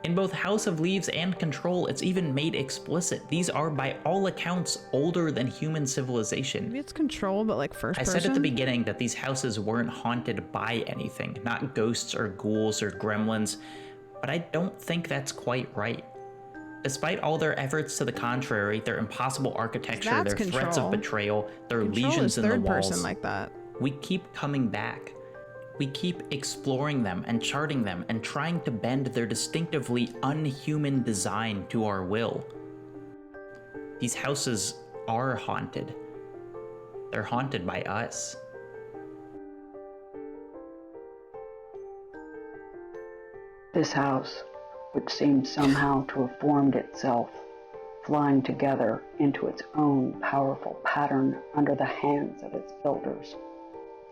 In both House of Leaves and Control, it's even made explicit. These are, by all accounts, older than human civilization. Maybe it's Control, but like first person? I said at the beginning that these houses weren't haunted by anything, not ghosts or ghouls or gremlins, but I don't think that's quite right. Despite all their efforts to the contrary, their impossible architecture, their threats of betrayal, their lesions in the walls, like that. We keep coming back. We keep exploring them and charting them and trying to bend their distinctively unhuman design to our will. These houses are haunted. They're haunted by us. This house, which seemed somehow to have formed itself, flying together into its own powerful pattern under the hands of its builders,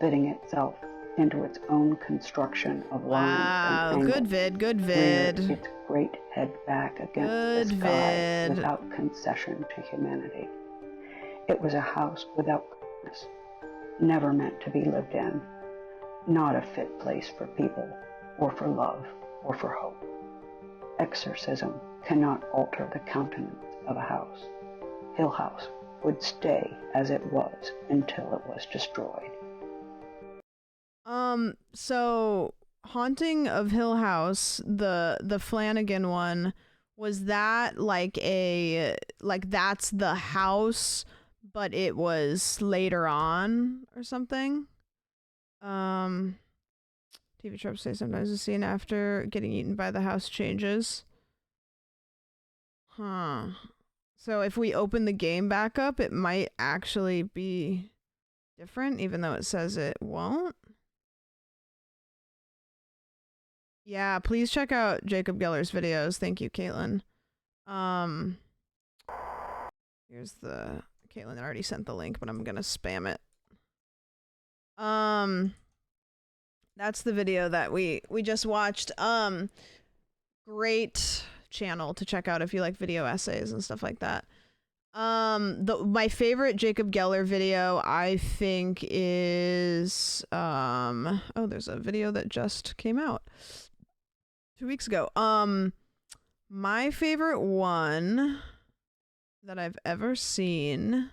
fitting itself into its own construction of lines and angles. Good vid, good vid. Reared its great head back against the sky without concession to humanity. It was a house without goodness, never meant to be lived in, not a fit place for people, or for love, or for hope. Exorcism cannot alter the countenance of a house. Hill House would stay as it was until it was destroyed. So Haunting of Hill House, the Flanagan one, was that like that's the house, but it was later on or something? TV tropes say sometimes the scene after getting eaten by the house changes. Huh. So if we open the game back up, it might actually be different, even though it says it won't. Yeah, please check out Jacob Geller's videos. Thank you, Caitlin. Here's the... Caitlin already sent the link, but I'm gonna spam it. That's the video that we just watched. Great channel to check out if you like video essays and stuff like that. My favorite Jacob Geller video, I think, is oh, there's a video that just came out 2 weeks ago. My favorite one that I've ever seen,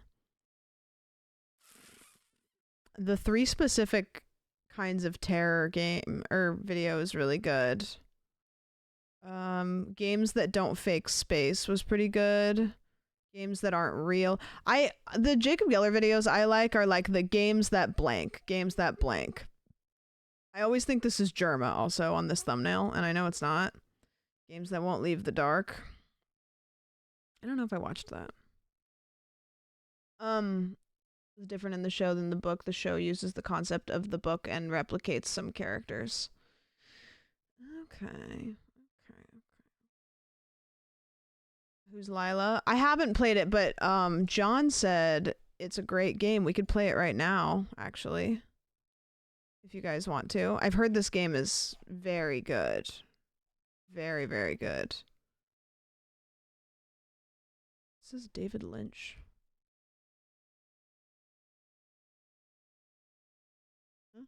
the 3 specific kinds of terror game or video is really good. Games that don't fake space was pretty good. Games that aren't real. The Jacob Geller videos I like are like the games that blank. I always think this is Germa also on this thumbnail, and I know it's not. Games that won't leave the dark. I don't know if I watched that. It's different in the show than the book. The show uses the concept of the book and replicates some characters. Okay. Who's Lyla? I haven't played it, but John said it's a great game. We could play it right now, actually. If you guys want to. I've heard this game is very good. Very, very good. This is David Lynch. Huh?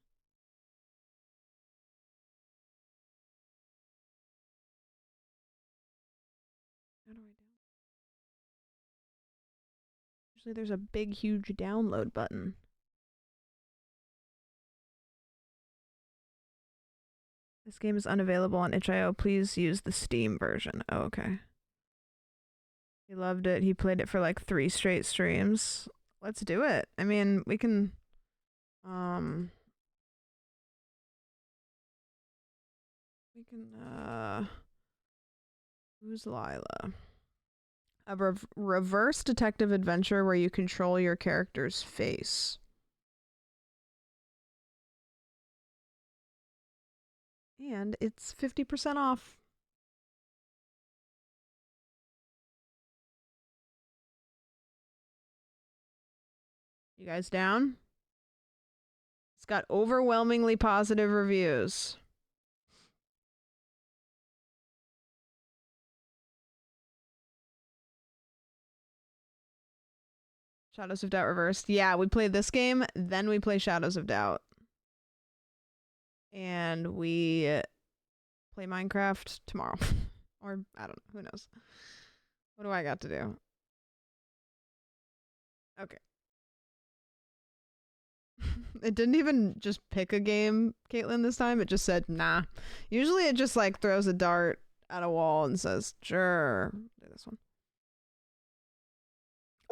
How do I do? Usually there's a big, huge download button. This game is unavailable on itch.io. Please use the Steam version. Oh, okay. He loved it. He played it for like 3 straight streams. Let's do it. I mean, we can... Who's Lyla? A reverse detective adventure where you control your character's face. And it's 50% off. You guys down? It's got overwhelmingly positive reviews. Shadows of Doubt reversed. Yeah, we play this game, then we play Shadows of Doubt. And we play Minecraft tomorrow. Or, I don't know, who knows. What do I got to do? Okay. It didn't even just pick a game, Caitlin, this time. It just said, nah. Usually it just, like, throws a dart at a wall and says, sure. Do this one.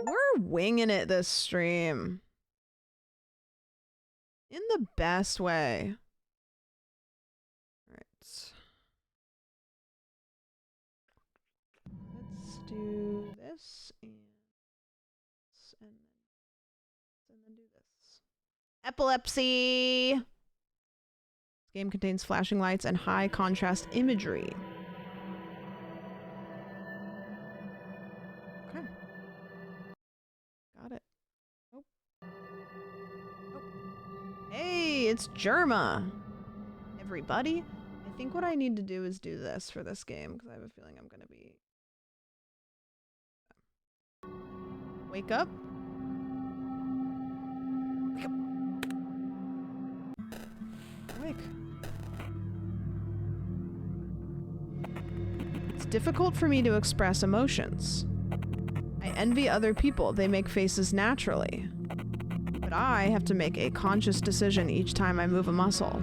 We're winging it this stream. In the best way. Alright. Let's do this and then do this. Epilepsy! This game contains flashing lights and high contrast imagery. Okay. Got it. Oh. Oh. Hey, it's Germa. Everybody. I think what I need to do is do this for this game, because I have a feeling I'm going to be... Wake up. Wake up. Awake. It's difficult for me to express emotions. I envy other people. They make faces naturally. But I have to make a conscious decision each time I move a muscle.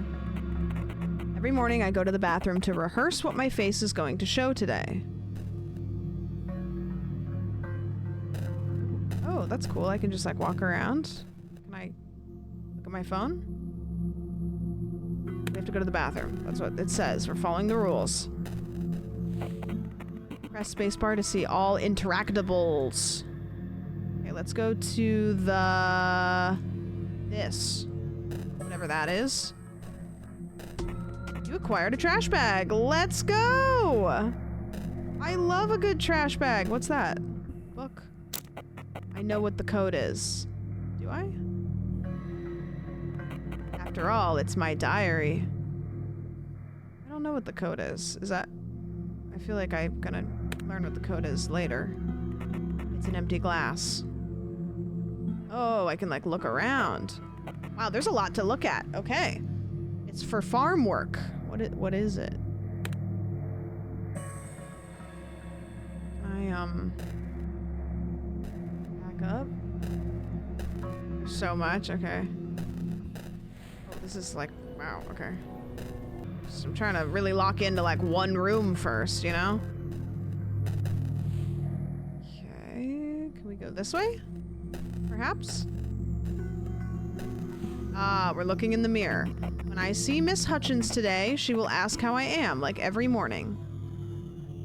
Every morning I go to the bathroom to rehearse what my face is going to show today. Oh, that's cool. I can just like walk around. Can I look at my phone? We have to go to the bathroom. That's what it says. We're following the rules. Press spacebar to see all interactables. Okay, let's go to this. Whatever that is. You acquired a trash bag. Let's go! I love a good trash bag. What's that? Book. I know what the code is. Do I? After all, it's my diary. I don't know what the code is. Is that... I feel like I'm gonna learn what the code is later. It's an empty glass. Oh, I can like look around. Wow, there's a lot to look at. Okay. It's for farm work. What is it? Back up. So much, okay. Oh, this is like, wow, okay. So I'm trying to really lock into like one room first, you know? Okay, can we go this way? Perhaps? Ah, we're looking in the mirror. When I see Miss Hutchins today, she will ask how I am, like every morning.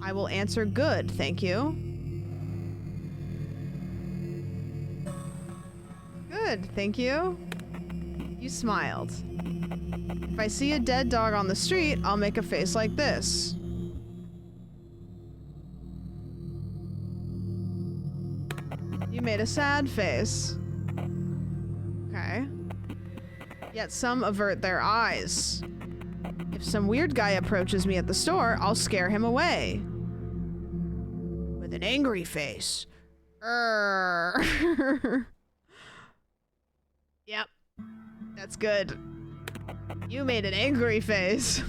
I will answer good, thank you. Good, thank you. You smiled. If I see a dead dog on the street, I'll make a face like this. You made a sad face. Okay. Yet some avert their eyes. If some weird guy approaches me at the store, I'll scare him away. With an angry face. Yep. That's good. You made an angry face.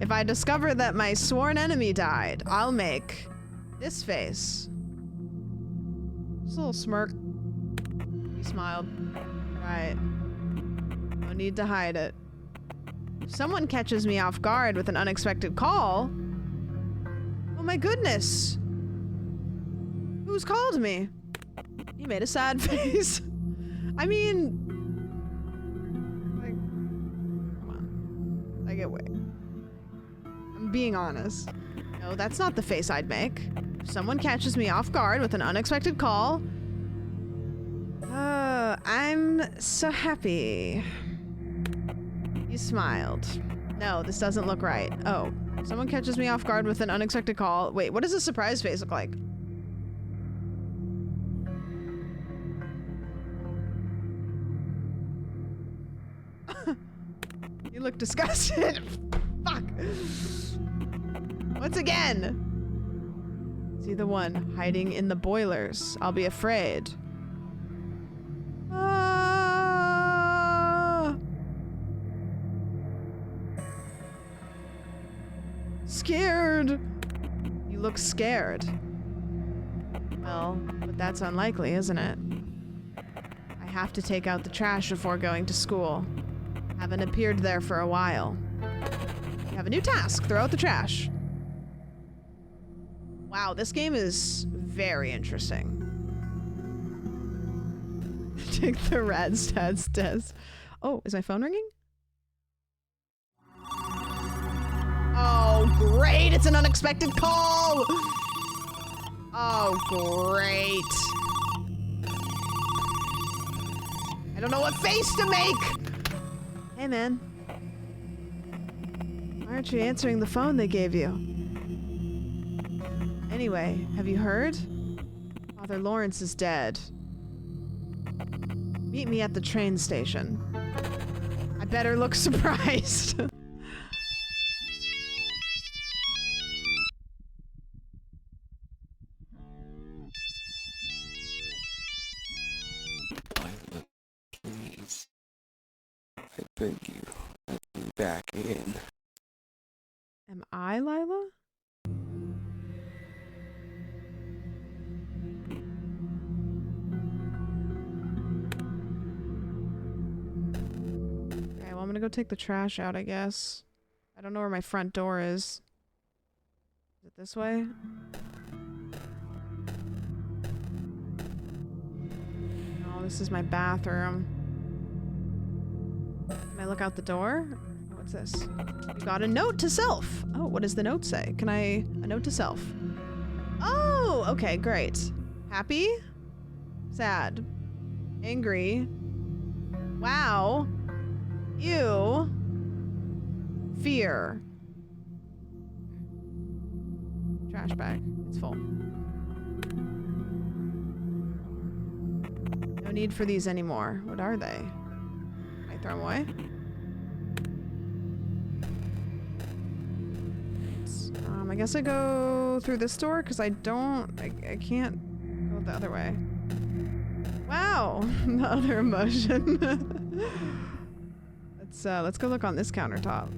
If I discover that my sworn enemy died, I'll make this face. Just a little smirk. He smiled. Right. No need to hide it. If someone catches me off guard with an unexpected call... Oh my goodness! Who's called me? He made a sad face. I mean... Like... Come on. Like, wait. I'm being honest. No, that's not the face I'd make. If someone catches me off guard with an unexpected call... I'm so happy. You smiled. No, this doesn't look right. Oh, someone catches me off guard with an unexpected call. Wait, what does a surprise face look like? You look disgusted. Fuck. Once again. See the one hiding in the boilers. I'll be afraid. Scared. You look scared. Well, but that's unlikely, isn't it? I have to take out the trash before going to school. Haven't appeared there for a while. You have a new task. Throw out the trash. Wow, this game is very interesting. Take the rad stats test. Oh, is my phone ringing? Oh, great! It's an unexpected call! Oh, great. I don't know what face to make! Hey, man. Why aren't you answering the phone they gave you? Anyway, have you heard? Father Lawrence is dead. Meet me at the train station. I better look surprised. Please. I beg you, let me back in. Am I Lyla? Okay, well, I'm gonna go take the trash out, I guess. I don't know where my front door is. Is it this way? Oh, this is my bathroom. Can I look out the door? Oh, what's this? You got a note to self. Oh, what does the note say? Can I... A note to self. Oh, okay, great. Happy? Sad. Angry. Wow. Ew. Fear. Trash bag. It's full. No need for these anymore. What are they? Can I throw them away? I guess I go through this door because I can't go the other way. Wow, the other emotion. Let's go look on this countertop.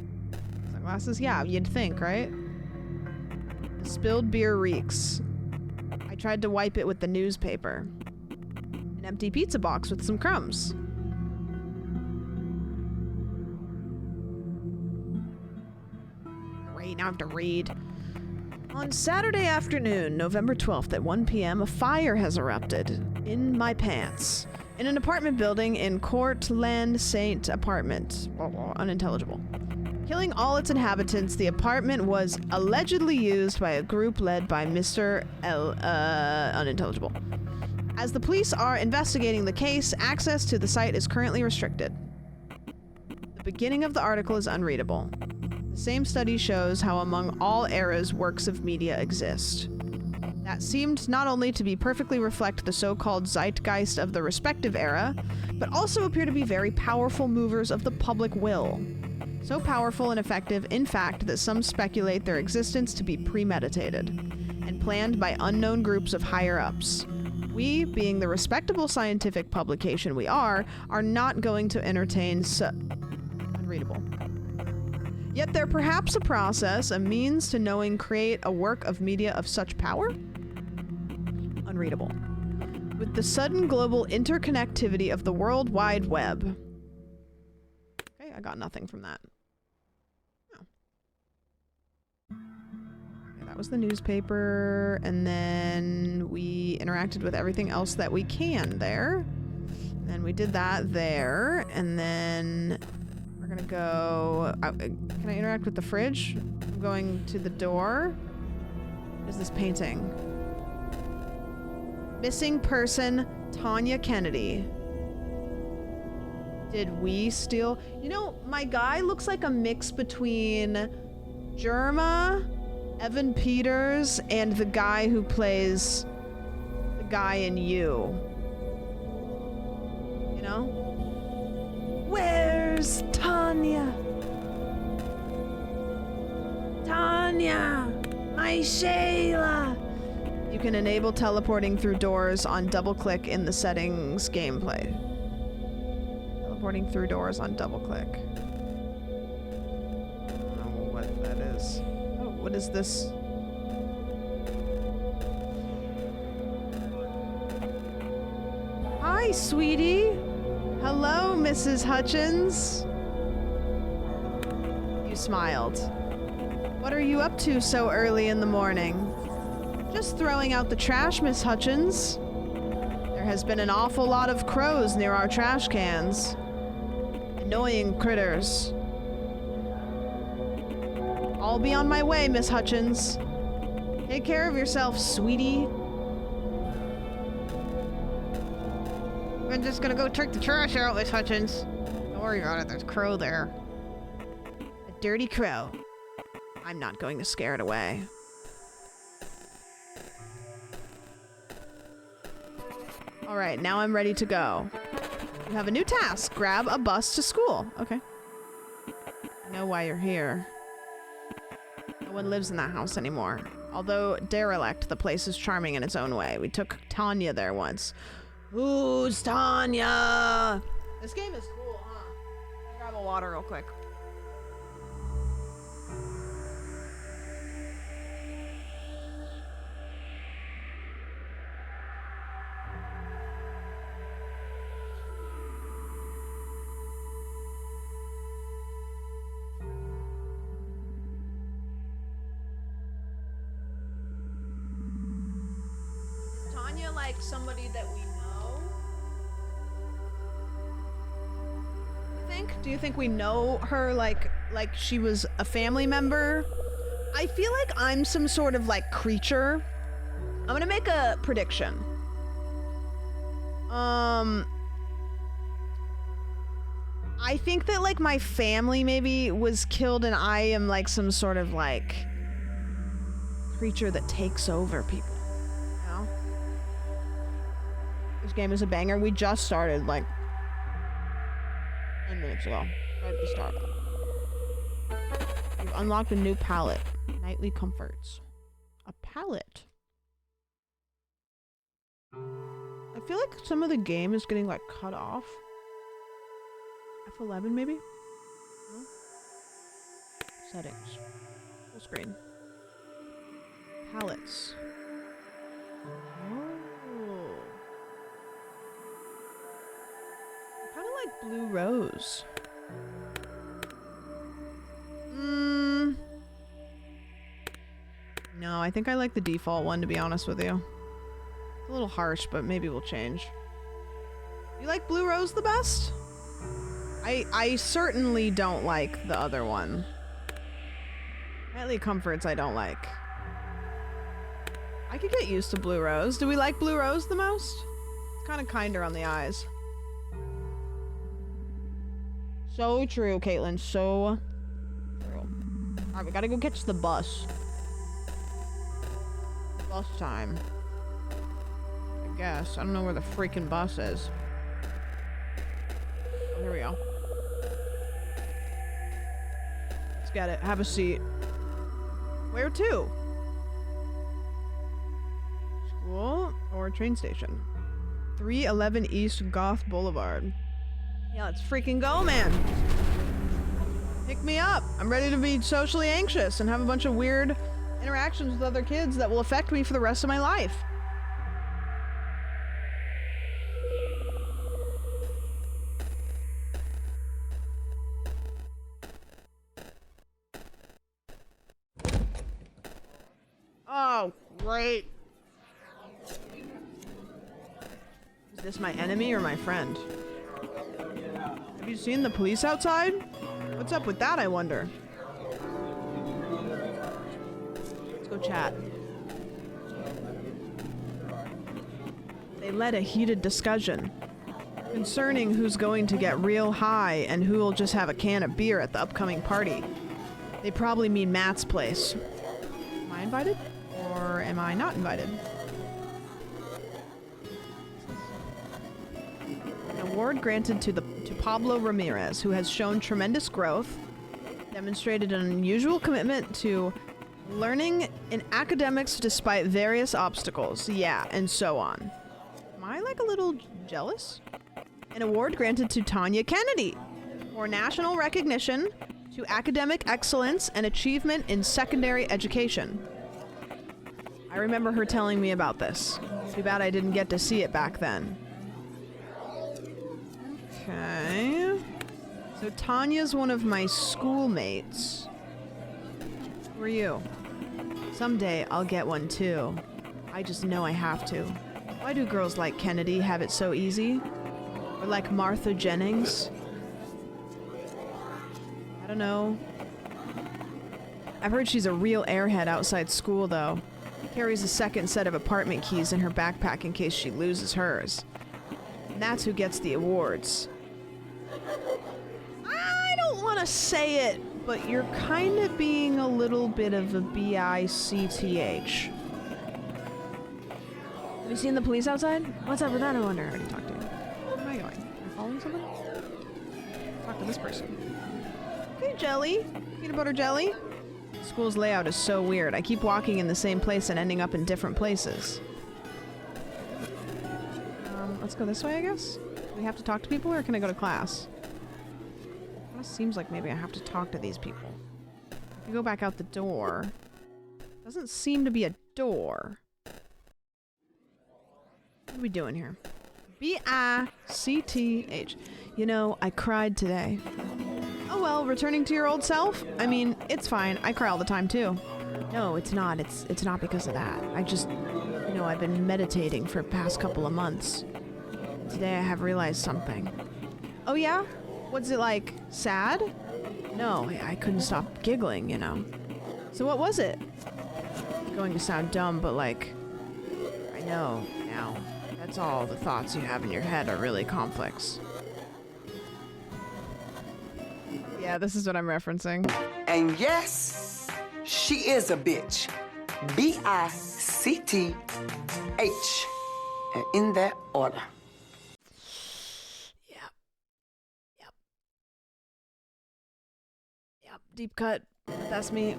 Sunglasses? Yeah, you'd think, right? The spilled beer reeks. I tried to wipe it with the newspaper. An empty pizza box with some crumbs. Great, now I have to read. On Saturday afternoon, November 12th at 1 p.m., a fire has erupted in my pants in an apartment building in Courtland Saint Apartment. Unintelligible. Killing all its inhabitants, the apartment was allegedly used by a group led by Mr. Unintelligible. As the police are investigating the case, access to the site is currently restricted. The beginning of the article is unreadable. The same study shows how among all eras works of media exist. That seemed not only to be perfectly reflect the so-called zeitgeist of the respective era, but also appear to be very powerful movers of the public will. So powerful and effective, in fact, that some speculate their existence to be premeditated and planned by unknown groups of higher-ups. We, being the respectable scientific publication we are not going to entertain unreadable. Yet there perhaps a process, a means to knowing create a work of media of such power? Unreadable. With the sudden global interconnectivity of the World Wide Web. Okay, I got nothing from that. Oh. Okay, that was the newspaper, and then we interacted with everything else that we can there. And we did that there, and then... We're gonna go... can I interact with the fridge? I'm going to the door. What is this painting? Missing person, Tanya Kennedy. Did we steal... You know, my guy looks like a mix between Jerma, Evan Peters, and the guy who plays the guy in You. You know? Where's Tanya? Tanya! My Shayla! You can enable teleporting through doors on double-click in the settings gameplay. Teleporting through doors on double-click. I don't know what that is. Oh, what is this? Hi, sweetie! Hello, Mrs. Hutchins. You smiled. What are you up to so early in the morning? Just throwing out the trash, Miss Hutchins. There has been an awful lot of crows near our trash cans. Annoying critters. I'll be on my way, Miss Hutchins. Take care of yourself, sweetie. I'm just gonna go take the trash out, Miss Hutchins. Don't worry about it, there's a crow there. A dirty crow. I'm not going to scare it away. Alright, now I'm ready to go. You have a new task. Grab a bus to school. Okay. I know why you're here. No one lives in that house anymore. Although derelict, the place is charming in its own way. We took Tanya there once. Who's Tanya? This game is cool, huh? I'll grab a water real quick. Like somebody that we know? Do you think we know her like she was a family member? I feel like I'm some sort of like creature. I'm gonna make a prediction. I think that like my family maybe was killed and I am like some sort of like creature that takes over people. This game is a banger. We just started like 10 minutes ago. Right at the start. You've unlocked a new palette. Nightly comforts. A palette. I feel like some of the game is getting like cut off. F11 maybe? No? Settings. Full screen. Palettes. Kind of like Blue Rose. No, I think I like the default one, to be honest with you. It's a little harsh, but maybe we'll change. You like Blue Rose the best? I certainly don't like the other one. Nightly Comforts I don't like. I could get used to Blue Rose. Do we like Blue Rose the most? It's kind of kinder on the eyes. So true, Caitlin. So true. Alright, we gotta go catch the bus. Bus time. I guess. I don't know where the freaking bus is. Oh, here we go. Let's get it. Have a seat. Where to? School or train station? 311 East Goth Boulevard. Yeah, let's freaking go, man. Pick me up. I'm ready to be socially anxious and have a bunch of weird interactions with other kids that will affect me for the rest of my life. Oh, great. Is this my enemy or my friend? Have you seen the police outside? What's up with that, I wonder? Let's go chat. They led a heated discussion concerning who's going to get real high and who will just have a can of beer at the upcoming party. They probably mean Matt's place. Am I invited? Or am I not invited? An award granted to Pablo Ramirez, who has shown tremendous growth, demonstrated an unusual commitment to learning in academics despite various obstacles. Yeah, and so on. Am I like a little jealous? An award granted to Tanya Kennedy for national recognition to academic excellence and achievement in secondary education. I remember her telling me about this. Too bad I didn't get to see it back then. Okay. So Tanya's one of my schoolmates. Who are you? Someday I'll get one too. I just know I have to. Why do girls like Kennedy have it so easy? Or like Martha Jennings? I don't know. I've heard she's a real airhead outside school though. Carries a second set of apartment keys in her backpack in case she loses hers. And that's who gets the awards. I don't want to say it, but you're kind of being a little bit of a BICTH. you seen the police outside? What's up with that, I wonder? I already talked to you. Where am I going? Am I following someone? Talk to this person. Okay, jelly. Peanut butter jelly. School's layout is so weird. I keep walking in the same place and ending up in different places. Let's go this way, I guess? Do we have to talk to people, or can I go to class? It kinda seems like maybe I have to talk to these people. If you go back out the door... Doesn't seem to be a door. What are we doing here? B-I-C-T-H. You know, I cried today. Oh well, returning to your old self? I mean, it's fine. I cry all the time too. No, it's not. It's not because of that. I just, you know, I've been meditating for the past couple of months. Today I have realized something. Oh yeah? What's it like? Sad? No, I couldn't stop giggling, you know. So what was it? It's going to sound dumb, but like, I know now. That's all the thoughts you have in your head are really complex. Yeah, this is what I'm referencing. And yes, she is a bitch. B-I-C-T-H. And in that order. Yep, deep cut. That's me.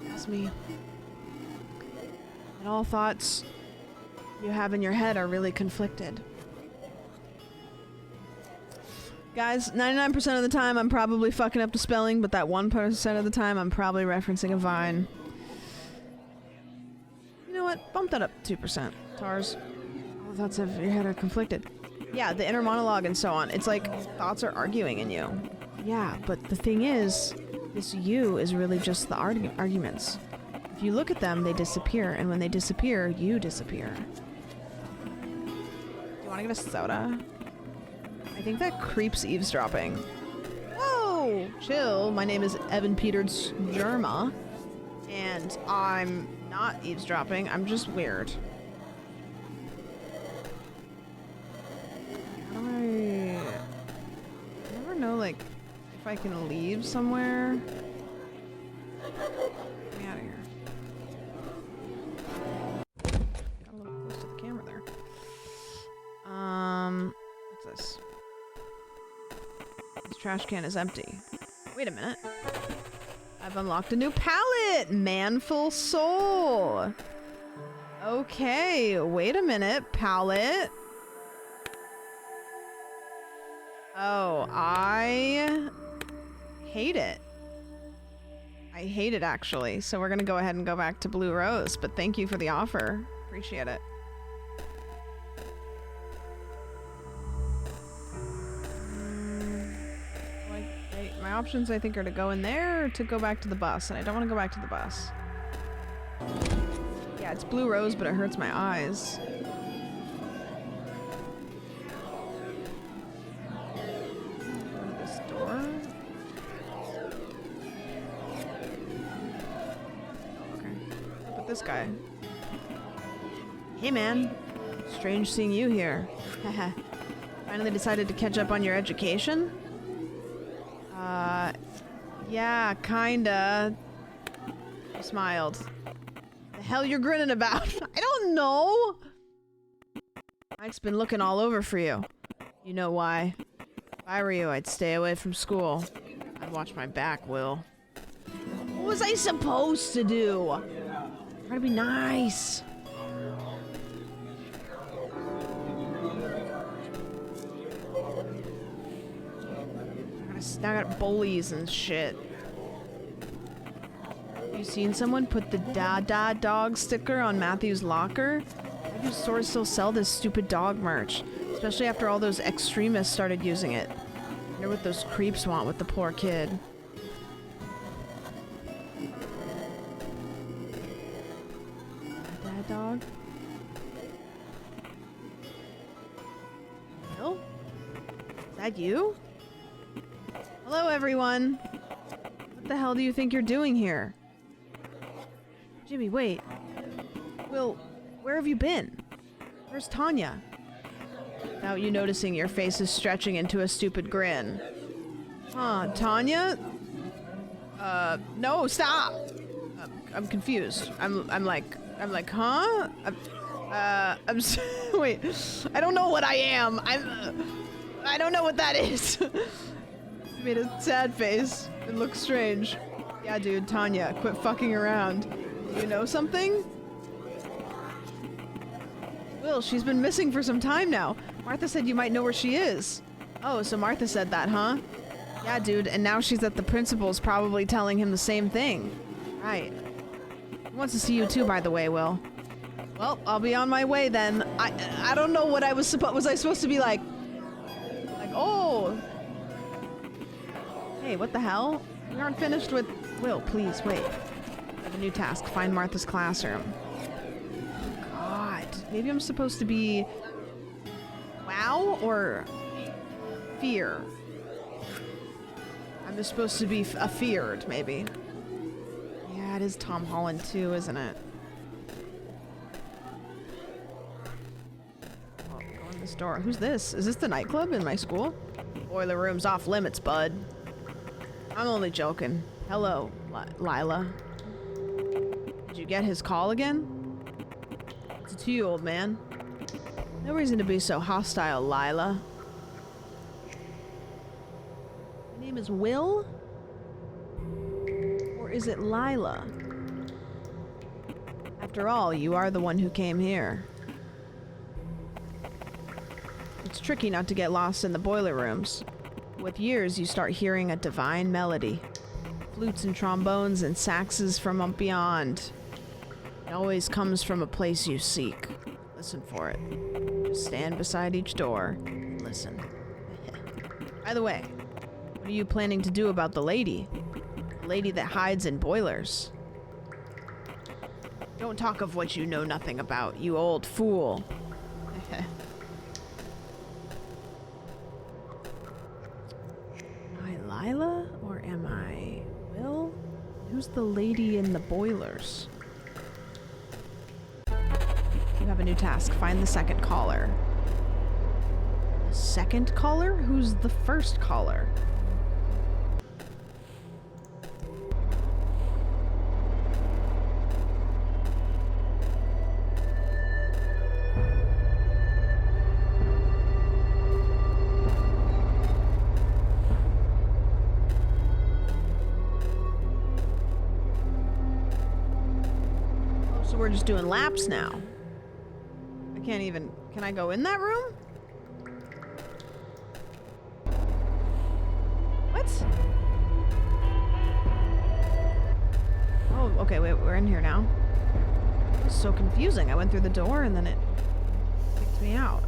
That's me. And all thoughts you have in your head are really conflicted. Guys, 99% of the time I'm probably fucking up the spelling, but that 1% of the time I'm probably referencing a Vine. You know what? Bump that up 2%. Tars. All the thoughts of your head are conflicted. Yeah, the inner monologue and so on. It's like thoughts are arguing in you. Yeah, but the thing is, this you is really just the arguments. If you look at them, they disappear, and when they disappear, you disappear. Do you want to get a soda? I think that creeps eavesdropping. Whoa! Chill. My name is Evan Peters Germa, and I'm not eavesdropping. I'm just weird. How do I never know, like, if I can leave somewhere? Get me out of here. Got a little close to the camera there. What's this? This trash can is empty. Wait a minute. I've unlocked a new palette! Manful Soul! Okay, wait a minute. Palette. Oh, I hate it. I hate it, actually. So we're gonna go ahead and go back to Blue Rose, but thank you for the offer. Appreciate it. My options, I think, are to go in there or to go back to the bus, and I don't want to go back to the bus. Yeah, it's Blue Rose, but it hurts my eyes. Go to this door. Okay. What's up with this guy? Hey, man. Strange seeing you here. Haha. Finally decided to catch up on your education? Yeah, kinda. I smiled. The hell you're grinning about? I don't know! Mike's been looking all over for you. You know why. If I were you, I'd stay away from school. I'd watch my back, Will. What was I supposed to do? Try to be nice. Now I got bullies and shit. Have you seen someone put the Dada dog sticker on Matthew's locker? Why do stores still sell this stupid dog merch? Especially after all those extremists started using it. I wonder what those creeps want with the poor kid. Dada dog? Bill? Is that you? Hello, everyone. What the hell do you think you're doing here? Jimmy, wait. Will, where have you been? Where's Tanya? Without you noticing, your face is stretching into a stupid grin. Huh, Tanya? No, stop! I'm confused. I'm like, I'm like, huh? Wait, I don't know what I am. I don't know what that is. He made a sad face. It looks strange. Yeah, dude, Tanya, quit fucking around. You know something? Will, she's been missing for some time now. Martha said you might know where she is. Oh, so Martha said that, huh? Yeah, dude, and now she's at the principal's probably telling him the same thing. Right. He wants to see you too, by the way, Will. Well, I'll be on my way then. I don't know what I was I supposed to be like, oh. Hey, what the hell? We aren't finished with... Will, please, wait. I have a new task. Find Martha's classroom. God. Maybe I'm supposed to be... wow or... fear. I'm just supposed to be afeared, maybe. Yeah, it is Tom Holland too, isn't it? Oh, go in this door. Who's this? Is this the nightclub in my school? Boiler room's off limits, bud. I'm only joking. Hello, Lyla. Did you get his call again? It's to you, old man. No reason to be so hostile, Lyla. My name is Will? Or is it Lyla? After all, you are the one who came here. It's tricky not to get lost in the boiler rooms. With years, you start hearing a divine melody. Flutes and trombones and saxes from beyond. It always comes from a place you seek. Listen for it. Just stand beside each door and listen. By the way, what are you planning to do about the lady? The lady that hides in boilers. Don't talk of what you know nothing about, you old fool. Am I Lyla or am I Will? Who's the lady in the boilers? You have a new task. Find the second caller. The second caller? Who's the first caller? We're just doing laps now. I can't even... Can I go in that room? What? Oh, okay, wait, we're in here now. This is so confusing. I went through the door and then it kicked me out.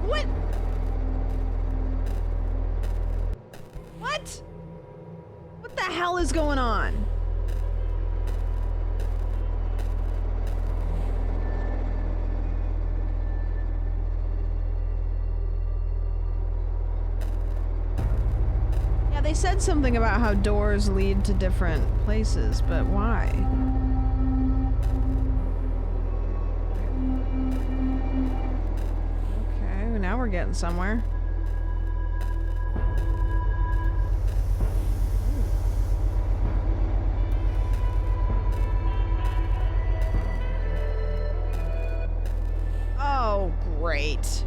What? What? What the hell is going on? Yeah, they said something about how doors lead to different places, but why? Okay, now we're getting somewhere. Oh, great.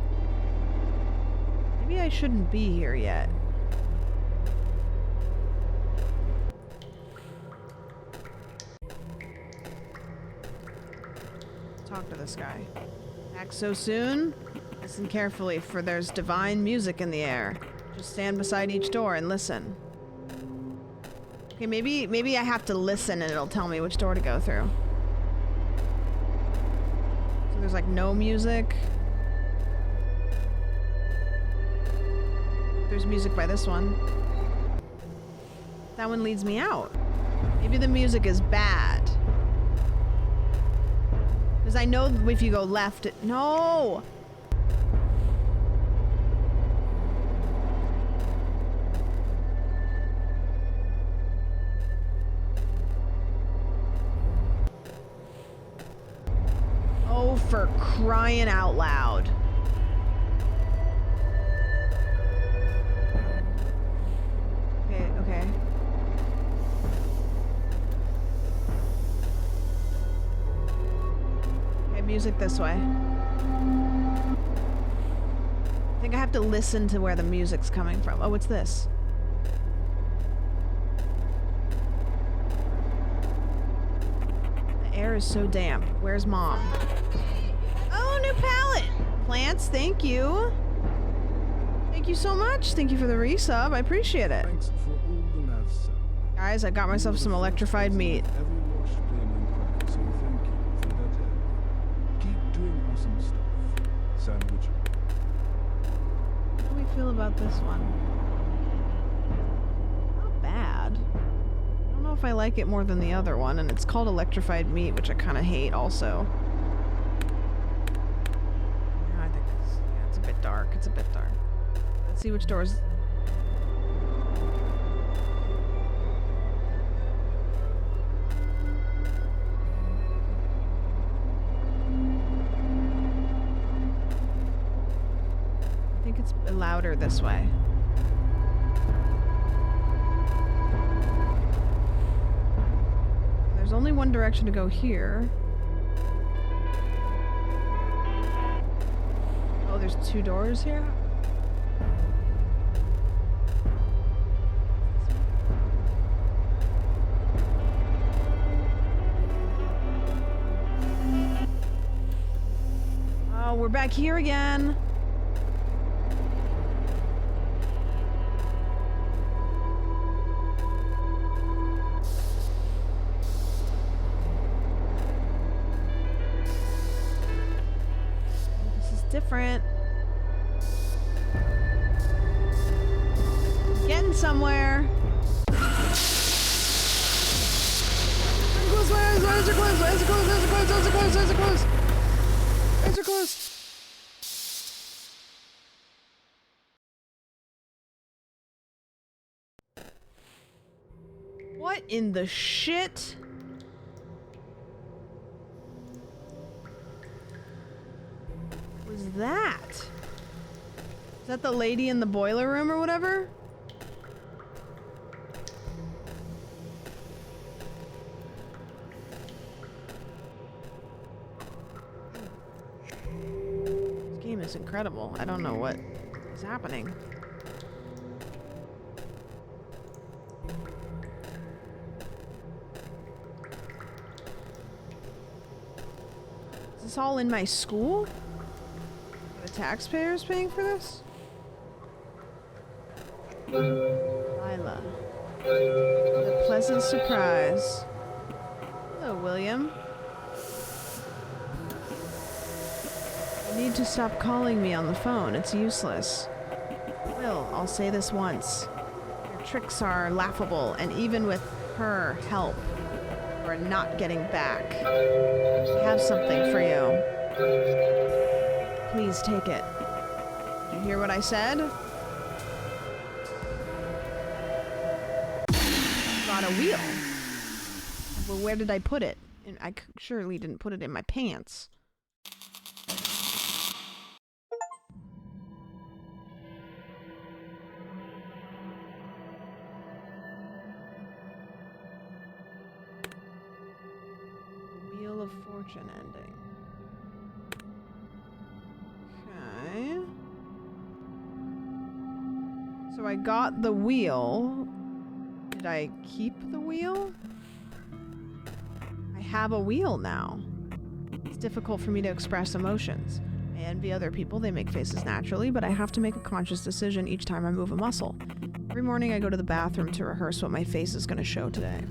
Maybe I shouldn't be here yet. Talk to this guy. Back so soon? Listen carefully, for there's divine music in the air. Just stand beside each door and listen. Okay, maybe I have to listen and it'll tell me which door to go through. So there's like no music. There's music by this one. That one leads me out. Maybe the music is bad. Because I know if you go left, no! Oh, for crying out loud. Okay, okay. Music this way. I think I have to listen to where the music's coming from. Oh, what's this? The air is so damp. Where's Mom? Oh, new palette! Plants, thank you. Thank you so much. Thank you for the resub. I appreciate it. Thanks for all the laughs, Sam. Guys, I got myself some electrified meat. Ever watched Flaming Crack, so thank you for that help. Keep doing awesome stuff. Sandwich. How do we feel about this one? Not bad. I don't know if I like it more than the other one, and it's called electrified meat, which I kind of hate also. Yeah, I think it's a bit dark. It's a bit dark. Let's see which doors. I think it's louder this way. There's only one direction to go here. Oh, there's 2 doors here? Oh, we're back here again. Different. Getting somewhere. Where's it close? Where's it close? Where's it close? Where's it close? Where's it close? Where's it close? What in the shit? Was that? Is that the lady in the boiler room or whatever? This game is incredible. I don't know what is happening. Is this all in my school? The taxpayers paying for this? Lyla. A pleasant surprise. Hello, William. You need to stop calling me on the phone. It's useless. Will, I'll say this once. Your tricks are laughable, and even with her help, we're not getting back. I have something for you. Please take it. Did you hear what I said? Got a wheel. Well, where did I put it? And I surely didn't put it in my pants. The Wheel of Fortune ending. Okay. So I got the wheel. Did I keep the wheel? I have a wheel now. It's difficult for me to express emotions. I envy other people, they make faces naturally, but I have to make a conscious decision each time I move a muscle. Every morning I go to the bathroom to rehearse what my face is going to show today.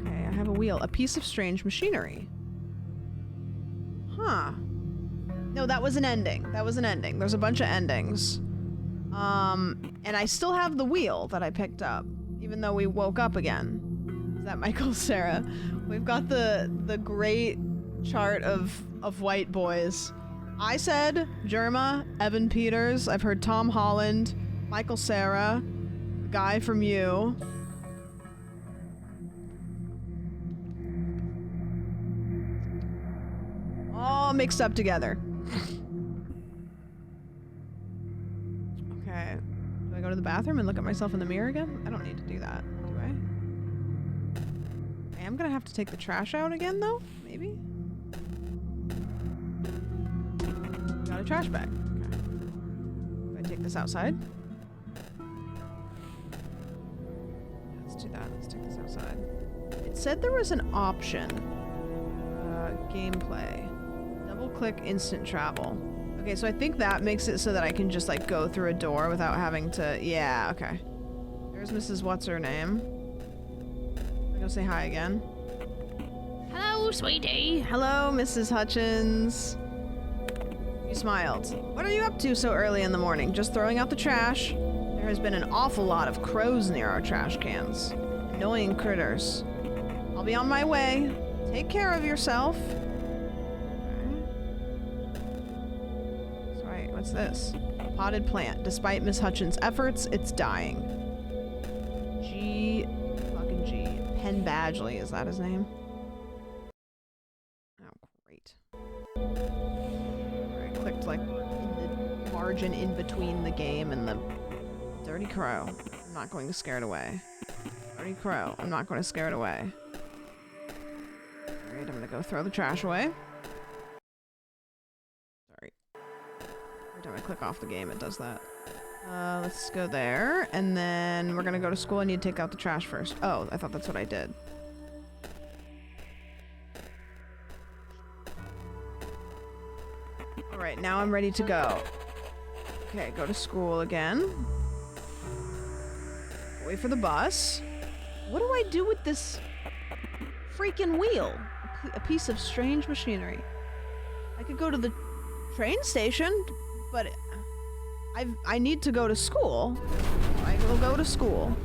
Okay, I have a wheel. A piece of strange machinery. Huh. No, that was an ending. That was an ending. There's a bunch of endings. And I still have the wheel that I picked up, even though we woke up again. Is that Michael, Sarah? We've got the great chart of white boys. I said Jerma, Evan Peters. I've heard Tom Holland, Michael, Sarah, the guy from You. All mixed up together. Okay. Do I go to the bathroom and look at myself in the mirror again? I don't need to do that, do I? I am gonna have to take the trash out again, though? Maybe? trash bag. Okay. Do I take this outside? Let's do that. Let's take this outside. It said there was an option. Gameplay. Double click instant travel. Okay, so I think that makes it so that I can just like go through a door without having to. Yeah, okay. There's Mrs. What's her name. I'm gonna say hi again. Hello, sweetie. Hello, Mrs. Hutchins. You smiled. What are you up to so early in the morning? Just throwing out the trash? There has been an awful lot of crows near our trash cans. Annoying critters. I'll be on my way. Take care of yourself. Sorry, what's this? Potted plant. Despite Miss Hutchins' efforts, it's dying. Fucking G. Penn Badgley, is that his name? Oh, great. I clicked like in the margin in between the game and the dirty crow. I'm not going to scare it away. Dirty crow. I'm not going to scare it away. Alright, I'm gonna go throw the trash away. Sorry. Every time I click off the game, it does that. Let's go there, and then we're gonna go to school. I need to take out the trash first. Oh, I thought that's what I did. Alright, now I'm ready to go. Okay, go to school again. Wait for the bus. What do I do with this freaking wheel? A piece of strange machinery. I could go to the train station, but I need to go to school. I will go to school.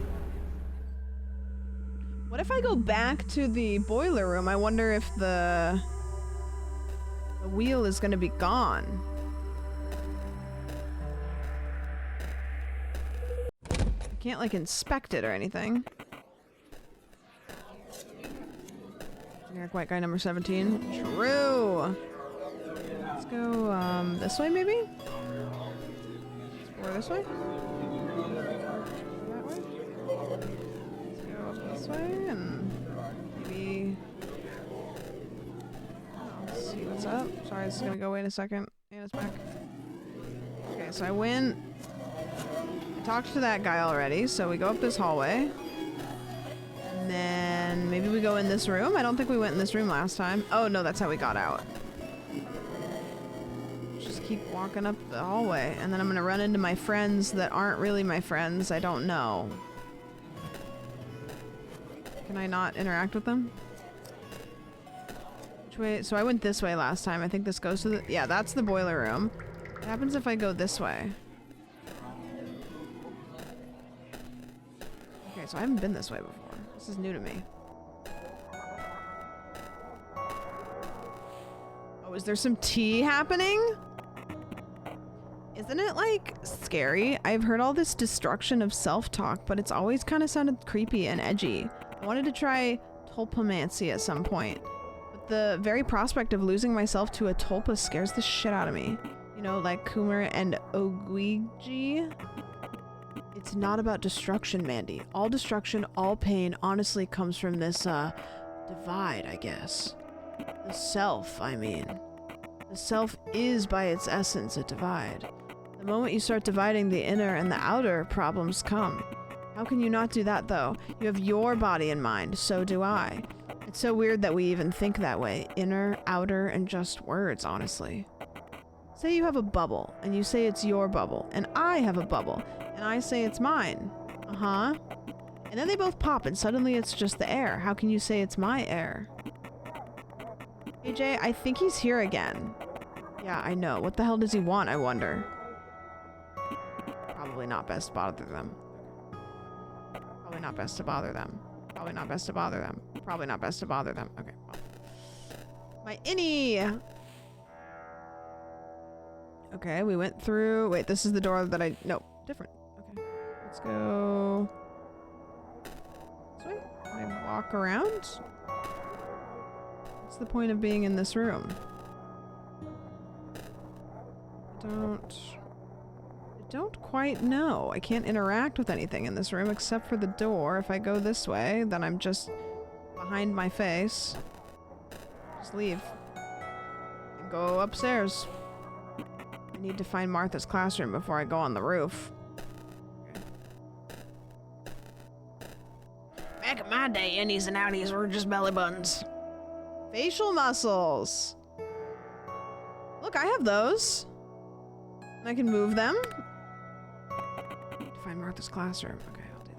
What if I go back to the boiler room? I wonder if the wheel is gonna be gone. I can't like inspect it or anything. Generic white guy number 17. True. Let's go this way maybe? Or this way? That way? Let's go up this way and maybe. Let's see what's up. Sorry, this is gonna go away in a second. Anna's back. Okay, so I went. I talked to that guy already, so we go up this hallway. And then maybe we go in this room. I don't think we went in this room last time. Oh no, that's how we got out. Just keep walking up the hallway, and then I'm gonna run into my friends that aren't really my friends. I don't know. Can I not interact with them? Which way? So I went this way last time. I think this goes to the... Yeah, that's the boiler room. What happens if I go this way? Okay, so I haven't been this way before. This is new to me. Oh, is there some tea happening? Isn't it, like, scary? I've heard all this destruction of self-talk, but it's always kind of sounded creepy and edgy. I wanted to try tulpomancy at some point, but the very prospect of losing myself to a tulpa scares the shit out of me. You know, like Kumar and Ogwiji? It's not about destruction, Mandy. All destruction, all pain, honestly comes from this, divide, I guess. The self, I mean. The self is, by its essence, a divide. The moment you start dividing the inner and the outer, problems come. How can you not do that, though? You have your body and mind, so do I. It's so weird that we even think that way. Inner, outer, and just words, honestly. Say you have a bubble, and you say it's your bubble, and I have a bubble, and I say it's mine. Uh-huh. And then they both pop, and suddenly it's just the air. How can you say it's my air? AJ, I think he's here again. Yeah, I know. What the hell does he want, I wonder? Probably not best to bother them. Probably not best to bother them. Probably not best to bother them. Probably not best to bother them. Okay. My innie! Okay, we went through... Wait, this is the door that I... No, different. Okay. Let's go... This way? Can I walk around? What's the point of being in this room? I don't quite know. I can't interact with anything in this room except for the door. If I go this way, then I'm just behind my face. Just leave. And go upstairs. need to find Martha's classroom before I go on the roof. Back in my day, innies and outies were just belly buttons. Facial muscles. Look, I have those. And I can move them. Need to find Martha's classroom. Okay, I'll do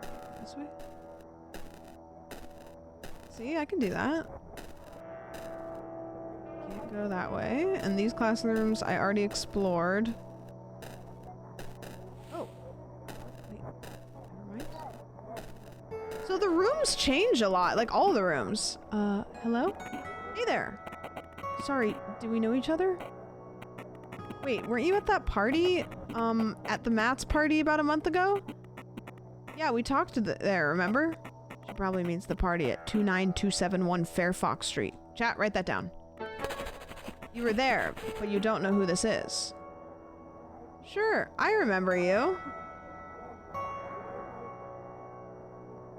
that. This way? See, I can do that. Can't go that way. And these classrooms I already explored. Oh. Wait. Never mind. So the rooms change a lot. Like all the rooms. Hello? Hey there. Sorry, do we know each other? Wait, weren't you at that party? At the Matt's party about a month ago? Yeah, we talked there, remember? She probably means the party at 29271 Fairfax Street. Chat, write that down. You were there, but you don't know who this is. Sure, I remember you.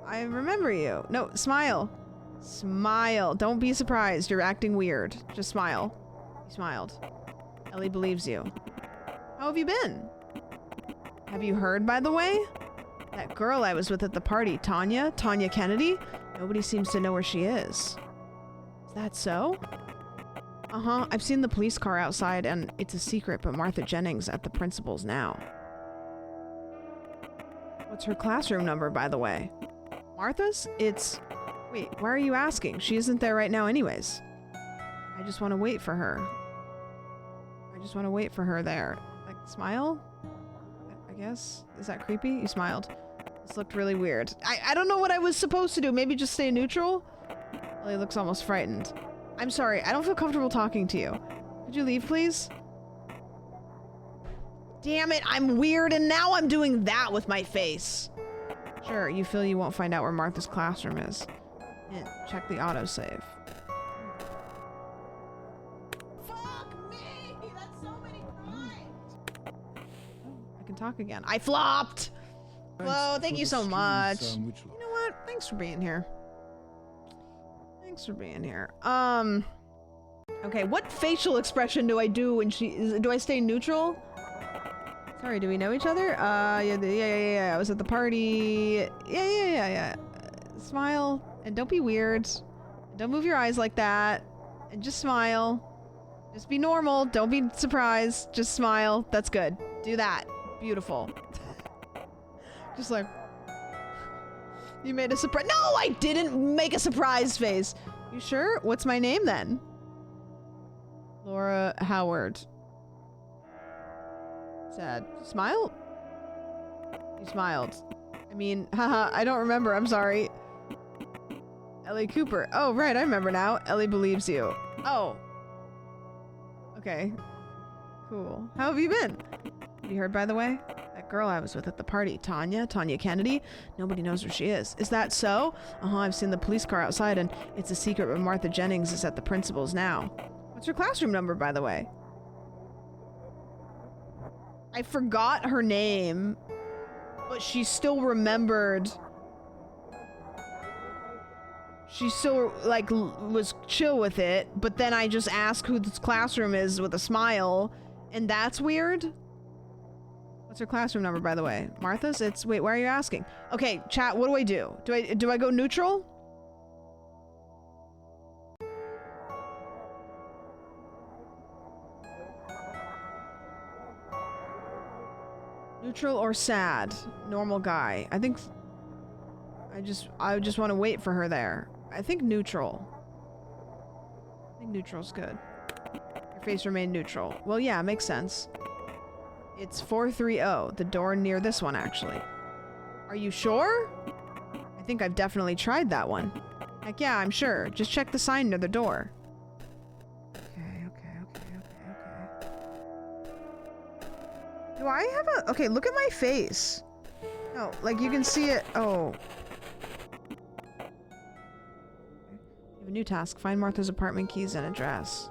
I remember you. No, smile. Smile. Don't be surprised. You're acting weird. Just smile. You smiled. Ellie believes you. How have you been? Have you heard, by the way? That girl I was with at the party, Tanya Kennedy? Nobody seems to know where she is. Is that so? Uh-huh. I've seen the police car outside, and it's a secret, but Martha Jennings at the principal's now. What's her classroom number, by the way? Martha's? It's... Wait, why are you asking? She isn't there right now anyways. I just want to wait for her. I just want to wait for her there. Like, smile? I guess? Is that creepy? You smiled. This looked really weird. I don't know what I was supposed to do. Maybe just stay neutral? Ellie looks almost frightened. I'm sorry. I don't feel comfortable talking to you. Could you leave, please? Damn it. I'm weird, and now I'm doing that with my face. Sure, you feel you won't find out where Martha's classroom is. And check the autosave. Fuck me! That's so many crimes! I can talk again. I flopped! Whoa, thank you so much. You know what? Thanks for being here. Thanks for being here. Okay, what facial expression do I do when do I stay neutral? Sorry, do we know each other? Yeah. I was at the party. Yeah. Smile. And don't be weird. Don't move your eyes like that. And just smile. Just be normal. Don't be surprised. Just smile. That's good. Do that. Beautiful. Just like... You made a surprise. No, I didn't make a surprise face. You sure? What's my name then? Laura Howard. Sad. Smile? You smiled. I mean, haha, I don't remember. I'm sorry. Ellie Cooper. Oh, right, I remember now. Ellie believes you. Oh. Okay. Cool. How have you been? Have you heard, by the way? That girl I was with at the party, Tanya Kennedy? Nobody knows where she is. Is that so? Uh-huh, I've seen the police car outside, and it's a secret, but Martha Jennings is at the principal's now. What's her classroom number, by the way? I forgot her name, but she still remembered. She still, like, was chill with it, but then I just ask who this classroom is with a smile, and that's weird. What's her classroom number, by the way? Martha's? It's... Wait, why are you asking? Okay, chat, what do I do? Do I go neutral? Neutral or sad? Normal guy. I think... I just want to wait for her there. I think neutral. I think neutral's good. Your face remained neutral. Well, yeah, makes sense. It's 430, the door near this one, actually. Are you sure? I think I've definitely tried that one. Heck yeah, I'm sure. Just check the sign near the door. Okay. Do I have a... Okay, look at my face. No, like you can see it... Oh. You have a new task. Find Martha's apartment keys and address.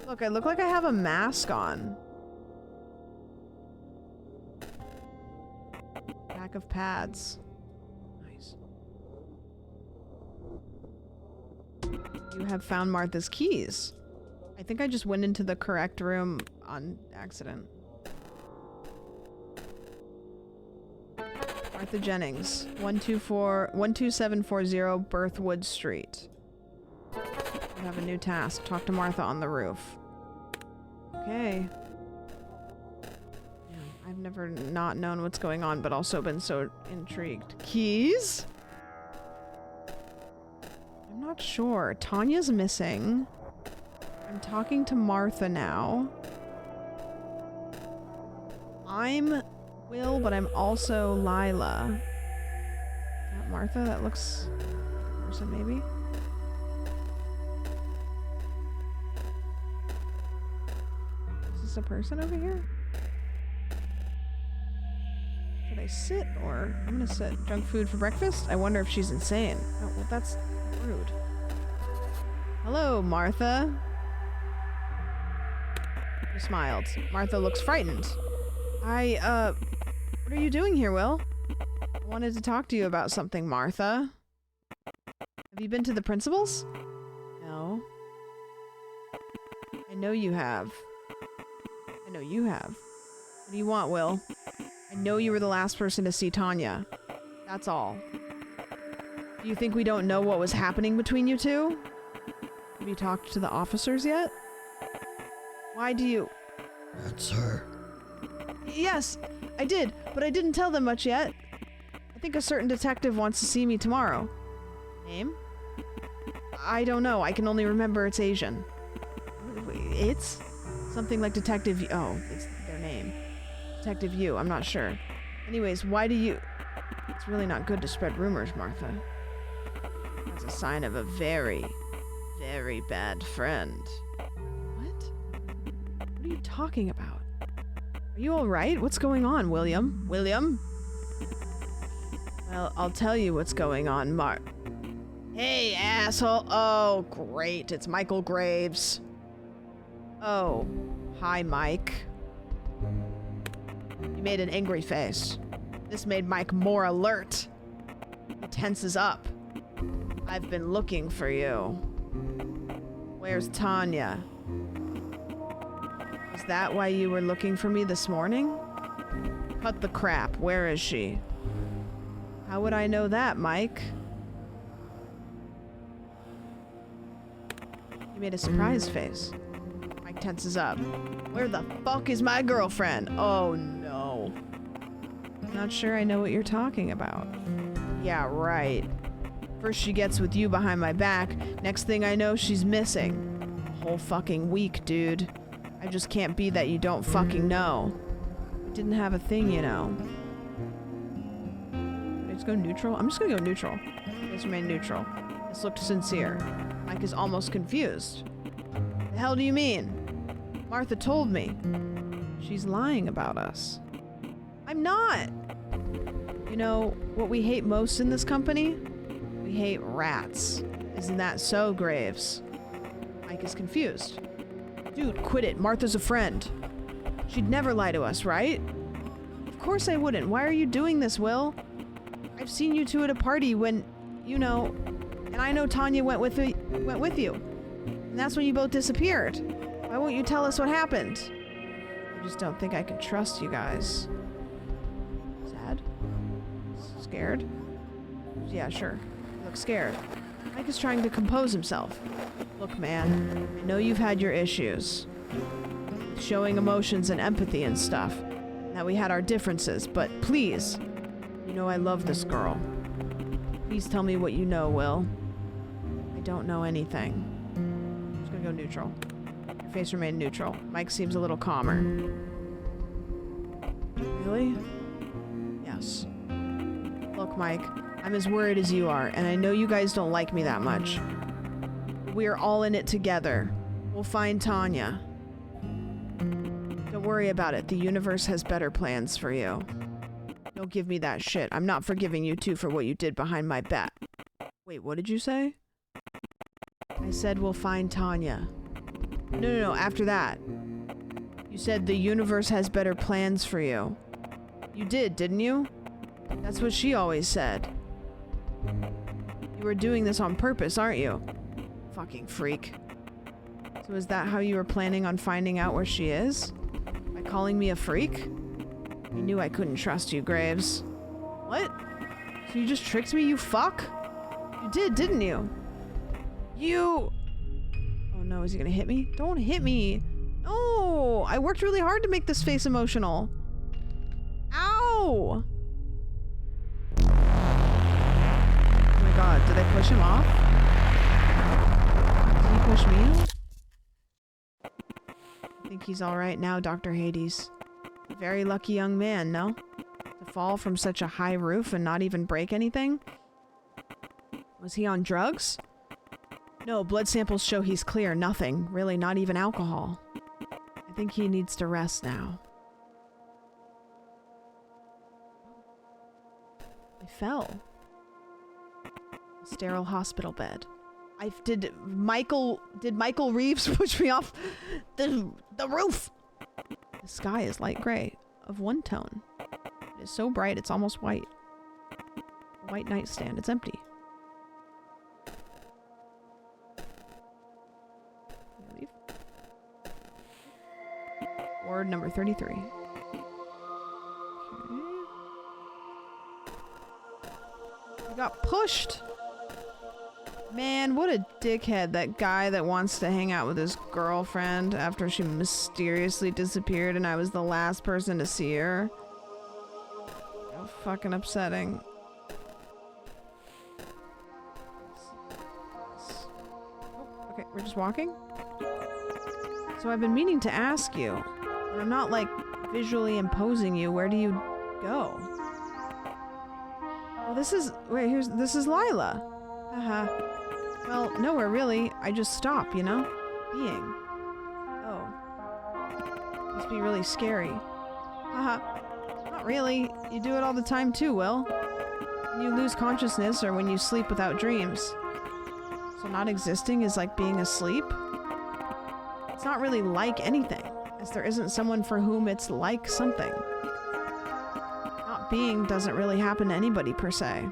Look, I look like I have a mask on. Pack of pads. Nice. You have found Martha's keys. I think I just went into the correct room on accident. Martha Jennings, 12740 Berthwood Street. You have a new task. Talk to Martha on the roof. Okay. Man, I've never not known what's going on, but also been so intrigued. Keys? I'm not sure. Tanya's missing. I'm talking to Martha now. I'm Will, but I'm also Lyla. Is that Martha? That looks like a person, maybe? Is this a person over here? Should I sit or... I'm gonna sit. Junk food for breakfast? I wonder if she's insane. Oh, well, that's rude. Hello, Martha. You smiled. Martha looks frightened. What are you doing here, Will? I wanted to talk to you about something, Martha. Have you been to the principal's? No. I know you have. I know you have. What do you want, Will? I know you were the last person to see Tanya. That's all. Do you think we don't know what was happening between you two? Have you talked to the officers yet? Why do you... That's her. Yes, I did, but I didn't tell them much yet. I think a certain detective wants to see me tomorrow. Name? I don't know. I can only remember it's Asian. It's? Something like Detective... Oh, it's their name. Detective Yu, I'm not sure. Anyways, why do you... It's really not good to spread rumors, Martha. That's a sign of a very, very bad friend. What? What are you talking about? Are you alright? What's going on, William? William? Well, I'll tell you what's going on, Hey, asshole! Oh, great. It's Michael Graves. Oh. Hi, Mike. You made an angry face. This made Mike more alert. He tenses up. I've been looking for you. Where's Tanya? Is that why you were looking for me this morning? Cut the crap. Where is she? How would I know that, Mike? You made a surprise face. Mike tenses up. Where the fuck is my girlfriend? Oh no. Not sure I know what you're talking about. Yeah, right. First she gets with you behind my back. Next thing I know, she's missing. A whole fucking week, dude. I just can't be that you don't fucking know. We didn't have a thing, you know. Let's go neutral. I'm just gonna go neutral. Let's remain neutral. This looked sincere. Mike is almost confused. The hell do you mean? Martha told me. She's lying about us. I'm not! You know, what we hate most in this company? We hate rats. Isn't that so, Graves? Mike is confused. Dude, quit it. Martha's a friend. She'd never lie to us, right? Of course I wouldn't. Why are you doing this, Will? I've seen you two at a party when, you know, and I know Tanya went with you. And that's when you both disappeared. Why won't you tell us what happened? I just don't think I can trust you guys. Sad? Scared? Yeah, sure. You look scared. Mike is trying to compose himself. Look, man, I know you've had your issues. Showing emotions and empathy and stuff. That we had our differences, but please, you know I love this girl. Please tell me what you know, Will. I don't know anything. I'm just gonna go neutral. Your face remained neutral. Mike seems a little calmer. Really? Yes. Look, Mike, I'm as worried as you are, and I know you guys don't like me that much. We're all in it together. We'll find Tanya. Don't worry about it. The universe has better plans for you. Don't give me that shit. I'm not forgiving you two for what you did behind my back. Wait, what did you say? I said we'll find Tanya. No, after that. You said the universe has better plans for you. You did, didn't you? That's what she always said. You were doing this on purpose, aren't you? Fucking freak. So is that how you were planning on finding out where she is? By calling me a freak? I knew I couldn't trust you, Graves. What? So you just tricked me, you fuck? You did, didn't you? You... Oh no, is he gonna hit me? Don't hit me! No! I worked really hard to make this face emotional. Ow! Oh my god, did I push him off? Did he push me out? I think he's alright now, Dr. Hades. A very lucky young man, no? To fall from such a high roof and not even break anything? Was he on drugs? No, blood samples show he's clear. Nothing. Really, not even alcohol. I think he needs to rest now. I fell. A sterile hospital bed. Did Michael Reeves push me off the roof? The sky is light gray, of one tone. It is so bright it's almost white. A white nightstand, it's empty. Leave. Ward number 33. Okay. I got pushed! Man, what a dickhead, that guy that wants to hang out with his girlfriend after she mysteriously disappeared and I was the last person to see her. How fucking upsetting. Oh, okay, we're just walking? So I've been meaning to ask you, but I'm not like visually imposing you. Where do you go? Oh, this is Lyla. Haha. Well, nowhere really. I just stop, you know? Being. Oh. Must be really scary. Haha. Not really. You do it all the time too, Will. When you lose consciousness or when you sleep without dreams. So not existing is like being asleep? It's not really like anything, as there isn't someone for whom it's like something. Not being doesn't really happen to anybody per se.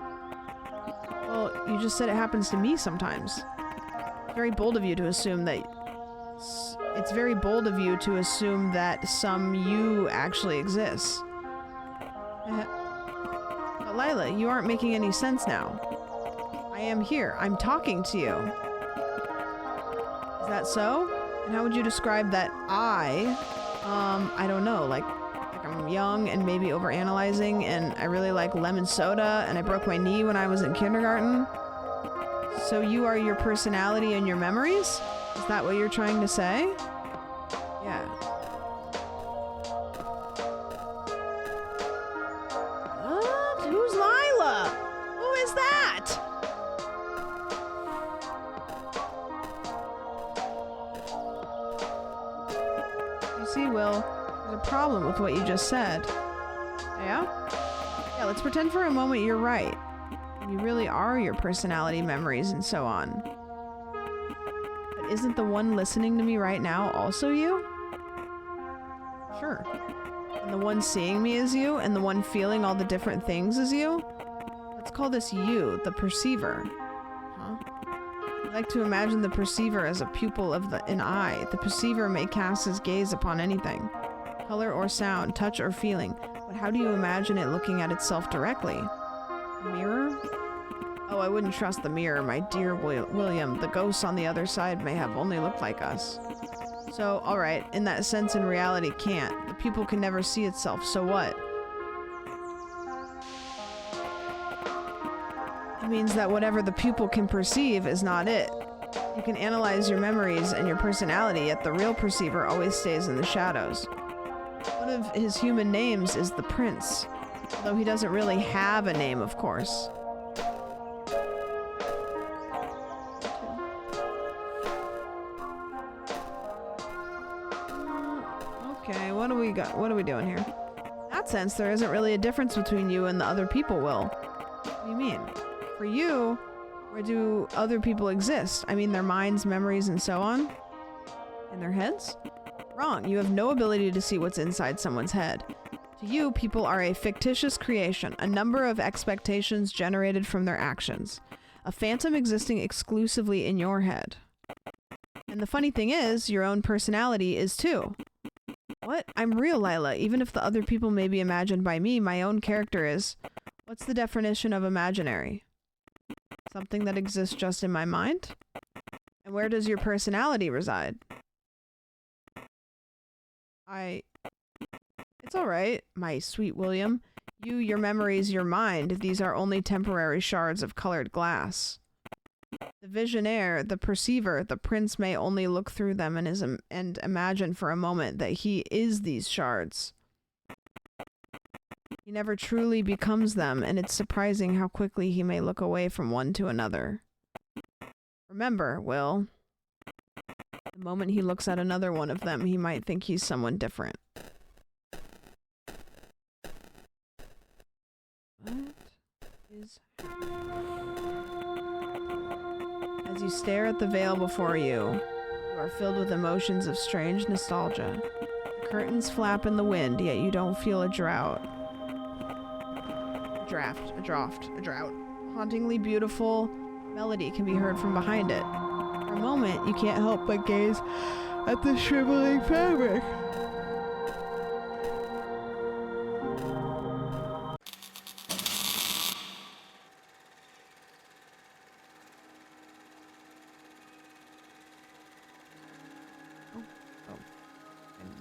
Well, you just said it happens to me sometimes. It's very bold of you to assume that... It's very bold of you to assume that some you actually exists. But Lyla, you aren't making any sense now. I am here. I'm talking to you. Is that so? And how would you describe that I don't know, like I'm young and maybe overanalyzing and I really like lemon soda and I broke my knee when I was in kindergarten. So you are your personality and your memories? Is that what you're trying to say? Yeah. What? Who's Lyla? Who is that? You see, Will, there's a problem with what you just said. Yeah? Yeah, let's pretend for a moment you're right. You really are your personality, memories, and so on. But isn't the one listening to me right now also you? Sure. And the one seeing me is you, and the one feeling all the different things is you? Let's call this you, the perceiver. Huh? I like to imagine the perceiver as a pupil of an eye. The perceiver may cast his gaze upon anything. Color or sound, touch or feeling. But how do you imagine it looking at itself directly? A mirror? Oh, I wouldn't trust the mirror, my dear William. The ghosts on the other side may have only looked like us. So, alright, in that sense, in reality, can't. The pupil can never see itself, so what? It means that whatever the pupil can perceive is not it. You can analyze your memories and your personality, yet the real perceiver always stays in the shadows. One of his human names is the Prince, although he doesn't really have a name, of course. Okay, what do we got? What are we doing here? In that sense, there isn't really a difference between you and the other people, Will. What do you mean? For you, where do other people exist? I mean, their minds, memories, and so on? In their heads? Wrong. You have no ability to see what's inside someone's head. To you, people are a fictitious creation, a number of expectations generated from their actions. A phantom existing exclusively in your head. And the funny thing is, your own personality is too. What? I'm real, Lyla. Even if the other people may be imagined by me, my own character is. What's the definition of imaginary? Something that exists just in my mind? And where does your personality reside? It's alright, my sweet William. Your memories, your mind, these are only temporary shards of colored glass. The visionaire, the perceiver, the prince may only look through them and imagine for a moment that he is these shards. He never truly becomes them, and it's surprising how quickly he may look away from one to another. Remember, Will, the moment he looks at another one of them, he might think he's someone different. What is... As you stare at the veil before you, you are filled with emotions of strange nostalgia. The curtains flap in the wind, yet you don't feel a drought. A drought. Hauntingly beautiful melody can be heard from behind it. For a moment, you can't help but gaze at the shriveling fabric.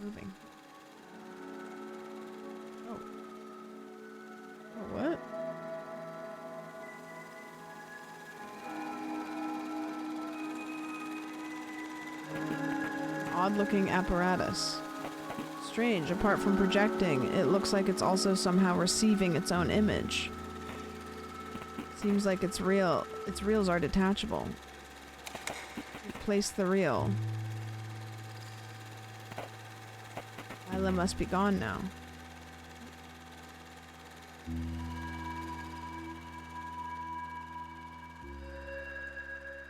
Moving. Oh. Oh, what? Odd-looking apparatus. Strange, apart from projecting, it looks like it's also somehow receiving its own image. Seems like its reels are detachable. Replace the reel. Lyla must be gone now.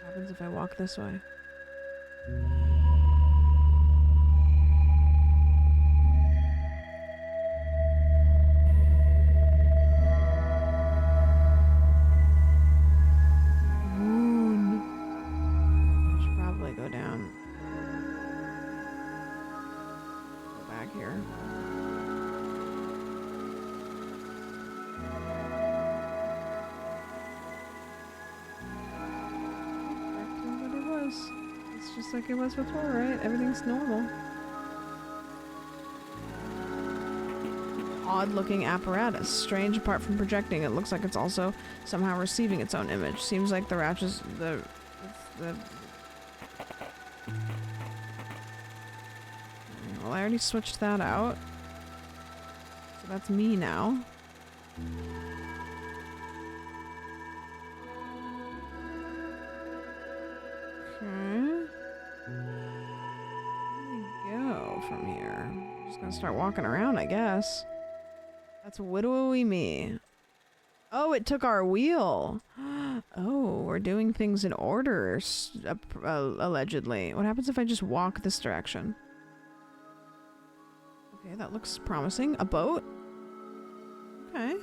What happens if I walk this way? Moon. I should probably go down. Back here. Back to what it was. It's just like it was before, right? Everything's normal. Odd-looking apparatus. Strange apart from projecting. It looks like it's also somehow receiving its own image. Seems like the ratchet... Well, I already switched that out. So that's me now. Okay. Where do we go from here? I'm just gonna start walking around, I guess. That's widowy me. Oh, it took our wheel. Oh, we're doing things in order, allegedly. What happens if I just walk this direction? Okay, that looks promising. A boat? Okay.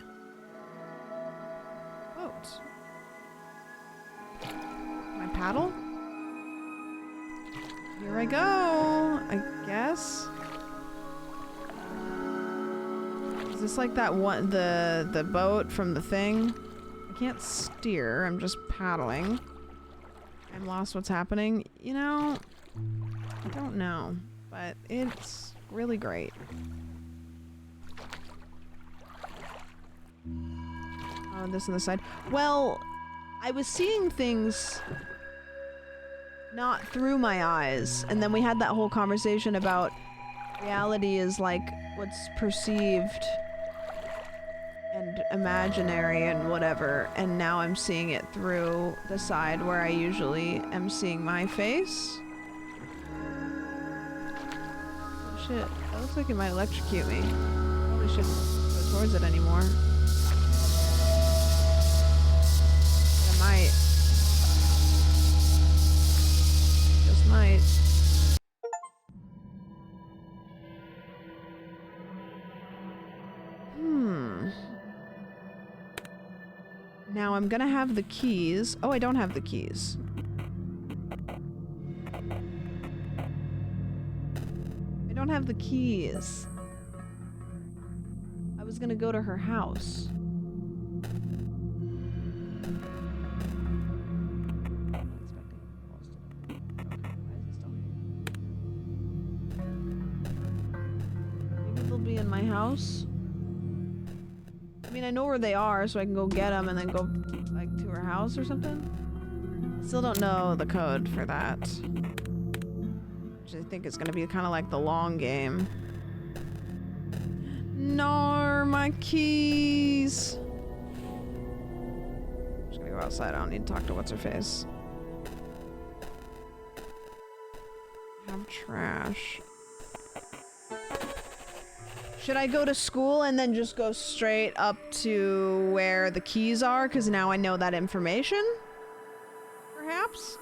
Boat. Can I paddle? Here I go, I guess. Is this like that one, the boat from the thing? I can't steer, I'm just paddling. I'm lost what's happening. You know, I don't know, but it's really great. Oh, this on the side. Well, I was seeing things not through my eyes, and then we had that whole conversation about reality is like what's perceived and imaginary and whatever, and now I'm seeing it through the side where I usually am seeing my face. Oh shit, that looks like it might electrocute me. Probably shouldn't go towards it anymore. But I might. Just might. Now I'm gonna have the keys. Oh, I don't have the keys. don't have the keys. I was gonna go to her house. Maybe they'll be in my house. I mean, I know where they are, so I can go get them and then go, like, to her house or something. Still don't know the code for that. Which I think is gonna be kind of like the long game. No, my keys. I'm just gonna go outside. I don't need to talk to what's-her-face. Have trash. Should I go to school and then just go straight up to where the keys are? Because now I know that information? Perhaps?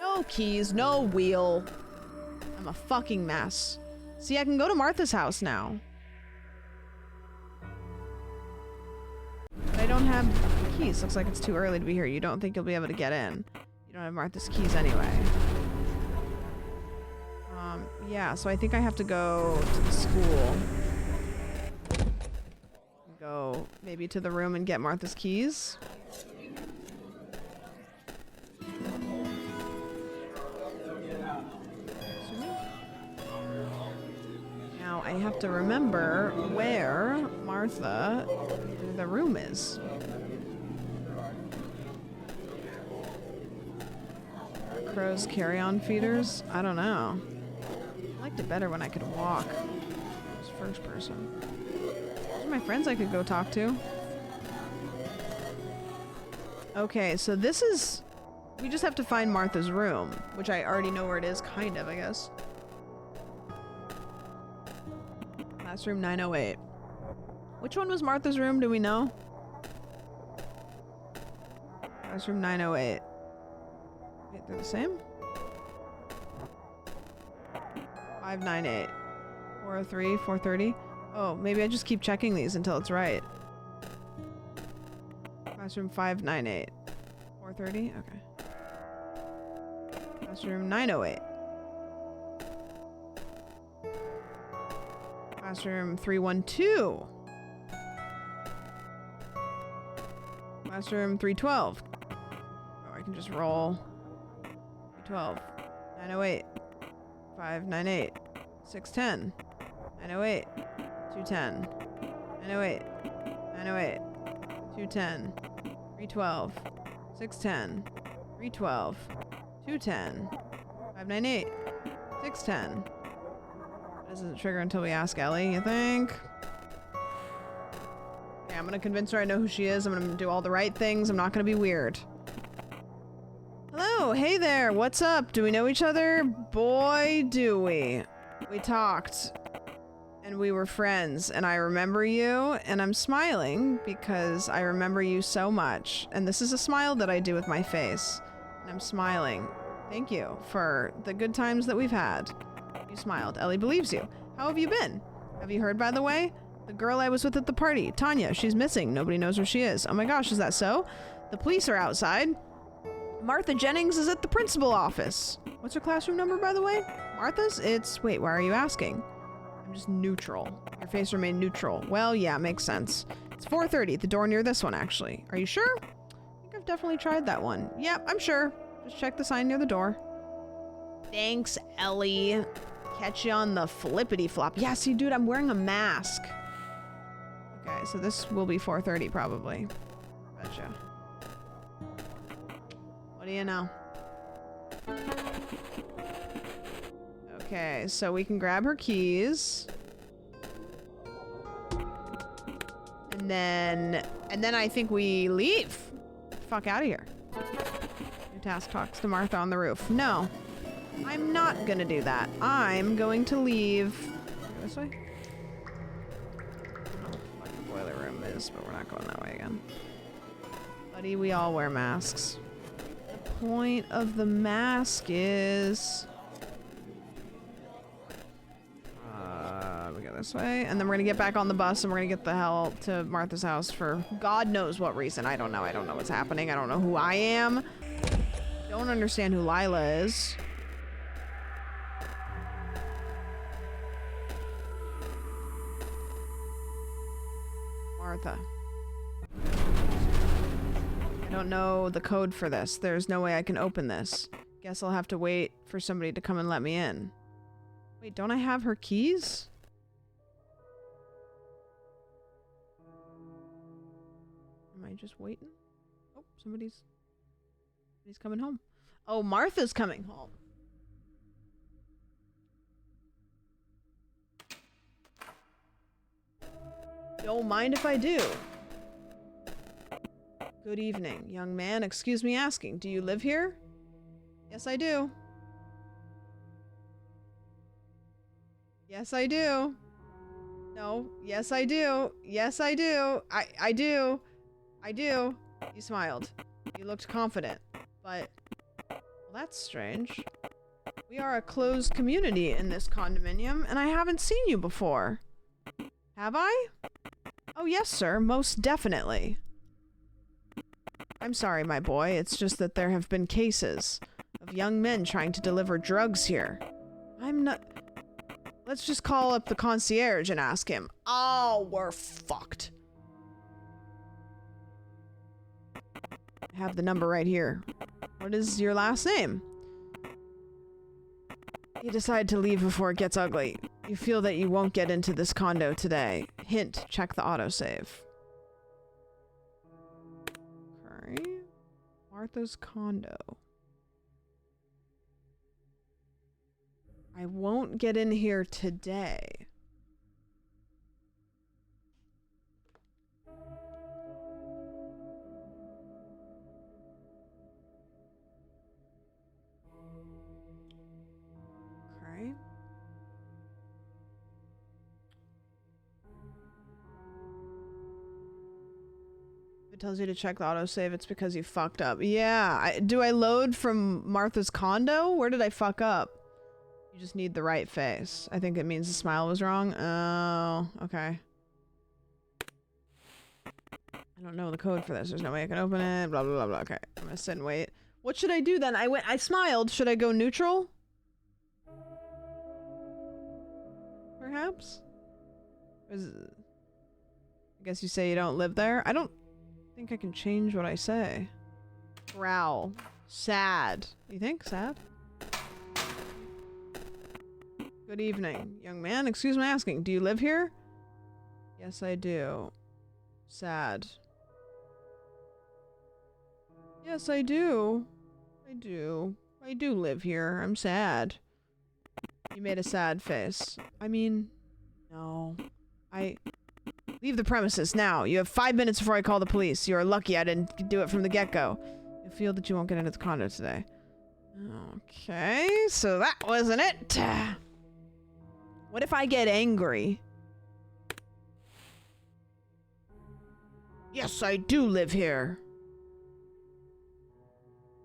No keys, no wheel. I'm a fucking mess. See, I can go to Martha's house now. But I don't have keys. Looks like it's too early to be here. You don't think you'll be able to get in. You don't have Martha's keys anyway. Yeah, so I think I have to go to the school. Go maybe to the room and get Martha's keys. Now I have to remember where the room is. Crow's carry-on feeders? I don't know. I liked it better when I could walk. It was first person. Those are my friends I could go talk to. Okay, so this is... We just have to find Martha's room, which I already know where it is, kind of, I guess. Classroom 908. Which one was Martha's room, do we know? Classroom 908. Wait, they're the same? 598. 403, 430. Oh, maybe I just keep checking these until it's right. Classroom 598. 430? Okay. Classroom 908. Classroom 312. Classroom 312. Oh, I can just roll. 312. 908. 598. 610. 908. 210. 908. 908. 210. 312. 610. 312. 210. 598. 610. This doesn't trigger until we ask Ellie, you think? Yeah, I'm gonna convince her I know who she is. I'm gonna do all the right things. I'm not gonna be weird. Hello, hey there, what's up? Do we know each other? Boy, do we. We talked, and we were friends, and I remember you, and I'm smiling because I remember you so much. And this is a smile that I do with my face, and I'm smiling. Thank you for the good times that we've had. You smiled. Ellie believes you. How have you been? Have you heard, by the way? The girl I was with at the party, Tanya, she's missing. Nobody knows where she is. Oh my gosh, is that so? The police are outside. Martha Jennings is at the principal office. What's her classroom number, by the way? Martha's? It's... Wait, why are you asking? I'm just neutral. Your face remained neutral. Well, yeah, makes sense. It's 4:30, the door near this one, actually. Are you sure? I think I've definitely tried that one. Yep, I'm sure. Just check the sign near the door. Thanks, Ellie. Catch you on the flippity flop. Yeah, see, dude, I'm wearing a mask. Okay, so this will be 4:30 probably. Betcha. What do you know? Okay, so we can grab her keys. And then I think we leave. Fuck out of here. New task talks to Martha on the roof. No. I'm not gonna do that. I'm going to leave. Go this way? I don't know what the boiler room is, but we're not going that way again. Buddy, we all wear masks. The point of the mask is... we go this way, and then we're gonna get back on the bus, and we're gonna get the hell to Martha's house for God knows what reason. I don't know. I don't know what's happening. I don't know who I am. Don't understand who Lyla is. Martha. I don't know the code for this. There's no way I can open this. Guess I'll have to wait for somebody to come and let me in. Wait, don't I have her keys? Am I just waiting? Oh, somebody's coming home. Oh, Martha's coming home. Don't mind if I do. Good evening, young man. Excuse me asking, do you live here? Yes, I do. Yes, I do. No. Yes, I do. Yes, I do. I do. I do. You smiled. You looked confident. But, well, that's strange. We are a closed community in this condominium, and I haven't seen you before. Have I? Oh, yes, sir. Most definitely. I'm sorry, my boy. It's just that there have been cases of young men trying to deliver drugs here. I'm not... Let's just call up the concierge and ask him. Oh, we're fucked. I have the number right here. What is your last name? You decide to leave before it gets ugly. You feel that you won't get into this condo today. Hint, check the autosave. Okay. Martha's condo. I won't get in here today. Okay. If it tells you to check the autosave, it's because you fucked up. Yeah. Do I load from Martha's condo? Where did I fuck up? You just need the right face. I think it means the smile was wrong. Oh, okay. I don't know the code for this. There's no way I can open it. Blah, blah, blah, blah. Okay. I'm gonna sit and wait. What should I do then? I smiled. Should I go neutral? Perhaps? I guess you say you don't live there? I don't think I can change what I say. Growl. Sad. You think? Sad? Good evening, young man. Excuse my asking. Do you live here? Yes, I do. Sad. Yes, I do. I do. I do live here. I'm sad. You made a sad face. I mean, no. Leave the premises now. You have 5 minutes before I call the police. You are lucky I didn't do it from the get-go. You feel that you won't get into the condo today. Okay, so that wasn't it. What if I get angry? Yes, I do live here.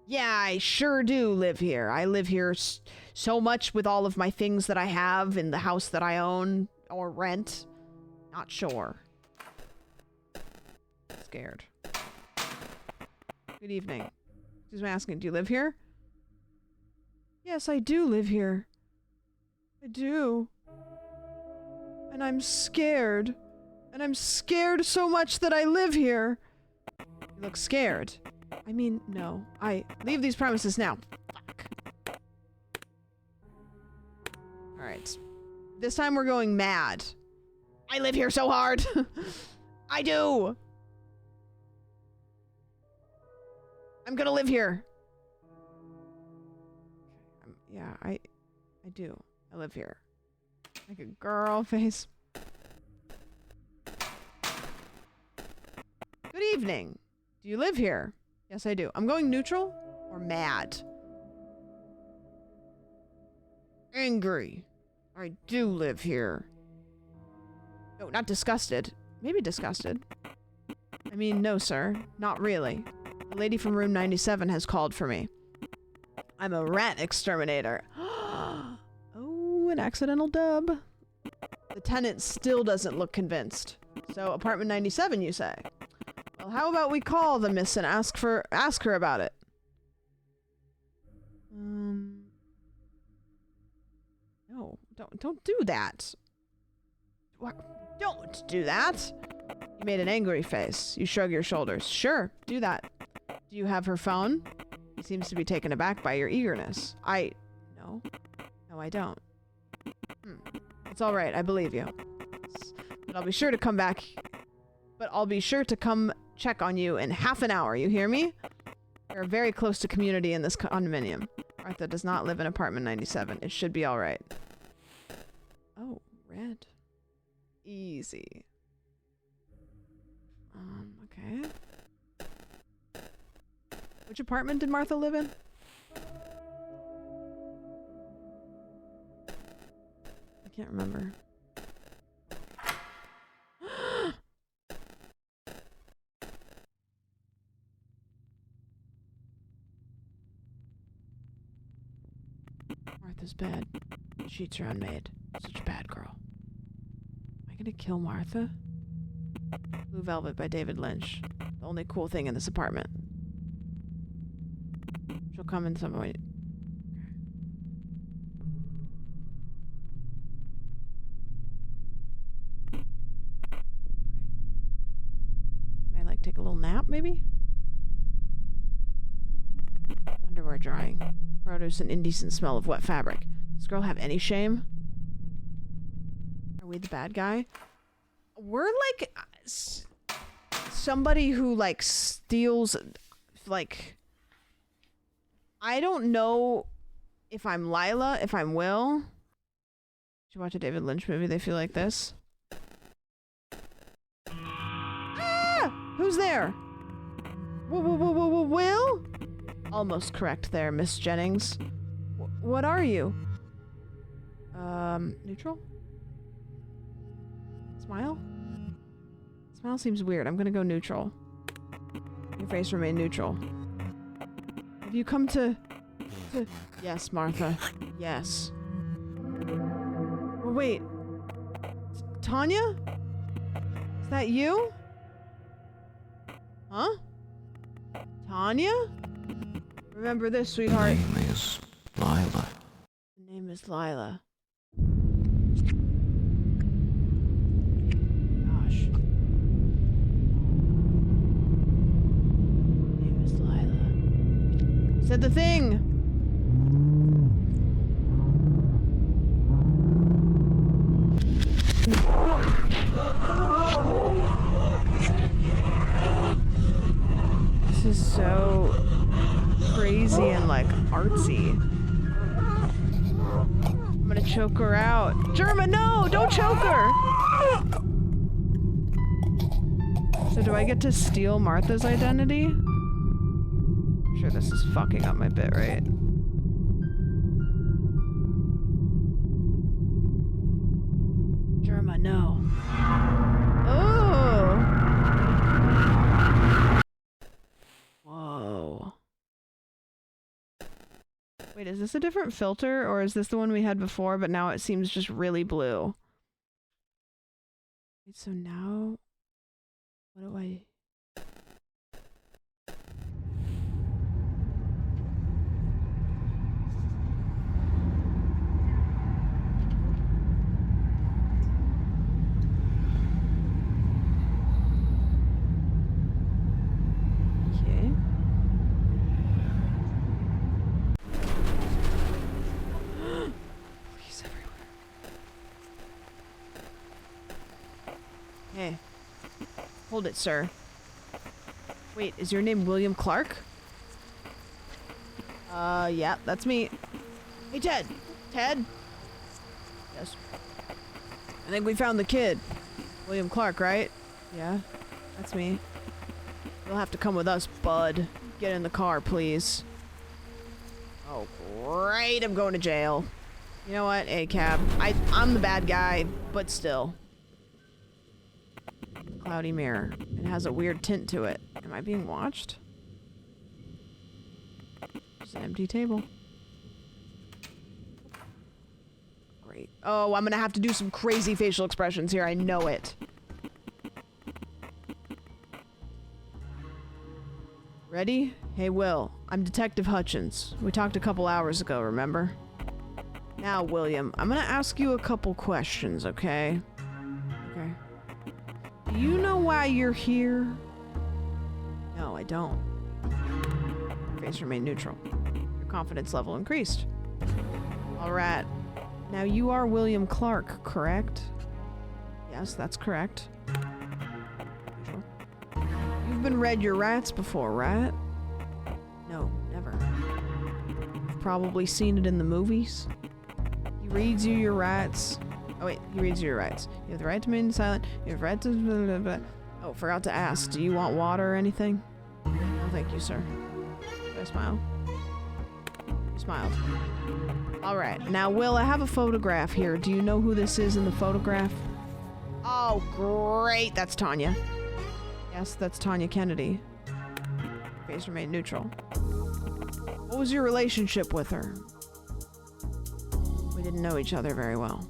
Yeah, I sure do live here. I live here so much with all of my things that I have in the house that I own or rent. Not sure. Scared. Good evening. Excuse me asking, do you live here? Yes, I do live here. I do. And I'm scared. And I'm scared so much that I live here. You look scared. I mean, no. I leave these premises now. Fuck. Alright. This time we're going mad. I live here so hard. I do. I'm gonna live here. Yeah, I do. I live here. Like a girl face. Good evening. Do you live here? Yes, I do. I'm going neutral or mad? Angry. I do live here. No, not disgusted. Maybe disgusted. I mean, no, sir. Not really. The lady from room 97 has called for me. I'm a rat exterminator. Oh, an accidental dub. The tenant still doesn't look convinced. So, apartment 97, you say? Well, how about we call the miss and ask her about it? No, don't do that. What? Don't do that. You made an angry face. You shrug your shoulders. Sure, do that. Do you have her phone? He seems to be taken aback by your eagerness. No. No, I don't. It's alright, I believe you. But I'll be sure to come back. But I'll be sure to come check on you in half an hour, you hear me? We're very close to community in this condominium. Martha does not live in apartment 97. It should be alright. Oh, red. Easy. Okay. Which apartment did Martha live in? I can't remember. Martha's bed. Sheets are unmade. Such a bad girl. Am I gonna kill Martha? Blue Velvet by David Lynch. The only cool thing in this apartment. She'll come in some way. Can I like take a little nap maybe? Underwear drying. Produce an indecent smell of wet fabric. Does this girl have any shame? Are we the bad guy? We're like somebody who like steals, like, I don't know if I'm Lyla, if I'm Will. Did you watch a David Lynch movie? They feel like this. Ah! Who's there? Will? Almost correct there, Miss Jennings. What are you? Neutral? Smile? Smile seems weird. I'm gonna go neutral. Your face remain neutral. Have you come to... Yes, Martha. Yes. Wait. Tanya? Is that you? Huh? Tanya? Remember this, sweetheart. The name is Lyla. The name is Lyla. Gosh. The name is Lyla. Said the thing! This is so crazy and like artsy. I'm gonna choke her out. Germa, no! Don't choke her! So do I get to steal Martha's identity? I'm sure this is fucking up my bit, right? Germa, no. Oh! Whoa. Wait, is this a different filter, or is this the one we had before, but now it seems just really blue? Wait, so now... What do I... Okay. Police everywhere. Hey. Hold it, sir. Wait, is your name William Clark? Yeah, that's me. Hey, Ted! Ted? Yes. I think we found the kid. William Clark, right? Yeah, that's me. You'll have to come with us, bud. Get in the car, please. Oh, great, I'm going to jail. You know what, A-cab. I'm the bad guy, but still. Cloudy mirror. It has a weird tint to it. Am I being watched? Just an empty table. Great. Oh, I'm gonna have to do some crazy facial expressions here. I know it. Ready? Hey, Will. I'm Detective Hutchins. We talked a couple hours ago, remember? Now, William, I'm gonna ask you a couple questions, okay? Okay. Do you know why you're here? No, I don't. Your face remained neutral. Your confidence level increased. Alright. Now you are William Clark, correct? Yes, that's correct. Neutral. You've been read your rights before, right? No, never. You've probably seen it in the movies. He reads you your rights. Oh wait, he reads you your rights. You have the right to remain silent. You have the right to... Blah, blah, blah. Oh, forgot to ask. Do you want water or anything? No, thank you, sir. Did I smile? You smiled. Alright, now Will, I have a photograph here. Do you know who this is in the photograph? Oh, great! That's Tanya. Yes, that's Tanya Kennedy. Face remained neutral. What was your relationship with her? We didn't know each other very well.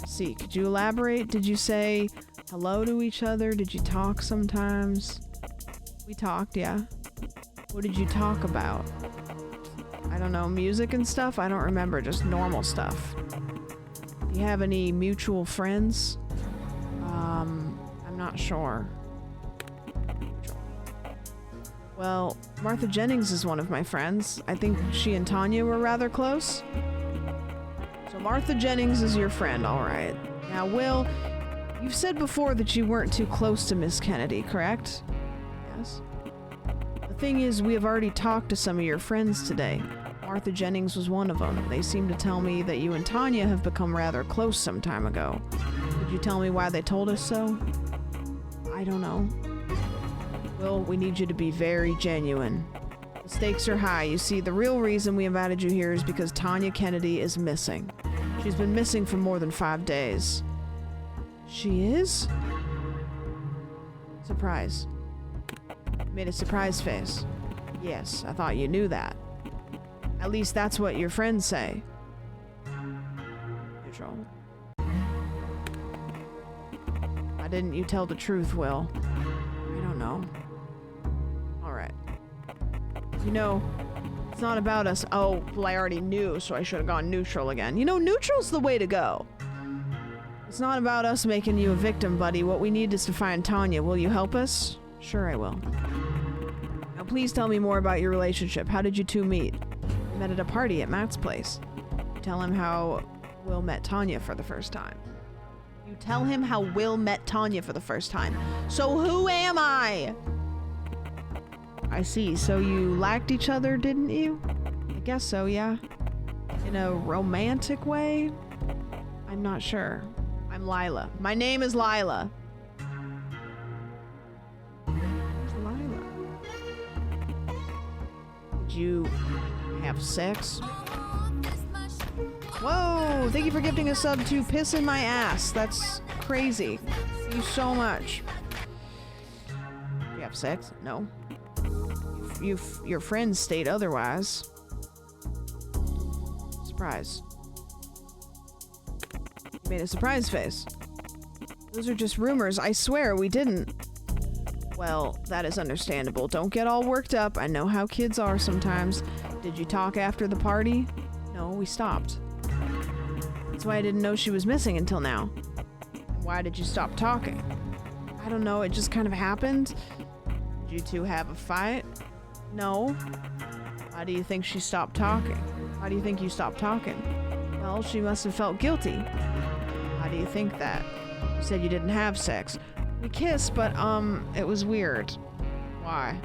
See, could you elaborate? Did you say hello to each other? Did you talk sometimes? We talked, yeah. What did you talk about? I don't know, music and stuff? I don't remember, just normal stuff. Do you have any mutual friends? I'm not sure. Well, Martha Jennings is one of my friends. I think she and Tanya were rather close. So Martha Jennings is your friend, alright. Now, Will, you've said before that you weren't too close to Miss Kennedy, correct? Yes. The thing is, we have already talked to some of your friends today. Martha Jennings was one of them. They seem to tell me that you and Tanya have become rather close some time ago. Could you tell me why they told us so? I don't know. Will, we need you to be very genuine. The stakes are high. You see, the real reason we invited you here is because Tanya Kennedy is missing. She's been missing for more than 5 days. She is? Surprise. You made a surprise face. Yes, I thought you knew that. At least that's what your friends say. Neutral. Why didn't you tell the truth, Will? I don't know. Alright. You know, it's not about us. Oh, well, I already knew, so I should have gone neutral again. You know, neutral's the way to go. It's not about us making you a victim, buddy. What we need is to find Tanya. Will you help us? Sure, I will. Now, please tell me more about your relationship. How did you two meet? We met at a party at Matt's place. You tell him how Will met Tanya for the first time. You tell him how Will met Tanya for the first time. So who am I? I see. So you liked each other, didn't you? I guess so, yeah. In a romantic way? I'm not sure. I'm Lyla. My name is Lyla. Who's Lyla? Did you have sex? Whoa! Thank you for gifting a sub to Piss in My Ass. That's crazy. Thank you so much. Do you have sex? No. Your friends state otherwise. Surprise. You made a surprise face. Those are just rumors. I swear we didn't. Well, that is understandable. Don't get all worked up. I know how kids are sometimes. Did you talk after the party? No, we stopped. That's why I didn't know she was missing until now. And why did you stop talking? I don't know, it just kind of happened. Did you two have a fight? No. Why do you think she stopped talking? Why do you think you stopped talking? Well, she must have felt guilty. Why do you think that? You said you didn't have sex. We kissed, but, it was weird. Why?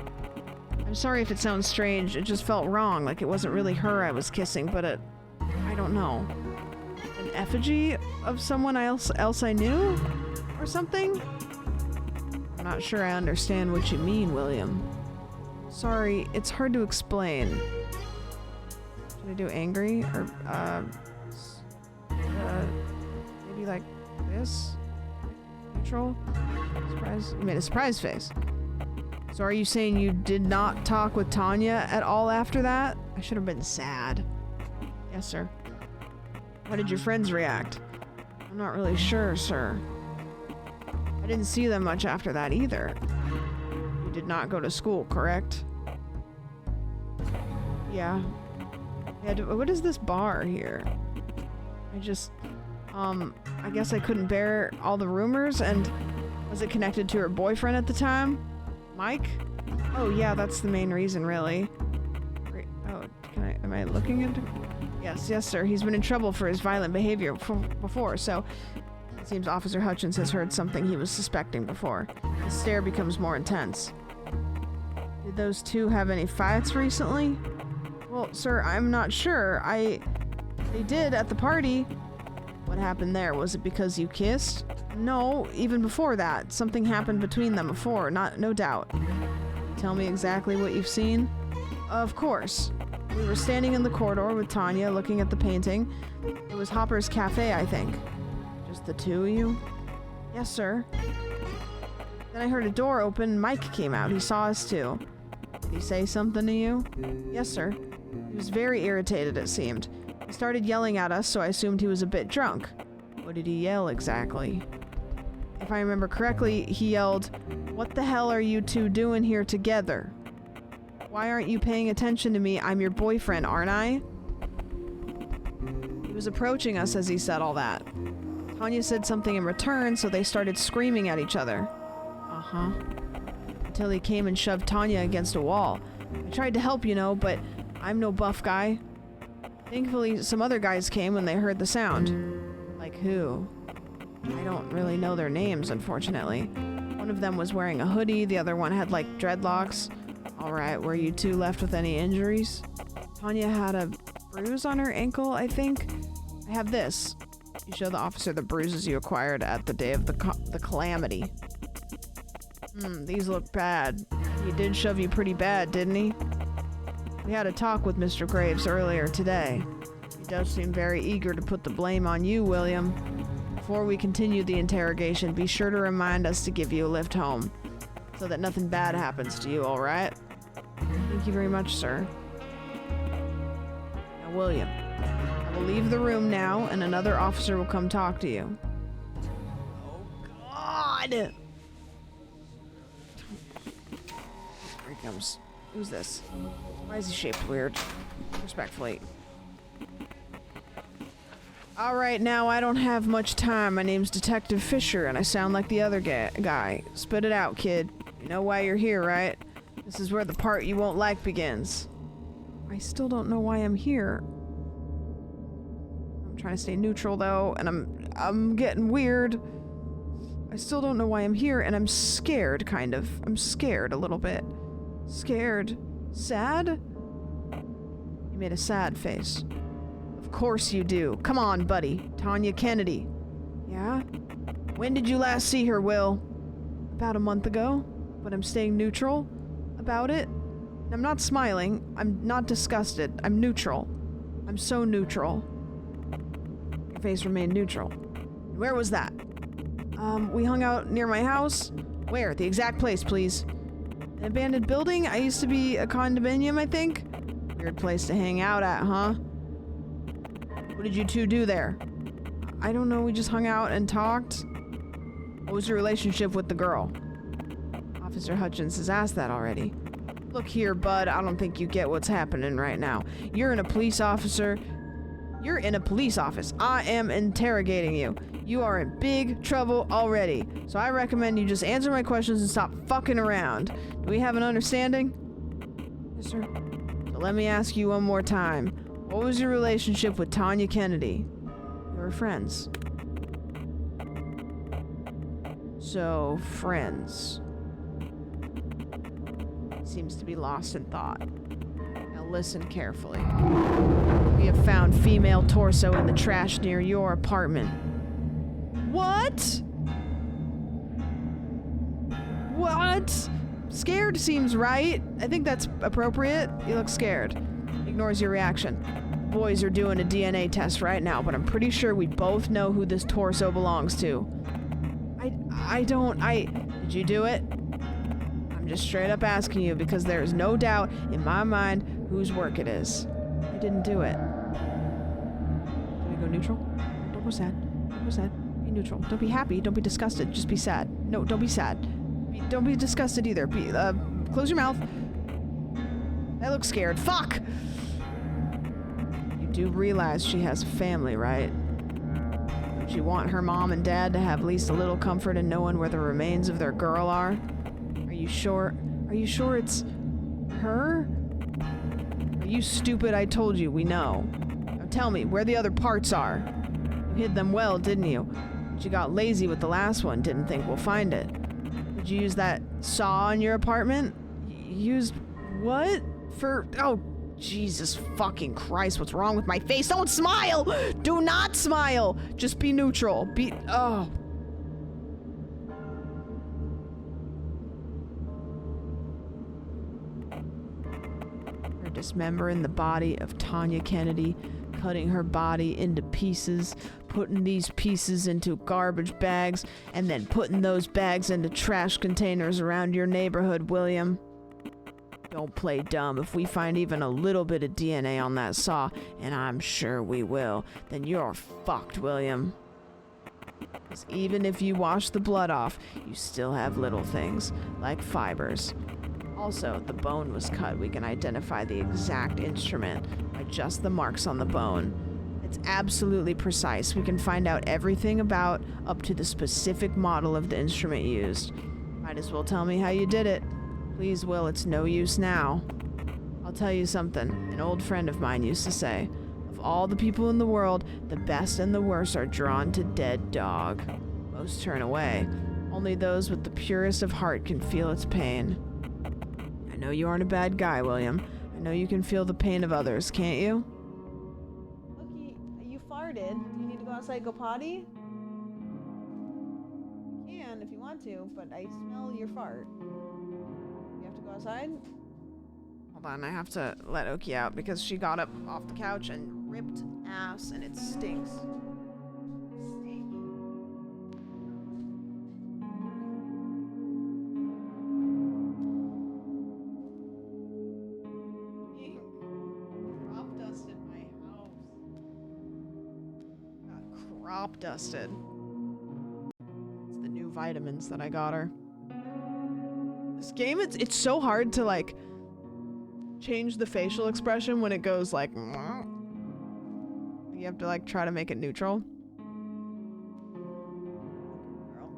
I'm sorry if it sounds strange, it just felt wrong, like it wasn't really her I was kissing, but I don't know. An effigy of someone else I knew? Or something? I'm not sure I understand what you mean, William. Sorry, it's hard to explain. Should I do angry? Or, maybe like this? Neutral? Surprise? You made a surprise face. So are you saying you did not talk with Tanya at all after that? I should have been sad. Yes, sir. How did your friends react? I'm not really sure, sir. I didn't see them much after that either. You did not go to school, correct? Yeah. What is this bar here? I guess I couldn't bear all the rumors, and was it connected to her boyfriend at the time? Mike? Oh yeah, that's the main reason, really. Oh, am I looking into... Yes, sir. He's been in trouble for his violent behavior before, so it seems Officer Hutchins has heard something he was suspecting before. The stare becomes more intense. Did those two have any fights recently? Well, sir, I'm not sure. They did at the party. What happened there? Was it because you kissed? No, even before that. Something happened between them before, no doubt. Tell me exactly what you've seen? Of course. We were standing in the corridor with Tanya looking at the painting. It was Hopper's Cafe, I think. Just the two of you? Yes, sir. Then I heard a door open and Mike came out. He saw us too. Did he say something to you? Yes, sir. He was very irritated, it seemed. He started yelling at us, so I assumed he was a bit drunk. What did he yell exactly? If I remember correctly, he yelled, "What the hell are you two doing here together? Why aren't you paying attention to me? I'm your boyfriend, aren't I?" He was approaching us as he said all that. Tanya said something in return, so they started screaming at each other. Uh-huh. Until he came and shoved Tanya against a wall. I tried to help, but I'm no buff guy. Thankfully, some other guys came when they heard the sound. Like who? I don't really know their names, unfortunately. One of them was wearing a hoodie, the other one had, dreadlocks. Alright, were you two left with any injuries? Tanya had a bruise on her ankle, I think. I have this. You show the officer the bruises you acquired at the day of the calamity. These look bad. He did shove you pretty bad, didn't he? We had a talk with Mr. Graves earlier today. He does seem very eager to put the blame on you, William. Before we continue the interrogation, be sure to remind us to give you a lift home, so that nothing bad happens to you, alright? Thank you very much, sir. Now, William, I will leave the room now, and another officer will come talk to you. Oh, God! Here he comes. Who's this? Why is he shaped weird? Respectfully. Alright, now I don't have much time. My name's Detective Fisher, and I sound like the other guy. Spit it out, kid. You know why you're here, right? This is where the part you won't like begins. I still don't know why I'm here. I'm trying to stay neutral, though, and I'm getting weird. I still don't know why I'm here, and I'm scared, kind of. I'm scared a little bit. Scared. Sad? You made a sad face. Of course you do. Come on, buddy. Tanya Kennedy. Yeah? When did you last see her, Will? About a month ago. But I'm staying neutral about it. I'm not smiling. I'm not disgusted. I'm neutral. I'm so neutral. Your face remained neutral. Where was that? We hung out near my house. Where? The exact place, please. An abandoned building? I used to be a condominium, I think. Weird place to hang out at, huh? What did you two do there? I don't know, we just hung out and talked. What was your relationship with the girl? Officer Hutchins has asked that already. Look here, bud, I don't think you get what's happening right now. You're in a police officer. You're in a police office. I am interrogating you. You are in big trouble already. So I recommend you just answer my questions and stop fucking around. Do we have an understanding? Yes, sir. So let me ask you one more time. What was your relationship with Tanya Kennedy? You were friends. So, friends. He seems to be lost in thought. Now listen carefully. We have found female torso in the trash near your apartment. What? What? Scared seems right. I think that's appropriate. You look scared. Ignores your reaction. The boys are doing a DNA test right now, but I'm pretty sure we both know who this torso belongs to. Did you do it? I'm just straight up asking you because there is no doubt in my mind whose work it is. I didn't do it. Can we go neutral? Don't go sad. Don't go sad. Be neutral. Don't be happy. Don't be disgusted. Just be sad. No, don't be sad. Don't be disgusted either. Close your mouth. I look scared. Fuck! You do realize she has a family, right? you want her mom and dad to have at least a little comfort in knowing where the remains of their girl are? Are you sure? Are you sure it's her? Are you stupid? I told you, we know. Now tell me where the other parts are. You hid them well, didn't you? But you got lazy with the last one, didn't think we'll find it. Did you use that saw in your apartment? Used what? For, oh, Jesus fucking Christ, what's wrong with my face? Don't smile! Do not smile! Just be neutral. Oh. Her dismembering the body of Tanya Kennedy, cutting her body into pieces, putting these pieces into garbage bags, and then putting those bags into trash containers around your neighborhood, William. Don't play dumb. If we find even a little bit of DNA on that saw, and I'm sure we will, then you're fucked, William. Because even if you wash the blood off, you still have little things, like fibers. Also, the bone was cut. We can identify the exact instrument by just the marks on the bone. It's absolutely precise. We can find out everything about up to the specific model of the instrument used. Might as well tell me how you did it. Please, Will, it's no use now. I'll tell you something. An old friend of mine used to say, of all the people in the world, the best and the worst are drawn to dead dog. Most turn away. Only those with the purest of heart can feel its pain. I know you aren't a bad guy, William. I know you can feel the pain of others, can't you? Look, you farted. Do you need to go outside and go potty? You can if you want to, but I smell your fart. Go outside? Hold on, I have to let Oki out because she got up off the couch and ripped ass and it stinks. Being crop dusted my house. Got crop dusted. It's the new vitamins that I got her. This game, it's so hard to like change the facial expression when it goes like you have to like try to make it neutral. Girl.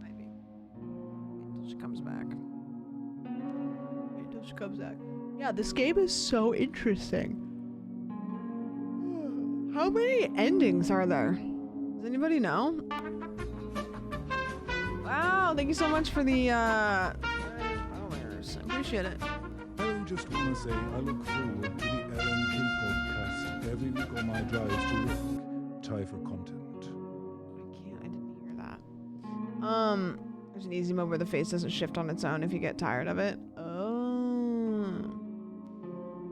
Maybe. Wait until she comes back. Wait until she comes back. Yeah, this game is so interesting. How many endings are there? Does anybody know? Wow, thank you so much for the followers. I appreciate it. I just want to say I look forward to the LMK podcast every week on my drive to work. Tie for content. I didn't hear that. There's an easy mode where the face doesn't shift on its own if you get tired of it. Oh.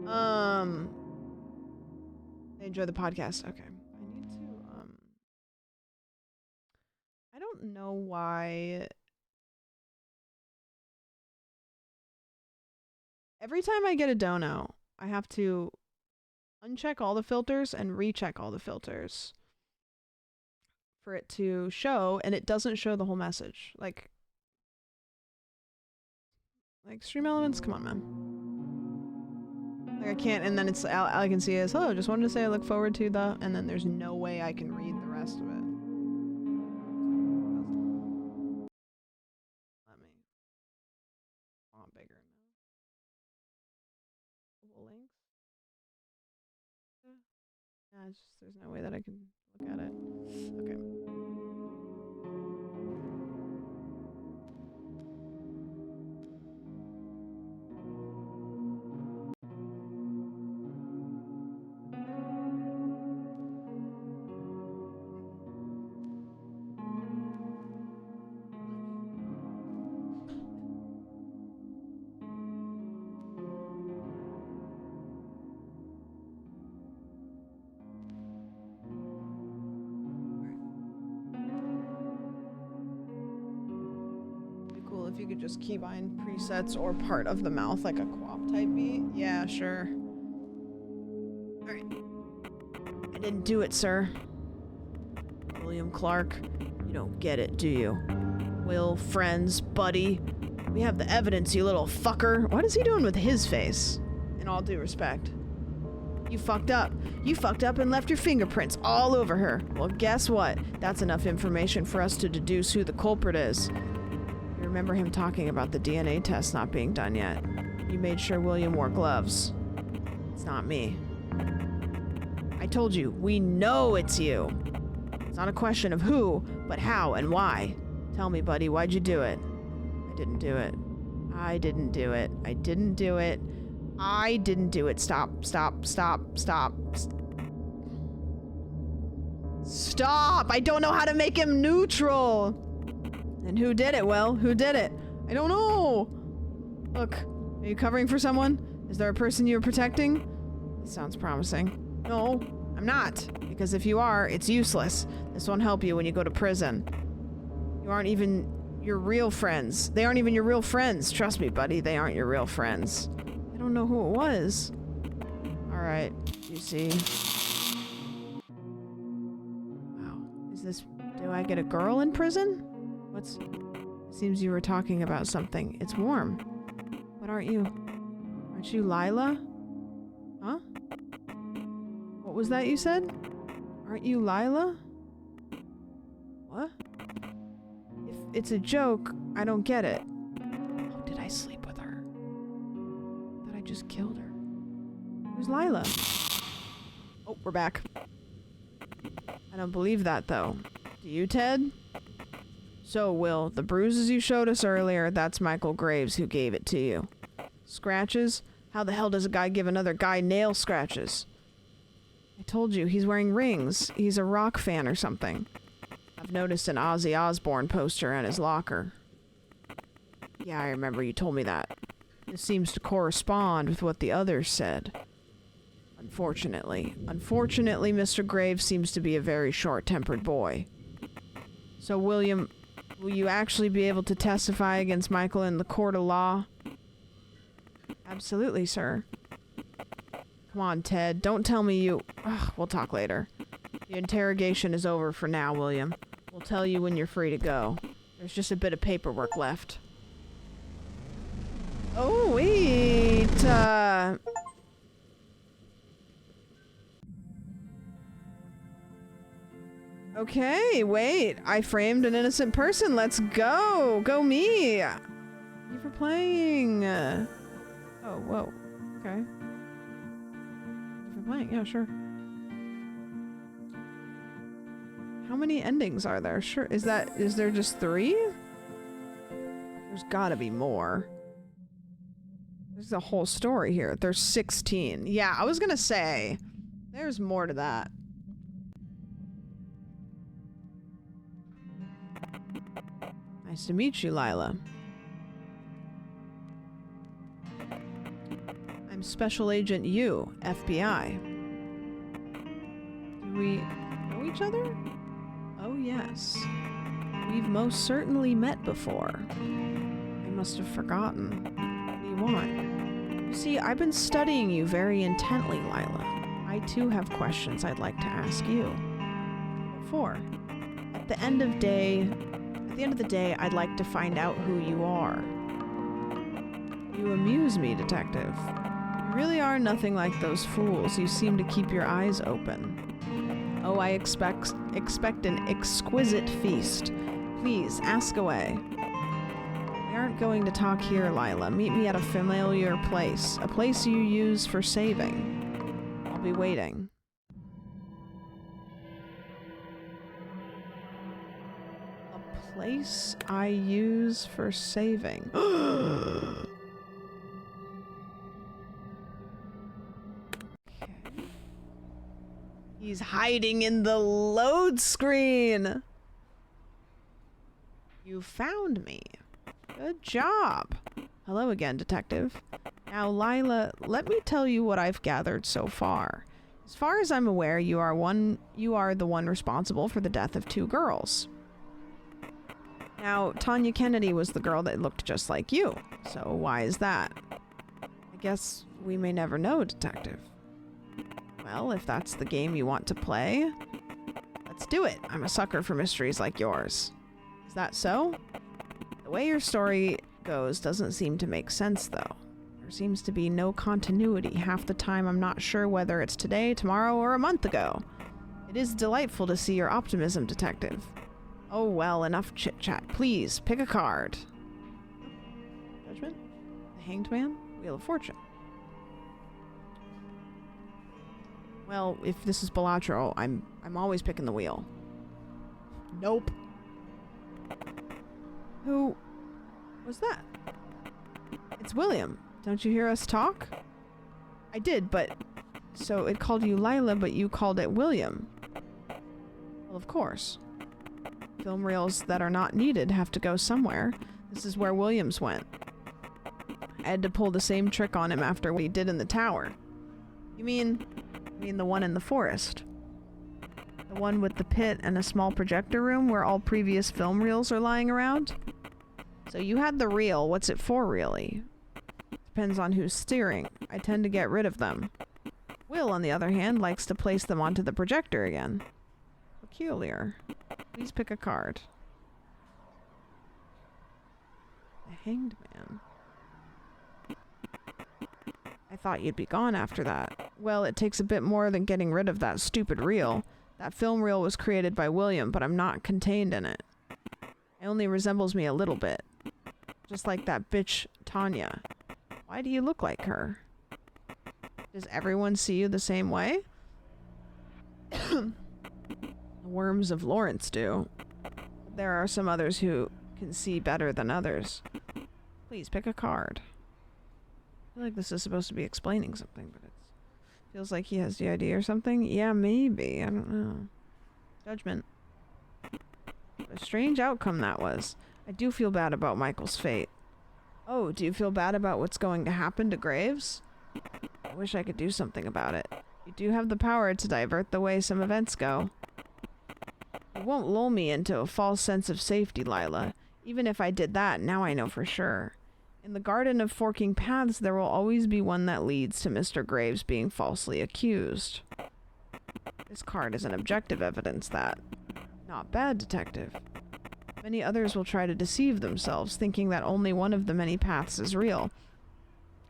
I enjoy the podcast. Okay. I need to, I don't know why. Every time I get a dono, I have to uncheck all the filters and recheck all the filters for it to show, and it doesn't show the whole message. Like Stream Elements, come on, man. Like I can't, and then it's all I can see is, hello, just wanted to say I look forward to the, and then there's no way I can read the rest of it. Let me. I want bigger now. Links. Yeah, it's just there's no way that I can look at it. Okay. If you could just keybind presets or part of the mouth like a co-op type beat. Yeah, sure. Alright. I didn't do it, sir. William Clark, you don't get it, do you? Will, friends, buddy. We have the evidence, you little fucker. What is he doing with his face? In all due respect. You fucked up. You fucked up and left your fingerprints all over her. Well, guess what? That's enough information for us to deduce who the culprit is. You remember him talking about the DNA test not being done yet. You made sure William wore gloves. It's not me. I told you, we know it's you. It's not a question of who, but how and why. Tell me, buddy, why'd you do it? I didn't do it. I didn't do it. I didn't do it. I didn't do it. Stop, stop, stop, stop. Stop! I don't know how to make him neutral! And who did it, Will? Who did it? I don't know! Look, are you covering for someone? Is there a person you're protecting? This sounds promising. No, I'm not. Because if you are, it's useless. This won't help you when you go to prison. You aren't even your real friends. They aren't even your real friends. Trust me, buddy, they aren't your real friends. I don't know who it was. Alright, you see. Wow. Is this... Do I get a girl in prison? What's... Seems you were talking about something. It's warm. But aren't you... Aren't you Lyla? Huh? What was that you said? Aren't you Lyla? What? If it's a joke, I don't get it. Oh, did I sleep with her? Thought I just killed her. Who's Lyla? Oh, we're back. I don't believe that, though. Do you, Ted? So, Will, the bruises you showed us earlier, that's Michael Graves who gave it to you. Scratches? How the hell does a guy give another guy nail scratches? I told you, he's wearing rings. He's a rock fan or something. I've noticed an Ozzy Osbourne poster in his locker. Yeah, I remember you told me that. This seems to correspond with what the others said. Unfortunately. Unfortunately, Mr. Graves seems to be a very short-tempered boy. So, William, will you actually be able to testify against Michael in the court of law? Absolutely, sir. Come on, Ted. Don't tell me you... Ugh, we'll talk later. The interrogation is over for now, William. We'll tell you when you're free to go. There's just a bit of paperwork left. Oh, wait. Okay, wait. I framed an innocent person. Let's go. Go me. Thank you for playing. Oh, whoa. Okay. Thank you for playing. Yeah, sure. How many endings are there? Sure. Is there just 3? There's gotta be more. There's a whole story here. There's 16. Yeah, I was gonna say, there's more to that. Nice to meet you, Lyla. I'm Special Agent U, FBI. Do we know each other? Oh, yes. We've most certainly met before. I must have forgotten. What do you want? You see, I've been studying you very intently, Lyla. I too have questions I'd like to ask you. What for? At the end of the day, I'd like to find out who you are. You amuse me, Detective. You really are nothing like those fools. You seem to keep your eyes open. Oh, I expect an exquisite feast. Please, ask away. We aren't going to talk here, Lyla. Meet me at a familiar place. A place you use for saving. I'll be waiting. A place I use for saving. He's hiding in the load screen. You found me. Good job. Hello again, Detective. Now, Lyla, let me tell you what I've gathered so far. As far as I'm aware, you are the one responsible for the death of 2 girls. Now, Tanya Kennedy was the girl that looked just like you. So why is that? I guess we may never know, Detective. Well, if that's the game you want to play, let's do it. I'm a sucker for mysteries like yours. Is that so? The way your story goes doesn't seem to make sense, though. There seems to be no continuity. Half the time I'm not sure whether it's today, tomorrow, or a month ago. It is delightful to see your optimism, Detective. Oh well, enough chit-chat. Please, pick a card. Judgment? The Hanged Man? Wheel of Fortune. Well, if this is Balatro, I'm always picking the wheel. Nope. Who was that? It's William. Don't you hear us talk? I did, but... So it called you Lyla, but you called it William. Well, of course. Film reels that are not needed have to go somewhere. This is where Williams went. I had to pull the same trick on him after what he did in the tower. You mean the one in the forest? The one with the pit and a small projector room where all previous film reels are lying around? So you had the reel. What's it for, really? Depends on who's steering. I tend to get rid of them. Will, on the other hand, likes to place them onto the projector again. Peculiar. Please pick a card. The Hanged Man. I thought you'd be gone after that. Well, it takes a bit more than getting rid of that stupid reel. That film reel was created by William, but I'm not contained in it. It only resembles me a little bit. Just like that bitch, Tanya. Why do you look like her? Does everyone see you the same way? The worms of Lawrence do. There are some others who can see better than others. Please pick a card. I feel like this is supposed to be explaining something, but it feels like he has the idea or something. Yeah, maybe. I don't know. Judgment. What a strange outcome that was. I do feel bad about Michael's fate. Oh, do you feel bad about what's going to happen to Graves? I wish I could do something about it. You do have the power to divert the way some events go. It won't lull me into a false sense of safety, Lyla. Even if I did that, now I know for sure. In the Garden of Forking Paths, there will always be one that leads to Mr. Graves being falsely accused. This card is an objective evidence that. Not bad, Detective. Many others will try to deceive themselves, thinking that only one of the many paths is real.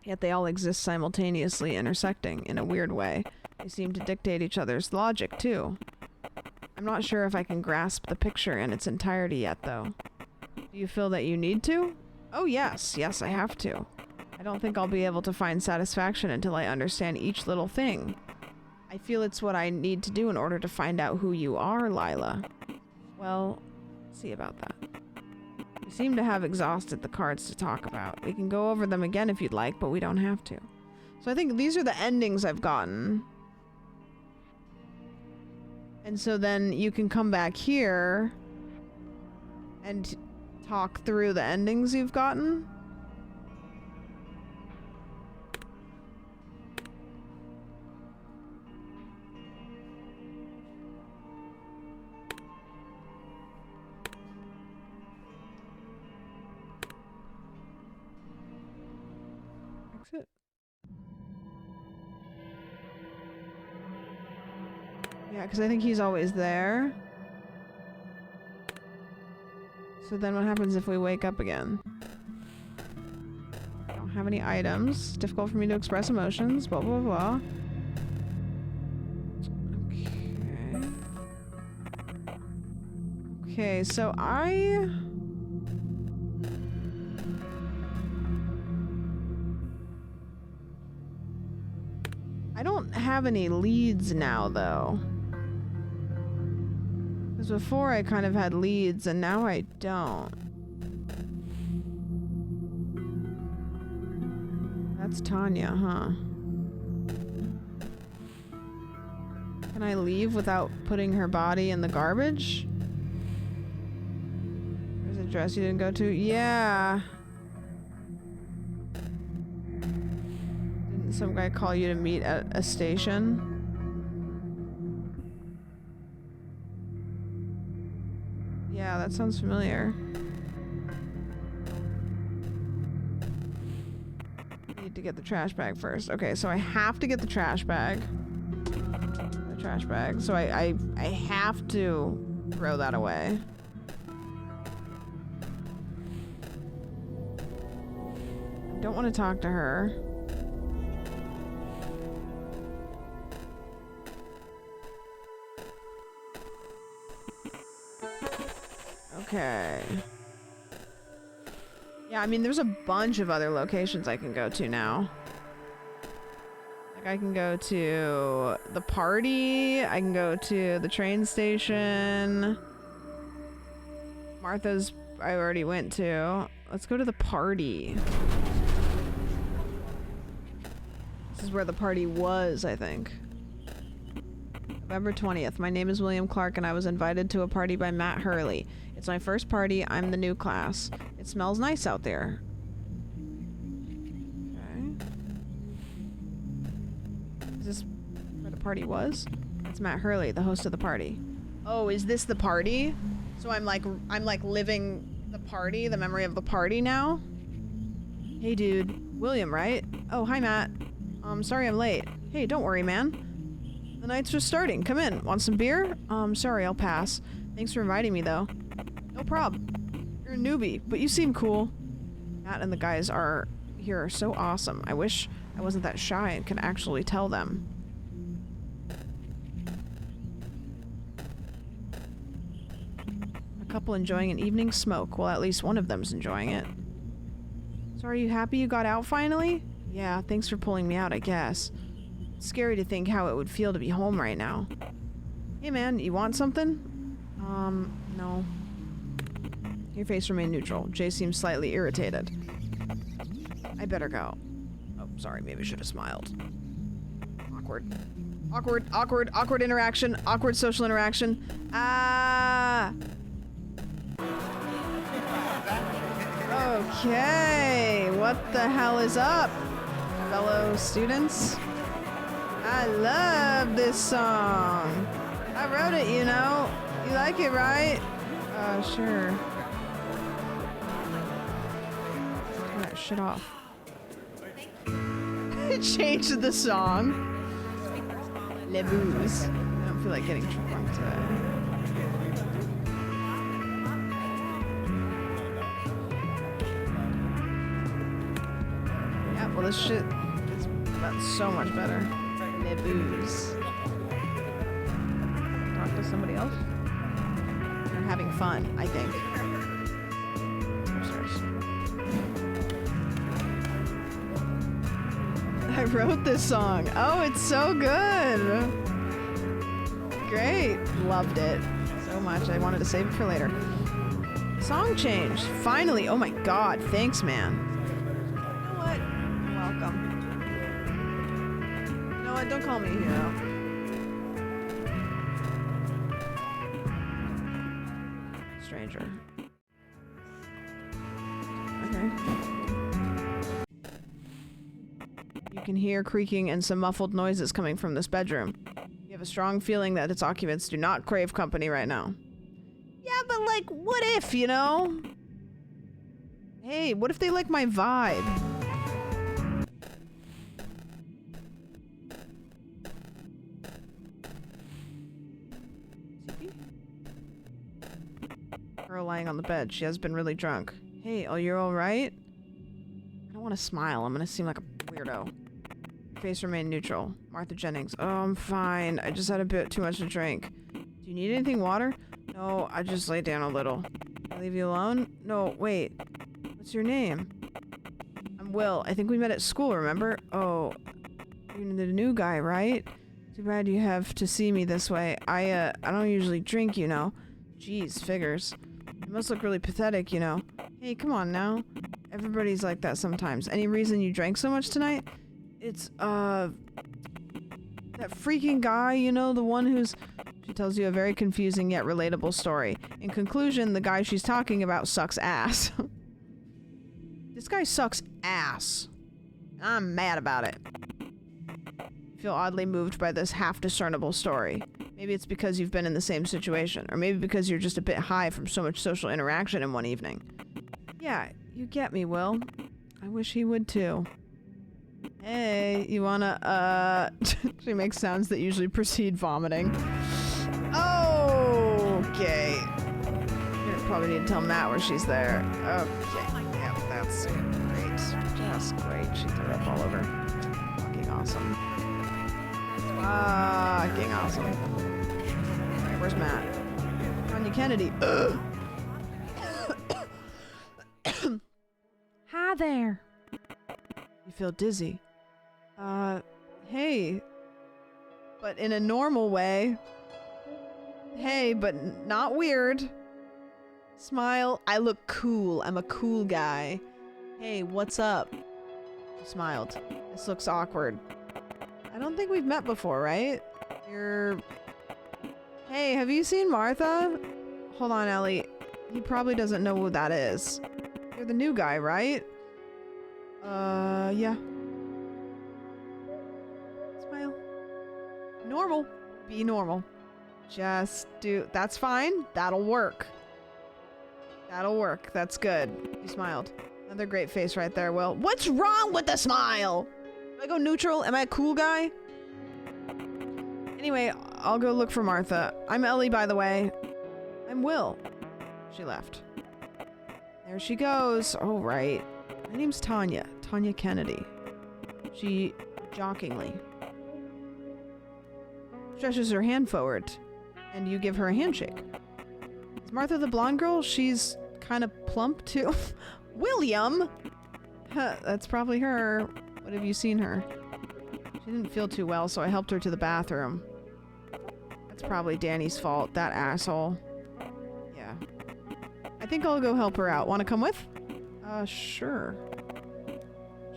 Yet they all exist simultaneously, intersecting in a weird way. They seem to dictate each other's logic, too. I'm not sure if I can grasp the picture in its entirety yet, though. Do you feel that you need to? Oh, yes. Yes, I have to. I don't think I'll be able to find satisfaction until I understand each little thing. I feel it's what I need to do in order to find out who you are, Lyla. Well, see about that. We seem to have exhausted the cards to talk about. We can go over them again if you'd like, but we don't have to. So I think these are the endings I've gotten. And so then you can come back here and talk through the endings you've gotten. Exit. Yeah, because I think he's always there. So then what happens if we wake up again? I don't have any items. Difficult for me to express emotions. Blah, blah, blah. Okay. Okay, so I don't have any leads now, though. Because before I kind of had leads, and now I don't. That's Tanya, huh? Can I leave without putting her body in the garbage? There's a dress you didn't go to? Yeah. Didn't some guy call you to meet at a station? Yeah, that sounds familiar. Need to get the trash bag first. Okay, so I have to get the trash bag. The trash bag. So I have to throw that away. don't want to talk to her. Okay. Yeah, I mean, there's a bunch of other locations I can go to now. Like, I can go to the party. I can go to the train station. Martha's, I already went to. Let's go to the party. This is where the party was, I think. November 20th. My name is William Clark, and I was invited to a party by Matt Hurley. It's my first party. I'm the new class. It smells nice out there. Okay. Is this where the party was? It's Matt Hurley, the host of the party. Oh, is this the party? So I'm like living the party, the memory of the party now? Hey dude, William, right? Oh, hi Matt. Sorry I'm late. Hey, don't worry, man. The night's just starting. Come in. Want some beer? Sorry, I'll pass. Thanks for inviting me, though. No prob. You're a newbie, but you seem cool. Matt and the guys here are so awesome. I wish I wasn't that shy and could actually tell them. A couple enjoying an evening smoke. Well, at least one of them's enjoying it. So are you happy you got out finally? Yeah, thanks for pulling me out, I guess. It's scary to think how it would feel to be home right now. Hey man, you want something? No. Your face remained neutral. Jay seems slightly irritated. I better go. Oh, sorry, maybe I should have smiled. Awkward. Awkward interaction. Awkward social interaction. Ah! Okay, what the hell is up, fellow students? I love this song. I wrote it, you know. You like it, right? Sure. Turn that shit off. Changed the song. Le booze. I don't feel like getting drunk today. Yeah, well this shit is about so much better. Le booze. Talk to somebody else? They're having fun, I think. Upstairs. I wrote this song. Oh, it's so good. Great. Loved it so much. I wanted to save it for later. Song change. Finally. Oh my god. Thanks, man. You know what? You're welcome. You know what? Don't call me a hero. Stranger. Okay. You can hear creaking and some muffled noises coming from this bedroom. You have a strong feeling that its occupants do not crave company right now. Yeah, but like, what if, you know? Hey, what if they like my vibe? Girl lying on the bed. She has been really drunk. Hey, oh, you're alright? I don't want to smile. I'm gonna seem like a weirdo. Your face remained neutral. Martha Jennings. Oh, I'm fine. I just had a bit too much to drink. Do you need anything? Water? No, I just laid down a little. Can I leave you alone? No, wait. What's your name? I'm Will. I think we met at school, remember? Oh, you're the new guy, right? Too bad you have to see me this way. I don't usually drink, you know. Jeez, figures. You must look really pathetic, you know. Hey, come on now. Everybody's like that sometimes. Any reason you drank so much tonight? It's, that freaking guy, you know, the one who's... She tells you a very confusing yet relatable story. In conclusion, the guy she's talking about sucks ass. This guy sucks ass. I'm mad about it. I feel oddly moved by this half-discernible story. Maybe it's because you've been in the same situation, or maybe because you're just a bit high from so much social interaction in one evening. Yeah, you get me, Will. I wish he would too. Hey, you wanna, She makes sounds that usually precede vomiting. Okay. You're probably need to tell Matt where she's there. Okay, yeah, that's great. Just great. She threw up all over. Fucking awesome. Fucking awesome. Alright, where's Matt? Tanya Kennedy. Hi there. You feel dizzy. Hey. But in a normal way. Hey, but not weird. Smile. I look cool. I'm a cool guy. Hey, what's up? He smiled. This looks awkward. I don't think we've met before, right? You're... Hey, have you seen Martha? Hold on, Ellie. He probably doesn't know who that is. You're the new guy, right? Yeah. Smile. Normal. Be normal. Just do... That's fine. That'll work. That'll work. That's good. You smiled. Another great face right there, Will. What's wrong with the smile? Do I go neutral? Am I a cool guy? Anyway, I'll go look for Martha. I'm Ellie, by the way. I'm Will. She left. There she goes. Oh, right. My name's Tanya. Tanya Kennedy. She jockingly stretches her hand forward, and you give her a handshake. Is Martha the blonde girl? She's kind of plump, too. William! Huh, that's probably her. What have you seen her? She didn't feel too well, so I helped her to the bathroom. That's probably Danny's fault, that asshole. Yeah. I think I'll go help her out. Want to come with? Sure.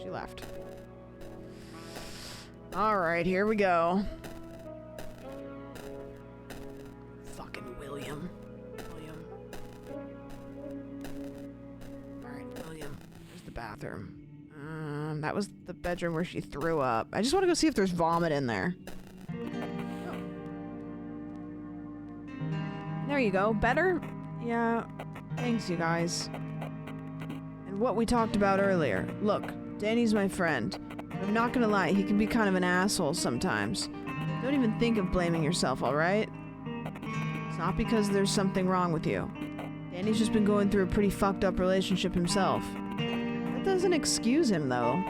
She left. Alright, here we go. Fucking William. Alright, William. There's the bathroom. That was the bedroom where she threw up. I just want to go see if there's vomit in there. Oh. There you go. Better? Yeah. Thanks, you guys. And what we talked about earlier. Look, Danny's my friend. I'm not gonna lie, he can be kind of an asshole sometimes. Don't even think of blaming yourself, alright? It's not because there's something wrong with you. Danny's just been going through a pretty fucked up relationship himself. That doesn't excuse him, though.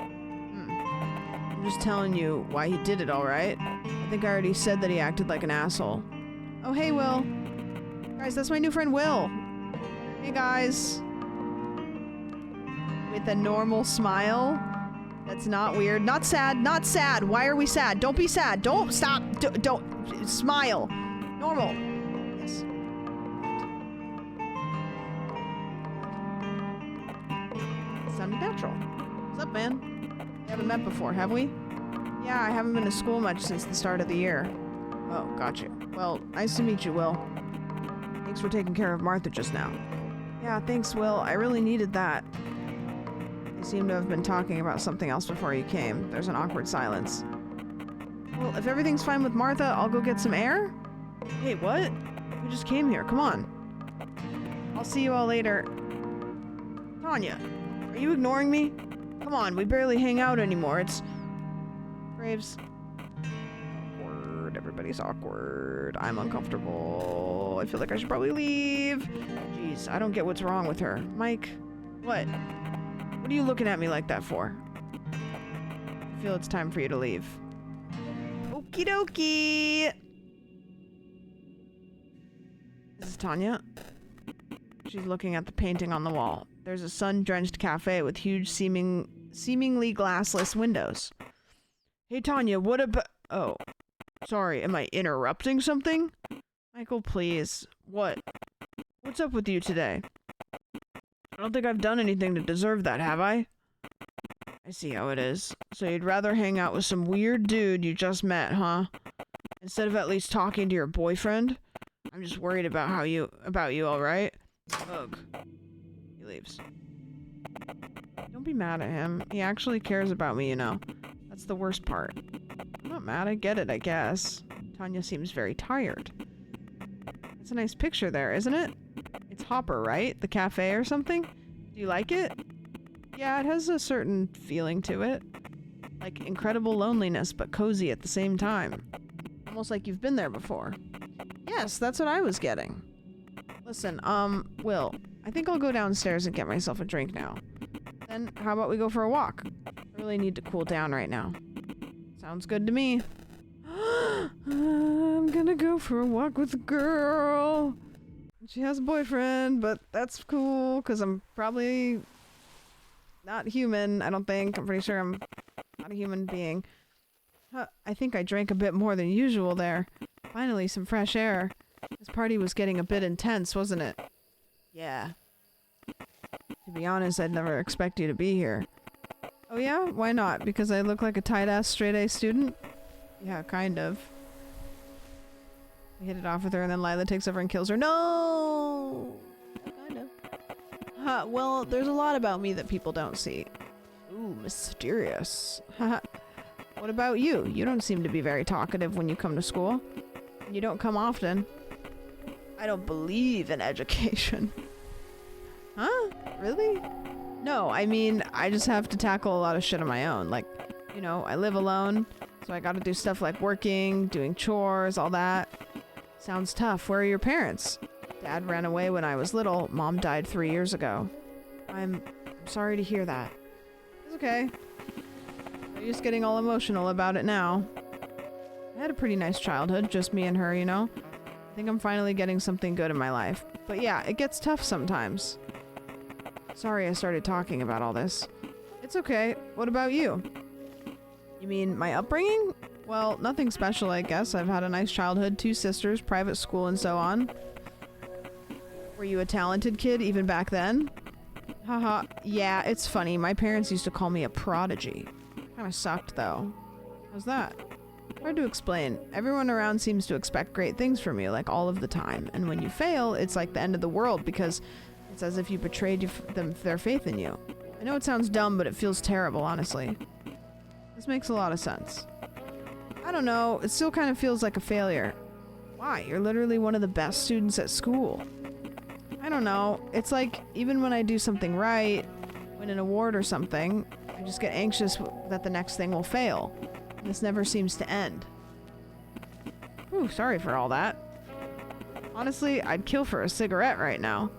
I'm just telling you why he did it, alright? I think I already said that he acted like an asshole. Oh, hey, Will. Guys, that's my new friend, Will. Hey, guys. With a normal smile. That's not weird. Not sad. Not sad. Why are we sad? Don't be sad. Don't stop. Don't. Smile. Normal. Yes. Sounded natural. What's up, man? We haven't met before, have we? Yeah, I haven't been to school much since the start of the year. Oh, got you. Well, nice to meet you, Will. Thanks for taking care of Martha just now. Yeah, thanks, Will. I really needed that. You seem to have been talking about something else before you came. There's an awkward silence. Well, if everything's fine with Martha, I'll go get some air? Hey, what? We just came here. Come on. I'll see you all later. Tanya, are you ignoring me? Come on, we barely hang out anymore. It's... Graves. Awkward. Everybody's awkward. I'm uncomfortable. I feel like I should probably leave. Jeez, I don't get what's wrong with her. Mike, what? What are you looking at me like that for? I feel it's time for you to leave. Okie dokie! This is Tanya. She's looking at the painting on the wall. There's a sun-drenched cafe with huge seemingly glassless windows. Hey Tanya, what about... Oh. Sorry, am I interrupting something? Michael, please. What? What's up with you today? I don't think I've done anything to deserve that, have I? I see how it is. So you'd rather hang out with some weird dude you just met, huh? Instead of at least talking to your boyfriend? I'm just worried about you, alright? Ugh. He leaves. Don't be mad at him. He actually cares about me, you know. That's the worst part. I'm not mad, I get it, I guess. Tanya seems very tired. It's a nice picture there, isn't it? It's Hopper, right? The cafe or something? Do you like it? Yeah, it has a certain feeling to it. Like incredible loneliness, but cozy at the same time. Almost like you've been there before. Yes, that's what I was getting. Listen, Will, I think I'll go downstairs and get myself a drink now. Then how about we go for a walk? I really need to cool down right now. Sounds good to me. I'm gonna go for a walk with a girl. She has a boyfriend, but that's cool because I'm probably not human, I don't think. I'm pretty sure I'm not a human being. I think I drank a bit more than usual there. Finally, some fresh air. This party was getting a bit intense, wasn't it? Yeah. To be honest, I'd never expect you to be here. Oh yeah? Why not? Because I look like a tight-ass straight-A student? Yeah, kind of. We hit it off with her and then Lyla takes over and kills her. No! Kind of. Well, there's a lot about me that people don't see. Ooh, mysterious. Haha. What about you? You don't seem to be very talkative when you come to school. You don't come often. I don't believe in education. Huh? Really? No, I mean, I just have to tackle a lot of shit on my own. Like, you know, I live alone, so I gotta do stuff like working, doing chores, all that. Sounds tough. Where are your parents? Dad ran away when I was little. Mom died 3 years ago. I'm sorry to hear that. It's okay. I'm just getting all emotional about it now. I had a pretty nice childhood, just me and her, you know? I think I'm finally getting something good in my life. But yeah, it gets tough sometimes. Sorry I started talking about all this. It's okay. What about you? You mean my upbringing? Well, nothing special, I guess. I've had a nice childhood, 2 sisters, private school, and so on. Were you a talented kid even back then? Haha. Yeah, it's funny. My parents used to call me a prodigy. Kinda sucked, though. How's that? Hard to explain. Everyone around seems to expect great things from you, like all of the time. And when you fail, it's like the end of the world because it's as if you betrayed their faith in you. I know it sounds dumb, but it feels terrible, honestly. This makes a lot of sense. I don't know, it still kind of feels like a failure. Why? You're literally one of the best students at school. I don't know, it's like, even when I do something right, win an award or something, I just get anxious that the next thing will fail. This never seems to end. Ooh, sorry for all that. Honestly, I'd kill for a cigarette right now.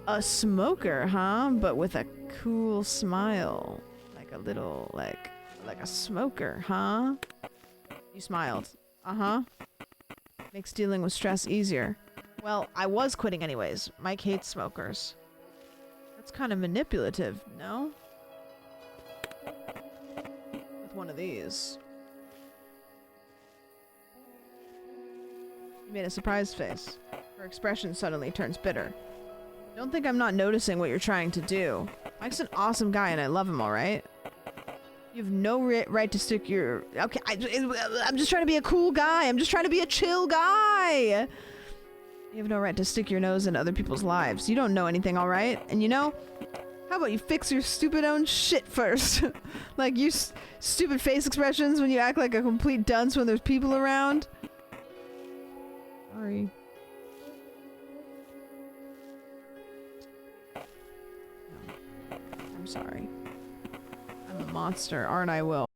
A smoker, huh? But with a cool smile. Like a little, like a smoker, huh? You smiled. Uh-huh. Makes dealing with stress easier. Well, I was quitting anyways. Mike hates smokers. That's kind of manipulative, no? With one of these. You made a surprised face. Her expression suddenly turns bitter. Don't think I'm not noticing what you're trying to do. Mike's an awesome guy and I love him, alright? You have no right to stick your... Okay, I'm just trying to be a cool guy. I'm just trying to be a chill guy. You have no right to stick your nose in other people's lives. You don't know anything, alright? And you know, how about you fix your stupid own shit first? Like you stupid face expressions when you act like a complete dunce when there's people around. Sorry. No. I'm sorry. I'm a monster, aren't I, Will?